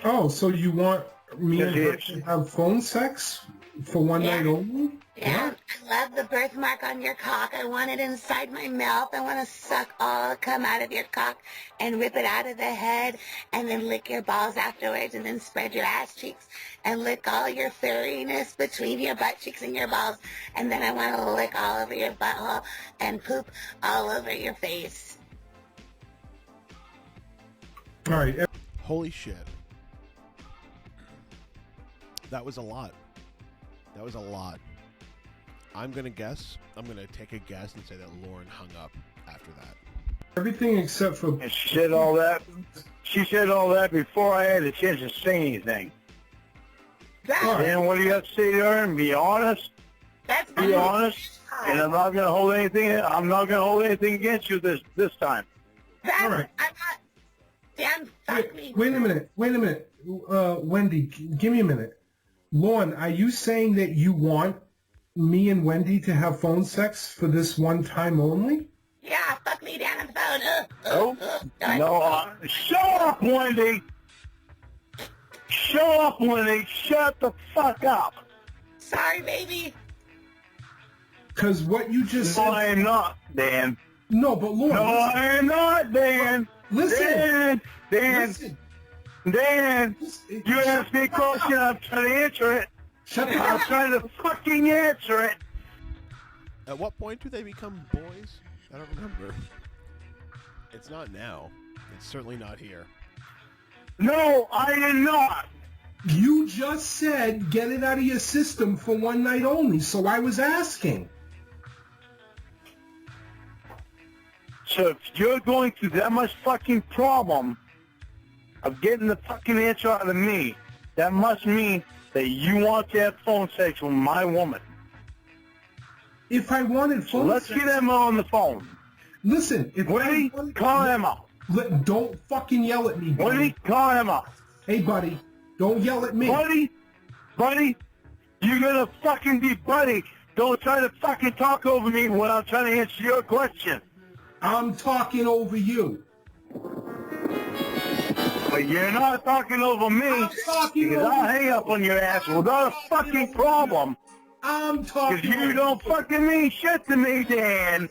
Oh, so you want me Yes, and her yes. to have phone sex for one night only? Yeah, I love the birthmark on your cock. I want it inside my mouth. I want to suck all come out of your cock and rip it out of the head and then lick your balls afterwards and then spread your ass cheeks and lick all your furriness between your butt cheeks and your balls. And then I want to lick all over your butthole and poop all over your face. All right. Holy shit. That was a lot. That was a lot. I'm going to take a guess and say that Lauren hung up after that. Everything except for... And she said all that. She said all that before I had a chance to say anything. And what do you have to say to her? And be honest. Be honest. And I'm not going to hold anything. I'm not going to hold anything against you this time. All right. Dan, fuck me. Wait a minute. Wendy, give me a minute. Lauren, are you saying that you want me and Wendy to have phone sex for this one time only? Yeah, fuck me down on the phone. No, shut up, Wendy. Shut up, Wendy. Shut the fuck up. Sorry, baby. Because what you just No, said... I am not, Dan. No, but Lauren... No, I am not, Dan. Listen. Dan, you asked me a question, I'm trying to answer it. I'm trying to fucking answer it. At what point do they become boys? I don't remember. It's not now. It's certainly not here. No, I did not. You just said get it out of your system for one night only, so I was asking. So if you're going through that much fucking problem of getting the fucking answer out of me, that must mean that you want to have phone sex with my woman. If I wanted phone Let's sex... get Emma on the phone. Listen, if Wendy, call Emma. Don't fucking yell at me, buddy. Wendy, call Emma. Hey, buddy, don't yell at me. Buddy, you're gonna fucking be buddy. Don't try to fucking talk over me when I'm trying to answer your question. I'm talking over you. But you're not talking over me, because I'll hang up on your ass without a fucking problem. I'm talking... Because you don't fucking mean shit to me, Dan.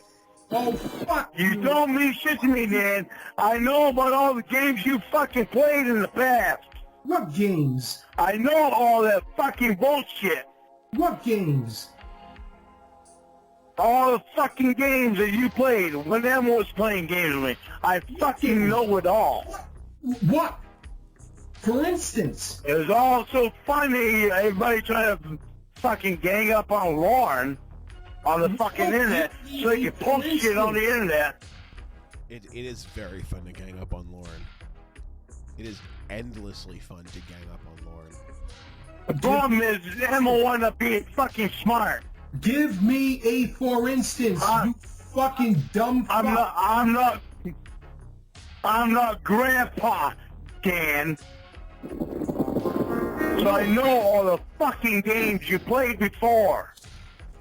Oh, fuck you. You don't mean shit to me, Dan. I know about all the games you fucking played in the past. What games? I know all that fucking bullshit. What games? All the fucking games that you played when Emma was playing games with me. I fucking know it all. What? For instance? It was all so funny, everybody trying to fucking gang up on Lauren on the fucking internet so they can post shit on the internet. It is very fun to gang up on Lauren. It is endlessly fun to gang up on Lauren. The problem is Emma wound up being fucking smart. Give me a for instance, you fucking dumb fuck. I'm not Grandpa, Dan. So I know all the fucking games you played before.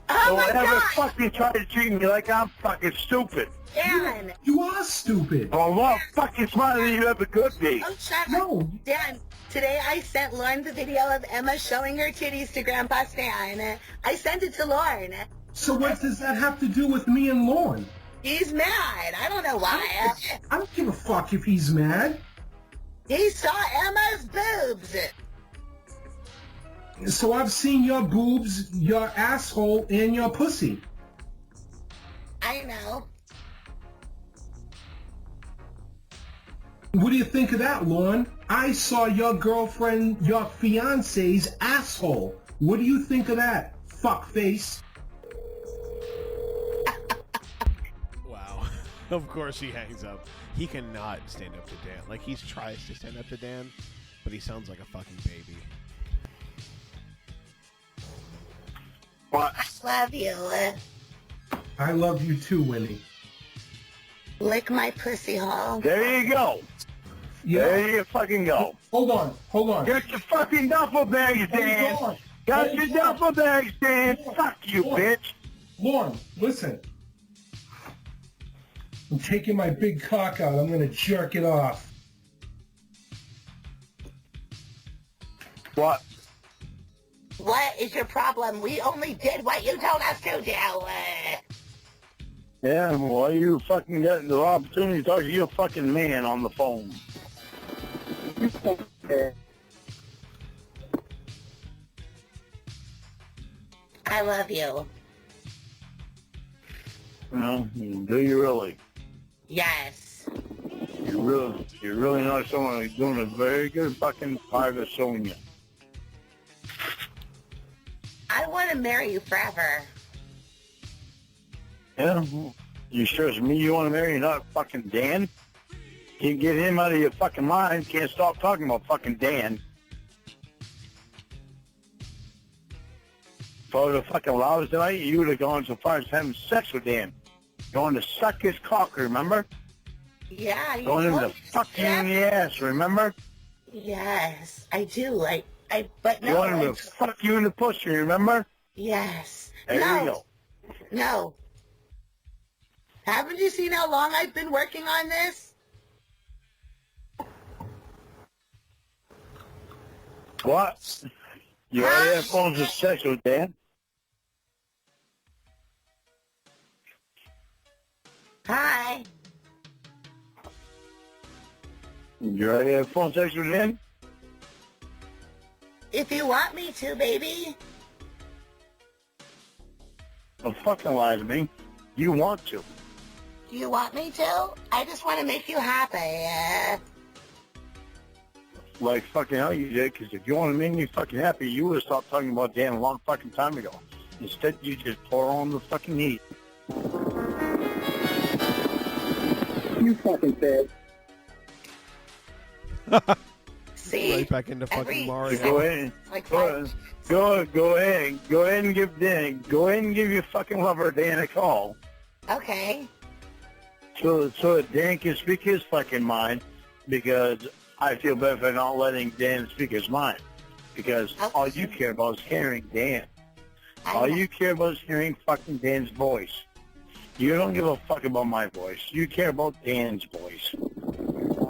Don't ever fucking try to treat me like I'm fucking stupid. Dan! You are stupid. I'm a lot fucking smarter than you ever could be. Oh, shut up. Dan, today I sent Lauren the video of Emma showing her titties to Grandpa Stan. I sent it to Lauren. So what does that have to do with me and Lauren? He's mad. I don't know why. I don't give a fuck if he's mad. He saw Emma's boobs. So I've seen your boobs, your asshole, and your pussy. I know. What do you think of that, Lauren? I saw your girlfriend, your fiance's asshole. What do you think of that, fuckface? Wow. Of course he hangs up. He cannot stand up to Dan. Like, he tries to stand up to Dan, but he sounds like a fucking baby. I love you. I love you too, Winnie. Lick my pussy hole. There you go. Yeah. There you fucking go. Hold on. Get your fucking duffel bags, Dan. Got your duffel bags, Dan. Fuck you, bitch. Lauren, listen. I'm taking my big cock out. I'm going to jerk it off. What? What is your problem? We only did what you told us to do. Yeah, well, you fucking got the opportunity to talk to your fucking man on the phone. I love you. No, do you really? Yes. You really know someone who's doing a very good fucking part of Sonia. I want to marry you forever. Yeah? You sure it's me you want to marry, not fucking Dan? Can't get him out of your fucking mind. Can't stop talking about fucking Dan. If I would have fucking allowed us tonight, you would have gone so far as having sex with Dan. Going to suck his cock, remember? Yeah. You Going him to fuck you in the ass, remember? Yes, I do. But no. Going him to fuck you in the pussy, remember? Yes. There no. you go. No. Haven't you seen how long I've been working on this? What? You already have phones with sex with Dan? Hi. You already have phone sex with Dan? If you want me to, baby. Don't fucking lie to me. You want to. Do you want me to? I just want to make you happy. Like fucking hell you did, because if you want to make me fucking happy, you would have stopped talking about Dan a long fucking time ago. Instead, you just pour on the fucking heat. You fucking bitch. See? Right back into fucking Mario. Go ahead. Go ahead and give your fucking lover Dan a call. Okay. So that Dan can speak his fucking mind, because I feel better for not letting Dan speak his mind, because all you care about is hearing Dan. All you care about is hearing fucking Dan's voice. You don't give a fuck about my voice. You care about Dan's voice.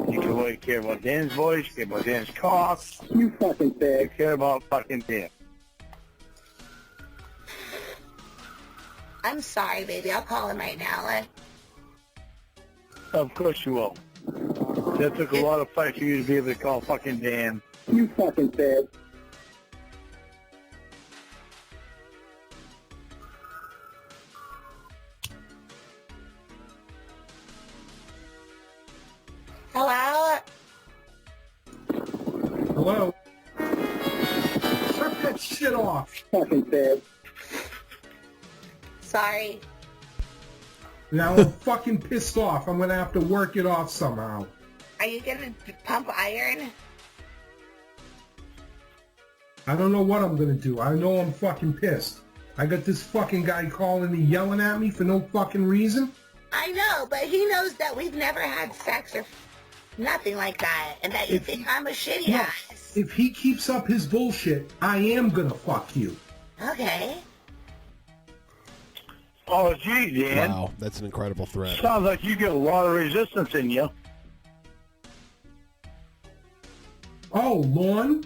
You can care about Dan's voice, care about Dan's cock. You fucking bitch. You care about fucking Dan. I'm sorry, baby. I'll call him right now. Of course you will. That took a lot of fight for you to be able to call fucking Dan. You fucking bitch. Hello? Hello? Turn that shit off. Fucking bitch. Sorry. Now I'm fucking pissed off. I'm gonna have to work it off somehow. Are you gonna pump iron? I don't know what I'm gonna do. I know I'm fucking pissed. I got this fucking guy calling me, yelling at me for no fucking reason. I know, but he knows that we've never had sex or nothing like that, and that you think I'm a shitty ass. If he keeps up his bullshit, I am gonna fuck you. Okay. Oh, gee, Dan. Wow, that's an incredible threat. Sounds like you get a lot of resistance in you. Oh, Lorne?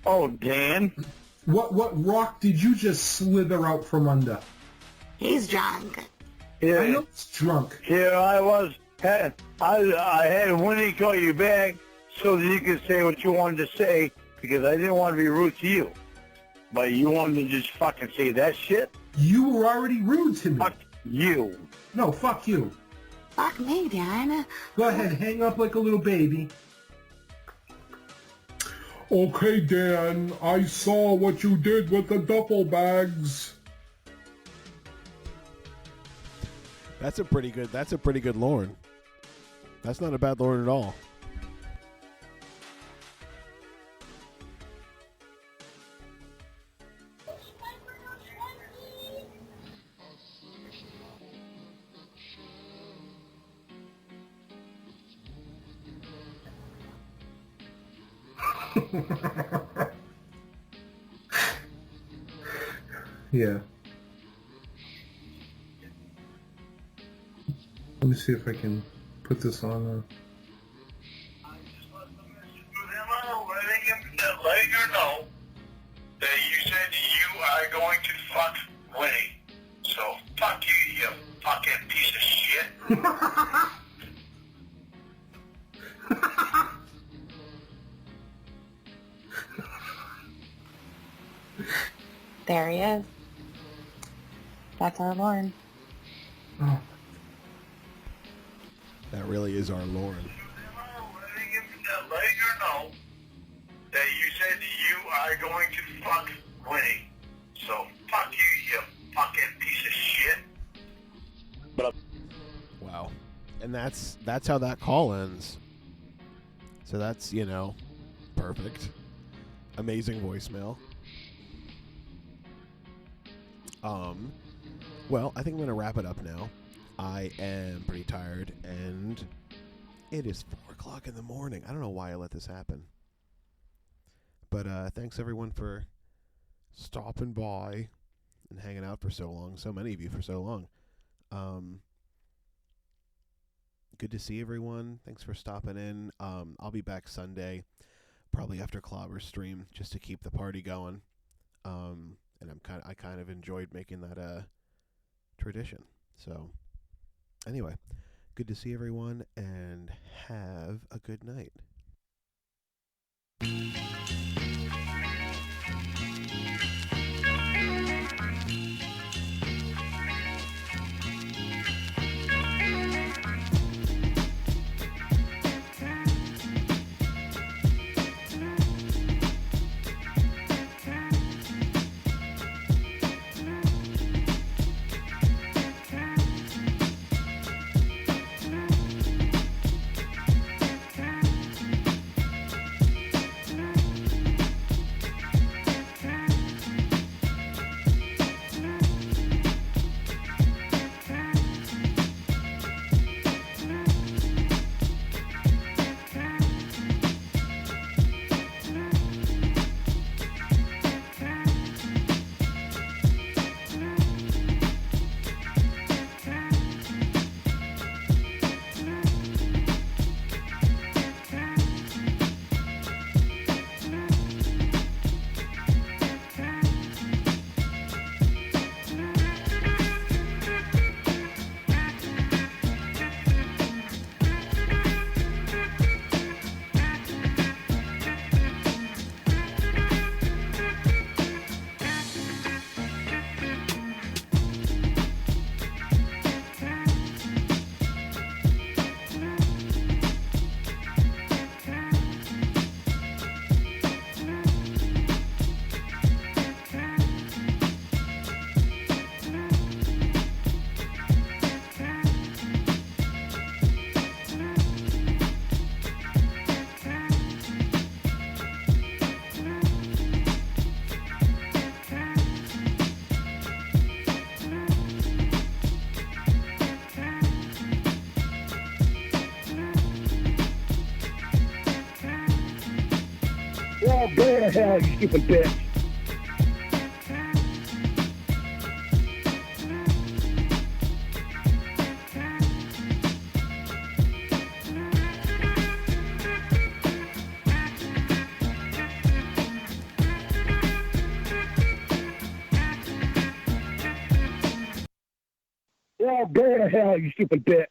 Oh, Dan. What rock did you just slither out from under? He's drunk. Yeah. I know he's drunk. Here I was. I had Winnie call you back so that you could say what you wanted to say, because I didn't want to be rude to you. But you wanted to just fucking say that shit? You were already rude to me. Fuck you. No, fuck you. Fuck me, Diana. Go ahead, hang up like a little baby. Okay, Dan, I saw what you did with the duffel bags. That's a pretty good Lauren. That's not a bad Lauren at all. Yeah. Let me see if I can put this on. Letting her know that you said you are going to fuck Winnie. So fuck you, you fucking piece of shit. There he is. That's our Lauren. Oh. That really is our Lauren. Letting her know that you said you are going to fuck Winnie. So fuck you, you fucking piece of shit. Wow. And that's how that call ends. So that's, perfect. Amazing voicemail. Well, I think I'm going to wrap it up now. I am pretty tired, and it is 4 o'clock in the morning. I don't know why I let this happen. But thanks, everyone, for stopping by and hanging out for so long. So many of you for so long. Good to see everyone. Thanks for stopping in. I'll be back Sunday, probably after Clobber's stream, just to keep the party going. And I kind of enjoyed making that tradition. So anyway, good to see everyone, and have a good night. Oh, go to hell, you stupid bitch. Oh, go to hell, you stupid bitch.